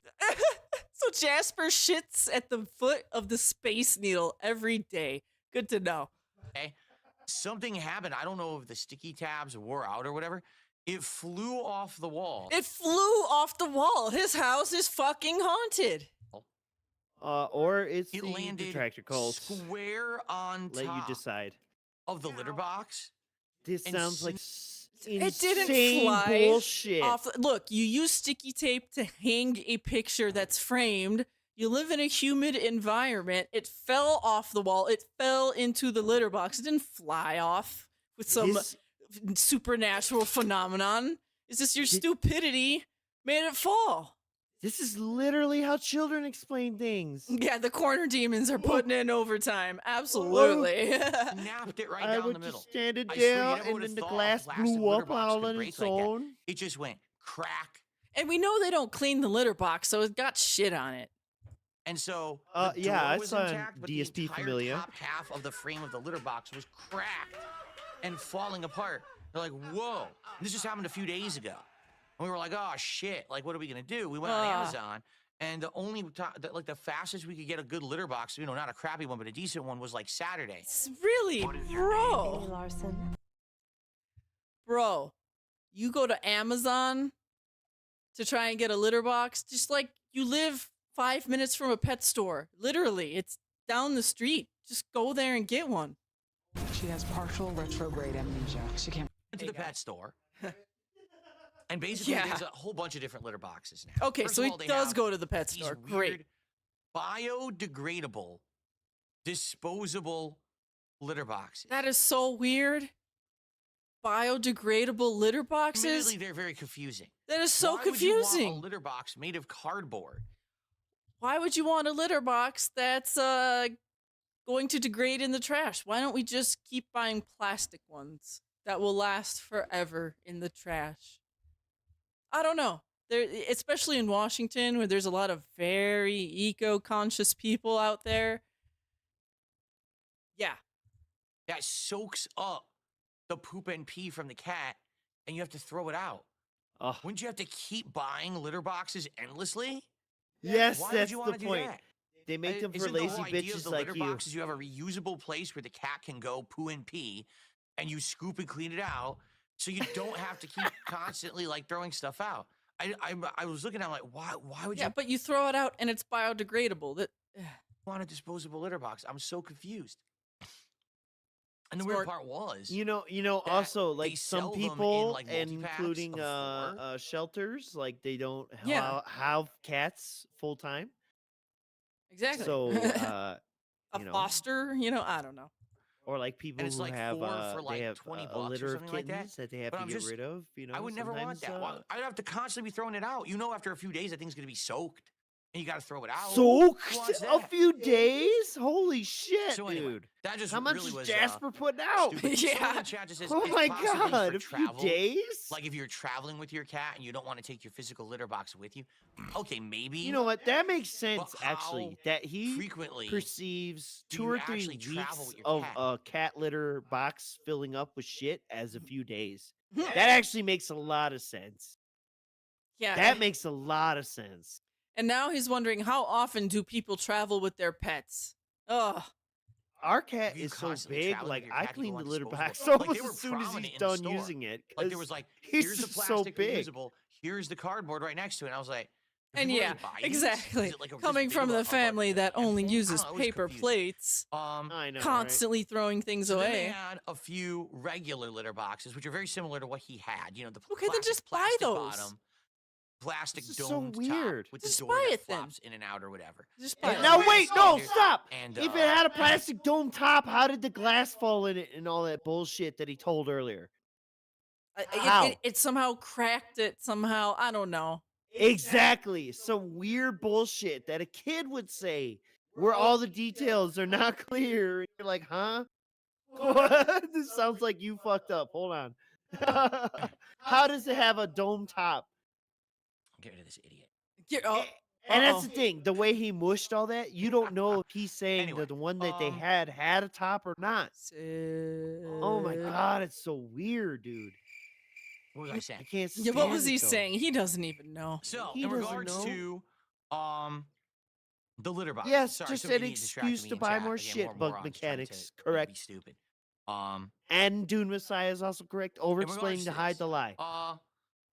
So Jasper shits at the foot of the Space Needle every day. Good to know. Okay. Something happened. I don't know if the sticky tabs wore out or whatever. It flew off the wall. It flew off the wall. His house is fucking haunted. Or it's It the landed detractor cult. square on Let you top decide. of the litter box. This and sounds like It didn't insane fly bullshit. Look, you use sticky tape to hang a picture that's framed. You live in a humid environment. It fell off the wall. It fell into the litter box. It didn't fly off with some This- supernatural phenomenon. It's just your stupidity made it fall. This is literally how children explain things. Yeah, the corner demons are putting in overtime. Absolutely. Snapped it right I down would the middle. just stand it I swear you down, never and would've then the thought a glass plastic blew litter up box all could on break its like that. own. It just went crack. And we know they don't clean the litter box, so it got shit on it. And so Yeah, the door I was saw intact, but the DSP entire Familia. top half of the frame of the litter box was cracked and falling apart. They're like, whoa. This just happened a few days ago. And we were like, oh, shit. Like, what are we going to do? We went on Amazon, and the only the fastest we could get a good litter box, not a crappy one, but a decent one, was like Saturday. It's really, bro. Larson. Bro, you go to Amazon to try and get a litter box, just like you live 5 minutes from a pet store. Literally, it's down the street. Just go there and get one. She has partial retrograde amnesia. She can't. Went to the pet store. And basically, Yeah. there's a whole bunch of different litter boxes now. Okay, First so of he all, they does have go to the pet these store. weird Great. biodegradable, disposable litter boxes. That is so weird. Biodegradable litter boxes? Admittedly, they're very confusing. That is so Why would you want confusing. a litter box made of cardboard? Why would you want a litter box that's going to degrade in the trash? Why don't we just keep buying plastic ones that will last forever in the trash? I don't know. There, especially in Washington, where there's a lot of very eco-conscious people out there. Yeah. That soaks up the poop and pee from the cat, and you have to throw it out. Oh, Wouldn't you have to keep buying litter boxes endlessly? yes, Why would that's you the want to do point. that? They make them for Isn't the lazy whole idea of bitches the like litter you. box is you have a reusable place where the cat can go poo and pee, and you scoop and clean it out, so you don't have to keep constantly like throwing stuff out. I was looking at it like, why would Yeah, you but you throw it out and it's biodegradable. That want a disposable litter box? I'm so confused. And the Smart. weird part was, that, that also, they like sell some them in, people, like, multi-packs including of 4. shelters, like they don't Yeah. have cats full time. exactly. So, a you know. foster, I don't know. or like people And it's who like have 4 for, like, they have 20 a bucks or litter of something like that. kittens that they have But to I'm get just- rid of. I would never want sometimes, that. Why- I'd have to constantly be throwing it out. After a few days, that thing's gonna be soaked, and you got to throw it out. soaked Who wants a that? few days. Holy shit, So anyway, dude! that just How much really is was Jasper putting out? stupid. Someone in Yeah. the chat just says, Oh it's my possibly god, for a few travel. days. Like if you're traveling with your cat and you don't want to take your physical litter box with you. Okay, maybe. You know what? That makes sense, how actually. That he frequently perceives do 2 you or 3 actually travel weeks with your of cat? a cat litter box filling up with shit as a few days. Hmm. That actually makes a lot of sense. Yeah. That makes a lot of sense. And now he's wondering, how often do people travel with their pets? Ugh. Our cat you is so constantly big, traveling like with your I cat, do you clean the want litter disposable? box Like, they almost were as soon as prominent he's in the done store. using it. Like there 'cause was like, he's here's the just so plastic big. reusable, here's the cardboard right next to it. And I was like, do And people yeah, really buy these? Is exactly. it like a- this Coming big from of a- the of a family that only handful? I uses don't know, it was paper confusing. plates, I know, right? constantly throwing things So then they away. had a few regular litter boxes, which are very similar to what he had. The Okay, then classic just buy plastic those. bottom, plastic This is so domed weird. top with Just the door buy that it then. flops in and out or whatever. Just Yeah, buy it. Now Right. wait, no, Standard. stop. And If it had a plastic dome top, how did the glass fall in it and all that bullshit that he told earlier? How? It somehow cracked it somehow. I don't know. Exactly. Some weird bullshit that a kid would say where all the details are not clear. You're like, huh? What? This sounds like you fucked up. Hold on. How does it have a dome top? Get rid of this idiot. And that's the thing. The way he mushed all that, you don't know if he's saying Anyway, that the one that they had a top or not. Oh my god, it's so weird, dude. What was I saying? I can't stand Yeah, what was he it, though. saying? He doesn't even know. So, He in doesn't regards know. to the litter box. Yes, Sorry, just somebody an distracted excuse me to in buy chat. more Again, shit, bug morons trying mechanics. to, Correct. Be stupid. And Dune Messiah is also correct. Over in regards explaining to hide this, the lie.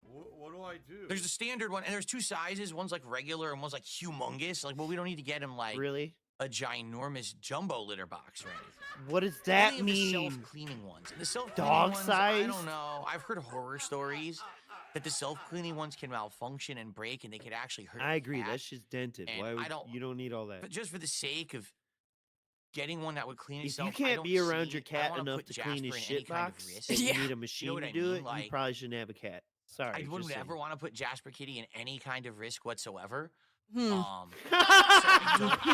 What do I do? There's a standard one, and there's two sizes. One's like regular, and one's like humongous. Like, well, we don't need to get him like Really? a ginormous jumbo litter box or anything. What does Only that of the mean? self-cleaning ones. And the self-cleaning Dog ones, I size? don't know. I've heard horror stories that the self-cleaning ones can malfunction and break, and they could actually hurt. I the agree. cat. That shit's dented. And Why would you don't need all that? But just for the sake of getting one that would clean If itself, you I can't don't be around see- your I don't cat wanna enough put to clean his Jasper in any shit kind of box, risk. and you Yeah. need a You machine know what to I do mean? it, you Like, probably shouldn't have a cat. Sorry. I just wouldn't saying. ever want to put Jasper Kitty in any kind of risk whatsoever. Hmm. So I don't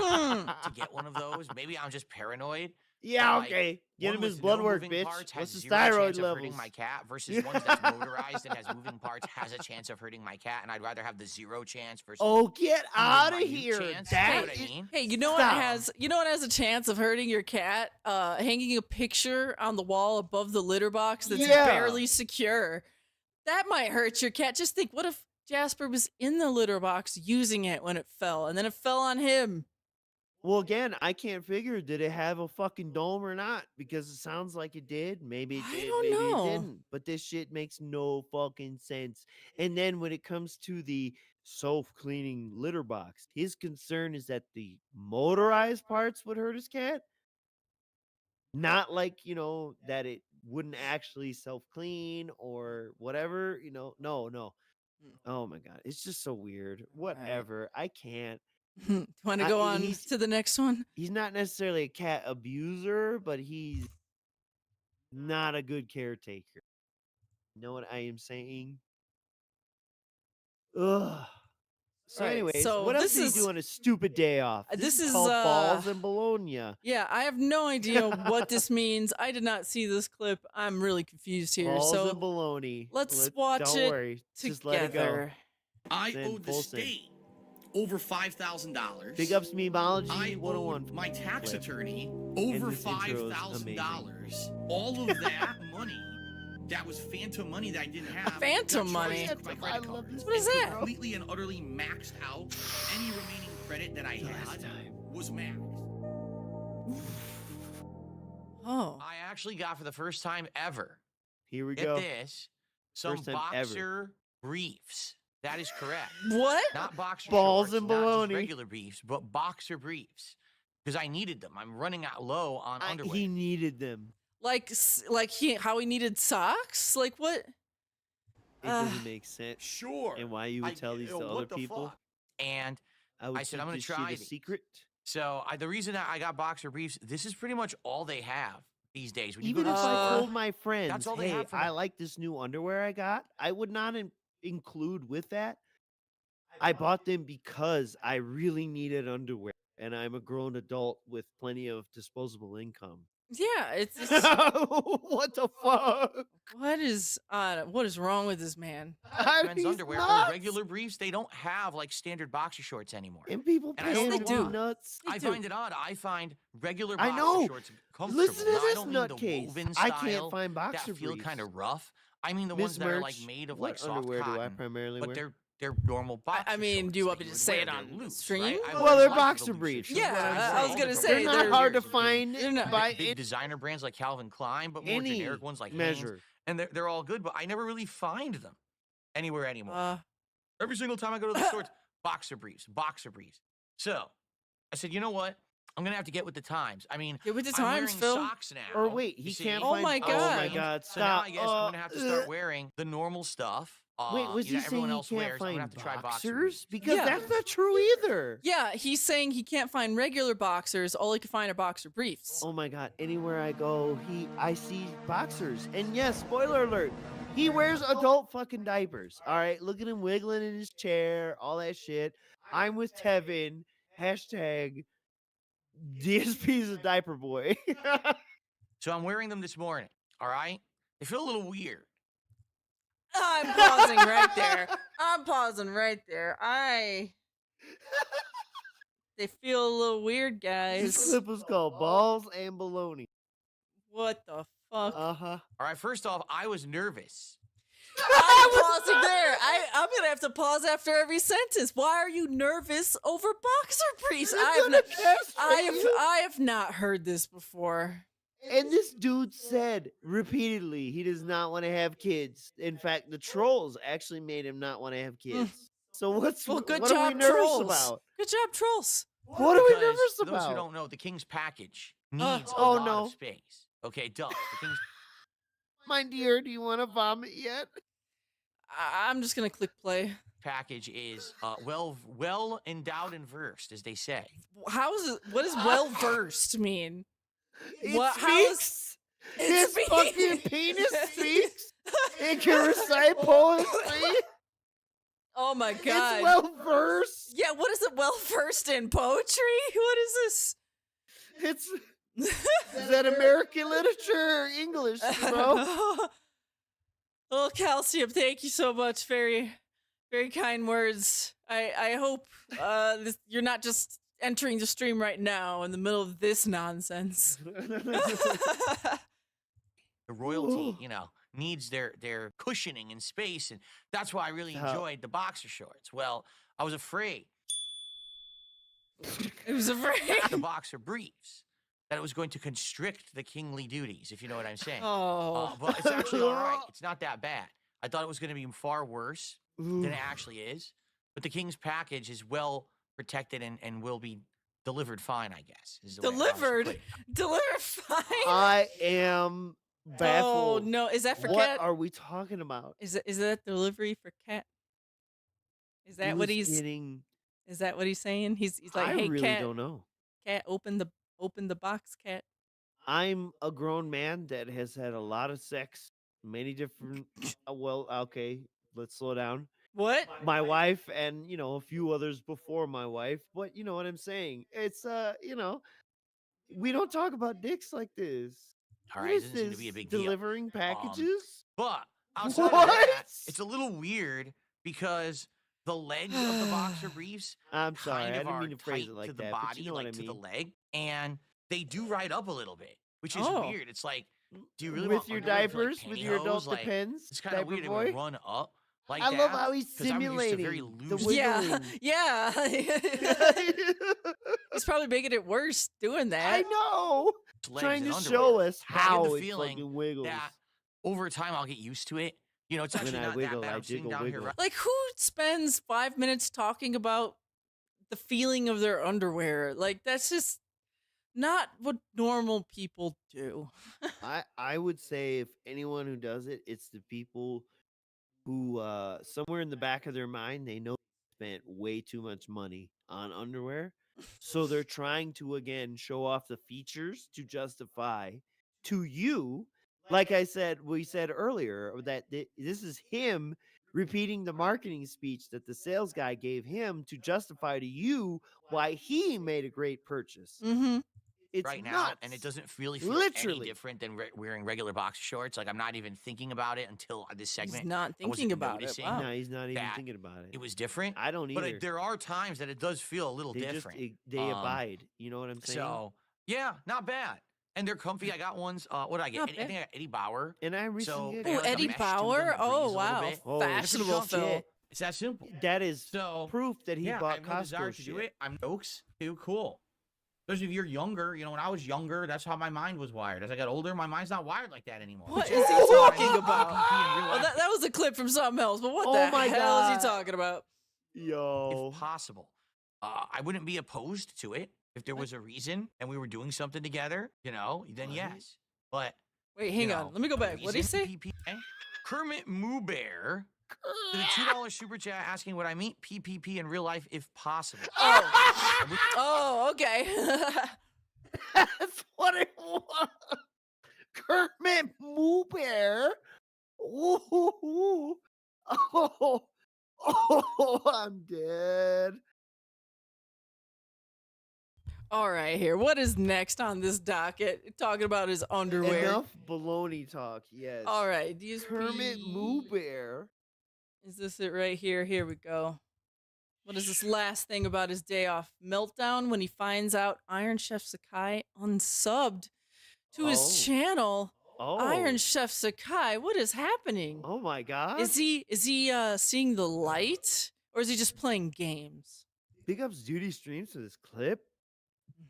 want Hmm. to get one of those. Maybe I'm just paranoid. Yeah, like, okay. Get one him his with blood no work, moving bitch. parts has What's his zero thyroid chance of hurting levels? my cat versus ones that's motorized and has moving parts has a chance of hurting my cat, and I'd rather have the 0 chance versus Oh, get even out of minute here. chance. You know That what I is- mean? Hey, you know Stop. what has a chance of hurting your cat? Hanging a picture on the wall above the litter box that's Yeah. barely secure. That might hurt your cat. Just think, what if Jasper was in the litter box using it when it fell, and then it fell on him? Well, again, I can't figure, did it have a fucking dome or not? Because it sounds like it did. Maybe it I did, don't maybe know. it didn't. But this shit makes no fucking sense. And then when it comes to the self-cleaning litter box, his concern is that the motorized parts would hurt his cat. Not like, that it wouldn't actually self-clean or whatever, No, no. Oh my god, it's just so weird. Whatever. I can't. Want to go on he's- to the next one? He's not necessarily a cat abuser, but he's not a good caretaker. You know what I am saying? Ugh. So, Right, anyways, so what else this did he is- do on a stupid day off? this is is, called balls in Bologna. Yeah, I have no idea what this means. I did not see this clip. I'm really confused here. Balls So in bologna. let's watch don't it worry. Just let it go. together. I Send, owed the full send. state over $5,000. Big ups memology I 101. owed my tax clip. attorney over this intro is $5,000. All of that money, that was phantom money that I didn't have. Phantom got charged money? to my I credit love card. this What is And that? Completely and utterly maxed out. Any remaining credit that I had was maxed. Oh, I actually got for the first time ever. Here we Get go. this, some First time ever. boxer briefs. That is correct. what? Not boxer Balls shorts, and not just baloney. regular briefs, but boxer briefs. Because I needed them. I'm running out low on underwear. He needed them. Like how he needed socks? Like what? It doesn't make sense. Sure. And why you would tell these to what other the people? fuck? And I would I said, keep I'm gonna this try shit a these. secret. so the reason that I got boxer briefs, this is pretty much all they have these days. When you Even go if to the I store, told my friends, all they hey, have for I now." like this new underwear I got, I would not include with that. I bought them because I really needed underwear, and I'm a grown adult with plenty of disposable income. Yeah, it's What the fuck? what is wrong with this man? men's He's underwear or nuts. regular briefs, they don't have like standard boxer shorts anymore. And people And I pay don't him know to why. nuts. I do. find it odd. I find regular I boxer know. shorts comfortable. Listen to Now, I this don't mean the nutcase. woven I style can't find boxer that feel briefs. kind of rough. I mean the Miss ones that are like Merch, made of what like soft underwear do I cotton, primarily but wear? they're normal boxer I mean, do shorts you want that me to would say wear. it They're on loose, stream? right? I Well, always they're liked the boxer looser briefs. shorts. Yeah, That's what I'm I was saying. gonna Different say, They're brands not they're- hard to of find being They're not- by big designer brands like Calvin Klein, but more any generic ones like Hanes, measure. and they're all good. But I never really find them anywhere anymore. Uh, Every single time I go to the store, it's boxer briefs, boxer briefs. So I said, you know what? I'm gonna have to get with the times. I mean, get with the I'm times, wearing Phil. socks now. Or wait, you he see? can't Oh find. my Oh my God. god! So now Stop! I guess I'm gonna have to start wearing the normal stuff Wait, was he saying everyone he else can't wears. I'm gonna find have to try boxers? Because Yeah. that's not true either. Yeah, he's saying he can't find regular boxers. All he can find are boxer briefs. Oh my god, anywhere I go, I see boxers. And yes, spoiler alert, he wears adult fucking diapers. All right, look at him wiggling in his chair, all that shit. I'm with Tevin. Hashtag DSP's a diaper boy. So I'm wearing them this morning. All right, they feel a little weird. I'm pausing right there. I'm pausing right there. They feel a little weird, This guys. clip was called Balls and Baloney. What the fuck? Uh-huh. All right, first off, I was nervous. I'm pausing there. I'm gonna have to pause after every sentence. Why are you nervous over boxer briefs? I have not heard this before. And this dude said repeatedly he does not want to have kids. In fact, the trolls actually made him not want to have kids. So Well, good what are we job, nervous trolls. about? Good job, trolls. What are we Because nervous for those who about? don't know, the King's package needs a oh, lot no. of space. Okay, duh. The King's My dear, do you want to vomit yet? I'm just gonna click play. package is well endowed and versed, as they say. How is it? What does well versed mean? It What- how is- speaks. It His speaks. fucking penis speaks. It can recite poetry. Oh my god. It's well versed. Yeah, what is it? Well versed in poetry? What is this? It's is that American literature or English, bro? Oh, Calcium, thank you so much. Very, very kind words. I hope you're not just entering the stream right now in the middle of this nonsense. The royalty, needs their cushioning and space, and that's why I really enjoyed the boxer shorts. Well, I was afraid It was afraid. the boxer briefs that it was going to constrict the kingly duties, if you know what I'm saying. Oh, But it's actually all right. It's not that bad. I thought it was going to be far worse than it actually is. But the king's package is well protected and will be delivered fine, I guess. Is the way I honestly delivered, put it. delivered fine. I am Oh baffled. no, is that for What cat? are we talking about? Is that delivery for cat? Is that Who's what he's? getting? Is that what he's saying? He's like, I hey, really cat, don't know. cat, open the box, cat. I'm a grown man that has had a lot of sex, many different. Well, okay, let's slow down. What? My wife and a few others before my wife, but you know what I'm saying. It's we don't talk about dicks like this. All What right, it is doesn't seem to be a this, big deal. delivering packages. But outside of What? that, it's a little weird because the legs of the boxer briefs I'm sorry, kind I of didn't are mean to phrase tight it like to the that, body, but you know like what I to the mean. leg, and they do ride up a little bit, which is Oh. weird. It's like, do you really With want your underwear for, like, diapers, with your adult pantyhose? Like, depends, it's kind of diaper weird boy. to run up like I that. love how he's 'cause I'm used to very simulating the loose. wiggling. Yeah, he's probably making it worse doing that. I know. legs Trying and to underwear. show us But I get how the it feeling fucking wiggles. that over time I'll get used to it. It's When actually I not wiggle, that bad. I I'm sitting jiggle, down here. wiggle. Right? Like, who spends 5 minutes talking about the feeling of their underwear? Like, that's just not what normal people do. I would say if anyone who does it, it's the people who somewhere in the back of their mind they know they spent way too much money on underwear. So they're trying to again show off the features to justify to you. Like we said earlier, that this is him repeating the marketing speech that the sales guy gave him to justify to you why he made a great purchase. Mm-hmm. It's right now, nuts. and it doesn't really feel Literally. any different than wearing regular boxer shorts. Like, I'm not even thinking about it until this segment. He's not I wasn't thinking about it. noticing Wow. No, he's not even that thinking about it. It was different, I don't either. but there are times that it does feel a little they different. they abide. You know what I'm saying? So, yeah, not bad. And they're comfy. I got ones. What did I get? Not I think I got Eddie Bauer. And I So recently they Oh, like a Eddie mesh tube Bauer. and it breathes a Oh, little wow. bit. Oh, Fashionable shit. Phil. It's that simple. that is So proof that he yeah, I bought have no Costco desire to shit. do it. I'm jokes. Too cool. Especially if you're younger. When I was younger, that's how my mind was wired. As I got older, my mind's not wired like that anymore. What So is he I talking need about? PPP in real Oh, life that was a clip from something else, but what Oh the my hell is God. he talking about? Yo. if possible. I wouldn't be opposed to it if there was a reason and we were doing something together, then What? yes. But Wait, hang you on. know, Let me go back. What did he say? reason, PPA. Kermit Moo Bear To the $2 super chat asking would I meet PPP in real life if possible. Oh, okay. That's what it was. Kermit Moo Bear. Ooh. Oh, I'm dead. All right, here. What is next on this docket? Talking about his underwear. Enough baloney talk, yes. All right, DSP. Kermit Moo Bear. Is this it right here? Here we go. What is this last thing about his day off? Meltdown when he finds out Iron Chef Sakai unsubbed to his channel. Oh. Iron Chef Sakai, what is happening? Oh my god. Is he seeing the light, or is he just playing games? Big ups Duty streams for this clip.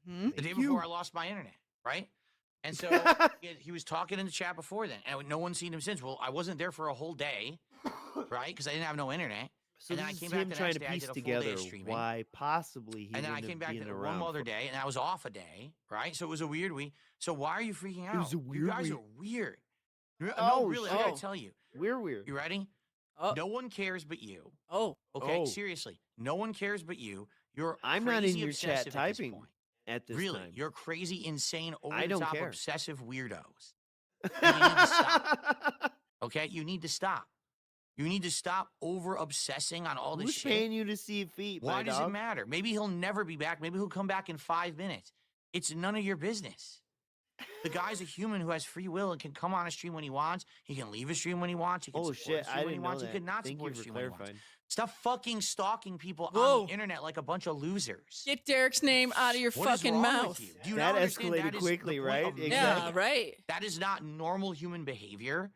Mm-hmm. The day before I lost my internet, right? And so he was talking in the chat before then, and no one's seen him since. Well, I wasn't there for a whole day, right? Because I didn't have no internet. So and then I this came is back him the trying next to day, I piece did a full together day of streaming. why possibly he And then I wouldn't came have back been one around other for- day, and I was off a day, right? So it was a weird week. So why are you freaking out? was a You weird guys week. are weird. Oh, No, really, I shit. gotta tell you. We're weird. You ready? Oh. No one cares but you. Oh. Okay, Oh. Seriously. No one cares but you. You're I'm not in crazy your chat obsessive at this typing point. at this Really, time. you're crazy, insane, over I the don't top, care. obsessive weirdos. You need to stop. Okay, you need to stop. You need to stop over obsessing on all this Who's shit. paying you to see feet? Why my does dog? it matter? Maybe he'll never be back. Maybe he'll come back in 5 minutes. It's none of your business. The guy's a human who has free will and can come on a stream when he wants. He can leave a stream when he wants. He can Oh support shit! a stream I when he didn't know wants. that. He could not Thank support you a for stream when he wants. clarifying. Stop fucking stalking people Whoa. on the internet like a bunch of losers. Get Derek's name out of your What is fucking wrong with mouth. you? Do you That not understand escalated that is the quickly, point right? of Exactly. Yeah, media? right. That is not normal human behavior.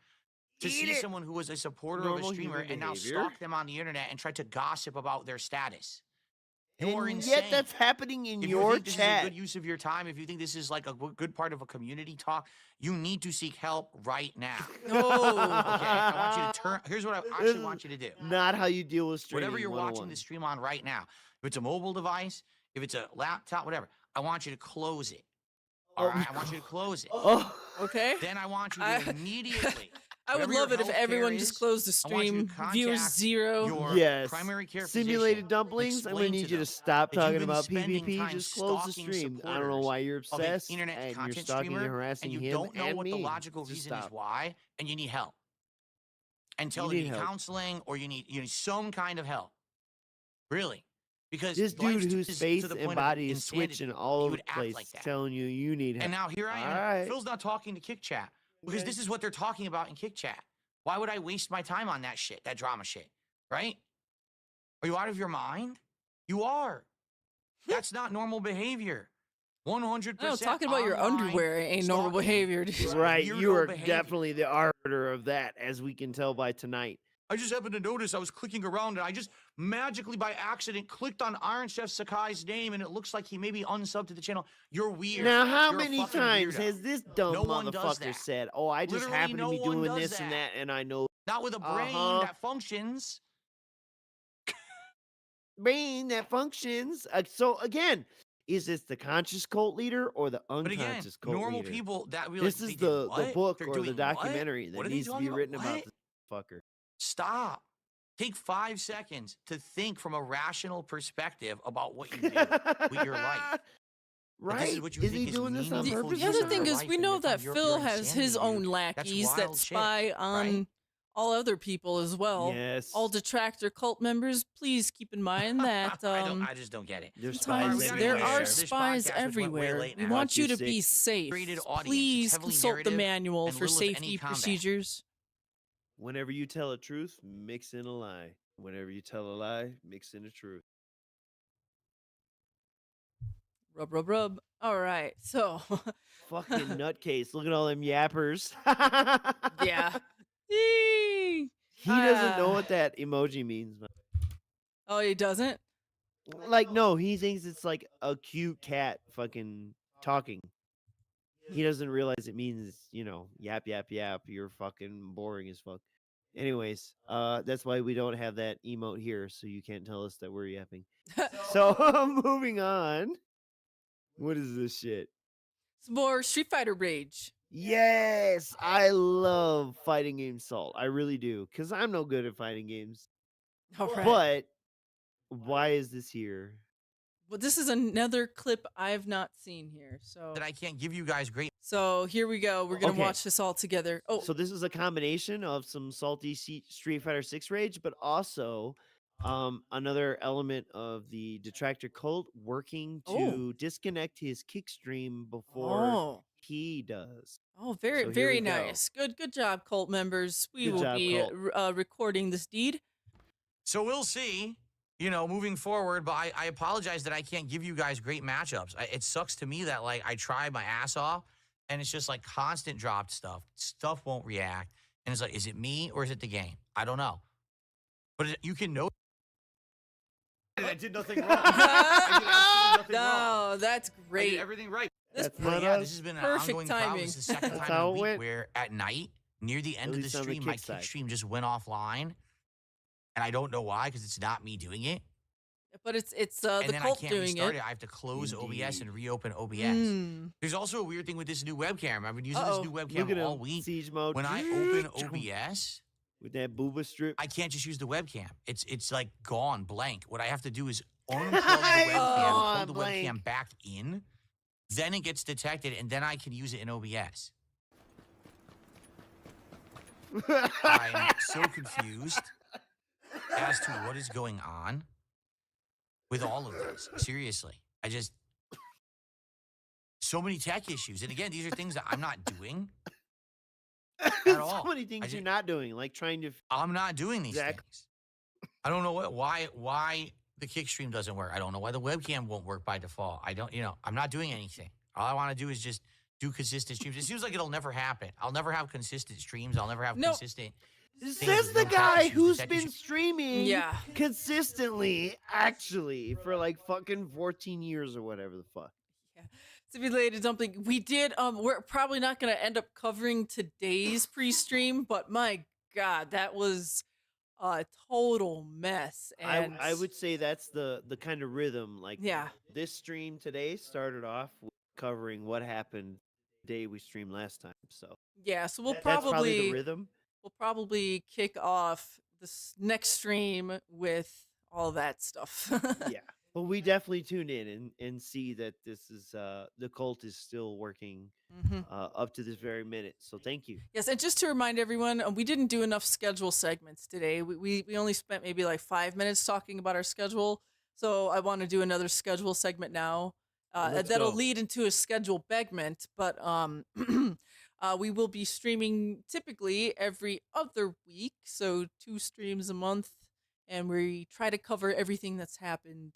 To Eat see it. someone who was a supporter of Normal a streamer human and now behavior. stalk them on the internet and try to gossip about their status. And You're yet insane. that's happening in If your you think this is a chat. good use of your time, if you think this is like a good part of a community talk, you need to seek help right now. Oh. Okay, I want you to turn. Here's what I This actually is want you to do. Not how you deal with streaming. Whatever you're watching 101. the stream on right now, if it's a mobile device, if it's a laptop, whatever, I want you to close it. All Oh. right, I want you to close it. Oh. Okay. Then I want you I- to immediately. I would whatever love your it if healthcare everyone is, just closed the I want you to stream. Viewers contact 0. Your Yes. primary care Simulated physician. dumplings. I'm gonna Explain need to you them to stop that you've talking been about spending PvP. time Just close the stalking stream. I don't know why you're of an obsessed internet and you're content stalking and streamer, harassing and you him don't know and what me. the logical Just reason is stop. why, and you need help. And tell You them you need need help. counseling or you need some kind of help. Really. Because This life's dude to- whose is face to the and point of body is insanity. switching all He over would the act place, like that. telling you need help. And now here I am. Alright. Phil's not talking to Kick Chat because Okay. this is what they're talking about in Kick Chat. Why would I waste my time on that shit, that drama shit? Right? Are you out of your mind? You are. That's not normal behavior. 100%. No, talking about your online underwear ain't normal stalking. behavior. Right, you Weirdo are behavior. definitely the arbiter of that, as we can tell by tonight. I just happened to notice I was clicking around and I just magically by accident clicked on Iron Chef Sakai's name and it looks like he may be unsubbed to the channel. You're weird. Now, how You're a many fucking times weirdo. has this dumb No one does motherfucker that. said, "Oh, I just Literally happen no to be one doing does this and that. that, and I know Not with a brain Uh-huh. that functions. brain that functions." So again, is this the conscious cult leader or the But again, unconscious cult normal leader? people that we This like, is they did the what? book They're or the doing what? documentary What that are they needs to be talking written about What? this fucker. Stop. Take 5 seconds to think from a rational perspective about what you do with your life. Right? this is what you is think he is doing this on meaningful purpose? The use other of thing your is, life we and know your that time, your Phil has insanity, his dude. own That's lackeys that wild shit, spy on right? all other people as well. Yes. All detractor cult members, please keep in mind that I just don't get it. There's sometimes spies there everywhere. are This spies podcast, which went way everywhere. late We now. want you to Too be sick. safe. Created audience. It's Please heavily consult the narrative manual and for little, if any, safety combat. procedures. Whenever you tell a truth, mix in a lie. Whenever you tell a lie, mix in a truth. Rub, rub, rub. All right, so Fucking nutcase. Look at all them yappers. yeah. Yee. He doesn't know Ah. what that emoji means. man. Oh, he doesn't. Like, no, he thinks it's like a cute cat fucking talking. He doesn't realize it means, yap, yap, yap. You're fucking boring as fuck. Anyways, that's why we don't have that emote here, so you can't tell us that we're yapping. So, moving on. What is this shit? Some more Street Fighter rage. Yes, I love fighting game salt. I really do, because I'm no good at fighting games. All right. But why is this here? Well, this is another clip I've not seen here. That I can't give you guys great. So here we go. We're gonna Okay. watch this all together. Oh, So this is a combination of some salty Street Fighter 6 rage, but also another element of the detractor cult working to disconnect his kick stream before oh, he does. oh, very, So here very we go. nice. Good job, cult members. We Good will job, be cult. recording this deed. So we'll see, you know, moving forward. But I apologize that I can't give you guys great matchups. It sucks to me that, like, I try my ass off, and it's just, like, constant dropped stuff. Stuff won't react. And it's like, is it me or is it the game? I don't know. But you can know. I did nothing wrong. I did absolutely nothing wrong. No, that's I did great. everything right. This- That's But not yeah, us. this has been an Perfect ongoing problem. timing. It's the second That's time how in a it week went. where at night, near the end of the least on the stream, my kick side. kick stream just went offline. And I don't know why, because it's not me doing it. But it's And the then I cult can't doing restart it. it. I have to close OBS and Indeed. reopen OBS. Mm. There's also a weird thing with this new webcam. I've been using Uh-oh. this new Look webcam at all him, week. siege mode. When I open OBS, with that booba strip. I can't just use the webcam. It's like gone blank. What I have to do is unplug the It's webcam, gone plug the blank. webcam back in, then it gets detected, and then I can use it in OBS. I'm so confused as to what is going on with all of this. Seriously. So many tech issues. And again, these are things that I'm not doing at all. So many things you're not doing, like trying to. I'm not doing these Exactly. things. I don't know why the kick stream doesn't work. I don't know why the webcam won't work by default. I'm not doing anything. All I want to do is just do consistent streams. It seems like it'll never happen. I'll never have consistent streams. I'll never have No. consistent. This things says with the no tech guy issues. who's The tech been issue- streaming Yeah. consistently, actually, for like fucking 14 years or whatever the fuck. Simulated dumpling. We did. We're probably not going to end up covering today's pre-stream, but my God, that was a total mess. And I would say that's the kind of rhythm. Like, yeah, this stream today started off with covering what happened the day we streamed last time. So yeah. So we'll that's probably the probably rhythm. we'll probably kick off this next stream with all that stuff. Yeah. But we definitely tune in and see that this is the cult is still working Mhm. up to this very minute. So thank you. Yes, and just to remind everyone, we didn't do enough schedule segments today. We only spent maybe like 5 minutes talking about our schedule. So I want to do another schedule segment now. Let's That'll go. lead into a schedule segment, but we will be streaming typically every other week, so 2 streams a month, and we try to cover everything that's happened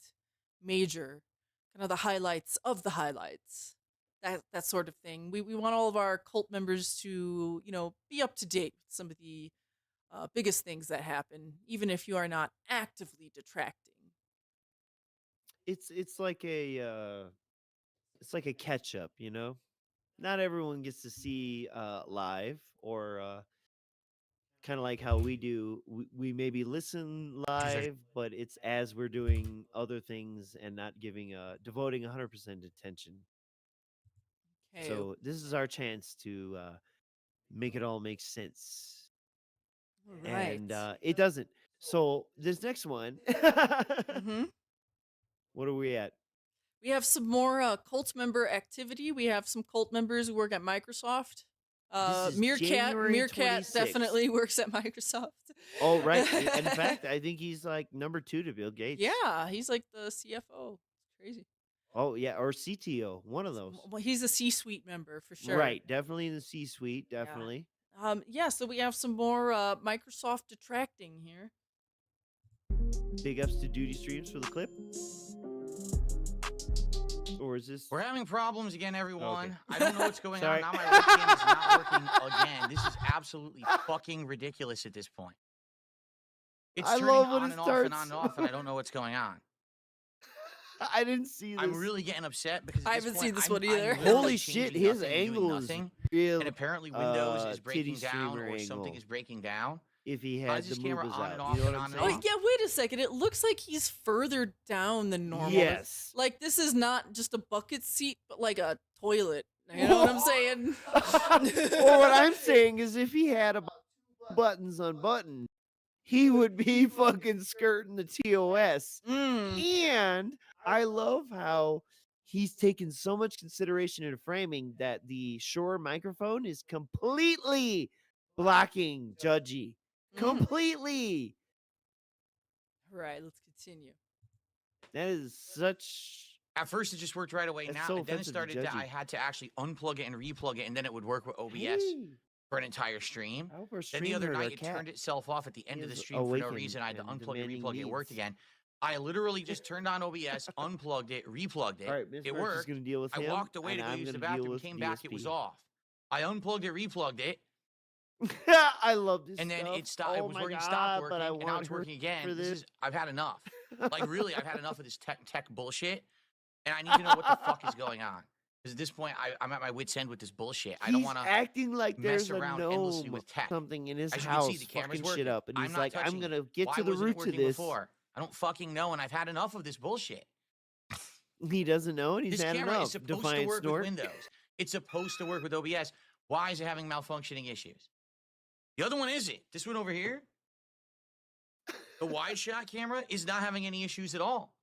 major, kind of the highlights of the highlights. That sort of thing. We want all of our cult members to, be up to date with some of the biggest things that happen, even if you are not actively detracting. It's like a catch up, Not everyone gets to see live or kind of like how we do. We maybe listen live, but it's as we're doing other things and not devoting 100% attention. Okay. So this is our chance to make it all make sense. Right. And it doesn't. So this next one, Mhm. what are we at? We have some more cult member activity. We have some cult members who work at Microsoft. This is January Meerkat 26th. definitely works at Microsoft. Oh, right. In fact, I think he's like number 2 to Bill Gates. Yeah, he's like the CFO. It's crazy. Oh, yeah, or CTO, one of those. Well, he's a C-suite member for sure. Right, definitely in the C-suite, definitely. Yeah, so we have some more Microsoft detracting here. Big ups to Duty Streams for the clip. Or is this? We're having problems again, everyone. Okay. I don't know what's going Sorry. on. Now my webcam is not working again. This is absolutely fucking ridiculous at this point. It's I turning love when on it and off and starts. on and off, and I don't know what's going on. I didn't see this. I'm really getting upset because at I this haven't point, seen this I'm- one I'm either. literally Holy changing shit, his nothing, doing angle is nothing, real. and apparently Windows is breaking titty down streamer or something angle. is breaking down. If he Why had is the this camera movers on out, and off you know and what I'm on and Oh, saying? yeah, wait a second. It looks like he's further down than normal. Yes. Like, this is not just a bucket seat, but like a toilet You know what I'm saying? Or what I'm saying is, if he had about 2 buttons unbuttoned, he would be fucking skirting the TOS. And I love how he's taken so much consideration in framing that the Shure microphone is completely blocking Judgy. Completely. Right, let's continue. That is such. At first, it just worked right away. That's Now, so then it offensive to started that Judgy. I had to actually unplug it and replug it, and then it would work with OBS Hey, for an entire stream. I hope our Then stream the other heard our night, it cat. turned itself off at the end He of the is stream for no awakened reason. I had to and unplug and demanding replug it. It worked needs. again. I literally just turned on OBS, unplugged it, replugged it. All right, Miss It March is worked. going to deal with I him. walked away and to go I'm use the gonna deal bathroom, with came back, it was DSP. off. I unplugged it, replugged it, I love this and then stuff. it stopped. It Oh was my working, God, stopped working, but I and now want it's her working again. for this. I've had enough. Like, really, I've had enough of this tech bullshit, and I need to know what the fuck is going on. Because at this point, I'm at my wit's end with this bullshit. I don't He's want to acting like mess there's a around endlessly gnome with tech. something in his As you can house see, the camera's fucking shit working. up, and I'm he's not like, "I'm touching gonna it. get Why to the wasn't it root to working this." before? I don't fucking know, and I've had enough of this bullshit. He doesn't know, and he's This had camera enough. is supposed to Defiant work snort. with Windows. It's supposed to work with OBS. Why is it having malfunctioning issues? The other one isn't. This one over here, the wide shot camera, is not having any issues at all.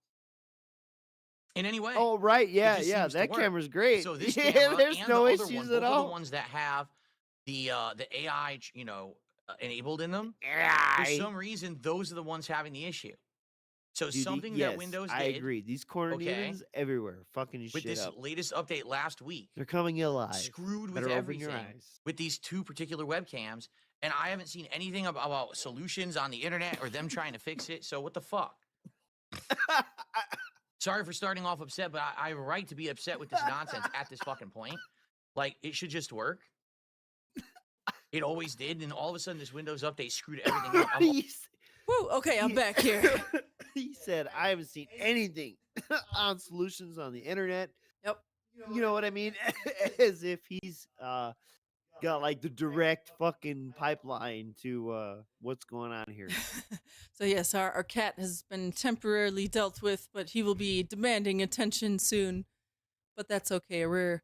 In any way. Oh right, yeah, just yeah. seems to That work. camera's great. So this Yeah, camera there's and no the other issues one, at both of all. the ones that have the AI, enabled in them, for Right. some reason, those are the ones having the issue. So Dude, something yes, that Windows I did agree. These corner okay, demons everywhere, fucking with shit this up. latest update last week, They're coming alive. screwed with Better open your everything eyes. with these 2 particular webcams, and I haven't seen anything about solutions on the internet or them trying to fix it. So what the fuck? Sorry for starting off upset, but I have a right to be upset with this nonsense at this fucking point. Like, it should just work. It always did, and all of a sudden this Windows update screwed everything up. Woo, okay, I'm back here. He said, "I haven't seen anything on solutions on the internet." Yep. You know what I mean? As if he's got like the direct fucking pipeline to what's going on here. So yes, our cat has been temporarily dealt with, but he will be demanding attention soon. But that's okay. We're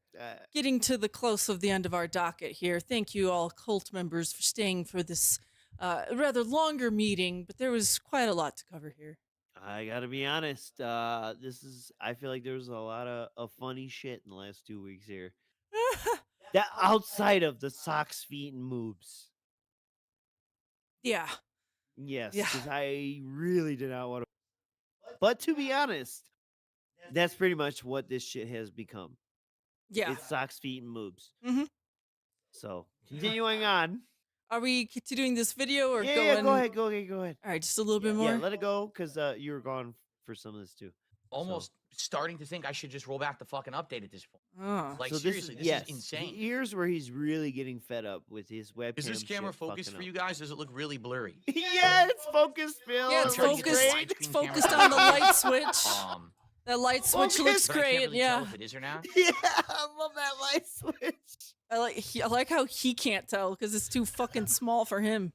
getting to the close of the end of our docket here. Thank you all cult members for staying for this rather longer meeting, but there was quite a lot to cover here. I gotta be honest. I feel like there was a lot of funny shit in the last 2 weeks here. That outside of the socks, feet, and moobs. Yeah. Yes, Yeah. because I really did not want to. But to be honest, that's pretty much what this shit has become. Yeah. It's socks, feet, and moobs. Mhm. So, continuing on. Are we continuing this video or Yeah, going? yeah, go ahead. All right, just a little bit more. Yeah, let it go, because you were gone for some of this too. Almost starting to think I should just roll back the fucking update at this point. Oh. Like, So seriously, this yes, is insane. Here's where he's really getting fed up with his webcam. Is this camera shit focused fucking for you up. guys? Does it look really blurry? Yeah, it's focused, Phil. Yeah, it's I'm trying to get this focused. widescreen It's camera focused down. on the light switch. Um, That light switch looks but I can't great. really Yeah. tell if it is or not. Yeah, I love that light switch. I like how he can't tell because it's too fucking small for him.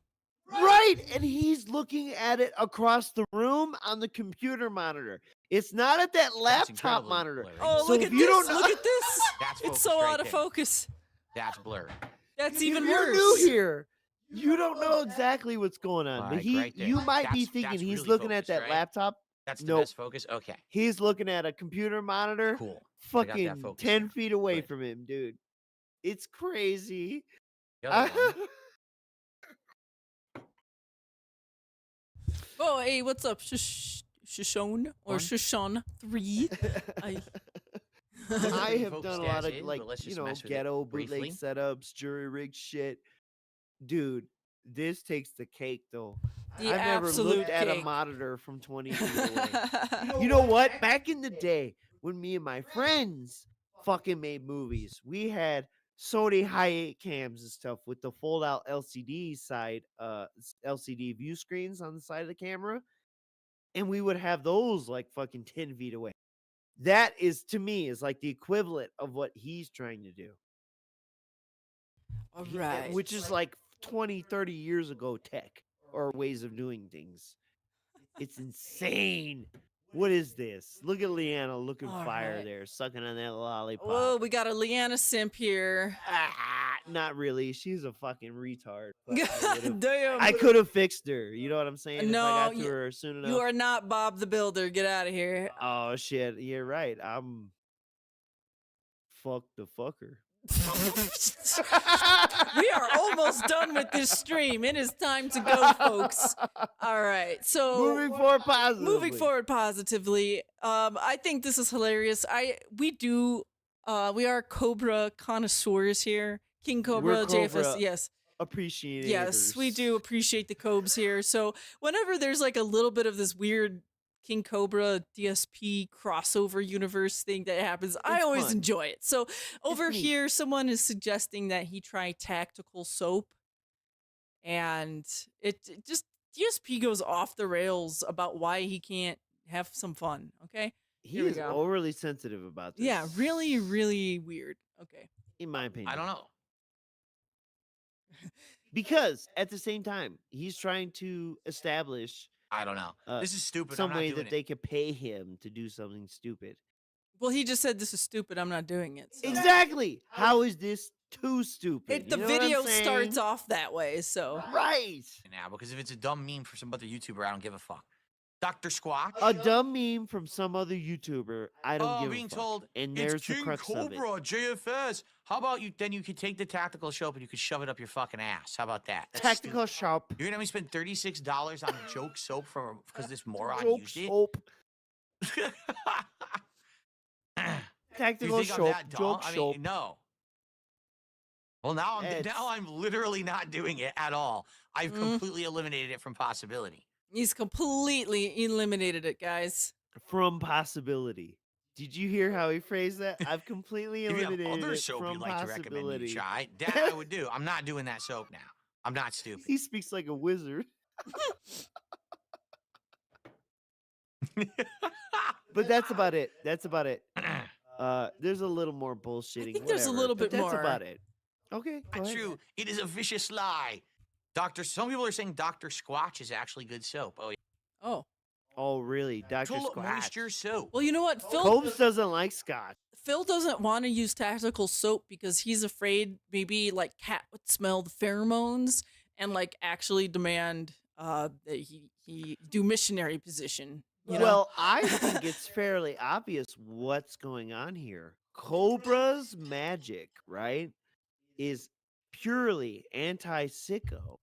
Right, and he's looking at it across the room on the computer monitor. It's not at that That's laptop incredibly monitor. blurry. Oh, So look if at you this! don't know- Look at this! That's It's focused so right out of there. focus. That's blurry. That's even if you're worse. new here, you don't know exactly what's going on. But Like, he, right there. you might be That's- thinking that's he's really looking at focused, that right? laptop. That's the Nope. best focus? Okay, He's looking at a computer monitor, cool. I got that fucking focus 10 now. feet away Good. from him, dude. It's crazy. The other one, Oh, hey, what's up, Shishon or One? Shishon 3? I Pretty have focused done a lot as of is, like but let's just you know mess with it ghetto bootleg briefly. setups, jury rig shit, dude. This takes the cake though. The I've never absolute looked at a cake. monitor from 20 feet away. You know what? Back in the day when me and my friends fucking made movies, we had Sony high 8 cams and stuff with the fold out LCD side, LCD view screens on the side of the camera, and we would have those like fucking 10 feet away. That is to me is like the equivalent of what he's trying to do. All right. Which is like 20, 30 years ago tech or ways of doing things. It's insane What is this? Look at Leanna looking All fire right. there, sucking on that lollipop. Whoa, we got a Leanna simp here. Not really. She's a fucking retard. but God damn. I could have fixed her. You know what I'm saying? No, if I got to her soon enough. You are not Bob the Builder. Get out of here. Oh shit! You're right. I'm fuck the fucker. We are almost done with this stream. It is time to go, folks. All right. So Moving forward positively. Moving forward positively. I think this is hilarious. We are Cobra connoisseurs here. King Cobra, We're JFS. Cobra Yes. Appreciate. Yes, we do appreciate the Cobes here. So whenever there's like a little bit of this weird King Cobra DSP crossover universe thing that happens, I always fun. enjoy it. So over neat. here, someone is suggesting that he try tactical soap, and it just DSP goes off the rails about why he can't have some fun. Okay, He Here we is go. overly sensitive about this. yeah, really, really weird. Okay, In my opinion. I don't know. Because at the same time, he's trying to establish I don't know. This is stupid. some I'm not way doing that it. they could pay him to do something stupid. well, he just said this is stupid. I'm not doing it. So. Exactly. How is this too stupid? The You know what I'm video starts saying? off that way, so Right. now because if it's a dumb meme for some other YouTuber, I don't give a fuck. Dr. Squatch. A dumb meme from some other YouTuber. I don't give being a fuck. told and it's there's the King crux of it. Cobra, JFS. How about you? Then you could take the tactical soap and you could shove it up your fucking ass. How about that? That's Tactical stupid. shop. You're gonna have me spend $36 on joke soap because this moron Joke used it. soap. Do Tactical you think I'm soap. that dumb? Joke I mean, soap. no. Well, now It's- I'm literally not doing it at all. I've completely eliminated it from possibility. he's completely eliminated it, guys. From possibility. Did you hear how he phrased that? I've completely If you have eliminated other it soap from you'd like to recommend me possibility. to try, that I would do. I'm not doing that soap now. I'm not stupid. He speaks like a wizard. But that's about it. That's about it. There's a little more bullshitting. think there's a whatever, little but bit that's more. about it. Okay, go Not ahead. true. It is a vicious lie. Some people are saying Dr. Squatch is actually good soap. Oh, yeah. Oh, Oh, really? Dr. Toilet Squatch. moisture soap. well, you know what? Cobes doesn't like scotch. Phil doesn't want to use tactical soap because he's afraid maybe like Cat would smell the pheromones and like actually demand that he do missionary position. You know? Well, I think it's fairly obvious what's going on here. Cobra's magic, right, is purely anti-sicko.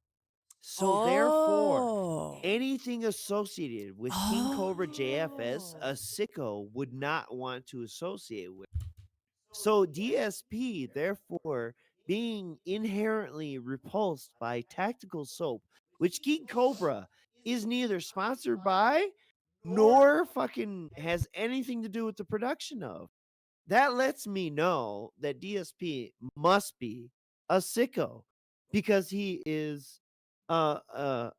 So therefore, anything associated with King Cobra JFS, a sicko would not want to associate with. So DSP, therefore, being inherently repulsed by tactical soap, which King Cobra is neither sponsored by nor fucking has anything to do with the production of. That lets me know that DSP must be a sicko because he is how do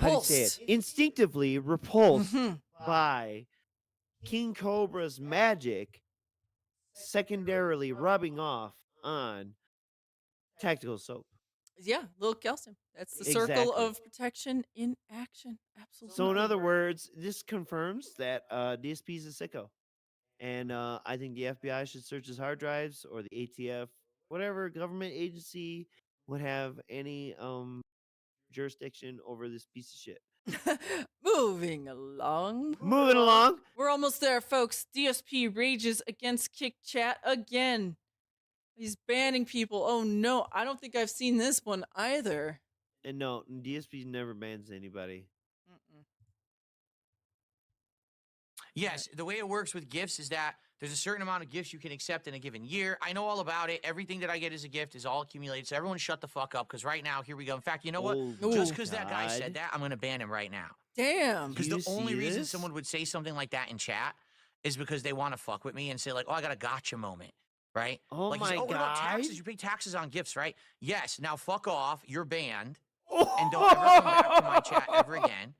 you say it? repulsed. Instinctively repulsed Mhm. by King Cobra's magic, secondarily rubbing off on tactical soap. Yeah, little calcium. That's the circle Exactly. of protection in action. Absolutely. So in other words, this confirms that DSP is a sicko. And I think the FBI should search his hard drives, or the ATF, whatever government agency would have any jurisdiction over this piece of shit. Moving along. Moving along. We're almost there, folks. DSP rages against Kick Chat again. He's banning people. Oh no, I don't think I've seen this one either. And no, DSP never bans anybody. Mm-mm. Yes, the way it works with gifts is that there's a certain amount of gifts you can accept in a given year. I know all about it. Everything that I get as a gift is all accumulated. So everyone shut the fuck up because right now, here we go. In fact, you know what? Oh, Just because that guy God. said that, I'm going to ban him right now. Damn. Because Do the you only see reason this? someone would say something like that in chat is because they want to fuck with me and say like, oh, I got a gotcha moment, right? Oh like, my what about God. taxes? You pay taxes on gifts, right? Yes. Now fuck off. You're banned. And don't ever come back to my chat ever again.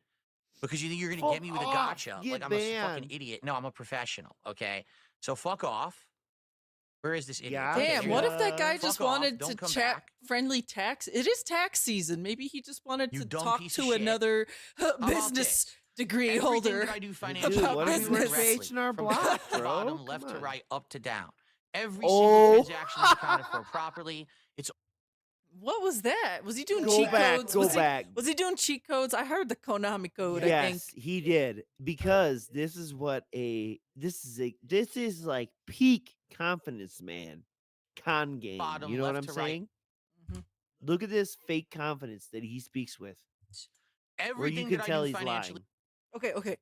Because you think you're going to get me with a Fuck off. gotcha. Get Like I'm a fucking banned. idiot. No, I'm a professional, okay? So fuck off. Where is this idiot? Yeah, Okay, Damn, here what we if go. that guy Fuck just off, wanted don't to come chat back. friendly tax? It is tax season. Maybe he just wanted You to dumb talk piece of to shit. another about business degree Everything holder. that I do Dude, financially, about what I if do we were business. correctly. H&R From Block, top to bro? bottom, Come left to on. right, up to down. Every Oh. single transaction is accounted for properly. It's What was that? Was he doing Go cheat back, codes? go was back. was he doing cheat codes? I heard the Konami code. I think. Yes, he did, because this is like peak confidence, man. Con game. bottom, You know what left I'm to right. saying? Mhm. Look at this fake confidence that he speaks with, where you Everything can that I tell do he's financially, lying. Okay.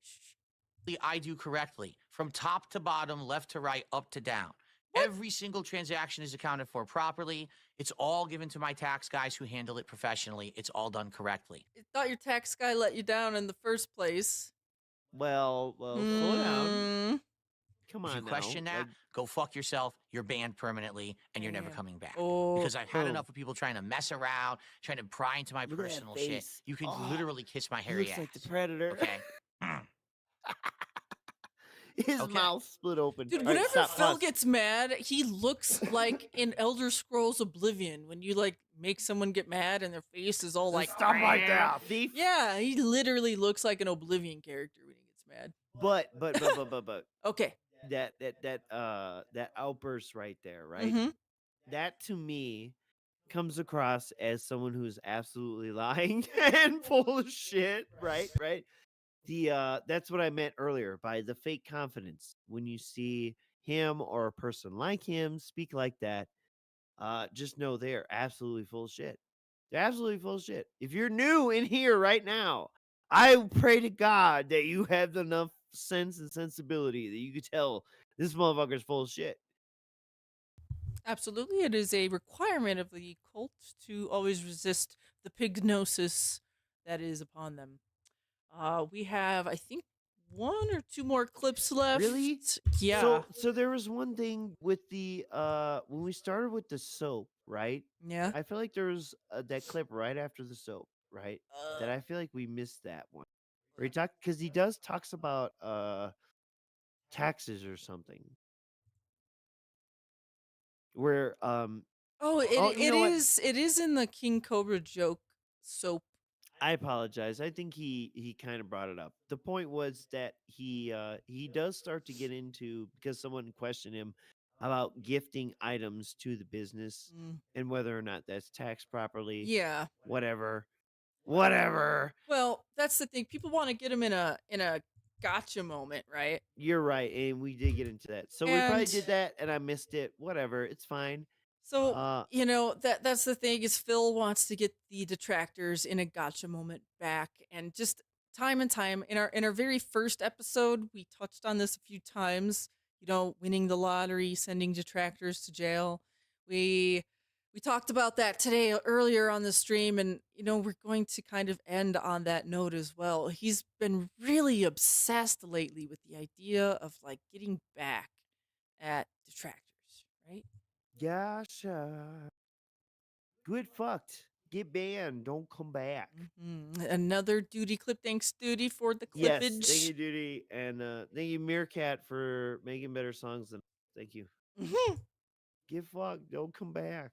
I do correctly. From top to bottom, left to right, up to down. Every single transaction is accounted for properly. It's all given to my tax guys who handle it professionally. It's all done correctly. I thought your tax guy let you down in the first place. Well, slow down. Mm, Come If you on now. question that, Like, go fuck yourself. You're banned permanently, and you're never Damn. coming back. Oh, Because I've had boom. enough of people trying to mess around, trying to pry into my Look at that personal shit. face. You can Oh, literally kiss my he hairy looks ass. like the Predator. Okay. His Okay. mouth split open. dude, All right, whenever stop, Phil pause. gets mad, he looks like in Elder Scrolls Oblivion when you like make someone get mad and their face is all like Stop right there, thief. Yeah, he literally looks like an Oblivion character when he gets mad. But Okay. that outburst right there, right? Mhm. That to me comes across as someone who's absolutely lying and full of shit, right? Right? That's what I meant earlier by the fake confidence. When you see him or a person like him speak like that, just know they're absolutely full of shit. They're absolutely full of shit. If you're new in here right now, I pray to God that you have enough sense and sensibility that you could tell this motherfucker's full of shit. Absolutely, it is a requirement of the cult to always resist the pignosis that is upon them. We have, I think, one or two more clips left. Really? Yeah. So there was one thing with the when we started with the soap, right? Yeah. I feel like there was that clip right after the soap, right? That I feel like we missed that one. Where he because he talks about taxes or something. Where Oh, you know what? it is in the King Cobra joke soap. I apologize. I think he kind of brought it up. The point was that he does start to get into, because someone questioned him about gifting items to the business Mm. and whether or not that's taxed properly. Yeah. Whatever. Well, that's the thing. People want to get him in a gotcha moment, right? You're right, and we did get into that. So we probably And- did that, and I missed it. Whatever, it's fine. So you know that's the thing is Phil wants to get the detractors in a gotcha moment back, and just time and time in our very first episode we touched on this a few times. You know, winning the lottery, sending detractors to jail. We talked about that today earlier on the stream, and you know we're going to kind of end on that note as well. He's been really obsessed lately with the idea of like getting back at detractors, right? Gotcha. Good fucked. Get banned. Don't come back. Another duty clip. Thanks, Duty, for the Yes, clippage. thank you, Duty, and thank you, Meerkat, for making better songs than. Thank you. Get fucked. Don't come back.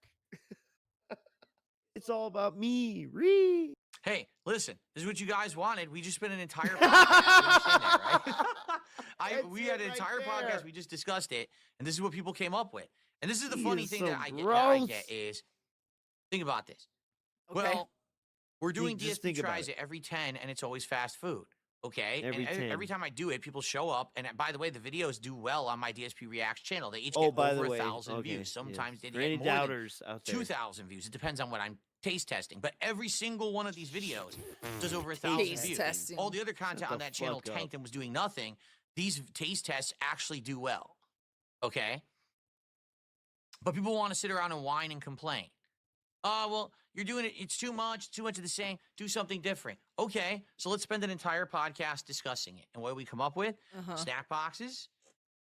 It's all about me. Hey, listen, this is what you guys wanted. We just spent an entire podcast. You understand that, right? We had an entire podcast. We just discussed it, and this is what people came up with. And this is the funny thing that I get is, think about this. Okay. Well, we're doing Just DSP think about tries it. it every 10, and it's always fast food. Okay, Every and 10. every time I do it, people show up. And by the way, the videos do well on my DSP Reacts channel. They each Oh, get by over the way, 1,000 okay, views. Sometimes they for any get more than doubters out there. 2,000 views. It depends on what I'm taste testing. But every single one of these videos does over 1,000 Taste views. testing. All the other content Shut on the that channel fuck up. tanked and was doing nothing. These taste tests actually do well. Okay? But people want to sit around and whine and complain. Well, you're doing it. It's too much of the same. Do something different. Okay, so let's spend an entire podcast discussing it. And what do we come up with? Snack boxes,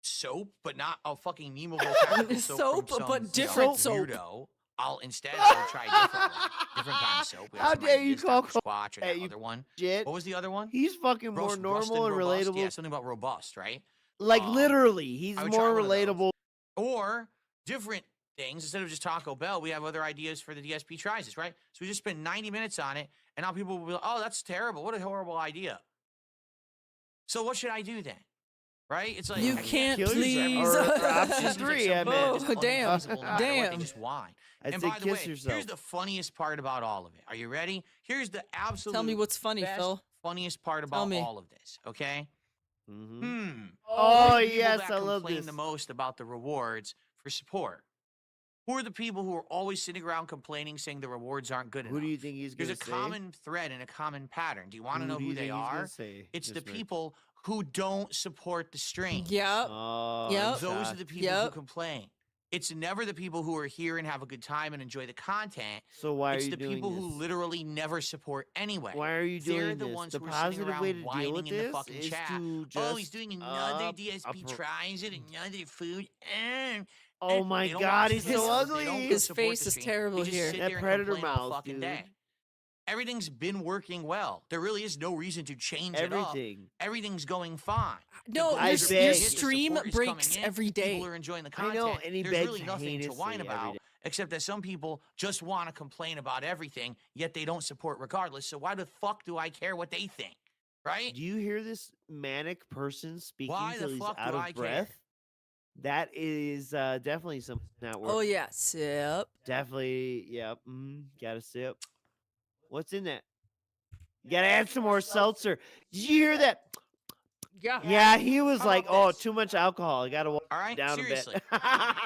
soap, but not a fucking memeable technical Soap, from some, but different soap. Weirdo. I'll instead go try different kind of soap. We have How some dare you ideas, call Dr. Squatch or that you other one. shit? What was the other one? He's fucking more normal and robust? relatable. Yeah, something about robust, right? Like literally, he's I would try more one of those. relatable. Or different things. Instead of just Taco Bell, we have other ideas for the DSP tries this, right? So we just spent 90 minutes on it, and now people will be like, oh, that's terrible. What a horrible idea. So what should I do then? Right? It's like You I can't Kill yourself. please. Or It option seems like 3, I some meant. people are just Oh, damn. unfeasible no matter what, Damn. they just whine. I'd And say by the kiss way, yourself. here's the funniest part about all of it. Are you ready? Here's the absolute Tell me what's funny, best, Phil. funniest part Tell about me. all of this, okay? Mhm. Who Oh, are the people yes, that I love complain this. the most about the rewards for support? Who are the people who are always sitting around complaining, saying the rewards aren't good Who enough? do you think he's There's going a to say? common thread and a common pattern. Do you want to know do who you they think he's gonna are? say, It's the Miss Merck? people who don't support the stream. Yep. Oh, Yep. I'm Those are shocked. the people who Yep. complain. It's never the people who are here and have a good time and enjoy the content. So why It's are you the doing people this? who literally never support anyway. Why are you They're doing the this? ones The who are sitting positive way around to deal whining with in the this fucking is chat. to Oh, he's just doing another up DSP a tries it, another food. Oh my They don't God, watch he's the so videos, they ugly. don't go His support face the is stream, terrible they just here. sit That there and predator complain all mouth, fucking dude. day. Everything's been working well. There really is no reason to change it up. Everything. Everything's going fine. The No, goals I your, are being beg. your hit, the stream support is breaks coming in, every day. People are enjoying the I content. know, and he There's begs really nothing to heinously whine every about, day. except that some people just want to complain about everything, yet they don't support regardless. So why the fuck do I care what they think? Right? Do you hear this manic person speaking Why the till he's fuck do out I of care? breath? That is definitely something not working. Oh, yes. Yep. Definitely, yep. Got a sip. What's in that? You gotta add some more seltzer. Did you hear that? Yeah. Yeah, he was How like, about "Oh, this? too much alcohol. I gotta walk All right, down seriously. a bit."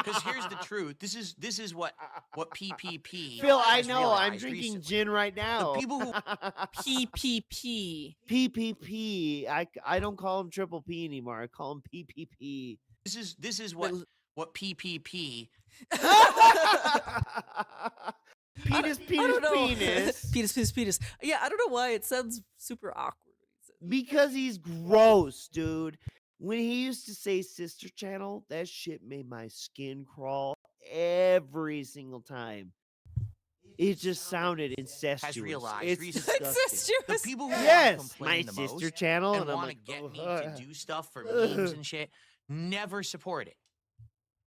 Because here's the truth. This is what PPP. Phil, I has know. I'm realized drinking recently. gin right now. people who- PPP. PPP. I don't call him triple P anymore. I call him PPP. This is But- what PPP. Penis, I penis, don't know. penis. Penis. Yeah, I don't know why it sounds super awkward. Because he's gross, dude. When he used to say sister channel, that shit made my skin crawl every single time. It just sounded incestuous. realized It's recently. disgusting. The people who Yes, want to my complain the sister most channel, and and I'm want to like, get "Oh, me to do stuff for memes and shit never support it.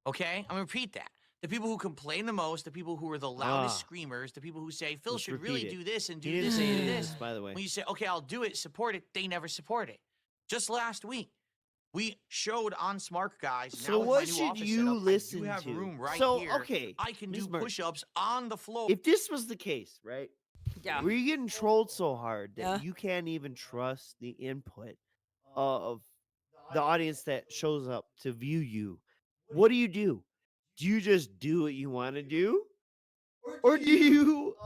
Okay? I'm gonna repeat that. The people who complain the most, the people who are the loudest screamers, the people who say Phil Let's should really repeat it. do this and He do didn't this say and any do of this. this, by the way. When you say, okay, I'll do it, support it, they never support it. Just last week, we showed on Smart Guys. So now with what my new should office you setup, listen I do have to? room right So, here. okay, I can Ms. do Merck, push-ups on the floor. If this was the case, right? Yeah. Were you getting trolled so hard that Yeah. you can't even trust the input of the audience that shows up to view you? What do? Do you just do what you want to do? Or do you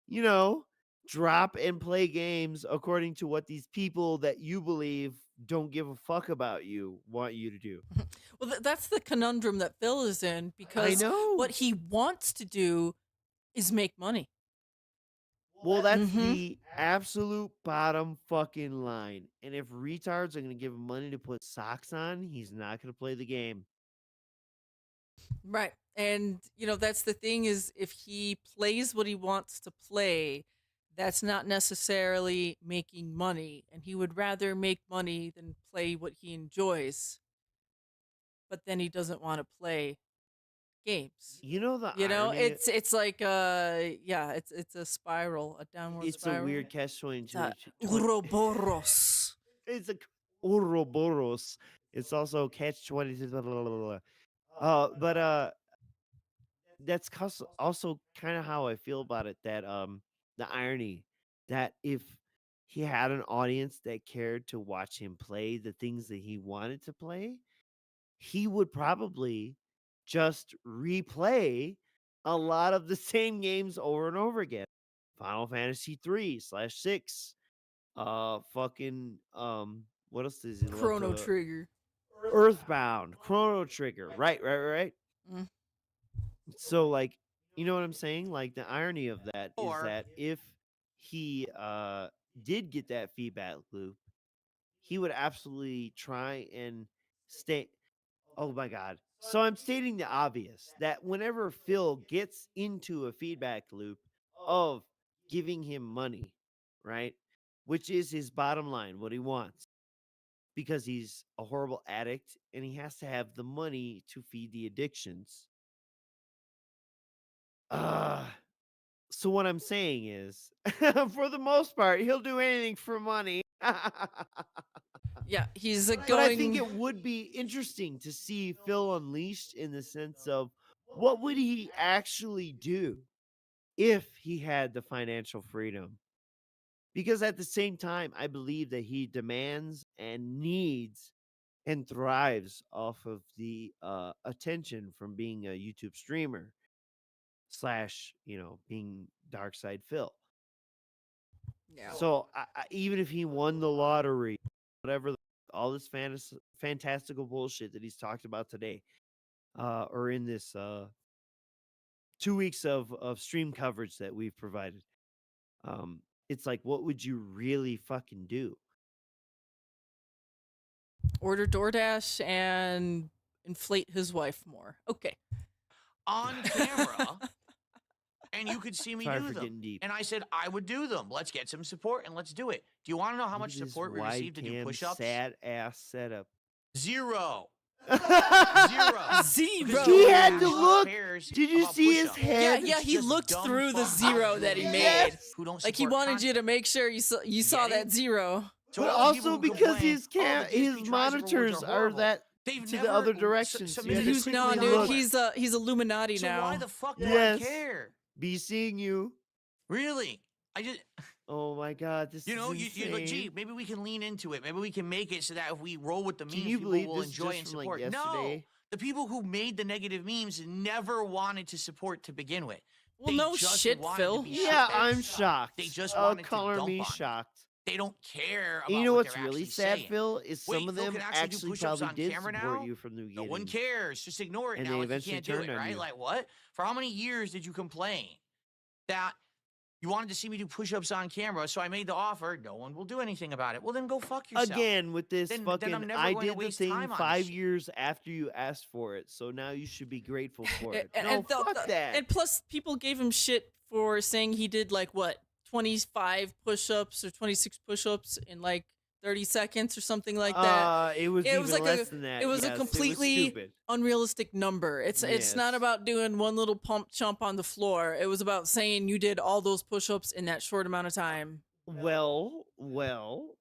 you know, drop and play games according to what these people that you believe don't give a fuck about you want you to do? Well, that's the conundrum that Phil is in I because know. what he wants to do is make money. Well, that's Mhm. the absolute bottom fucking line. And if retards are going to give him money to put socks on, he's not going to play the game. Right. And, that's the thing is if he plays what he wants to play, that's not necessarily making money. And he would rather make money than play what he enjoys. But then he doesn't want to play games. You know the You know, irony? it's like it's a spiral, a downward It's spiral. a weird catch-22. Ouroboros. It's a Ouroboros. It's also catch-22. But that's also kind of how I feel about it. That the irony that if he had an audience that cared to watch him play the things that he wanted to play, he would probably just replay a lot of the same games over and over again. Final Fantasy 3/6. Fucking what else does he love Chrono to- Trigger. Earthbound, Chrono Trigger. Right. Mm. So like, you know what I'm saying? Like the irony of that is Or- that if he did get that feedback loop, he would absolutely try and stay. Oh my God. So I'm stating the obvious that whenever Phil gets into a feedback loop of giving him money, right? Which is his bottom line, what he wants. Because he's a horrible addict and he has to have the money to feed the addictions. So what I'm saying is, for the most part, he'll do anything for money. Yeah, he's But going. I think it would be interesting to see Phil unleashed in the sense of what would he actually do if he had the financial freedom? Because at the same time, I believe that he demands and needs and thrives off of the attention from being a YouTube streamer slash, being Dark Side Phil. Yeah. So even if he won the lottery, whatever, all this fantastical bullshit that he's talked about today, or in this 2 weeks of stream coverage that we've provided, it's like, what would you really fucking do? Order DoorDash and inflate his wife more. Okay. On camera, and you could see me Sorry do for them. getting deep. And I said I would do them. Let's get some support and let's do it. Do you want to know how Look much at this support we received to do wide-cam push-ups? sad ass setup. 0. Zero. 0. He had to look. Cares Did you about see his push-ups. head? Yeah, It's he just looked dumb through the fucks zero that he made. who don't Like he support wanted you to make sure you saw Get it? that zero. So But all the people also who because complain, his "Oh, the DSP his tries rewards monitors are horrible." that They've to the never other directions. You submitted had a to He's quickly no, quickly dude. look. He's Illuminati So now. why the fuck do Yes. I care? Be seeing you. Really? I just, Oh my god, this you know, is you like, insane. gee, maybe we can lean into it. Maybe we can make it so that if we roll with the memes, Can you people believe will this is enjoy just and from, like, support. No, yesterday? the people who made the negative memes never wanted to support to begin with. Well, They no just shit, wanted Phil. to be Yeah, shitbags. I'm shocked. They just Oh, wanted to color dump me on me. shocked. They don't care about And you know what what's they're really actually sad, saying. Phil, is Wait, some of Phil them can actually do actually push-ups probably on did camera support now? you from the No one beginning. cares. Just ignore it And now. they Like you eventually can't do turned it, on right? you. Like what? For how many years did you complain that you wanted to see me do push-ups on camera? So I made the offer. No one will do anything about it. Well, then go fuck yourself. Again, with this Then fucking, I'm never I going to did the waste thing time on this 5 shit. years after you asked for it, so now you should be grateful for it. And- No, and the- fuck that. And plus, people gave him shit for saying he did like what 25 push-ups or 26 push-ups in like 30 seconds or something like that. It was It even was like less than that. it was a yes, completely stupid. unrealistic number. It's not Yes. about doing one little pump chump on the floor. It was about saying you did all those push-ups in that short amount of time. Well,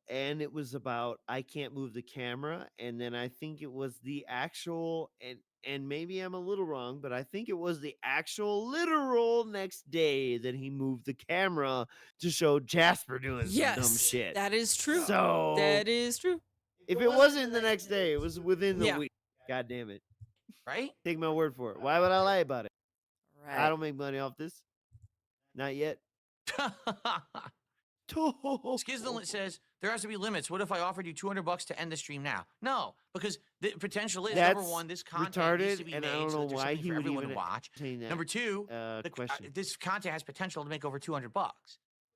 and it was about I can't move the camera, and then I think it was the actual and maybe I'm a little wrong, but I think it was the actual literal next day that he moved the camera to show Jasper doing some dumb Yes, shit. that is true. So That is true. if it wasn't the next day, it was within the Yeah. week. God damn it. Right? Take my word for it. Why would I lie about it? Right. I don't make money off this. Not yet. Skizzle says there has to be limits. What if I offered you $200 to end the stream now? No, because the potential is number That's one, this content needs to retarded, be and made I don't so know that there's why something he for would everyone even to watch. entertain that. Number two, question this content has potential to make over $200.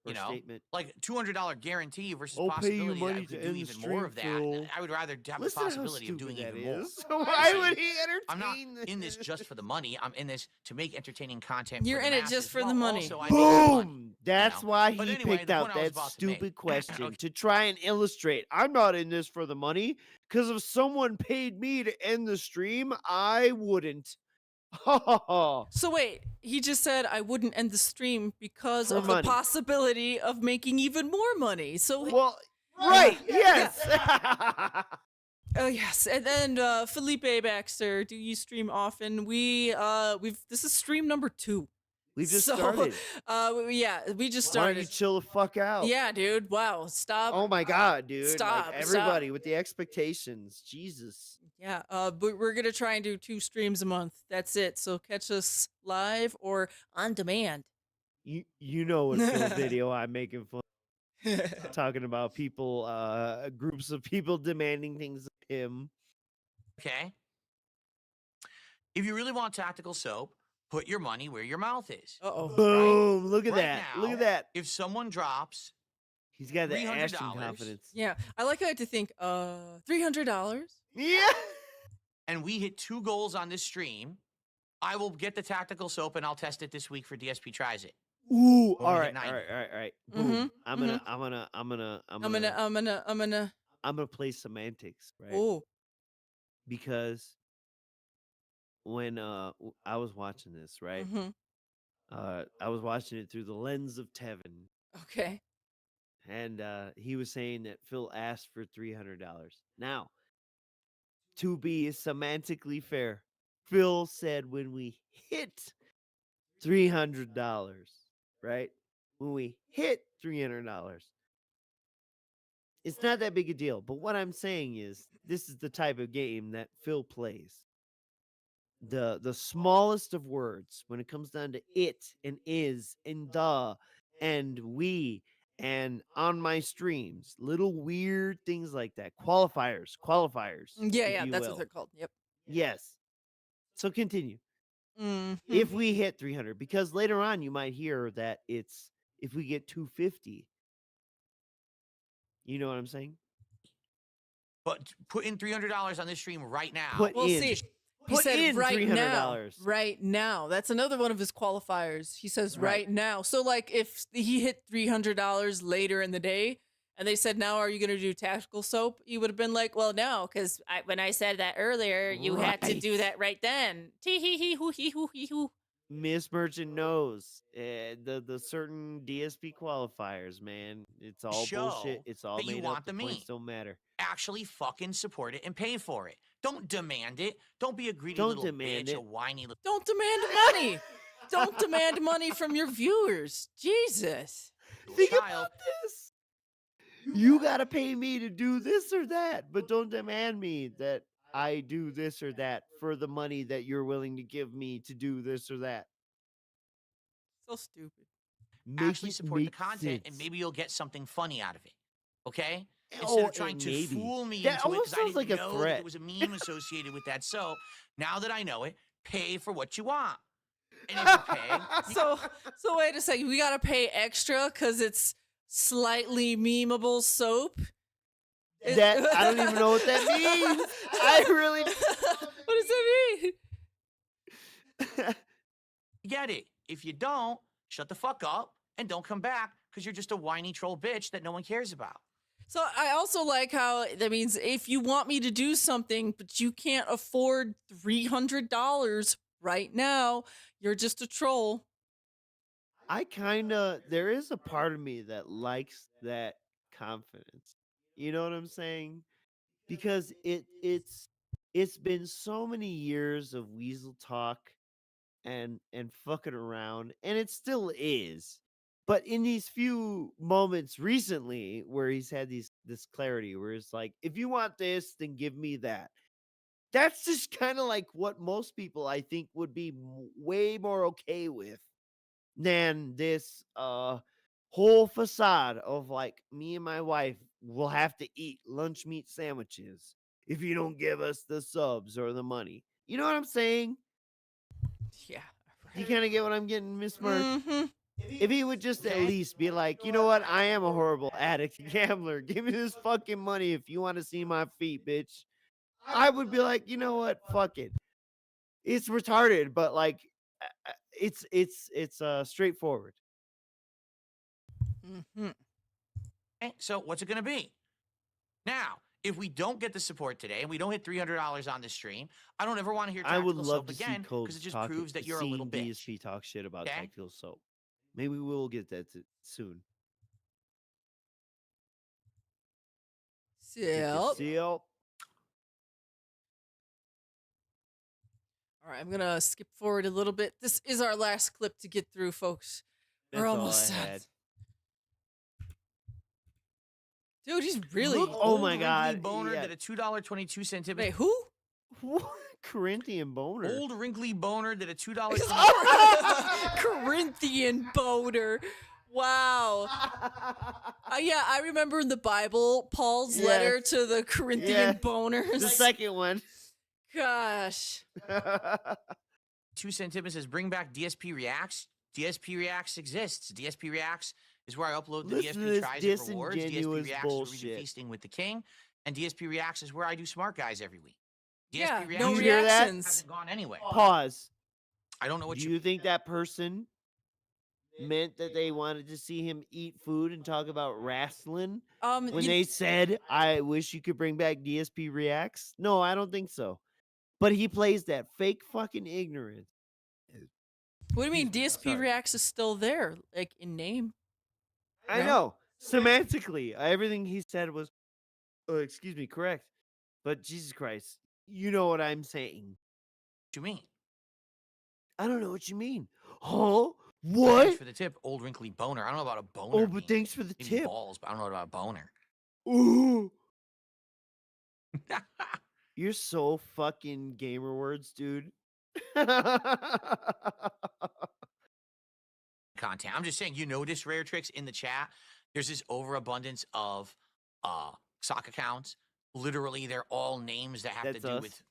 or You know, statement. like $200 guarantee versus I'll pay you possibility that I money could to do end the even more stream, of that. Phil. I would rather have the Listen how possibility of doing stupid even that more. is. Why See, would he entertain I'm not this? in this just for the money. I'm in this to make entertaining content. You're for the in it just masses, for the while money. also I make money. Boom! That's know. why But he anyway, picked the out point I was that about to make- stupid question Okay. to try and illustrate. I'm not in this for the money, because if someone paid me to end the stream, I wouldn't. So wait, he just said I wouldn't end the stream because For of money. the possibility of making even more money. So Well, right, yes. oh yes, and then Felipe Baxter, do you stream often? We've this is stream number 2. We just So, started. We just Why don't you started. chill the fuck out? Yeah, dude. Wow, stop. Oh my god, dude. Stop, Like, stop. everybody with the expectations. Jesus. Yeah, but we're gonna try and do 2 streams a month. That's it. So catch us live or on demand. You know what Phil video I'm making fun talking about people, groups of people demanding things of him. Okay. If you really want tactical soap, put your money where your mouth is. Uh-oh. Boom! Look at Right that! Look now, at that! If someone drops, He's got that Ashton $300. confidence. Yeah, I like how I had to think, $300? Yeah. and we hit 2 goals on this stream, I will get the tactical soap and I'll test it this week for DSP Tries It. Ooh! Boom, All hit right, 90. all right, all right, all right. Boom! Mhm, I'm gonna play semantics, right? Oh, Because when I was watching this, right? mhm. I was watching it through the lens of Tevin. Okay. and he was saying that Phil asked for $300. Now, to be semantically fair, Phil said when we hit $300, right? When we hit $300, it's not that big a deal. But what I'm saying is, this is the type of game that Phil plays. The smallest of words, when it comes down to it and is and the and we and on my streams, little weird things like that. Qualifiers, Yeah, if yeah, you that's will. what they're called. Yep. Yes. So continue. Mhm. If we hit 300, because later on you might hear that it's if we get 250. You know what I'm saying? But put in $300 on this stream right now. Put Well, in. see, he Put said in right now. $300. Right now. That's another one of his qualifiers. He says Right. right now. So, like, if he hit $300 later in the day, and they said, "Now, are you going to do tactical soap?" He would have been like, "Well, no, because when I said that earlier, you had to do Right. that right then." Tee hee hee hoo hee hoo hee hoo. Miss Merchant knows the certain DSP qualifiers, man. It's all bullshit. Show It's all that you made want up. The the points meme. don't matter. Actually fucking support it and pay for it. Don't demand it. Don't be a greedy Don't little demand bitch, it. a whiny little... Don't demand money. Don't demand money from your viewers. Jesus. Think child. about this. You gotta pay me to do this or that, but don't demand me that I do this or that for the money that you're willing to give me to do this or that. So stupid. Actually it support the make content, and sense. maybe you'll get something funny out of it. Okay? Instead Oh, of trying and to maybe. fool me That into it, almost because I sounds didn't like a know that threat. there was a meme associated with that soap. Now that I know it, pay for what you want. And if you pay, So wait a second. We gotta pay extra because it's slightly memeable soap. That I don't even know what that means. I really What does that mean? get it. If you don't, shut the fuck up and don't come back because you're just a whiny troll bitch that no one cares about. So I also like how that means if you want me to do something, but you can't afford $300 right now, you're just a troll. I there is a part of me that likes that confidence. You know what I'm saying? Because it's been so many years of weasel talk and fucking around, and it still is. But in these few moments recently where he's had this clarity where it's like, if you want this, then give me that. That's just kind of like what most people I think would be way more okay with than this whole facade of like, me and my wife will have to eat lunch meat sandwiches if you don't give us the subs or the money. You know what I'm saying? Yeah. You kind of get what I'm getting, Miss Merch? Mm-hmm. If he would just at least be like, you know what? I am a horrible addict gambler. Give me this fucking money if you want to see my feet, bitch. I would be like, you know what? Fuck it. It's retarded, but like, it's straightforward. Mm-hmm. Okay, so what's it going to be? Now, if we don't get the support today and we don't hit $300 on the stream, I don't ever want to hear I would tactical love soap to see again Coach because it just talk, proves that you're a seeing little bitch. DSP talk shit about Okay? tactical soap. Maybe we will get that soon. Yep. Seal. All right, I'm gonna skip forward a little bit. This is our last clip to get through, folks. That's We're all almost I done. had. Dude, he's really Look, oh Old my wrinkly God, boner yeah. did a $2.22 tip. Wait, who? What? Corinthian boner. Old wrinkly boner did a $2. Corinthian boner. Wow. Yeah, I remember in the Bible, Paul's letter Yes. to the Corinthian Yes. boners. The second one. Gosh. 2 cent tip says, bring back DSP Reacts. DSP Reacts exists. DSP Reacts is where I upload the Listen to DSP this tries and rewards. DSP disingenuous Reacts is where we do bullshit. feasting with the king. And DSP Reacts is where I do smart guys every week. DSP Yeah, Reacts no You hear that? reactions. hasn't gone anywhere. Pause. I don't know what Do you think that person meant that they wanted to see him eat food and talk about wrestling when You- they said, I wish you could bring back DSP Reacts? No, I don't think so. But he plays that fake fucking ignorance. what do you mean Excuse me, DSP sorry. Reacts is still there, like in name? I No? know. Semantically, everything he said was, excuse me, correct. But Jesus Christ, you know what I'm saying. What you mean? I don't know what you mean. Huh? Thanks What? for the tip, old wrinkly boner. I don't know about a boner. Oh, but being thanks for the maybe tip. balls, but I don't know about a boner. Ooh. You're so fucking gamer words, dude. Content. I'm just saying, you notice Rare Tricks in the chat. There's this overabundance of sock accounts. Literally, they're all names that have That's to do us. with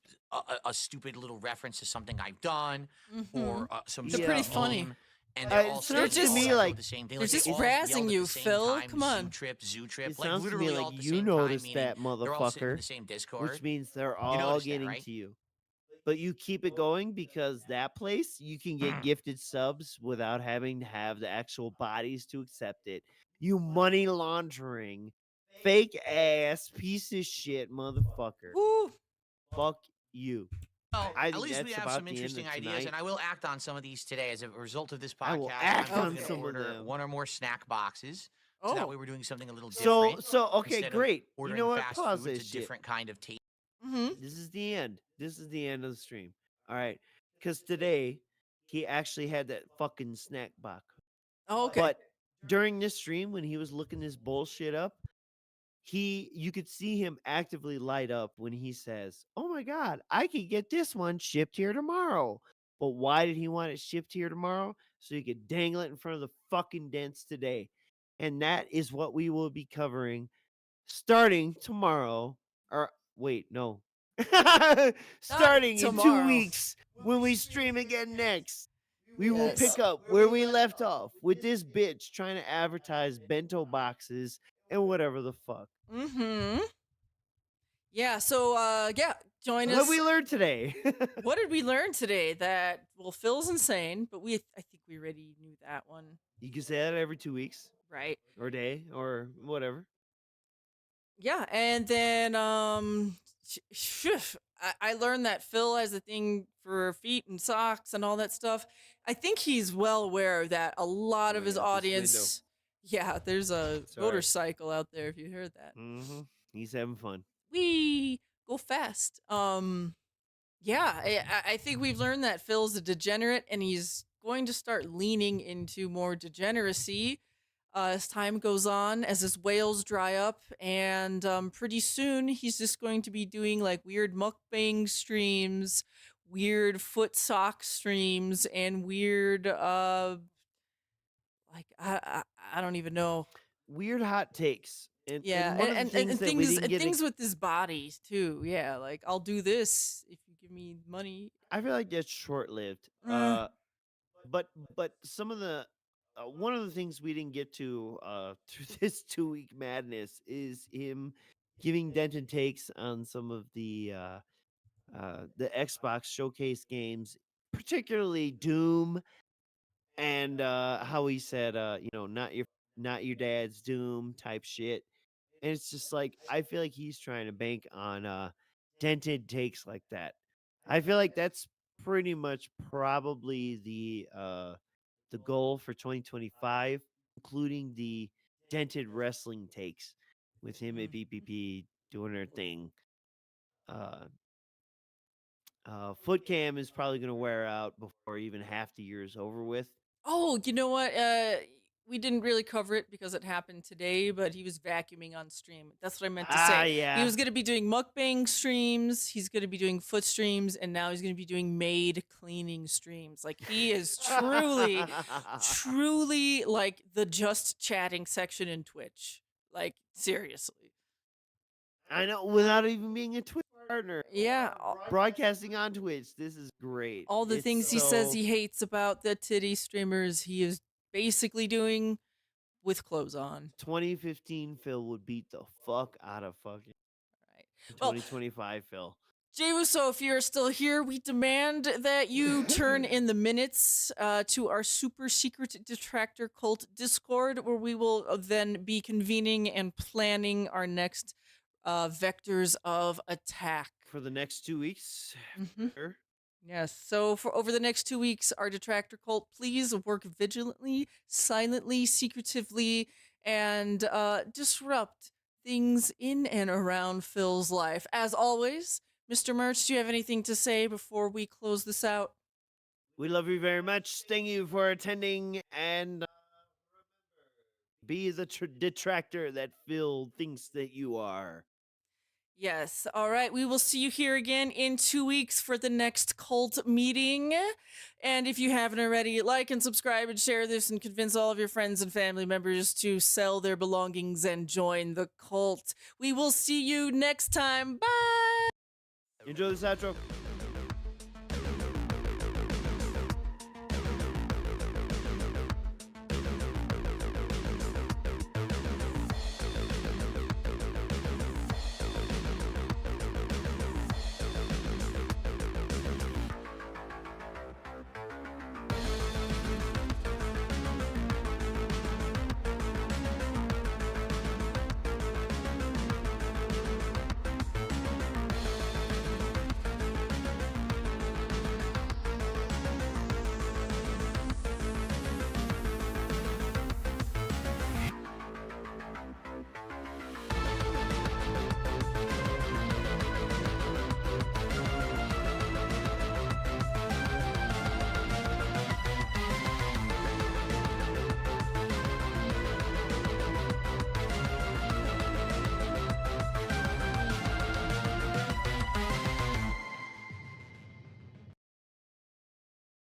a stupid little reference to something I've done or some They're sort pretty of funny. meme. And they're all It sounds to stating me all like the same thing. they're Like, they just all razzing yelled at you, the same Phil. time, Come on. Zoo trip. It Like, sounds to me literally all like at the you same noticed time, that, meaning they're all sitting in motherfucker. the same Discord. Which means they're You all noticed that, getting right? to you. But you keep it going because that place you can get gifted subs without having to have the actual bodies to accept it. You money laundering, fake ass piece of shit motherfucker. Woo. Fuck you. Well, I at think least we that's have about some the end interesting of ideas, tonight. and I will act on some of these today as a result of this podcast. I will act I'm on gonna some of order them. one or more snack boxes. So that Oh. way we're doing something a little So different. okay, Instead of great. You ordering know what? fast Pause food, this it's a shit. different kind of taste. This is the end. This is the end of the stream. All right. Because today he actually had that fucking snack box. Oh, okay. But during this stream, when he was looking this bullshit up, you could see him actively light up when he says, "Oh my god, I could get this one shipped here tomorrow." But why did he want it shipped here tomorrow? So he could dangle it in front of the fucking dents today. And that is what we will be covering starting tomorrow. Or wait, no. Starting in 2 tomorrow. weeks when we stream again next. We will Yes. pick up where we left off with this bitch trying to advertise bento boxes and whatever the fuck. Yeah, so join What us. we learned today? What did we learn today? That Phil's insane, but I think we already knew that one, You can say that every 2 weeks right? or day or whatever. Yeah, and then I learned that Phil has a thing for feet and socks and all that stuff. I think he's well aware that a lot of Oh, his yeah, this audience. Yeah, there's a Sorry. motorcycle out there. If you heard that, He's having fun. we go fast. Yeah, I think we've learned that Phil's a degenerate, and he's going to start leaning into more degeneracy as time goes on, as his whales dry up, and pretty soon he's just going to be doing like weird mukbang streams, weird foot sock streams, and weird like I don't even know. Weird hot takes. And, Yeah, one of the and things that we didn't get things with his body too. Yeah, like I'll do this if you give me money. I feel like that's short lived. Mm. But some of the one of the things we didn't get to through this 2 week madness is him giving dented takes on some of the Xbox showcase games, particularly Doom, and how he said not your dad's Doom type shit. And it's just like I feel like he's trying to bank on dented takes like that. I feel like that's pretty much probably the goal for 2025, including the dented wrestling takes with him at BPP doing their thing. Foot cam is probably going to wear out before even half the year is over with. Oh, you know what? We didn't really cover it because it happened today, but he was vacuuming on stream. That's what I meant to say. Yeah. He was going to be doing mukbang streams, he's going to be doing foot streams, and now he's going to be doing maid cleaning streams. Like he is truly like the just chatting section in Twitch. Like seriously. I know, without even being a Twitch partner. Yeah. Broadcasting on Twitch. This is great. All the It's things he says so- he hates about the titty streamers, he is basically doing with clothes on. 2015 Phil would beat the fuck out of fucking Right. Well, 2025 Phil. Jay Russo, if you're still here, we demand that you turn in the minutes to our super secret detractor cult Discord, where we will then be convening and planning our next vectors of attack. For the next 2 weeks. Sure. Yes. So for over the next 2 weeks, our detractor cult, please work vigilantly, silently, secretively, and disrupt things in and around Phil's life. As always, Mr. Merch, do you have anything to say before we close this out? We love you very much. Thank you for attending, and be the detractor that Phil thinks that you are. Yes. All right. We will see you here again in 2 weeks for the next cult meeting. And if you haven't already, like and subscribe and share this and convince all of your friends and family members to sell their belongings and join the cult. We will see you next time. Bye. Enjoy this outro.